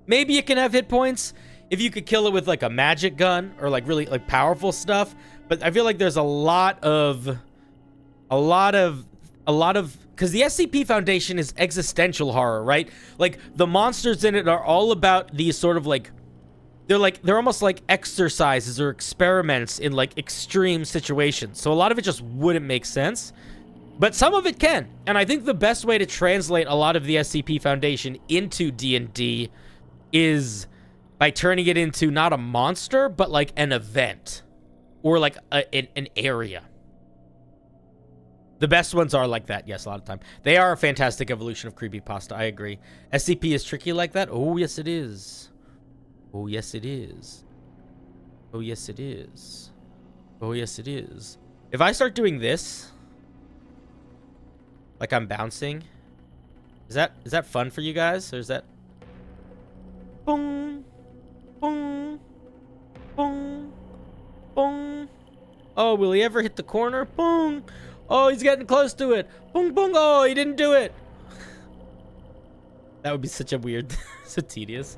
Maybe it can have hit points if you could kill it with like a magic gun or like really like powerful stuff. But I feel like there's a lot of, because the SCP Foundation is existential horror, right? Like the monsters in it are all about these sort of like, they're almost like exercises or experiments in like extreme situations. So a lot of it just wouldn't make sense, but some of it can. And I think the best way to translate a lot of the SCP Foundation into D&D is by turning it into not a monster, but like an event or like an area. The best ones are like that. Yes, a lot of time. They are a fantastic evolution of creepypasta. I agree. SCP is tricky like that. Oh, yes, it is. Oh, yes, it is. Oh, yes, it is. Oh, yes, it is. If I start doing this, like I'm bouncing, is that fun for you guys? Or is that... Boom, boom, boom, boom. Oh, will he ever hit the corner? Boom. Oh, he's getting close to it. Boom, boom. Oh, he didn't do it. That would be such a weird, so tedious.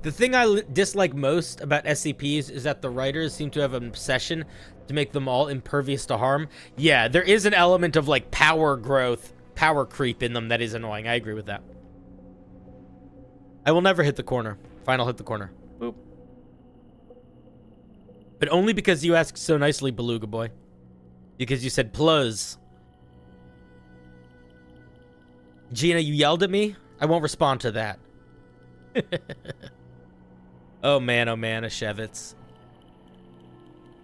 The thing I dislike most about SCPs is that the writers seem to have an obsession to make them all impervious to harm. Yeah, there is an element of like power growth, power creep in them that is annoying. I agree with that. I will never hit the corner. Fine, I'll hit the corner. Boop. But only because you asked so nicely, Beluga Boy. Because you said plus. Gina, you yelled at me? I won't respond to that. Oh man, Ashevitz.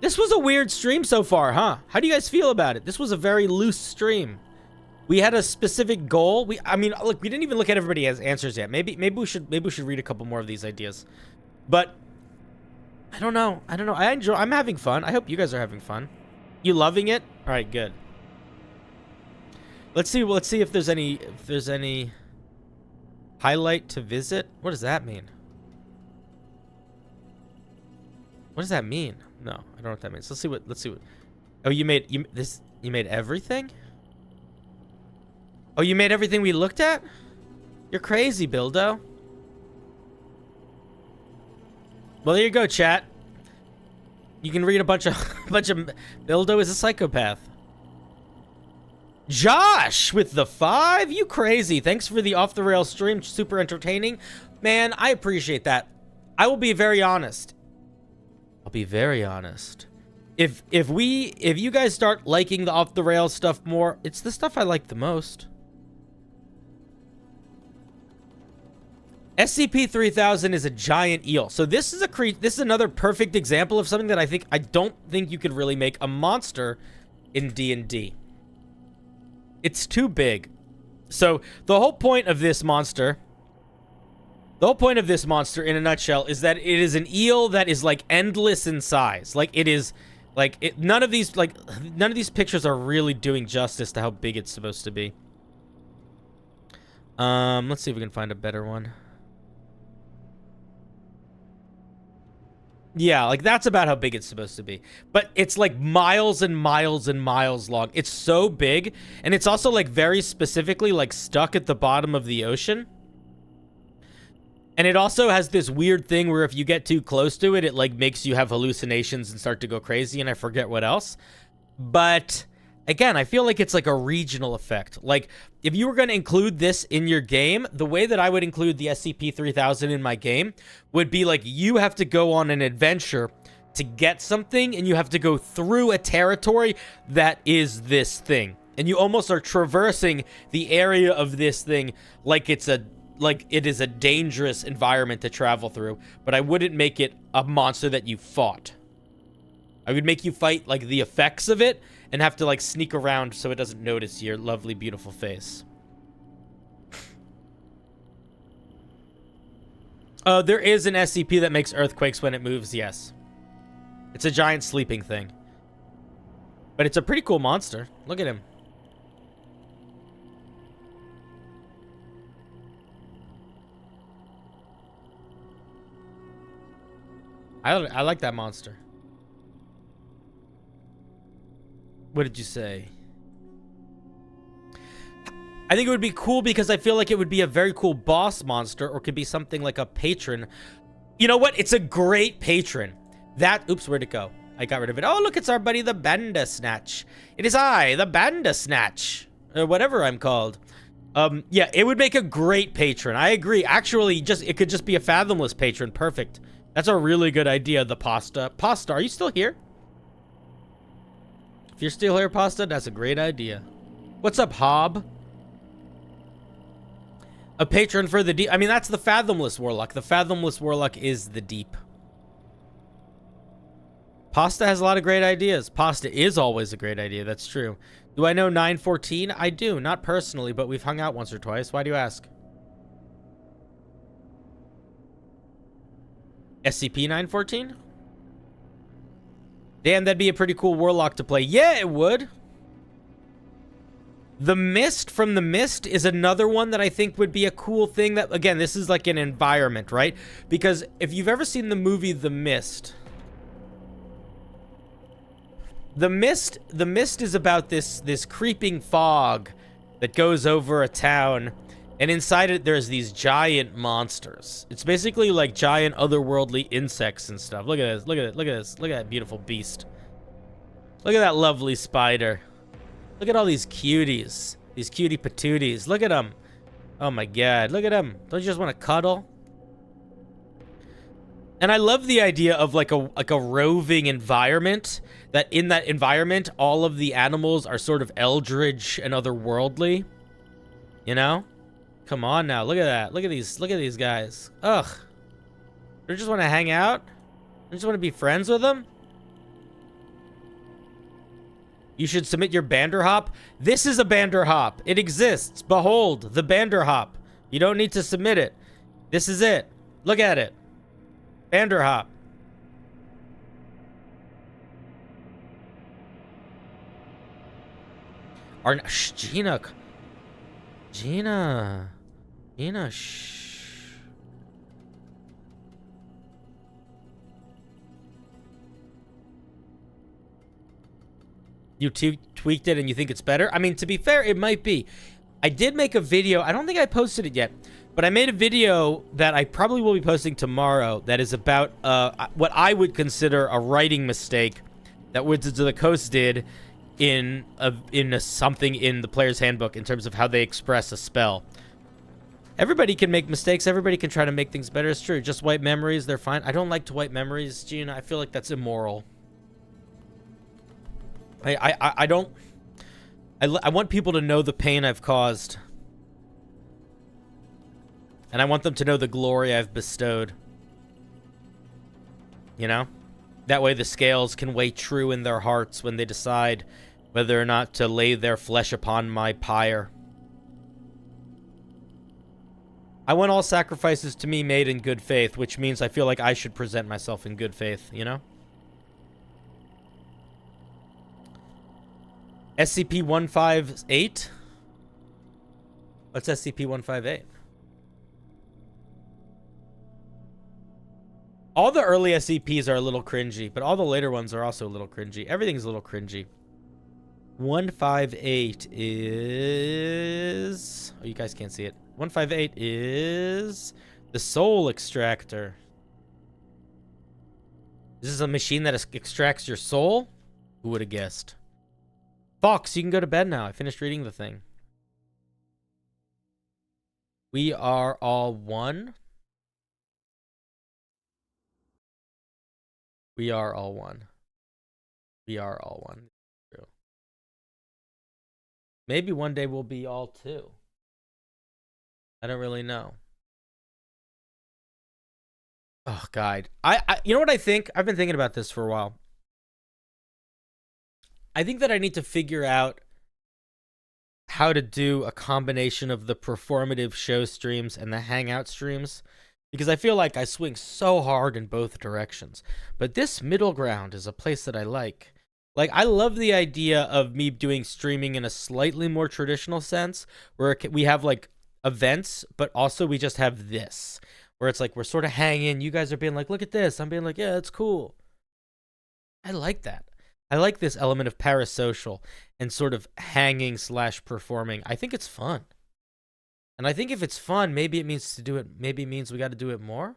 This was a weird stream so far, huh? How do you guys feel about it? This was a very loose stream. We had a specific goal. I mean, look, we didn't even look at everybody's answers yet. Maybe we should read a couple more of these ideas. But I don't know. I'm having fun. I hope you guys are having fun. You loving it? All right, good. Let's see if there's any highlight to visit. What does that mean? What does that mean? No, I don't know what that means. Let's see what. Oh, you made everything? Oh, you made everything we looked at? You're crazy, Bildo. Well, there you go, chat. You can read a bunch of Bildo is a psychopath. Josh with the 5, you crazy. Thanks for the off the rails stream, super entertaining. Man, I appreciate that. I will be very honest. If you guys start liking the off the rails stuff more, it's the stuff I like the most. SCP-3000 is a giant eel. So this is another perfect example of something that I don't think you could really make a monster in D&D. It's too big. So the whole point of this monster in a nutshell is that it is an eel that is like endless in size. Like it is like none of these pictures are really doing justice to how big it's supposed to be. Let's see if we can find a better one. Yeah, like that's about how big it's supposed to be. But it's like miles and miles and miles long. It's so big, and it's also like very specifically like stuck at the bottom of the ocean. And it also has this weird thing where if you get too close to it, it like makes you have hallucinations and start to go crazy, and I forget what else. But again, I feel like it's like a regional effect. Like, if you were going to include this in your game, the way that I would include the SCP-3000 in my game would be like, you have to go on an adventure to get something, and you have to go through a territory that is this thing. And you almost are traversing the area of this thing like it is a dangerous environment to travel through. But I wouldn't make it a monster that you fought. I would make you fight like the effects of it, and have to like sneak around so it doesn't notice your lovely, beautiful face. There is an SCP that makes earthquakes when it moves, yes. It's a giant sleeping thing. But it's a pretty cool monster. Look at him. I like that monster. What did you say? I think it would be cool because I feel like it would be a very cool boss monster, or could be something like a patron. You know what? It's a great patron. Oops, where'd it go? I got rid of it. Oh, look, it's our buddy, the Bandersnatch. It is I, the Bandersnatch, or whatever I'm called. Yeah, it would make a great patron. I agree. Actually, it could just be a fathomless patron. Perfect. That's a really good idea, the Pasta. Pasta, are you still here? If you're still here, Pasta, that's a great idea. What's up, Hob? A patron for the deep. I mean, that's the Fathomless Warlock. The Fathomless Warlock is the deep. Pasta has a lot of great ideas. Pasta is always a great idea. That's true. Do I know 914? I do. Not personally, but we've hung out once or twice. Why do you ask? SCP-914? Damn, that'd be a pretty cool warlock to play. Yeah, it would. The Mist from The Mist is another one that I think would be a cool thing. That, again, this is like an environment, right? Because if you've ever seen the movie The Mist, The Mist is about this creeping fog that goes over a town, and inside it there's these giant monsters. It's basically like giant otherworldly insects and stuff. Look at this. Look at it. Look at this. Look at that beautiful beast. Look at that lovely spider. Look at all these cuties. These cutie patooties. Look at them. Oh my god. Look at them. Don't you just want to cuddle? And I love the idea of like a roving environment, that in that environment all of the animals are sort of eldritch and otherworldly. You know? Come on now. Look at that. Look at these guys. Ugh. Or just want to hang out? I just want to be friends with them? You should submit your banter hop. This is a banter hop. It exists. Behold, the banter hop. You don't need to submit it. This is it. Look at it. Banter hop. Shh, Gina. Gina, shh. You tweaked it and you think it's better? I mean, to be fair, it might be. I did make a video. I don't think I posted it yet, but I made a video that I probably will be posting tomorrow that is about what I would consider a writing mistake that Wizards of the Coast did in something in the player's handbook in terms of how they express a spell. Everybody can make mistakes. Everybody can try to make things better. It's true. Just wipe memories. They're fine. I don't like to wipe memories, Gina. I feel like that's immoral. I don't... I want people to know the pain I've caused. And I want them to know the glory I've bestowed. You know? That way the scales can weigh true in their hearts when they decide whether or not to lay their flesh upon my pyre. I want all sacrifices to me made in good faith, which means I feel like I should present myself in good faith, you know? SCP-158? What's SCP-158? All the early SCPs are a little cringy, but all the later ones are also a little cringy. Everything's a little cringy. 158 is... Oh, you guys can't see it. 158 is... the Soul Extractor. This is a machine that extracts your soul? Who would have guessed? Fox, you can go to bed now. I finished reading the thing. We are all one. We are all one. We are all one. True. Maybe one day we'll be all two. I don't really know. Oh, God. You know what I think? I've been thinking about this for a while. I think that I need to figure out how to do a combination of the performative show streams and the hangout streams, because I feel like I swing so hard in both directions. But this middle ground is a place that I like. Like, I love the idea of me doing streaming in a slightly more traditional sense, where we have, like, events, but also we just have this, where it's like we're sort of hanging. You guys are being like, look at this. I'm being like, yeah, it's cool. I like that. I like this element of parasocial and sort of hanging / performing. I think it's fun. And I think if it's fun, maybe it means to do it. Maybe it means we got to do it more.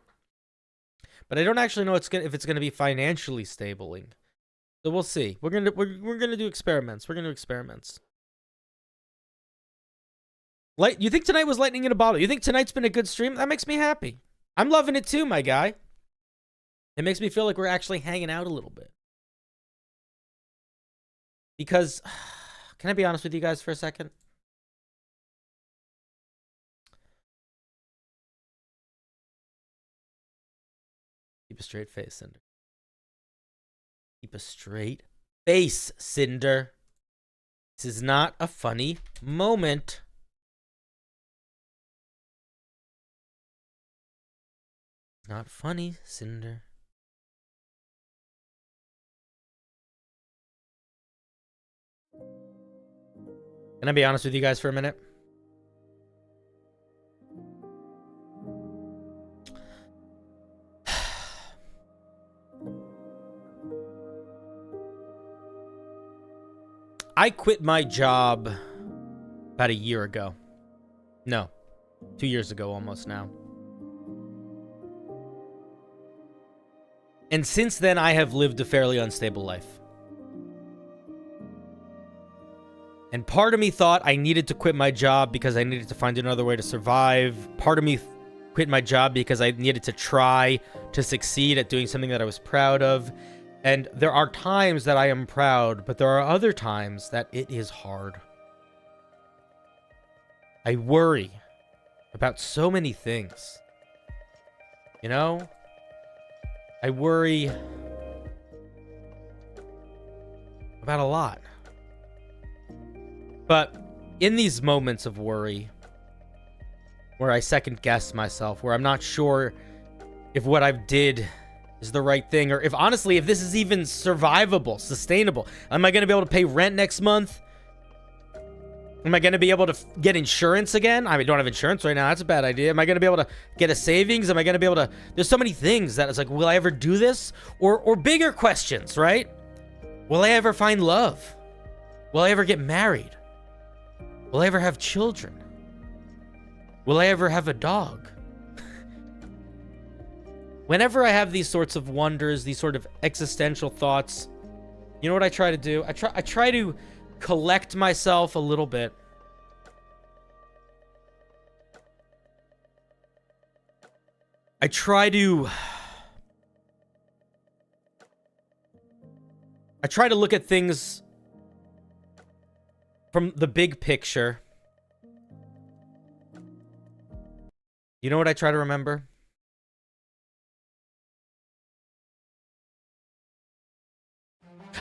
But I don't actually know if it's going to be financially stabling. So we'll see. We're gonna do experiments. We're gonna do experiments. You think tonight was lightning in a bottle? You think tonight's been a good stream? That makes me happy. I'm loving it too, my guy. It makes me feel like we're actually hanging out a little bit. Because, can I be honest with you guys for a second? Keep a straight face, Cinder. Keep a straight face, Cinder. This is not a funny moment. Not funny, Cinder. Can I be honest with you guys for a minute? I quit my job about a year ago. No, 2 years ago almost now. And since then, I have lived a fairly unstable life. And part of me thought I needed to quit my job because I needed to find another way to survive. Part of me quit my job because I needed to try to succeed at doing something that I was proud of. And there are times that I am proud, but there are other times that it is hard. I worry about so many things. You know? I worry about a lot. But in these moments of worry, where I second guess myself, where I'm not sure if what I've did is the right thing, or if honestly, if this is even survivable, sustainable. Am I going to be able to pay rent next month? Am I going to be able to get insurance again? I don't have insurance right now. That's a bad idea. Am I going to be able to get a savings? Am I going to be able to... There's so many things that it's like, will I ever do this? Or bigger questions, right? Will I ever find love? Will I ever get married? Will I ever have children? Will I ever have a dog? Whenever I have these sorts of wonders, these sort of existential thoughts, you know what I try to do? I try to collect myself a little bit. I try to look at things from the big picture. You know what I try to remember?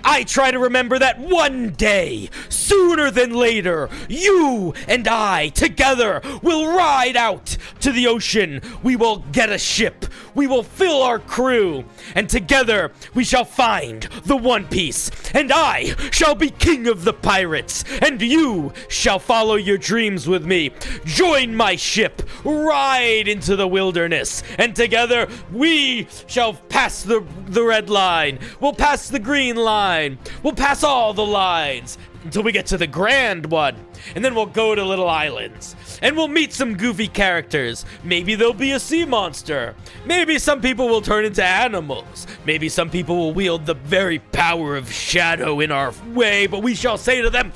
I try to remember that one day, sooner than later, you and I together will ride out to the ocean. We will get a ship. We will fill our crew. And together we shall find the One Piece. And I shall be king of the pirates. And you shall follow your dreams with me. Join my ship. Ride into the wilderness. And together we shall pass the red line. We'll pass the green line. We'll pass all the lines until we get to the grand one. And then we'll go to little islands. And we'll meet some goofy characters. Maybe there'll be a sea monster. Maybe some people will turn into animals. Maybe some people will wield the very power of shadow in our way. But we shall say to them,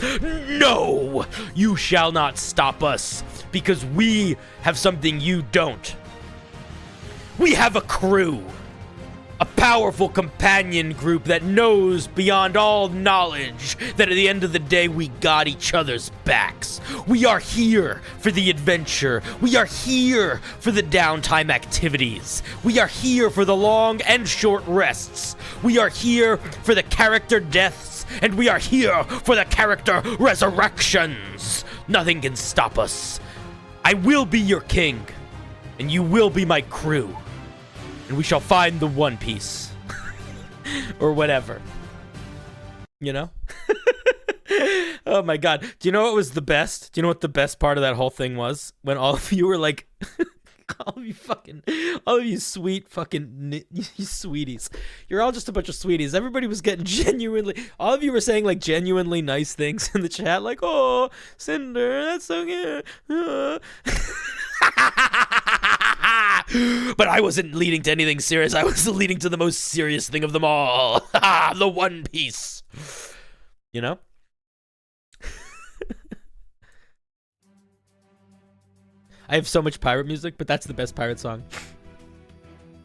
no, you shall not stop us. Because we have something you don't. We have a crew. A powerful companion group that knows beyond all knowledge that at the end of the day, we got each other's backs. We are here for the adventure. We are here for the downtime activities. We are here for the long and short rests. We are here for the character deaths, and we are here for the character resurrections. Nothing can stop us. I will be your king, and you will be my crew. And we shall find the One Piece. Or whatever. You know? Oh my god. Do you know what was the best? Do you know what the best part of that whole thing was? When all of you were like... all of you sweet fucking you sweeties. You're all just a bunch of sweeties. Everybody was getting genuinely... All of you were saying like genuinely nice things in the chat. Like, oh, Cinder, that's so good. But I wasn't leading to anything serious. I was leading to the most serious thing of them all. The One Piece. You know? I have so much pirate music, but that's the best pirate song.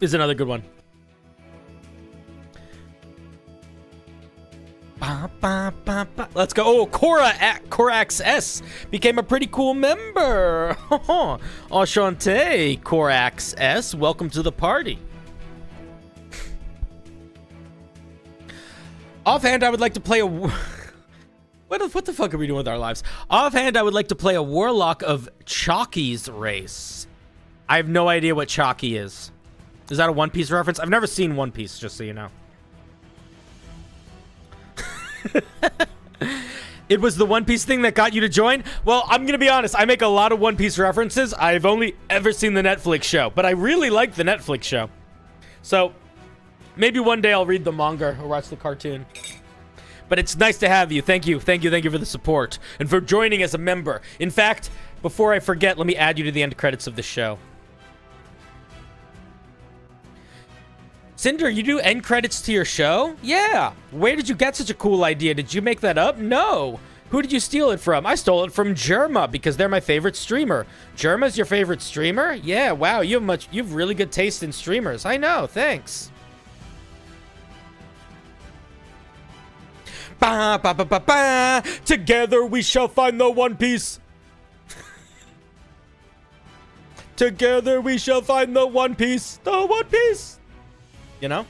Is another good one. Ba, ba, ba, ba. Let's go. Oh, Corax S became a pretty cool member. Enchanté, Corax S. Welcome to the party. Offhand, I would like to play a... What the fuck are we doing with our lives? Offhand, I would like to play a warlock of Chalky's race. I have no idea what Chalky is. Is that a One Piece reference? I've never seen One Piece, just so you know. It was the One Piece thing that got you to join? Well, I'm gonna be honest. I make a lot of One Piece references. I've only ever seen the Netflix show, but I really like the Netflix show. So maybe one day I'll read the manga or watch the cartoon. But it's nice to have you. Thank you. Thank you for the support and for joining as a member. In fact, before I forget, let me add you to the end credits of the show. Cinder, you do end credits to your show? Yeah. Where did you get such a cool idea? Did you make that up? No. Who did you steal it from? I stole it from Germa because they're my favorite streamer. Germa's your favorite streamer? Yeah, wow, you have really good taste in streamers. I know, thanks. Ba, ba, ba, ba, ba. Together we shall find the One Piece. Together we shall find the One Piece. The One Piece. You know?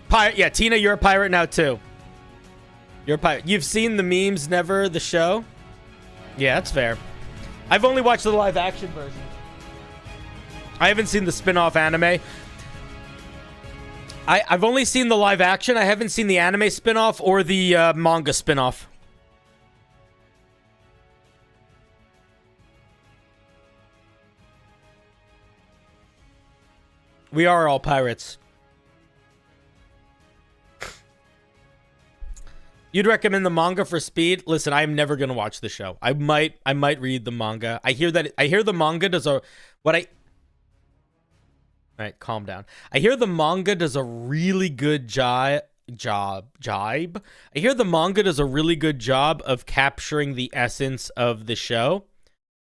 Pirate, yeah, Tina, you're a pirate now too. You're a pirate. You've seen the memes, never the show? Yeah, that's fair. I've only watched the live action version. I haven't seen the spin-off anime. I've only seen the live action. I haven't seen the anime spin-off or the manga spin-off. We are all pirates. You'd recommend the manga for speed? Listen, I'm never gonna watch the show. I might read the manga. I hear the manga does a All right, calm down. I hear the manga does a really good job. I hear the manga does a really good job of capturing the essence of the show.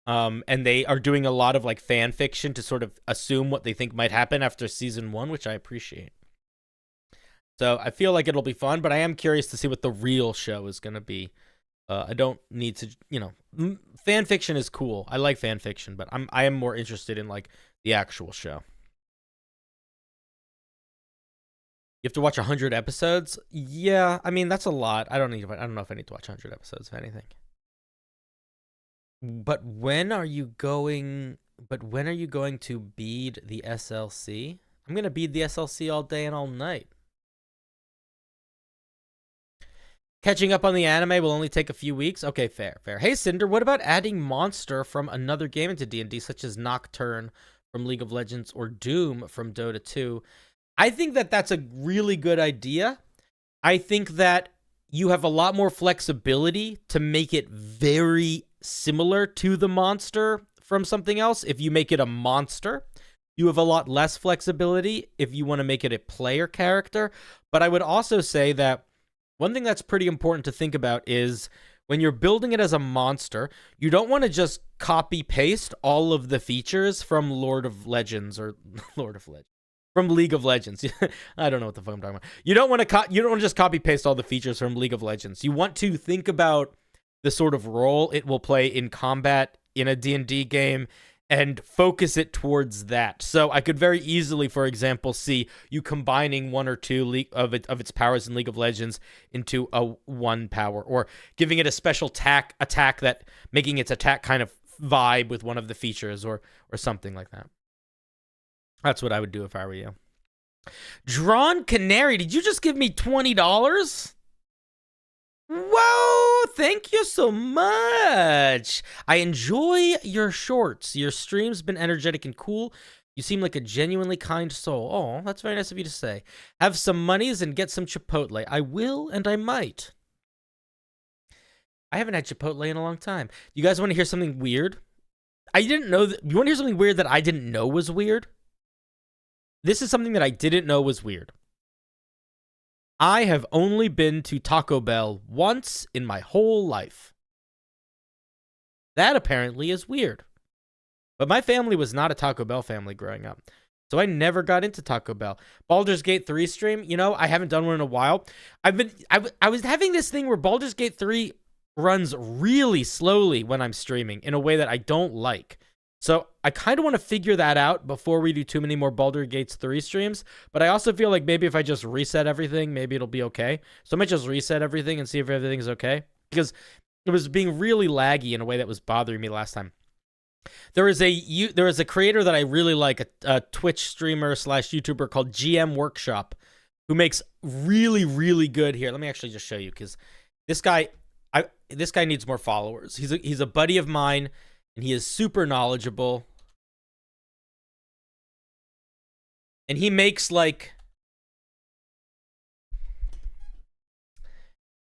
And they are doing a lot of like fan fiction to sort of assume what they think might happen after season 1, which I appreciate. So I feel like it'll be fun, but I am curious to see what the real show is going to be. I don't need to, you know, fan fiction is cool. I like fan fiction, but I am more interested in like the actual show. You have to watch 100 episodes? Yeah, I mean, that's a lot. I don't know if I need to watch 100 episodes of anything. But when are you going to bead the SLC? I'm going to bead the SLC all day and all night. Catching up on the anime will only take a few weeks. Okay, fair. Hey, Cinder, what about adding monster from another game into D&D, such as Nocturne from League of Legends or Doom from Dota 2? I think that that's a really good idea. I think that you have a lot more flexibility to make it very similar to the monster from something else. If you make it a monster, you have a lot less flexibility if you want to make it a player character. But I would also say that one thing that's pretty important to think about is when you're building it as a monster, you don't want to just copy paste all of the features from Lord of Legends or from League of Legends. I don't know what the fuck I'm talking about. You don't want to just copy paste all the features from League of Legends. You want to think about the sort of role it will play in combat in a D&D game and focus it towards that. So I could very easily, for example, see you combining one or two of its powers in League of Legends into a one power, or giving it a special attack that making its attack kind of vibe with one of the features, or something like that. That's what I would do if I were you. Drawn Canary, did you just give me $20? Whoa, thank you so much. I enjoy your shorts. Your stream's been energetic and cool. You seem like a genuinely kind soul. Oh, that's very nice of you to say. Have some monies and get some Chipotle. I will and I might. I haven't had Chipotle in a long time. You guys want to hear something weird? You want to hear something weird that I didn't know was weird? This is something that I didn't know was weird. I have only been to Taco Bell once in my whole life. That apparently is weird. But my family was not a Taco Bell family growing up, so I never got into Taco Bell. Baldur's Gate 3 stream, you know, I haven't done one in a while. I was having this thing where Baldur's Gate 3 runs really slowly when I'm streaming in a way that I don't like. So I kind of want to figure that out before we do too many more Baldur's Gate 3 streams. But I also feel like maybe if I just reset everything, maybe it'll be okay. So I might just reset everything and see if everything's okay. Because it was being really laggy in a way that was bothering me last time. There is a creator that I really like, a Twitch streamer / YouTuber called GM Workshop, who makes really, really good here. Let me actually just show you, because this guy needs more followers. He's a buddy of mine. And he is super knowledgeable. And he makes like...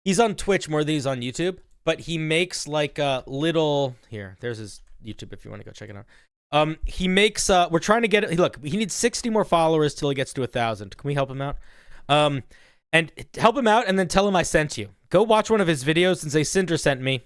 He's on Twitch more than he's on YouTube. But he makes like a little... Here, there's his YouTube if you want to go check it out. He makes... we're trying to get... Look, he needs 60 more followers till he gets to 1,000. Can we help him out? And help him out and then tell him I sent you. Go watch one of his videos and say, Cinder sent me.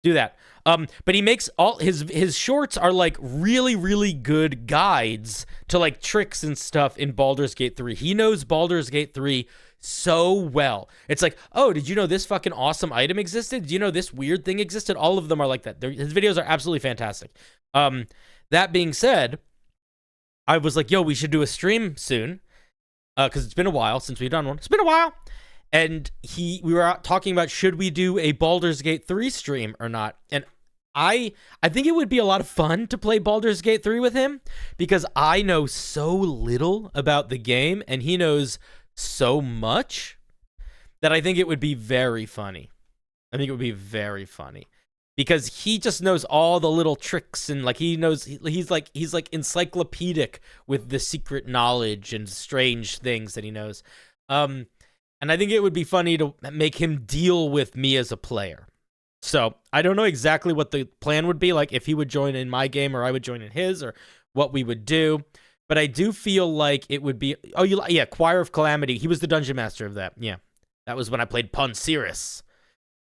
Do that. But he makes all his shorts are like really, really good guides to like tricks and stuff in Baldur's Gate 3. He knows Baldur's Gate 3 so well. It's like, oh, did you know this fucking awesome item existed? Did you know this weird thing existed? All of them are like that. His videos are absolutely fantastic. That being said, I was like, yo, we should do a stream soon. Because it's been a while since we've done one. It's been a while. And we were out talking about, should we do a Baldur's Gate 3 stream or not? And I think it would be a lot of fun to play Baldur's Gate 3 with him, because I know so little about the game and he knows so much that I think it would be very funny. I think it would be very funny because he just knows all the little tricks, and like he knows, he's like encyclopedic with the secret knowledge and strange things that he knows. And I think it would be funny to make him deal with me as a player. So I don't know exactly what the plan would be, like if he would join in my game or I would join in his, or what we would do. But I do feel like it would be, yeah, Choir of Calamity. He was the dungeon master of that. Yeah, that was when I played Ponsiris.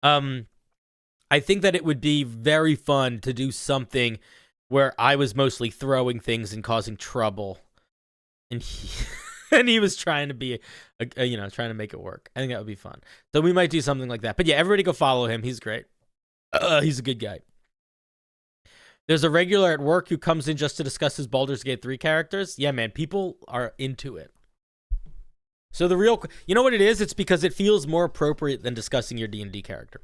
I think that it would be very fun to do something where I was mostly throwing things and causing trouble, and he was trying to be, trying to make it work. I think that would be fun. So we might do something like that. But yeah, everybody go follow him. He's great. He's a good guy. There's a regular at work who comes in just to discuss his Baldur's Gate 3 characters. Yeah, man, people are into it. So you know what it is? It's because it feels more appropriate than discussing your D&D character.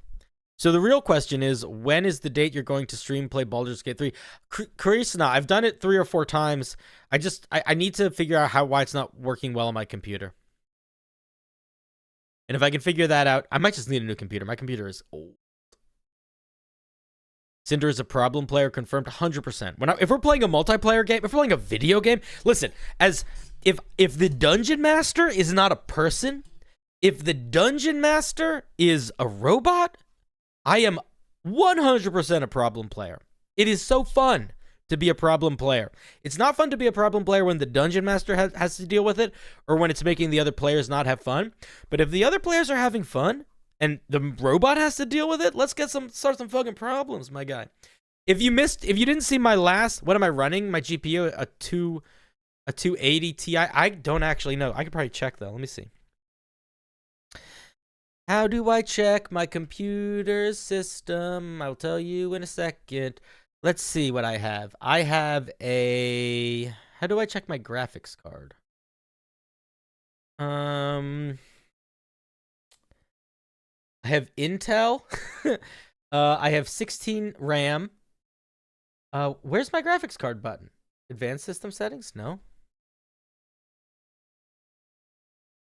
So the real question is, when is the date you're going to stream play Baldur's Gate 3? Karisna, I've done it 3 or 4 times. I need to figure out why it's not working well on my computer. And if I can figure that out, I might just need a new computer. My computer is old. Cinder is a problem player, confirmed 100%. If we're playing a multiplayer game, if we're playing a video game, listen, if the dungeon master is not a person, if the dungeon master is a robot, I am 100% a problem player. It is so fun to be a problem player. It's not fun to be a problem player when the dungeon master has to deal with it, or when it's making the other players not have fun. But if the other players are having fun and the robot has to deal with it, let's start some fucking problems, my guy. If you didn't see my last, what am I running? My GPU, a 280 Ti. I don't actually know. I could probably check though. Let me see. How do I check my computer system? I'll tell you in a second. Let's see what I have. I have how do I check my graphics card? I have Intel. I have 16 RAM. Where's my graphics card button? Advanced system settings? No.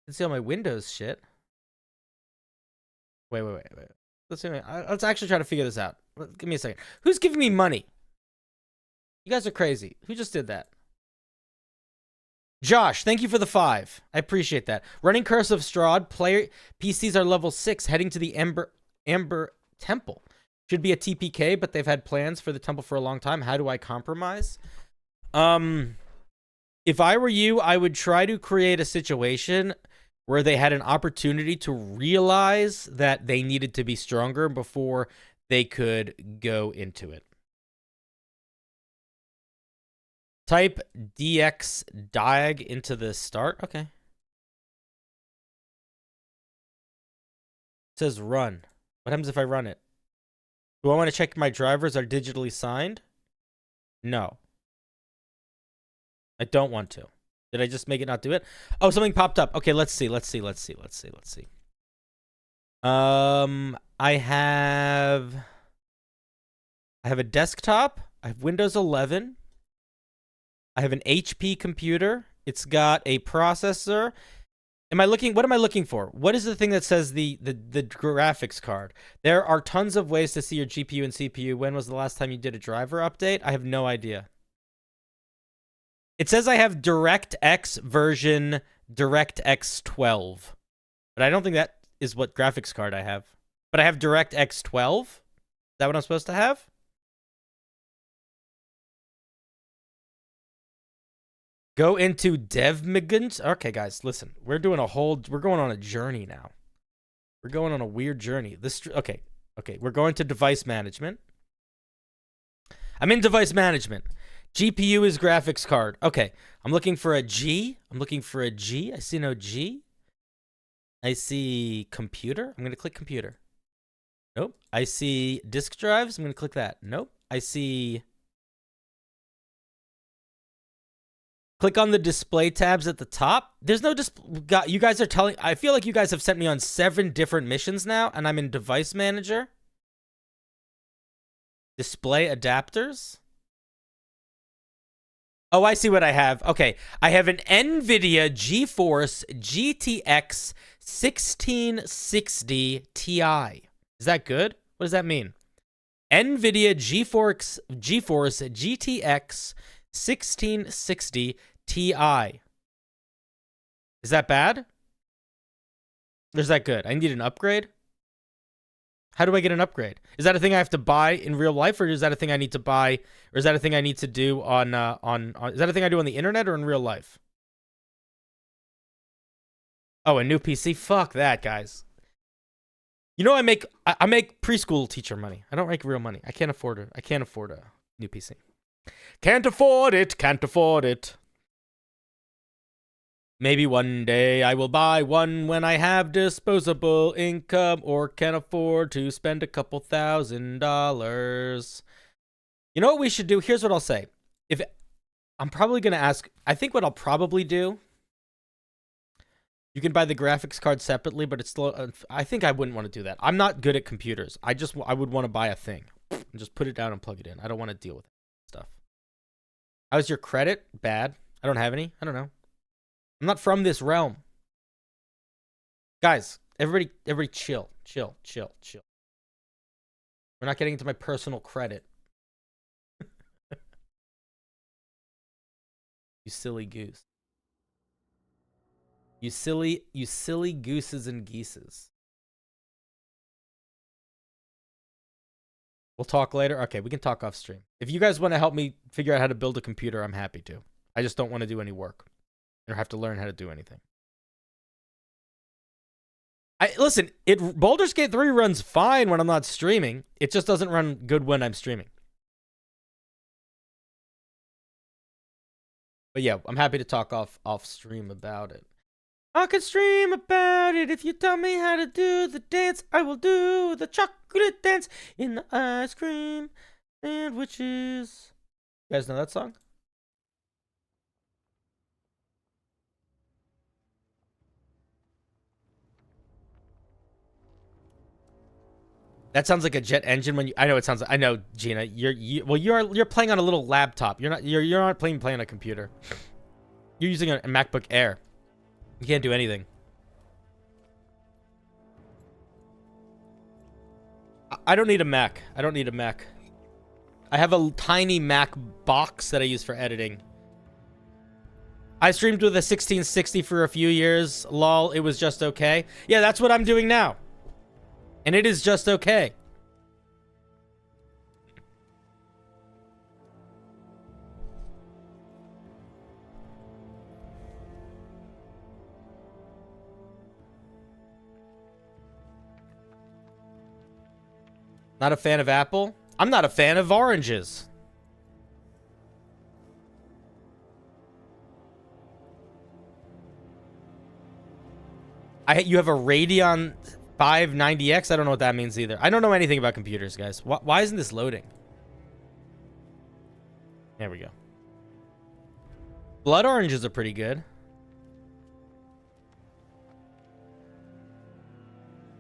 Let's see all my Windows shit. Wait. Let's actually try to figure this out. Give me a second. Who's giving me money? You guys are crazy. Who just did that? Josh, thank you for the 5. I appreciate that. Running Curse of Strahd. Player PCs are level 6, heading to the Amber Temple. Should be a TPK, but they've had plans for the temple for a long time. How do I compromise? If I were you, I would try to create a situation where they had an opportunity to realize that they needed to be stronger before they could go into it. Type DX diag into the start. Okay. It says run. What happens if I run it? Do I want to check my drivers are digitally signed? No. I don't want to. Did I just make it not do it? Oh, something popped up. Okay, let's see. I have a desktop. I have Windows 11. I have an HP computer. It's got a processor. What am I looking for? What is the thing that says the graphics card? There are tons of ways to see your GPU and CPU. When was the last time you did a driver update? I have no idea. It says I have DirectX version DirectX 12. But I don't think that is what graphics card I have. But I have DirectX 12? Is that what I'm supposed to have? Go into DevMigrant. Okay, guys, listen. We're going on a journey now. We're going on a weird journey. Okay, we're going to device management. I'm in device management. GPU is graphics card. Okay, I'm looking for a G. I see no G. I see computer. I'm going to click computer. Nope. I see disk drives. I'm going to click that. Nope. I see Click on the display tabs at the top. There's no you guys are telling... I feel like you guys have sent me on 7 different missions now, and I'm in Device Manager. Display adapters. Oh, I see what I have. Okay, I have an NVIDIA GeForce GTX 1660 Ti. Is that good? What does that mean? NVIDIA GeForce GTX 1660 Ti. Is that bad? Or is that good? I need an upgrade? How do I get an upgrade? Is that a thing I have to buy in real life, or is that a thing I need to buy, or is that a thing I need to do on is that a thing I do on the internet or in real life? Oh, a new PC? Fuck that, guys. You know, I make preschool teacher money. I don't make real money. I can't afford it. I can't afford a new PC. Can't afford it. Can't afford it. Maybe one day I will buy one when I have disposable income or can afford to spend a couple $1,000s. You know what we should do? Here's what I'll say. If I'm probably going to ask, I think what I'll probably do, you can buy the graphics card separately, but it's still, I think I wouldn't want to do that. I'm not good at computers. I would want to buy a thing and just put it down and plug it in. I don't want to deal with stuff. How's your credit? Bad. I don't have any. I don't know. I'm not from this realm. Guys, everybody chill. Chill. We're not getting into my personal credit. You silly goose. You silly gooses and geeses. We'll talk later. Okay, we can talk off stream. If you guys want to help me figure out how to build a computer, I'm happy to. I just don't want to do any work or have to learn how to do anything. Listen, Baldur's Gate 3 runs fine when I'm not streaming. It just doesn't run good when I'm streaming. But yeah, I'm happy to talk off stream about it. I can stream about it if you tell me how to do the dance. I will do the chocolate dance in the ice cream sandwiches. You guys know that song? That sounds like a jet engine when you. I know it sounds. I know, Gina. You're playing on a little laptop. You're not playing on a computer. You're using a MacBook Air. You can't do anything. I don't need a Mac. I don't need a Mac. I have a tiny Mac box that I use for editing. I streamed with a 1660 for a few years. Lol, it was just okay. Yeah, that's what I'm doing now. And it is just okay. Not a fan of Apple? I'm not a fan of oranges. You have a Radeon 590X? I don't know what that means either. I don't know anything about computers, guys. Why isn't this loading? There we go. Blood oranges are pretty good.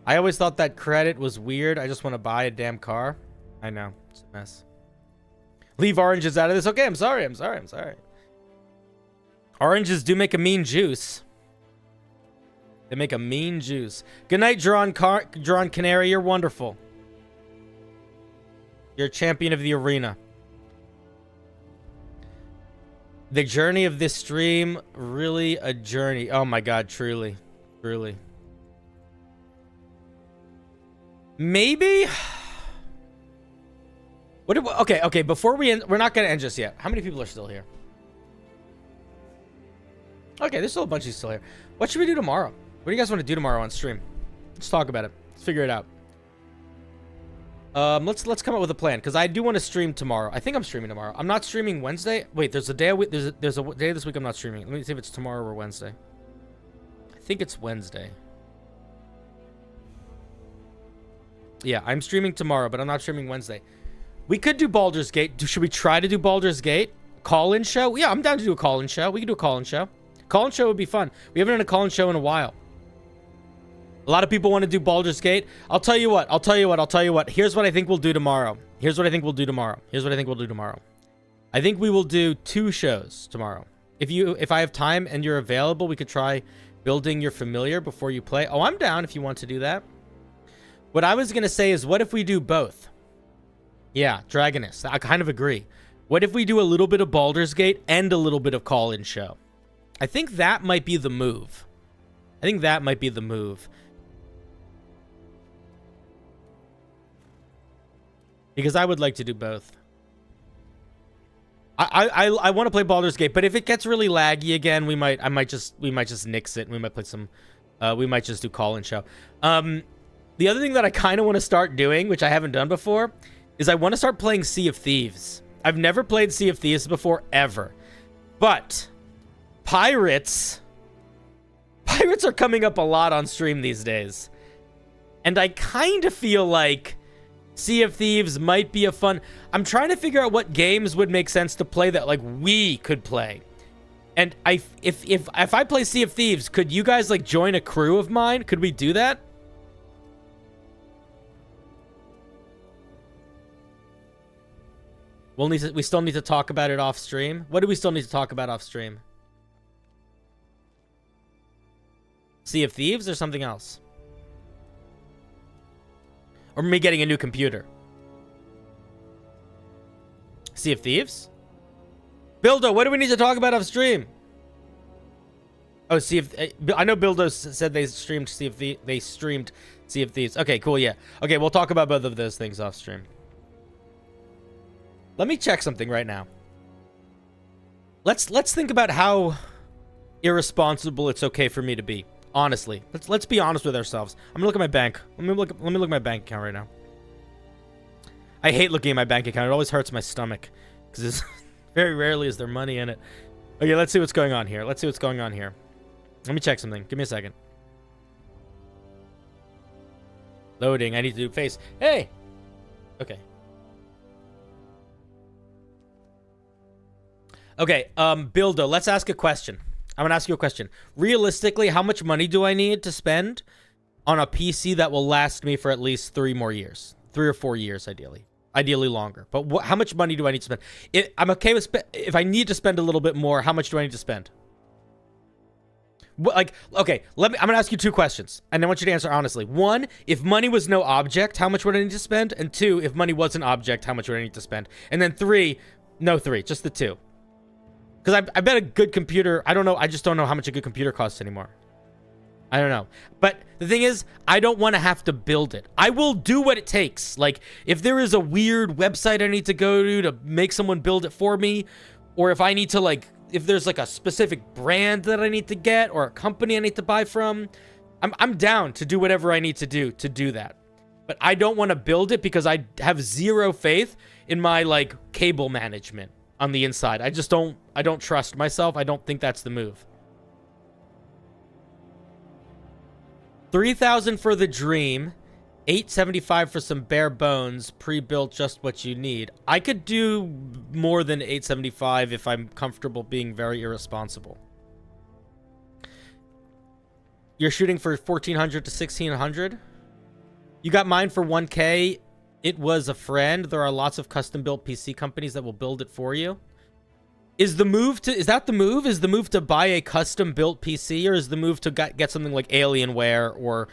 I always thought that credit was weird. I just want to buy a damn car. I know. It's a mess. Leave oranges out of this. Okay, I'm sorry. Oranges do make a mean juice. They make a mean juice. Good night, Drawn Canary. You're wonderful. You're a champion of the arena. The journey of this stream, really a journey. Oh my god, truly. Truly. Maybe? Okay, before we end, we're not going to end just yet. How many people are still here? Okay, there's still a bunch of you still here. What should we do tomorrow? What do you guys want to do tomorrow on stream? Let's talk about it. Let's figure it out. Let's come up with a plan, because I do want to stream tomorrow. I think I'm streaming tomorrow. I'm not streaming Wednesday. Wait, there's a day there's a day this week I'm not streaming. Let me see if it's tomorrow or Wednesday. I think it's Wednesday. Yeah, I'm streaming tomorrow, but I'm not streaming Wednesday. We could do Baldur's Gate. Should we try to do Baldur's Gate? call-in show? Yeah, I'm down to do a call-in show. We can do a call-in show. Call-in show would be fun. We haven't done a call-in show in a while. A lot of people want to do Baldur's Gate. I'll tell you what. Here's what I think we'll do tomorrow. I think we will do 2 shows tomorrow. If I have time and you're available, we could try building your familiar before you play. Oh, I'm down if you want to do that. What I was going to say is, what if we do both? Yeah, Dragonist. I kind of agree. What if we do a little bit of Baldur's Gate and a little bit of call-in show? I think that might be the move. Because I would like to do both. I want to play Baldur's Gate, but if it gets really laggy again, we might just nix it and we might play some we might just do call-in show. The other thing that I kind of want to start doing, which I haven't done before, is I want to start playing Sea of Thieves. I've never played Sea of Thieves before, ever. But pirates are coming up a lot on stream these days. And I kind of feel like Sea of Thieves might be a fun... I'm trying to figure out what games would make sense to play that, like, we could play. And if I play Sea of Thieves, could you guys, like, join a crew of mine? Could we do that? We still need to talk about it off stream. What do we still need to talk about off stream? Sea of Thieves or something else? Or me getting a new computer? Sea of Thieves? Bildo, what do we need to talk about off stream? Oh, Sea of... I know Bildo said they streamed Sea of Thieves. They streamed Sea of Thieves. Okay, cool, yeah. Okay, we'll talk about both of those things off stream. Let me check something right now. Let's think about how irresponsible it's okay for me to be. Honestly, let's be honest with ourselves. I'm gonna look at my bank. Let me look at my bank account right now. I hate looking at my bank account. It always hurts my stomach because very rarely is there money in it. Okay, let's see what's going on here. Let me check something. Give me a second. Loading. I need to do face. Hey. Okay. Okay, Bildo, let's ask a question. I'm going to ask you a question. Realistically, how much money do I need to spend on a PC that will last me for at least 3 more years? 3 or 4 years, ideally. Ideally longer. But how much money do I need to spend? I'm okay with... if I need to spend a little bit more, how much do I need to spend? Okay, I'm going to ask you 2 questions. And I want you to answer honestly. 1, if money was no object, how much would I need to spend? And 2, if money was an object, how much would I need to spend? And then 3, no 3, just the 2. Because I bet a good computer... I don't know. I just don't know how much a good computer costs anymore. I don't know. But the thing is, I don't want to have to build it. I will do what it takes. Like, if there is a weird website I need to go to make someone build it for me, or if I need to, like... if there's, like, a specific brand that I need to get, or a company I need to buy from, I'm down to do whatever I need to do that. But I don't want to build it because I have zero faith in my, like, cable management on the inside. I don't trust myself. I don't think that's the move. 3,000 for the dream, 875 for some bare bones, pre-built just what you need. I could do more than 875 if I'm comfortable being very irresponsible. You're shooting for 1,400 to 1,600? You got mine for 1K. It was a friend. There are lots of custom-built PC companies that will build it for you. Is the move to... is that the move? Is the move to buy a custom-built PC, or is the move to get something like Alienware or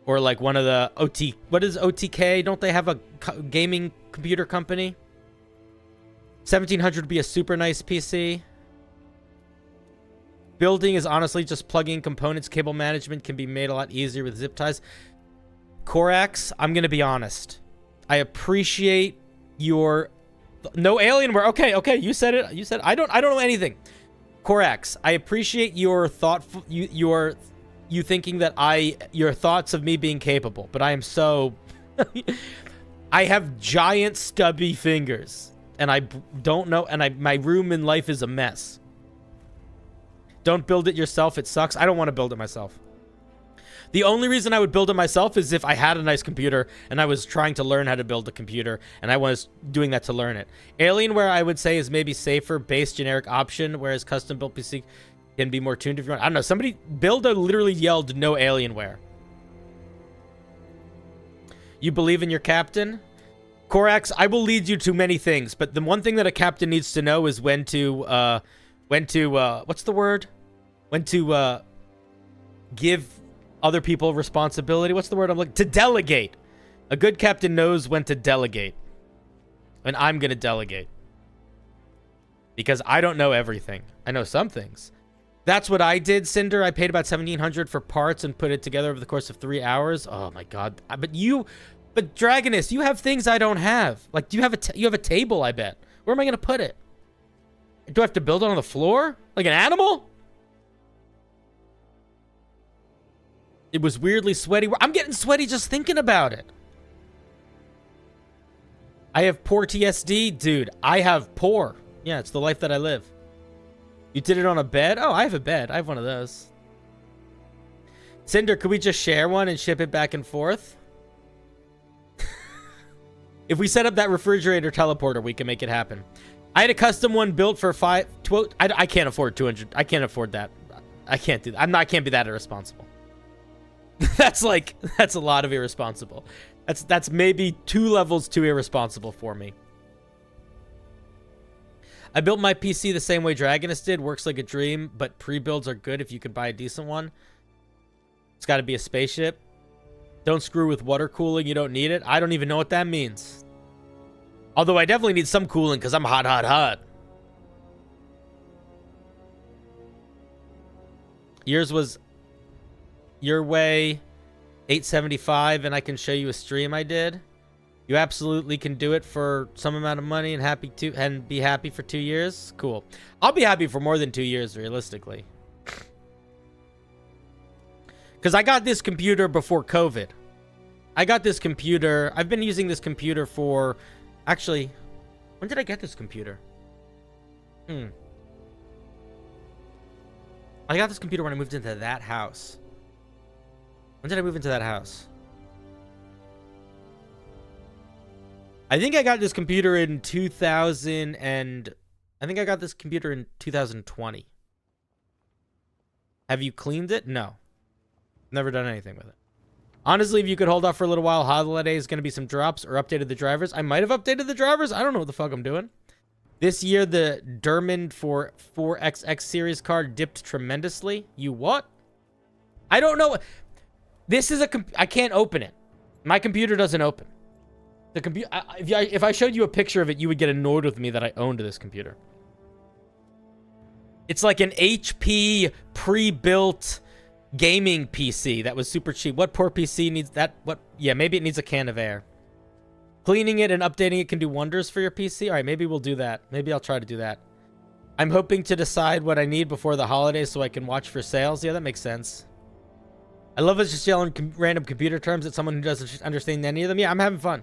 like one of the OT... what is OTK? Don't they have a gaming computer company? 1,700 would be a super nice PC. Building is honestly just plugging components. Cable management can be made a lot easier with zip ties. Korax, I'm going to be honest. I appreciate your... no Alienware. Okay, you said it. You said I don't know anything. Korax, I appreciate your thoughtful you thinking that your thoughts of me being capable, but I am so I have giant stubby fingers and I don't know, and my room in life is a mess. Don't build it yourself. It sucks. I don't want to build it myself. The only reason I would build it myself is if I had a nice computer and I was trying to learn how to build a computer and I was doing that to learn it. Alienware, I would say, is maybe safer, base generic option, whereas custom built PC can be more tuned if you want. I don't know. Somebody, Builder literally yelled no Alienware. You believe in your captain? Korax, I will lead you to many things, but the one thing that a captain needs to know is when to what's the word? When to give other people responsibility. What's the word I'm looking? To delegate. A good captain knows when to delegate. And I'm going to delegate. Because I don't know everything. I know some things. That's what I did, Cinder. I paid about $1,700 for parts and put it together over the course of 3 hours. Oh my god. But Dragonus, you have things I don't have. Like, you have a table, I bet. Where am I going to put it? Do I have to build it on the floor? Like an animal? It was weirdly sweaty. I'm getting sweaty just thinking about it. I have poor TSD. Dude, I have poor. Yeah, it's the life that I live. You did it on a bed? Oh, I have a bed. I have one of those. Cinder, could we just share one and ship it back and forth? If we set up that refrigerator teleporter, we can make it happen. I had a custom one built for I can't afford 200. I can't afford that. I can't do that. I can't be that irresponsible. That's a lot of irresponsible. That's maybe 2 levels too irresponsible for me. I built my PC the same way Dragonus did. Works like a dream, but pre-builds are good if you could buy a decent one. It's got to be a spaceship. Don't screw with water cooling. You don't need it. I don't even know what that means. Although I definitely need some cooling because I'm hot, hot, hot. Yours was your way 875, and I can show you a stream I did. You absolutely can do it for some amount of money and be happy for 2 years. Cool. I'll be happy for more than 2 years, realistically. Because I got this computer before COVID. I got this computer. I've been using this computer for... Actually, when did I get this computer? I got this computer when I moved into that house. When did I move into that house? I think I got this computer in 2000 and... I think I got this computer in 2020. Have you cleaned it? No. Never done anything with it. Honestly, if you could hold off for a little while, Holiday is going to be some drops or updated the drivers. I might have updated the drivers. I don't know what the fuck I'm doing. This year, the Dermond for 4XX series card dipped tremendously. You what? I don't know. This is I can't open it. My computer doesn't open. The computer. If I showed you a picture of it, you would get annoyed with me that I owned this computer. It's like an HP pre-built gaming PC that was super cheap. What poor PC needs that? What? Yeah, maybe it needs a can of air. Cleaning it and updating it can do wonders for your PC. All right, maybe we'll do that. Maybe I'll try to do that. I'm hoping to decide what I need before the holidays so I can watch for sales. Yeah, that makes sense. I love us just yelling random computer terms at someone who doesn't understand any of them. Yeah, I'm having fun.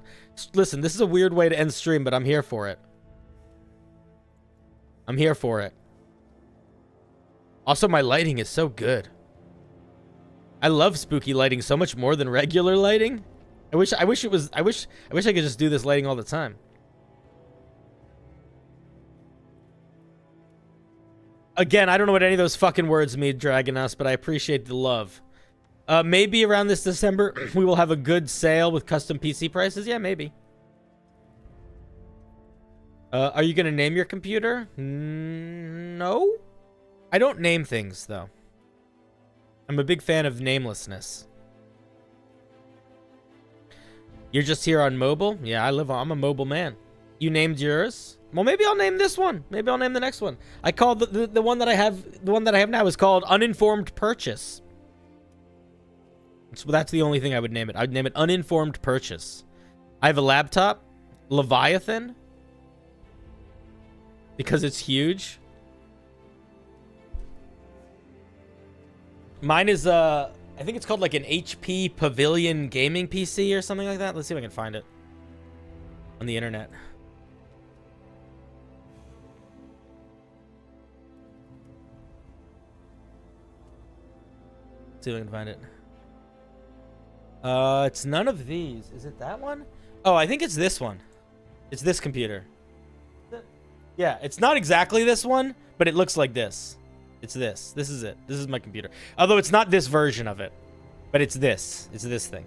Listen, this is a weird way to end stream, but I'm here for it. I'm here for it. Also, my lighting is so good. I love spooky lighting so much more than regular lighting. I wish I could just do this lighting all the time. Again, I don't know what any of those fucking words mean, Dragonus, but I appreciate the love. Maybe around this December, we will have a good sale with custom PC prices. Yeah, maybe. Are you going to name your computer? No. I don't name things, though. I'm a big fan of namelessness. You're just here on mobile? Yeah, I'm a mobile man. You named yours? Well, maybe I'll name this one. Maybe I'll name the next one. I called the one that I have. The one that I have now is called Uninformed Purchase. So that's the only thing I would name it. I'd name it Uninformed Purchase. I have a laptop, Leviathan, because it's huge. Mine is I think it's called like an HP Pavilion gaming PC or something like that. Let's see if I can find it on the internet. See if I can find it. It's none of these. Is it that one? Oh, I think it's this one. It's this computer. Yeah, it's not exactly this one, but it looks like this. It's this. This is it. This is my computer. Although it's not this version of it, but it's this. It's this thing.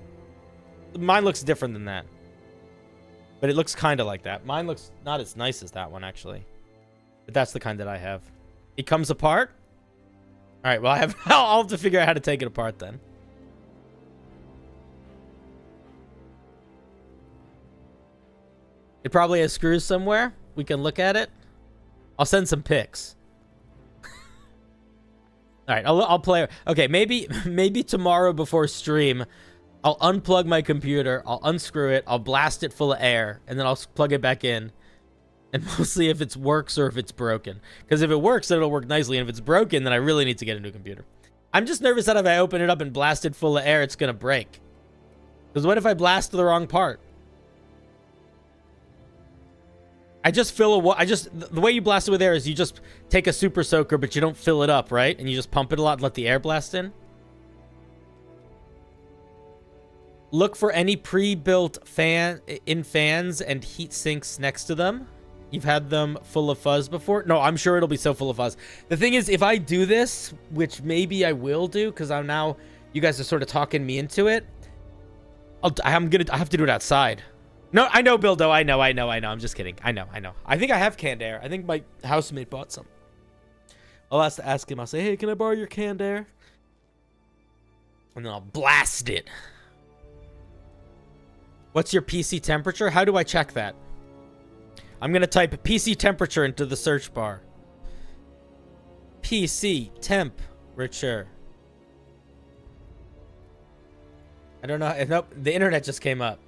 Mine looks different than that. But it looks kind of like that. Mine looks not as nice as that one, actually. But that's the kind that I have. It comes apart? All right, well, I'll have to figure out how to take it apart then. It probably has screws somewhere. We can look at it. I'll send some pics. All right, I'll play. Okay, maybe tomorrow before stream, I'll unplug my computer, I'll unscrew it, I'll blast it full of air, and then I'll plug it back in. And we'll see if it works or if it's broken. Because if it works, then it'll work nicely. And if it's broken, then I really need to get a new computer. I'm just nervous that if I open it up and blast it full of air, it's going to break. Because what if I blast the wrong part? The way you blast it with air is you just take a super soaker, but you don't fill it up, right? And you just pump it a lot and let the air blast in. Look for any pre-built fans and heat sinks next to them. You've had them full of fuzz before? No, I'm sure it'll be so full of fuzz. The thing is, if I do this, which maybe I will do, because you guys are sort of talking me into it. I have to do it outside. No, I know, Bildo. I know. I'm just kidding. I know. I think I have canned air. I think my housemate bought some. I'll have to ask him. I'll say, hey, can I borrow your canned air? And then I'll blast it. What's your PC temperature? How do I check that? I'm going to type PC temperature into the search bar. PC temperature. I don't know. Nope, the internet just came up.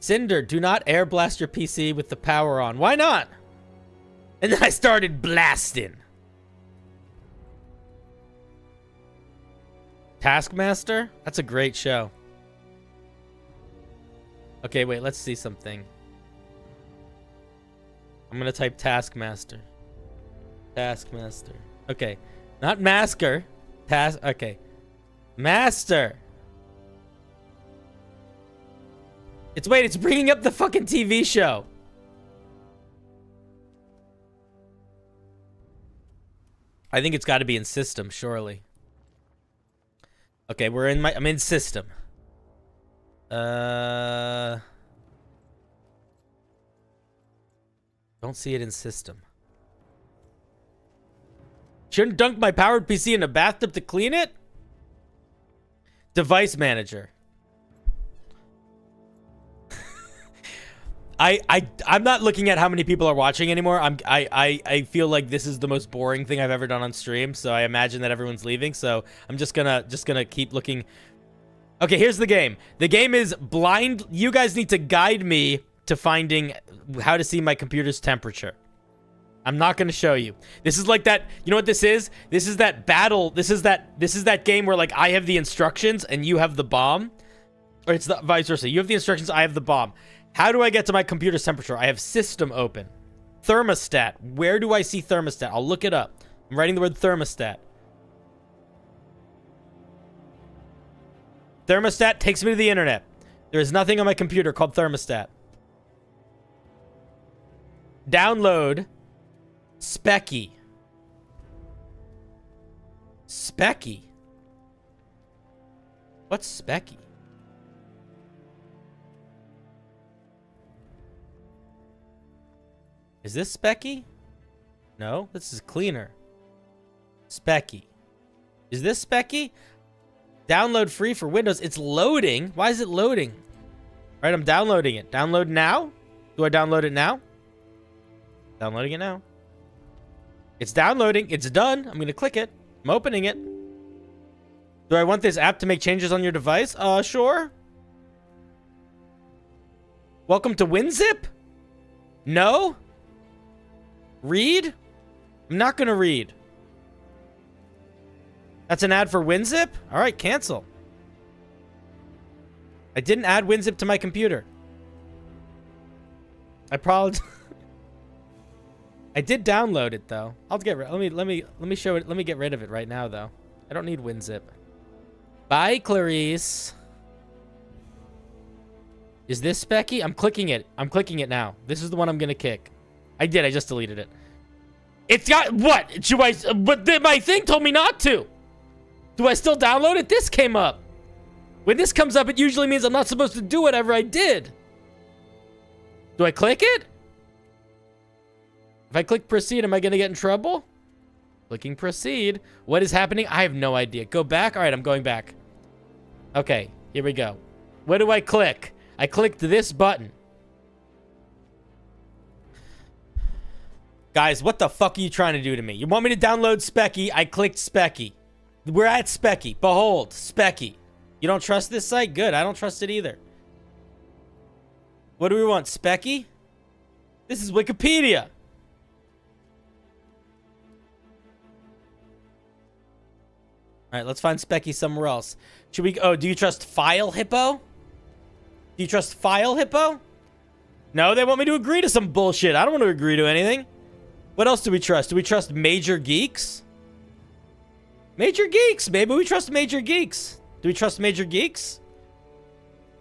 Cinder, do not air blast your PC with the power on. Why not? And then I started blasting. Taskmaster? That's a great show. Okay, wait, let's see something. I'm gonna type Taskmaster. Taskmaster. Okay. Not Masker. Okay. Master. It's bringing up the fucking TV show. I think it's got to be in system, surely. Okay, I'm in system. Don't see it in system. Shouldn't dunk my powered PC in a bathtub to clean it? Device manager. I'm not looking at how many people are watching anymore. I feel like this is the most boring thing I've ever done on stream, so I imagine that everyone's leaving. So I'm just gonna keep looking. Okay, here's the game. The game is blind. You guys need to guide me to finding how to see my computer's temperature. I'm not going to show you. This is like that. You know what this is? This is that battle. This is that game where like I have the instructions and you have the bomb, or it's the vice versa. You have the instructions, I have the bomb. How do I get to my computer's temperature? I have system open. Thermostat. Where do I see thermostat? I'll look it up. I'm writing the word thermostat. Thermostat takes me to the internet. There is nothing on my computer called thermostat. Download Specky. Specky? What's Specky? Is this Specky? No, this is cleaner. Specky. Is this Specky? Download free for Windows. It's loading. Why is it loading? All right, I'm downloading it. Download now? Do I download it now? Downloading it now. It's downloading. It's done. I'm going to click it. I'm opening it. Do I want this app to make changes on your device? Sure. Welcome to WinZip? No? Read? I'm not going to read. That's an ad for WinZip? All right, cancel. I didn't add WinZip to my computer. I probably... I did download it though. I'll get let me show it. Let me get rid of it right now though. I don't need WinZip. Bye, Clarice. Is this Specky? I'm clicking it. I'm clicking it now. This is the one I'm gonna kick. I did. I just deleted it. It's got what? Should I? But my thing told me not to. Do I still download it? This came up. When this comes up, it usually means I'm not supposed to do whatever I did. Do I click it? If I click proceed, am I gonna get in trouble? Clicking proceed. What is happening? I have no idea. Go back. All right, I'm going back. Okay, here we go. What do I click? I clicked this button. Guys, what the fuck are you trying to do to me? You want me to download Specky? I clicked Specky. We're at Specky. Behold, Specky. You don't trust this site? Good. I don't trust it either. What do we want? Specky? This is Wikipedia. All right, let's find Specky somewhere else. Should we... Oh, do you trust File Hippo? Do you trust File Hippo? No, they want me to agree to some bullshit. I don't want to agree to anything. What else do we trust? Do we trust Major Geeks? Major Geeks. Maybe we trust Major Geeks. Do we trust Major Geeks?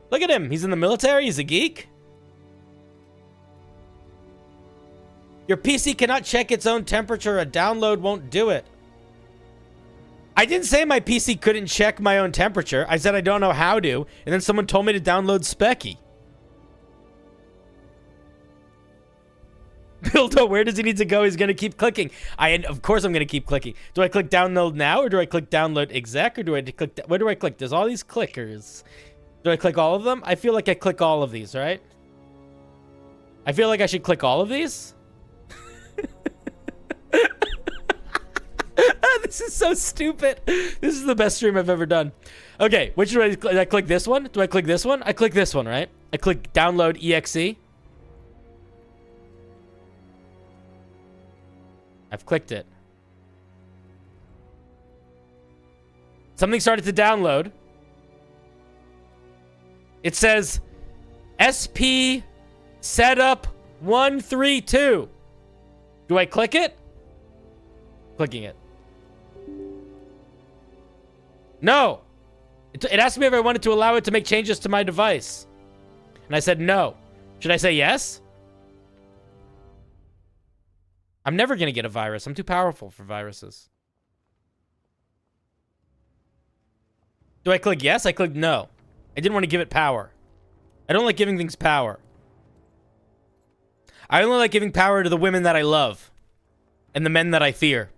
Look at him. He's in the military. He's a geek. Your PC cannot check its own temperature. A download won't do it. I didn't say my PC couldn't check my own temperature. I said I don't know how to. And then someone told me to download Specky. Bildo, where does he need to go? He's going to keep clicking. Of course I'm going to keep clicking. Do I click download now or do I click download exec or do I click... Where do I click? There's all these clickers. Do I click all of them? I feel like I click all of these, right? I feel like I should click all of these. This is so stupid. This is the best stream I've ever done. Okay, which do I click this one? Do I click this one? I click this one, right? I click download exe. I've clicked it. Something started to download. It says SP setup 132. Do I click it? Clicking it. No. It asked me if I wanted to allow it to make changes to my device. And I said no. Should I say yes? I'm never going to get a virus. I'm too powerful for viruses. Do I click yes? I clicked no. I didn't want to give it power. I don't like giving things power. I only like giving power to the women that I love. And the men that I fear.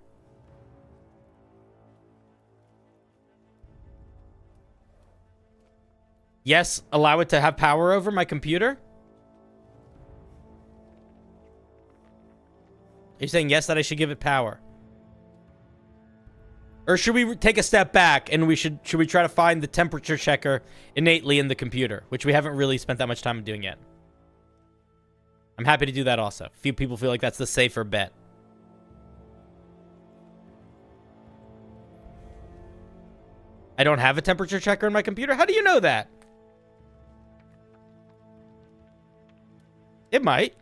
Yes, allow it to have power over my computer? You're saying yes, that I should give it power? Or should we take a step back and should we try to find the temperature checker innately in the computer, which we haven't really spent that much time doing yet? I'm happy to do that also. Few people feel like that's the safer bet. I don't have a temperature checker in my computer? How do you know that? It might.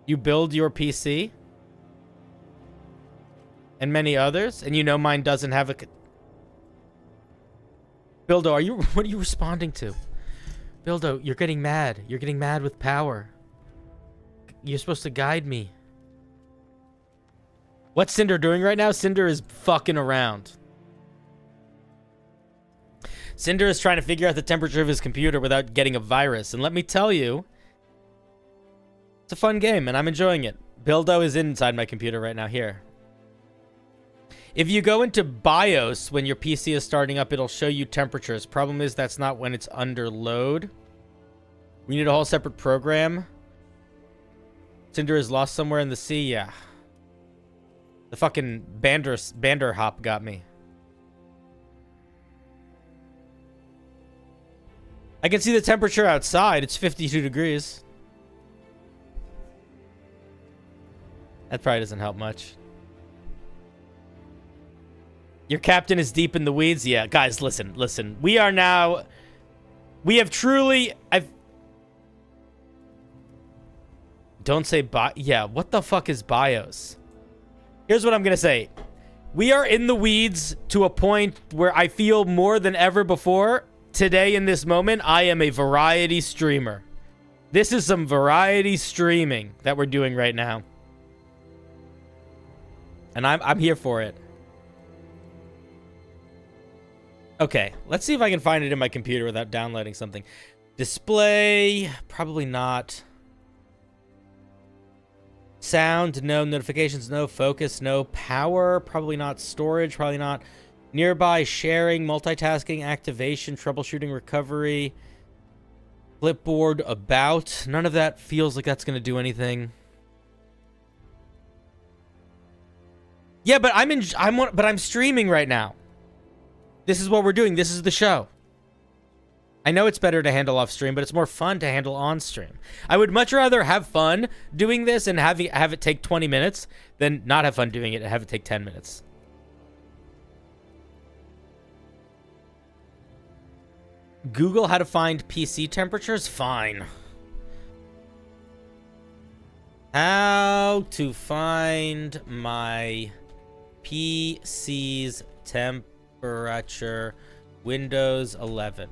You build your PC and many others, and you know mine doesn't have a... Bildo, what are you responding to? Bildo, you're getting mad. You're getting mad with power. You're supposed to guide me. What's Cinder doing right now? Cinder is fucking around. Cinder is trying to figure out the temperature of his computer without getting a virus. And let me tell you, it's a fun game, and I'm enjoying it. Bildo is inside my computer right now here. If you go into BIOS when your PC is starting up, it'll show you temperatures. Problem is that's not when it's under load. We need a whole separate program. Cinder is lost somewhere in the sea. Yeah. The fucking banter hop got me. I can see the temperature outside. It's 52 degrees. That probably doesn't help much. Your captain is deep in the weeds. Yeah, guys, listen. We have truly... Don't say yeah, what the fuck is BIOS? Here's what I'm going to say. We are in the weeds to a point where I feel more than ever before. Today, in this moment, I am a variety streamer. This is some variety streaming that we're doing right now. And I'm here for it. Okay, let's see if I can find it in my computer without downloading something. Display, probably not. Sound, no. Notifications, no. Focus, no. Power, probably not. Storage, probably not. Nearby, sharing, multitasking, activation, troubleshooting, recovery. Clipboard, about. None of that feels like that's going to do anything. Yeah, but I'm streaming right now. This is what we're doing. This is the show. I know it's better to handle off stream, but it's more fun to handle on stream. I would much rather have fun doing this and have it take 20 minutes than not have fun doing it and have it take 10 minutes. Google how to find PC temperatures? Fine. How to find my PC's temperature. Windows 11.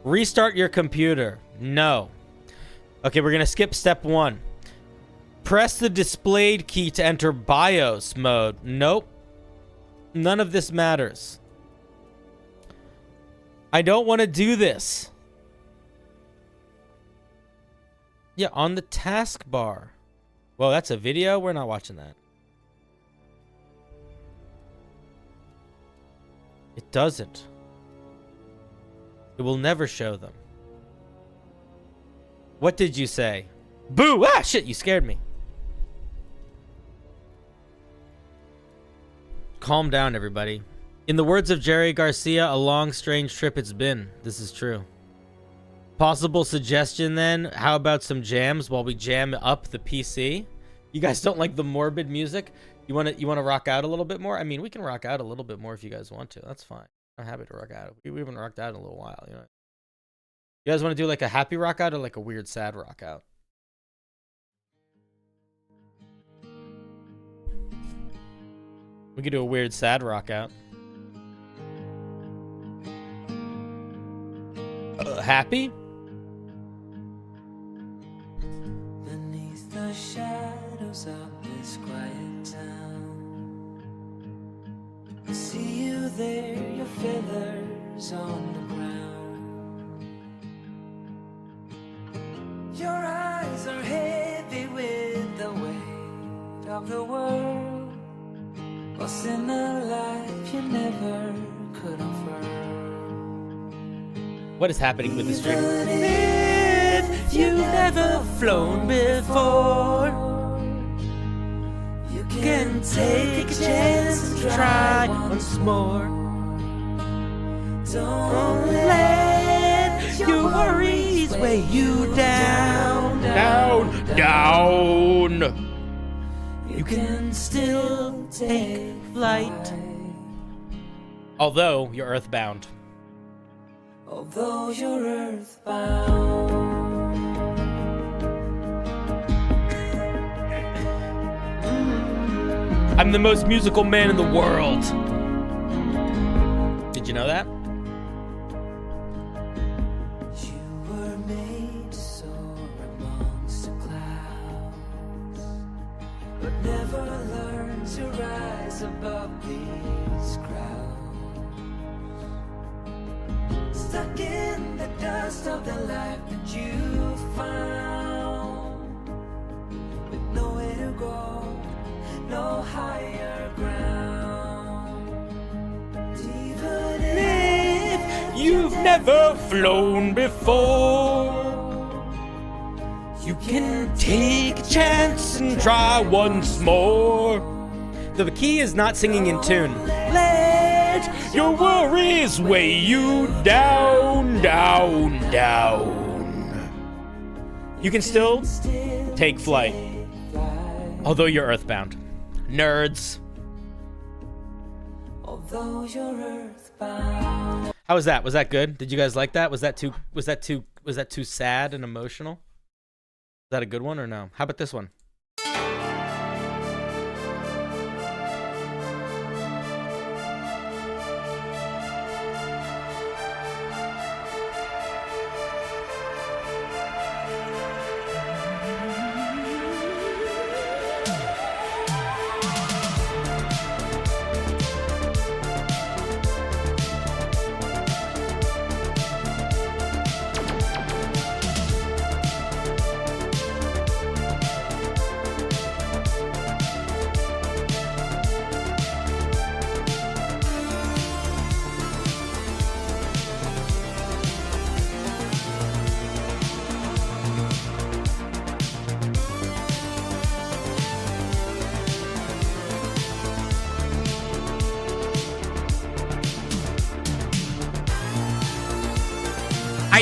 Restart your computer. No. Okay, we're going to skip step 1. Press the displayed key to enter BIOS mode. Nope. None of this matters. I don't want to do this. Yeah, on the taskbar. Well, that's a video. We're not watching that. It doesn't. It will never show them. What did you say? Boo! Ah, shit, you scared me. Calm down, everybody. In the words of Jerry Garcia, a long, strange trip it's been. This is true. Possible suggestion then, how about some jams while we jam up the PC? You guys don't like the morbid music? You want to rock out a little bit more? I mean, we can rock out a little bit more if you guys want to. That's fine. I'm happy to rock out. We haven't rocked out in a little while, you know. You guys want to do like a happy rock out or like a weird sad rock out? We could do a weird sad rock out. Happy? Beneath the shadows of this quiet town, I see you there, your feathers on the ground. Your eyes are heavy with the weight of the world. What's in a life you never could offer? What is happening with the stream? If you've never flown before, you can take a chance and try once more. Don't let your worries weigh you down. Down. You can still take flight, although you're earthbound. Although you're earthbound. I'm the most musical man in the world. Did you know that? You were made to soar amongst the clouds, but never learn to rise above these crowds. Stuck in the dust of the life that you found, with nowhere to go, no higher ground. Even if You've never flown before, you can take a chance and try once more. The key is not singing in tune. Let your worries weigh you down. You can still take flight, although you're earthbound. Nerds. although you're earthbound. How was that? Was that good? Did you guys like that? Was that too sad and emotional? Is that a good one or no? How about this one?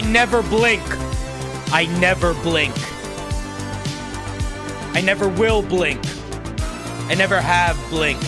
I never blink. I never blink. I never will blink. I never have blinked.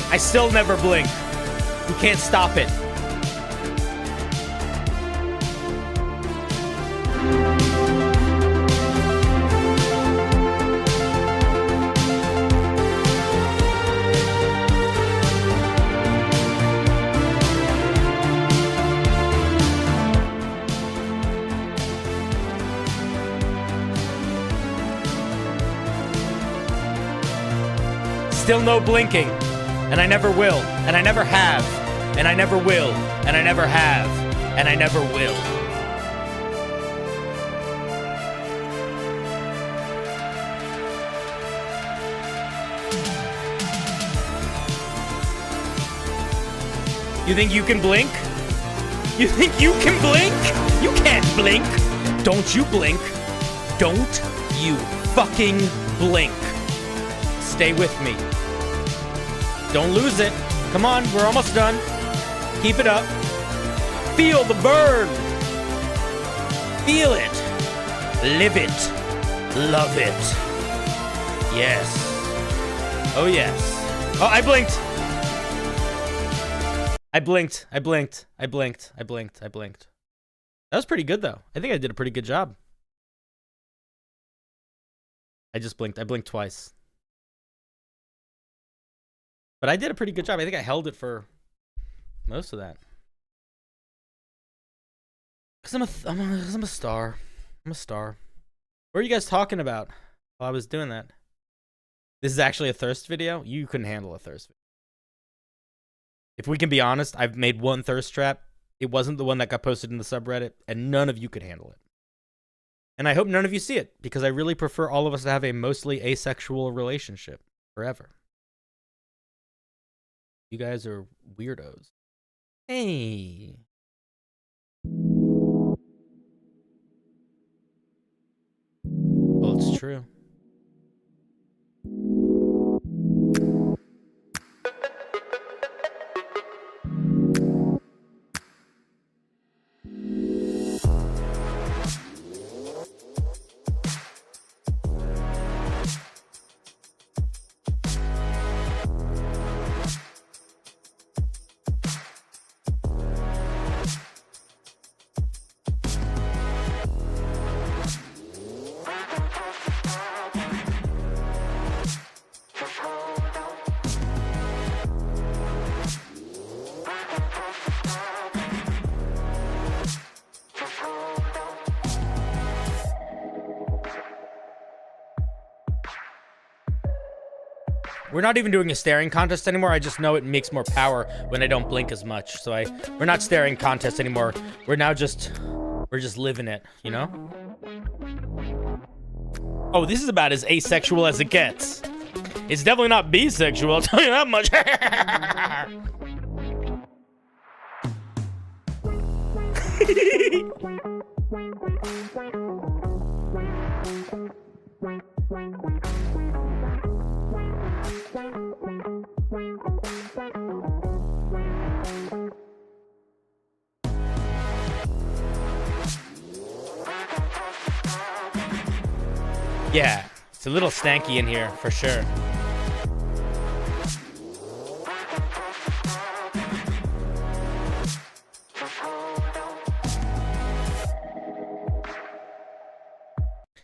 I still never blink. You can't stop it. Still no blinking. And I never will, and I never have, and I never will, and I never have, and I never will. You think you can blink? You think you can blink? You can't blink. Don't you blink. Don't you fucking blink. Stay with me. Don't lose it. Come on, we're almost done. Keep it up. Feel the burn. Feel it. Live it. Love it. Yes. Oh, yes. Oh, I blinked. I blinked. I blinked. I blinked. I blinked. I blinked. That was pretty good, though. I think I did a pretty good job. I just blinked. I blinked twice. But I did a pretty good job. I think I held it for most of that. Because I'm a star. I'm a star. What are you guys talking about while I was doing that? This is actually a thirst video? You couldn't handle a thirst video. If we can be honest, I've made one thirst trap. It wasn't the one that got posted in the subreddit, and none of you could handle it. And I hope none of you see it, because I really prefer all of us to have a mostly asexual relationship forever. You guys are weirdos. Hey. Well, it's true. We're not even doing a staring contest anymore. I just know it makes more power when I don't blink as much. So we're not staring contest anymore. We're just living it, you know? Oh, this is about as asexual as it gets. It's definitely not bisexual, I'll tell you that much. Yeah, it's a little stanky in here, for sure.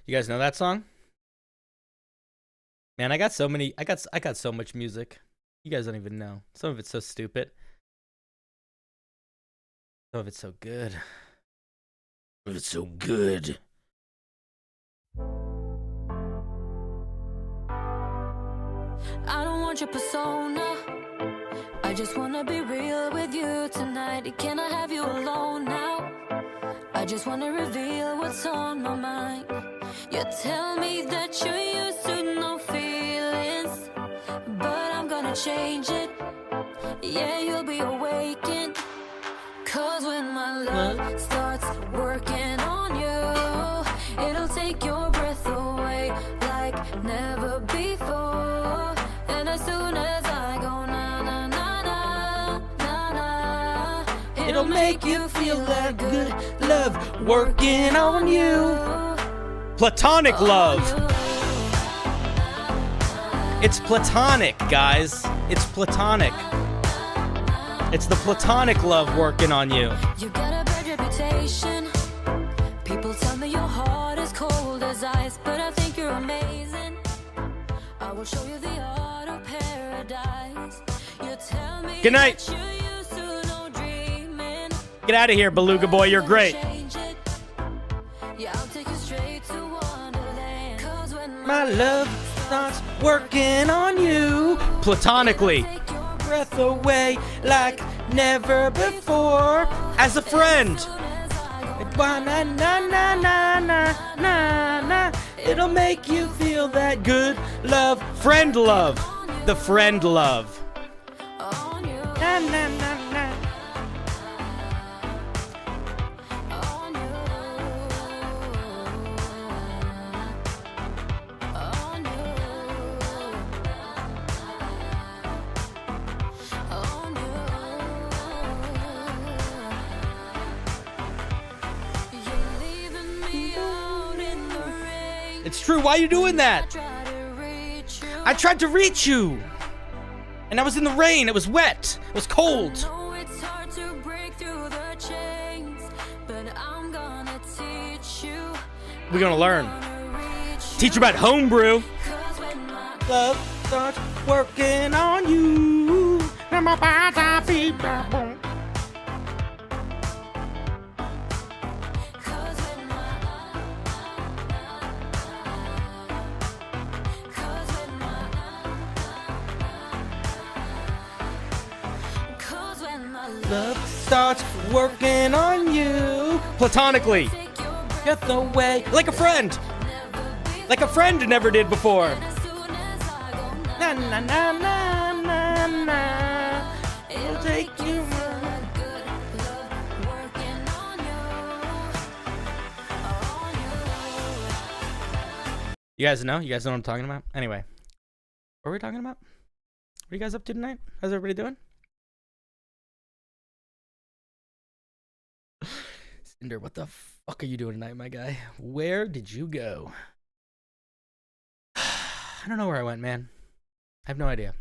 You guys know that song? Man, I got so much music. You guys don't even know. Some of it's so stupid. Some of it's so good. Some of it's so good. I don't want your persona. I just wanna be real with you tonight. Can I have you alone now? I just wanna reveal what's on my mind. You tell me that you're used to no feelings, but I'm gonna change it. Yeah, you'll be awakened. Cause when my love starts working on you, it'll take your breath away like never before. And as soon as I go na na na na na na, it'll make you feel that good love working on you. Platonic love. It's platonic, guys. It's platonic. It's the platonic love working on you. You got a bad reputation. People tell me your heart is cold as ice, but I think you're amazing. I will show you the art of paradise. You tell me Good night. that you're used to no dreaming. Get out of here, Beluga boy. You're great. Yeah, I'll take you straight to Wonderland. 'Cause when My love starts working on you. Platonically. take your Breath away like never before. As a friend. Na na na na na na na. It'll make you feel that good love. Friend love. The friend love. on you, Na na na na. on you, on you, on you. You're leaving me out in the rain. It's true. Why are you doing that? Try to reach you. I tried to reach you. And I was in the rain. It was wet. It was cold. know it's hard to break through the chains, but I'm gonna teach you. We're gonna learn. Gonna reach Teach you about homebrew. you. 'Cause when my Love starts working on you. Cause when my Cause when my Cause when my Love starts working on you. Platonically. take your breath Get the way. Like a friend. never be. Like a friend never did before. As soon as I go Na na na na na na. It'll take you. that good love working on you. You guys know? You guys know what I'm talking about? Anyway. What were we talking about? What are you guys up to tonight? How's everybody doing? Cinder, what the fuck are you doing tonight, my guy? Where did you go? I don't know where I went, man. I have no idea.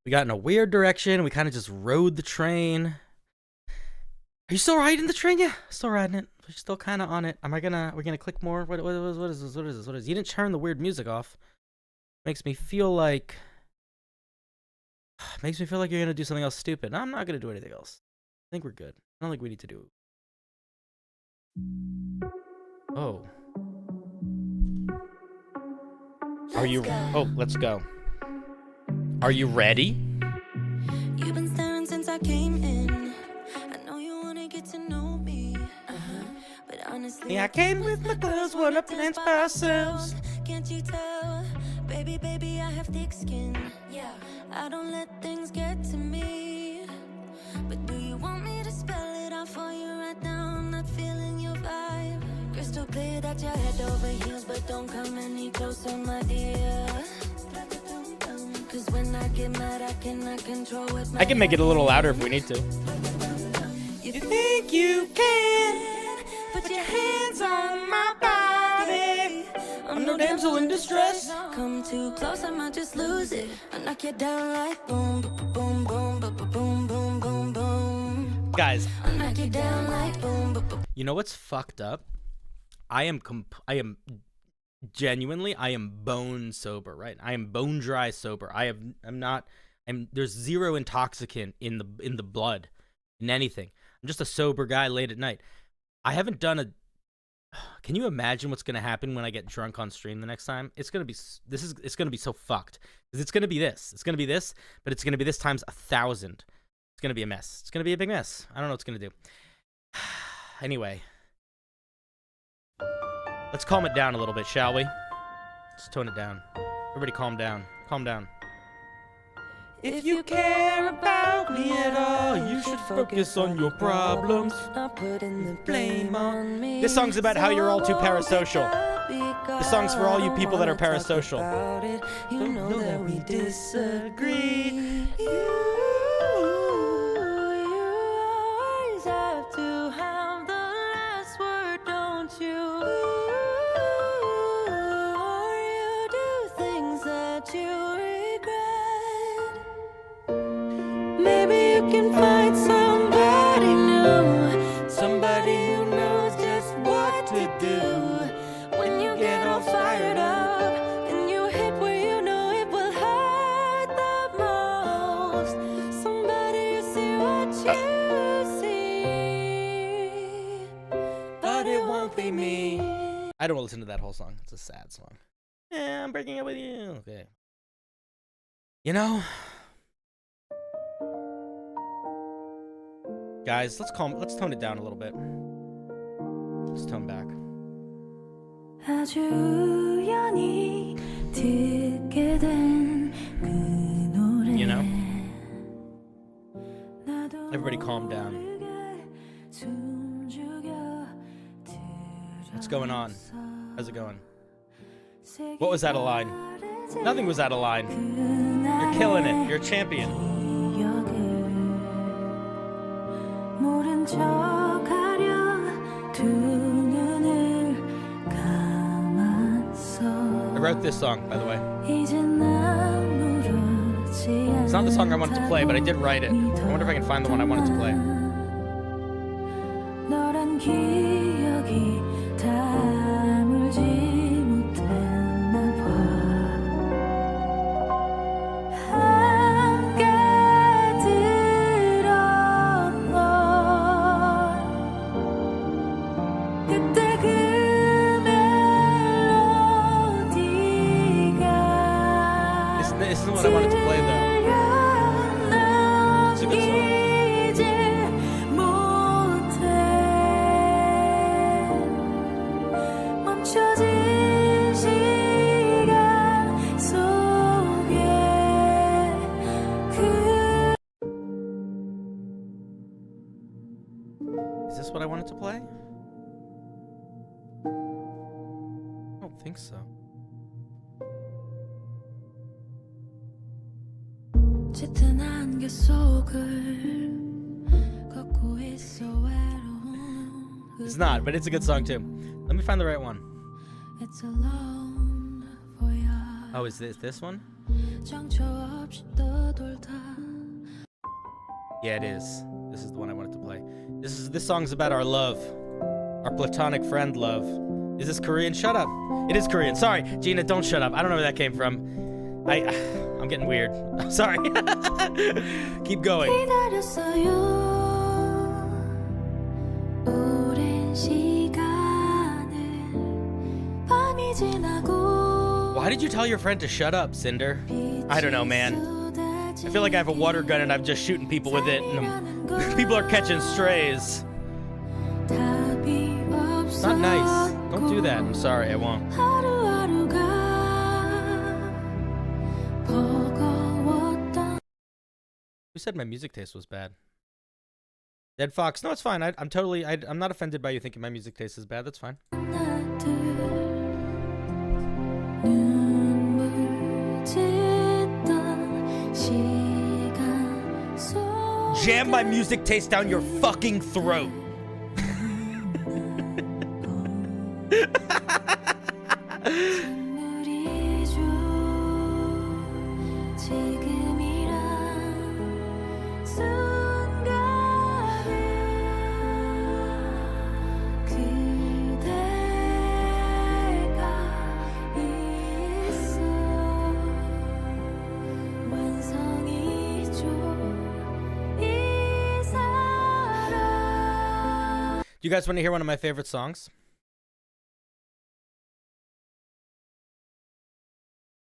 We got in a weird direction. We kind of just rode the train. Are you still riding the train? Yeah, still riding it. We're still kind of on it. We're gonna click more? What is this? What is this? What is this? You didn't turn the weird music off. Makes me feel like you're gonna do something else stupid. No, I'm not gonna do anything else. I think we're good. I don't think we need to do. Oh. Are you? Oh, let's go. Are you ready? You've been staring since I came in. I know you wanna get to know me. But honestly, Yeah, I came with my clothes, one up and by ourselves. Can't you tell? Baby, I have thick skin. Yeah, I don't let things get to me. But do you want me to spell it out for you right now? I'm not feeling your vibe. Crystal clear that you're head over heels, but don't come any closer, my dear. Cause when I get mad, I cannot control what my I can make it a little louder if we need to. You Think you can put your hands on my body? I'm no damsel in distress. Come too close, I might just lose it. I knock you down like boom, boom, boom, boom, boom, boom, boom, boom, boom. Guys, I knock you down like boom, boom, boom. you know what's fucked up? I am genuinely, I am bone sober, right? I am bone dry sober. There's zero intoxicant in the blood, in anything. I'm just a sober guy late at night. I haven't done Can you imagine what's gonna happen when I get drunk on stream the next time? It's gonna be it's gonna be so fucked. 'Cause it's gonna be this. It's gonna be this, but it's gonna be this times 1,000. It's gonna be a mess. It's gonna be a big mess. I don't know what it's gonna do. Anyway, let's calm it down a little bit, shall we? Let's tone it down. Everybody, calm down. Calm down. If you care about me at all, you should focus on your problems. Not putting the blame on me. This song's about how you're all too parasocial. This song's for all you people that are parasocial. You know that we disagree. You always have to have the last word, don't you? Or you do things that you regret. Maybe you can find somebody new, somebody who knows just what to do. When you get all fired up and you hit where you know it will hurt the most, somebody who see what you see, but it won't be me. I don't listen to that whole song. It's a sad song. Yeah, I'm breaking up with you. Okay. You know, guys, let's tone it down a little bit. Let's tone back. 아주 우연히 듣게 된 그 노래. You know? Everybody calm down. What's going on? How's it going? What was out of line? Nothing was out of line. You're killing it. You're a champion. 모른 척하려 두 눈을 감았어. I wrote this song, by the way. 이젠 아무렇지 It's not the song I wanted to play, but I did write it. I wonder if I can find the one I wanted to play. 너란 기억이 다물지 못했나 봐. 함께 들었던 그때 그 멜로디가 This isn't what I wanted to play, though. It's a good song. 이제 못해 멈춰진 시간 속에 Is this what I wanted to play? I don't think so. 짙은 안개 속을 걷고 있어 외로운 It's not, but it's a good song, too. Let me find the right one. It's alone for you. Oh, is this one? 정처 없이 떠돌다 Yeah, it is. This is the one I wanted to play. This song's about our love. Our platonic friend love. Is this Korean? Shut up. It is Korean. Sorry, Gina, don't shut up. I don't know where that came from. I'm getting weird. I'm sorry. Keep going. 기다렸어요 오랜 시간을 밤이 지나고 Why did you tell your friend to shut up, Cinder? I don't know, man. I feel like I have a water gun and I'm just shooting people with it, and people are catching strays. It's not nice. Don't do that. I'm sorry, I won't. Who said my music taste was bad? Dead Fox. No, it's fine. I'm not offended by you thinking my music taste is bad. That's fine. Jam my music taste down your fucking throat. Do you guys want to hear one of my favorite songs?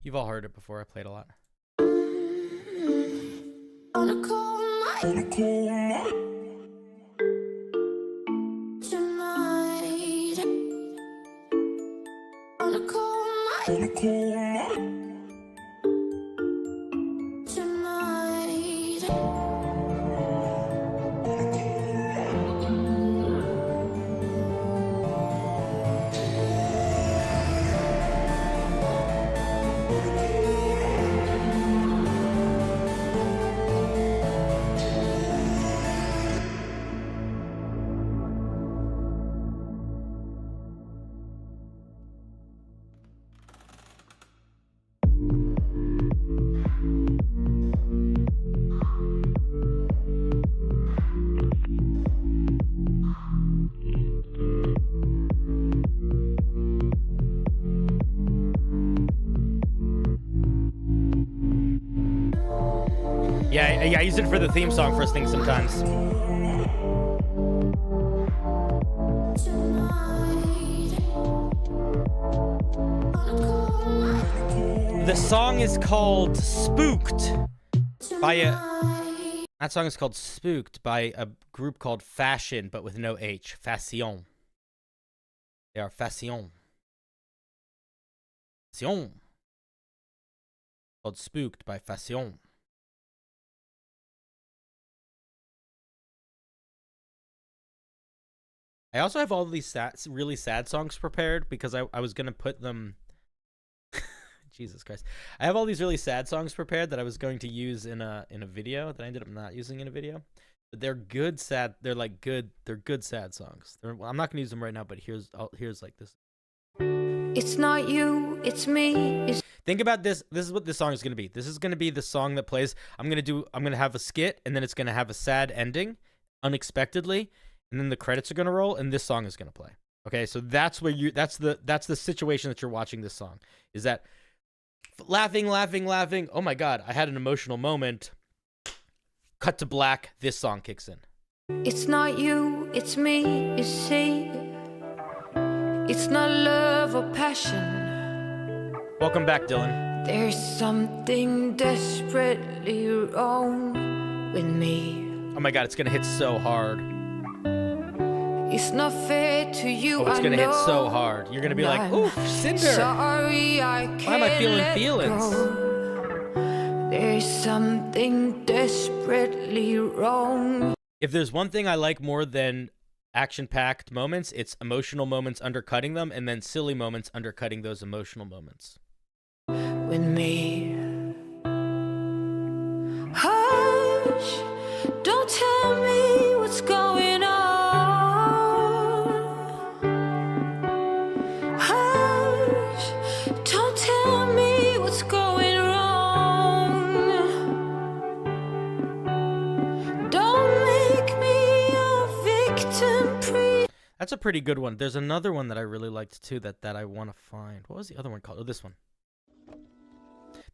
You've all heard it before. I played a lot. On a cold night tonight, on a cold night tonight. Yeah, I use it for the theme song first thing sometimes. The song is called Spooked by that song is called Spooked by a group called Fashion, but with no H. Fashion. They are Fashion. Fashion. Called Spooked by Fashion. I also have all these really sad songs prepared because I was going to put them... Jesus Christ. I have all these really sad songs prepared that I was going to use in a video that I ended up not using in a video. But they're good sad... They're like good... They're good sad songs. I'm not going to use them right now, but here's like this. It's not you, it's me. Think about this. This is what this song is going to be. This is going to be the song that plays. I'm going to have a skit, and then it's going to have a sad unexpectedly. And then the credits are going to roll, and this song is going to play. Okay, so that's where that's the situation that you're watching this song. Is that laughing, laughing, laughing. Oh my God, I had an emotional moment. Cut to black. This song kicks in. It's not you, it's me, you see. It's not love or passion. Welcome back, Dylan. There's something desperately wrong with me. Oh my God, it's going to hit so hard. It's not fair to you. Oh, it's gonna hit so hard. You're gonna be like, oof, Cinder. Sorry, I can't. Why am I feeling feelings? Go. There's something desperately wrong. If there's one thing I like more than action-packed moments, it's emotional moments undercutting them, and then silly moments undercutting those emotional moments. With me. Hush, don't tell me what's going on. That's a pretty good one. There's another one that I really liked too that I want to find. What was the other one called? Oh, this one.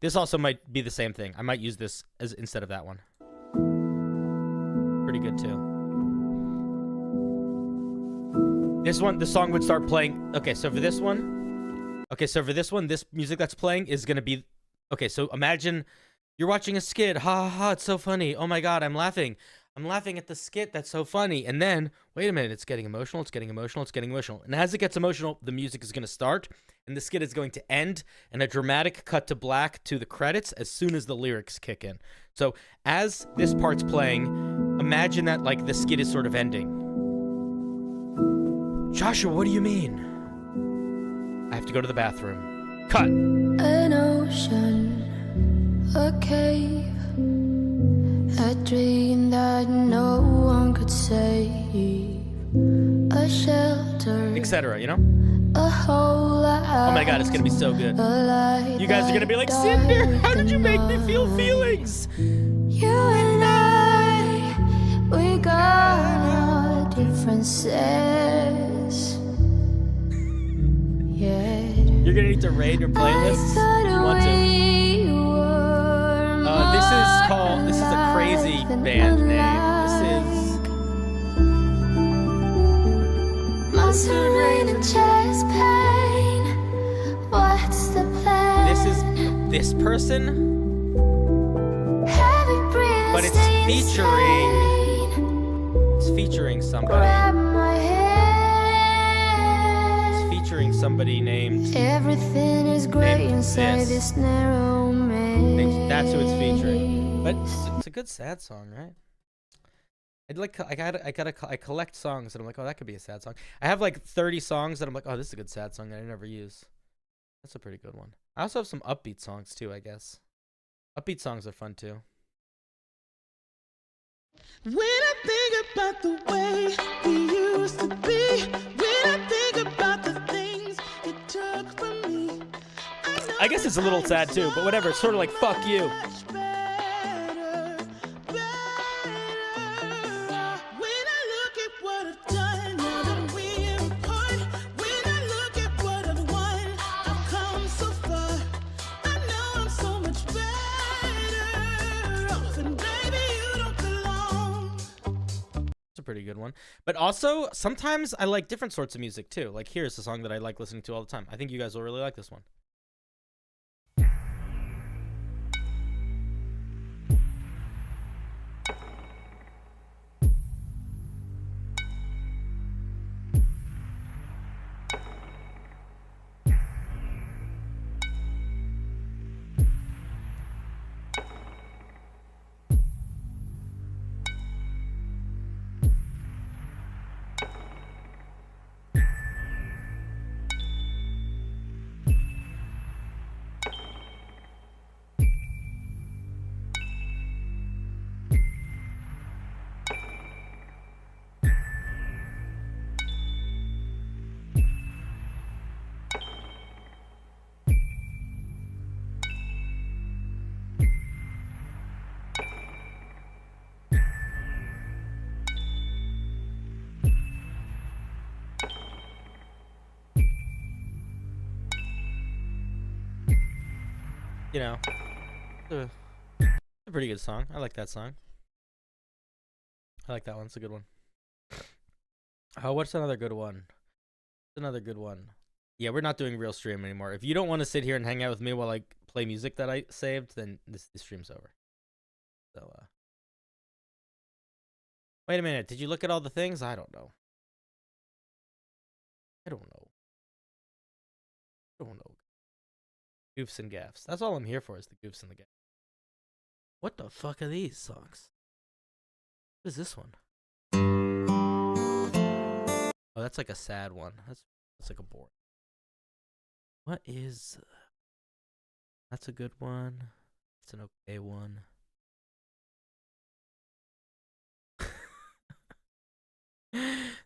This also might be the same thing. I might use this as instead of that one. Pretty good too. This song would start playing. Okay, so for this one, this music that's playing is gonna be. Okay, so imagine you're watching a skit. Ha ha ha! It's so funny. Oh my God, I'm laughing. I'm laughing at the skit. That's so funny. And then, wait a minute, it's getting emotional. It's getting emotional. It's getting emotional. And as it gets emotional, the music is going to start, and the skit is going to end, and a dramatic cut to black to the credits as soon as the lyrics kick in. So as this part's playing, imagine that like the skit is sort of ending. Joshua, what do you mean? I have to go to the bathroom. Cut. An ocean, a cave. A dream that no one could save. A shelter, etc., you know? A whole Oh my God, it's gonna be so good. You guys are gonna be like, Cinder, how did you make me feel feelings? You and I, we got our differences. Yeah. You're gonna need to raid your playlists. You want to? This is a crazy band name. Monster rain and chest pain. What's the plan? This is this person, Heavy breathing, but it's stay featuring insane. somebody. Grab my hand. It's featuring somebody named. Everything is great named inside this. this narrow maze. That's who it's featuring. But it's a good sad song, right? I collect songs and I'm like, oh, that could be a sad song. I have like 30 songs that I'm like, oh, this is a good sad song that I never use. That's a pretty good one. I also have some upbeat songs too, I guess. Upbeat songs are fun too. When I think about the way we used to be, when I think about the things it took from me, I guess it's a little sad too, but whatever. It's sort of like, fuck you. much better, better. When I look at what I've done, now that we're apart, when I look at what I've won, I've come so far. I know I'm so much better off, and baby, you don't belong. It's a pretty good one. But also, sometimes I like different sorts of music too. Like, here's a song that I like listening to all the time. I think you guys will really like this one. You know, it's a pretty good song. I like that song. I like that one. It's a good one. Oh, what's another good one? Another good one. Yeah, we're not doing real stream anymore. If you don't want to sit here and hang out with me while I play music that I saved, then this stream's over. So, wait a minute. Did you look at all the things? I don't know. I don't know. Goofs and gaffs. That's all I'm here for, is the goofs and the gaffs. What the fuck are these songs? What is this one? Oh, that's like a sad one. That's like a bore. What is... That's a good one. It's an okay one.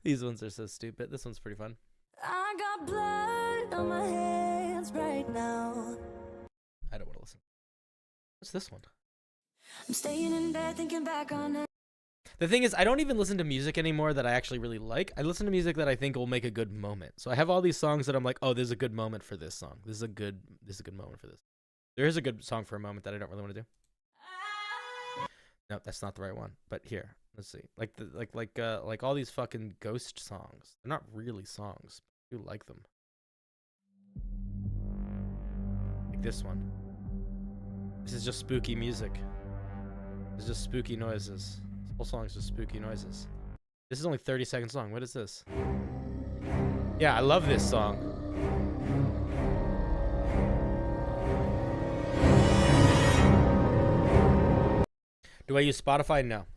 These ones are so stupid. This one's pretty fun. I got blood on my hands right now. I don't want to listen. What's this one? I'm staying in bed thinking back on it. The thing is, I don't even listen to music anymore that I actually really like. I listen to music that I think will make a good moment. So I have all these songs that I'm like, oh, there's a good moment for this song. This is a good moment for this. There is a good song for a moment that I don't really want to do. No, that's not the right one. But here, let's see. Like all these fucking ghost songs. They're not really songs. I do like them. Like this one. This is just spooky music. It's just spooky noises. This whole song is just spooky noises. This is only 30-second song. What is this? Yeah, I love this song. Do I use Spotify? No.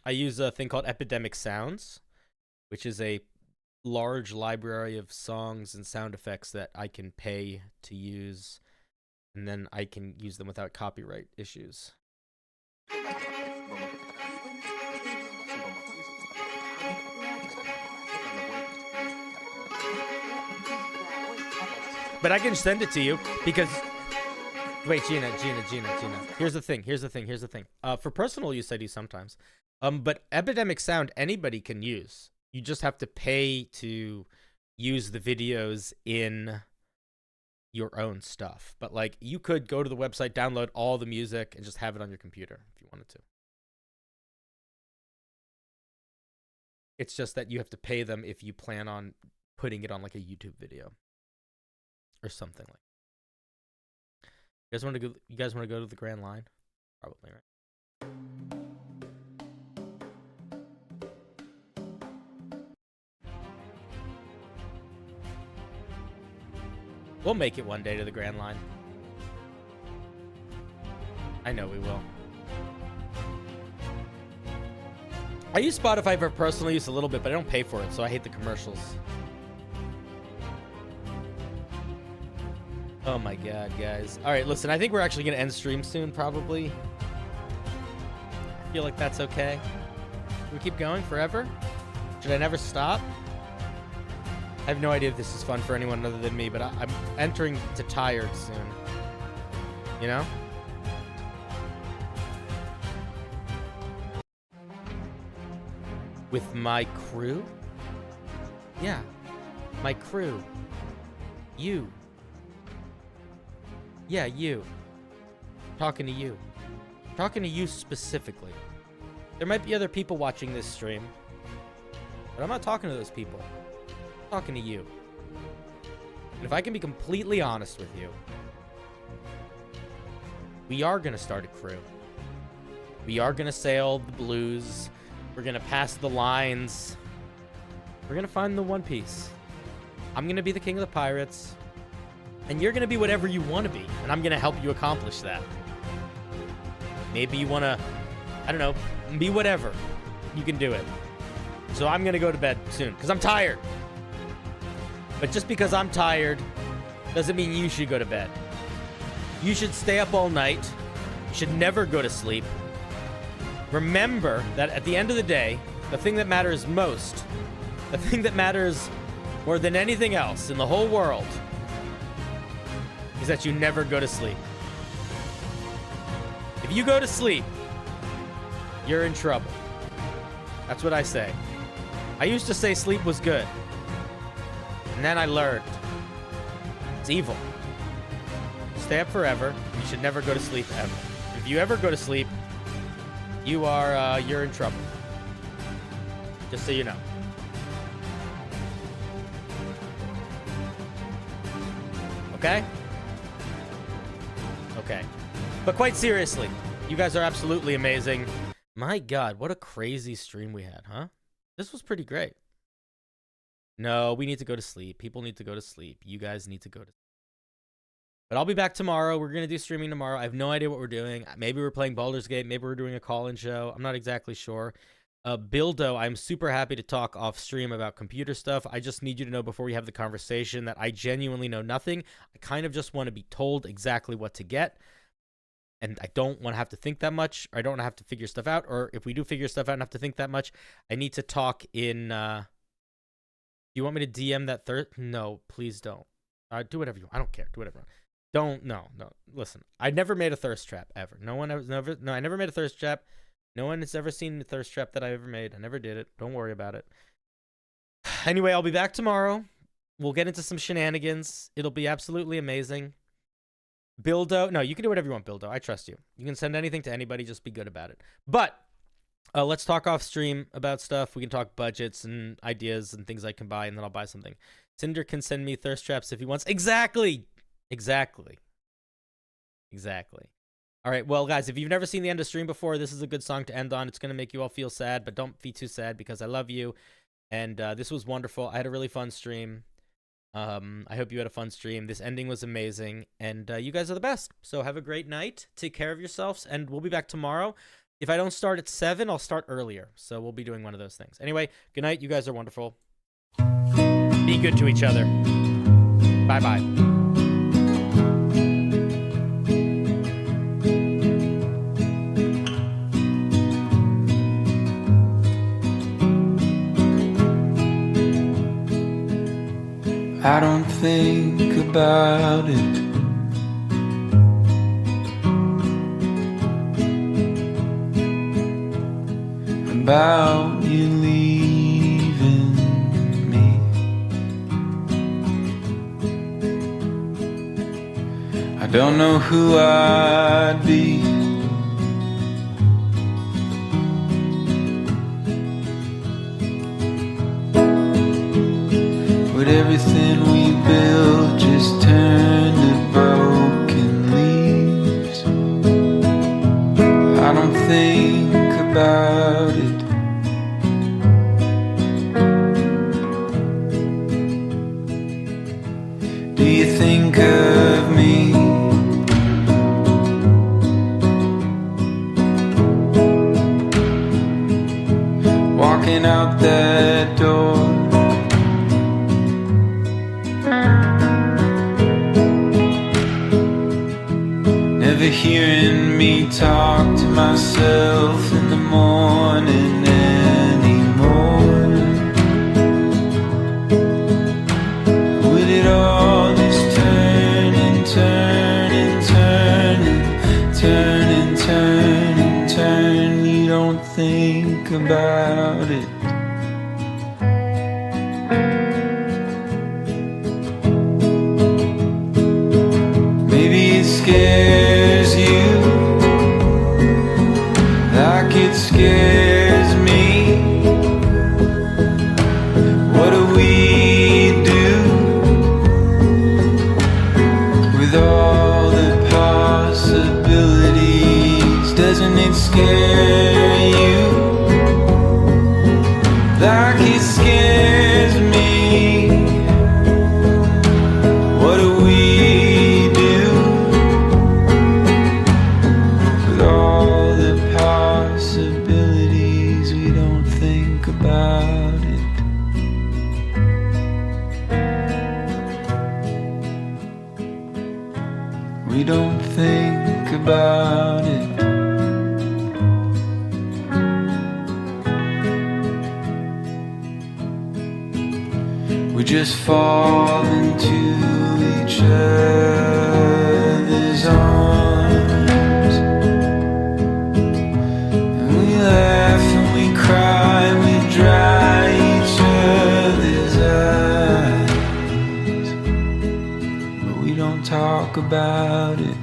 I use a thing called Epidemic Sounds, which is a large library of songs and sound effects that I can pay to use, and then I can use them without copyright issues. But I can send it to you because... Wait, Gina. Here's the thing. For personal use, I do sometimes. But Epidemic Sound, anybody can use. You just have to pay to use the videos in your own stuff. But, like, you could go to the website, download all the music, and just have it on your computer if you wanted to. It's just that you have to pay them if you plan on putting it on, like, a YouTube video. Or something like that. You guys want to go to the Grand Line? Probably, right? We'll make it one day to the Grand Line. I know we will. I use Spotify for personal use a little bit, but I don't pay for it, so I hate the commercials. Oh my god, guys. Alright, listen, I think we're actually going to end stream soon, probably. I feel like that's okay. Can we keep going forever? Should I never stop? I have no idea if this is fun for anyone other than me, but I'm entering to tired soon. You know? With my crew? Yeah. My crew. You. Yeah, you. Talking to you. Talking to you specifically. There might be other people watching this stream, but I'm not talking to those people. I'm talking to you. And if I can be completely honest with you, we are going to start a crew. We are going to sail the blues. We're going to pass the lines. We're going to find the One Piece. I'm going to be the king of the pirates. And you're going to be whatever you want to be. And I'm going to help you accomplish that. Maybe you want to, I don't know, be whatever. You can do it. So I'm going to go to bed soon because I'm tired. But just because I'm tired doesn't mean you should go to bed. You should stay up all night. You should never go to sleep. Remember that at the end of the day, the thing that matters most, the thing that matters more than anything else in the whole world, is that you never go to sleep. If you go to sleep, you're in trouble. That's what I say. I used to say sleep was good. And then I learned it's evil. Stay up forever. You should never go to sleep ever. If you ever go to sleep, you're in trouble. Just so you know. Okay? Okay. But quite seriously, you guys are absolutely amazing. My God, what a crazy stream we had, huh? This was pretty great. No, we need to go to sleep. People need to go to sleep. You guys need to go to sleep. But I'll be back tomorrow. We're going to do streaming tomorrow. I have no idea what we're doing. Maybe we're playing Baldur's Gate. Maybe we're doing a call-in show. I'm not exactly sure. Bildo, I'm super happy to talk off stream about computer stuff. I just need you to know before we have the conversation that I genuinely know nothing. I kind of just want to be told exactly what to get. And I don't want to have to think that much. Or I don't want to have to figure stuff out. Or if we do figure stuff out and have to think that much, I need to talk in... you want me to DM that third? No, please don't. Do whatever you want. I don't care. Do whatever you want. Don't. No. Listen, I never made a thirst trap ever. I never made a thirst trap. No one has ever seen the thirst trap that I ever made. I never did it. Don't worry about it. Anyway, I'll be back tomorrow. We'll get into some shenanigans. It'll be absolutely amazing. Bildo. No, you can do whatever you want, Bildo. I trust you. You can send anything to anybody. Just be good about it. But let's talk off stream about stuff. We can talk budgets and ideas and things I can buy, and then I'll buy something. Cinder can send me thirst traps if he wants. Exactly. All right, well, guys, if you've never seen the end of stream before, this is a good song to end on. It's going to make you all feel sad, but don't be too sad because I love you. And this was wonderful. I had a really fun stream. I hope you had a fun stream. This ending was amazing, and you guys are the best. So have a great night. Take care of yourselves, and we'll be back tomorrow. If I don't start at 7, I'll start earlier. So we'll be doing one of those things. Anyway, good night. You guys are wonderful. Be good to each other. Bye-bye. I don't think about it. About you leaving me. I don't know who I'd be would everything we built just turn to broken leaves. never hearing me talk to myself in the morning anymore. Would it all just turn and turn and turn and turn and turn and turn? You don't think about it. Maybe it scares you like it scares me. What do we do with all the possibilities? Doesn't it scare you like it scares me? What do we do with all the possibilities? We don't think about it. We don't think about it. We just fall into each other's arms, and we laugh and we cry and we dry each other's eyes, but we don't talk about it.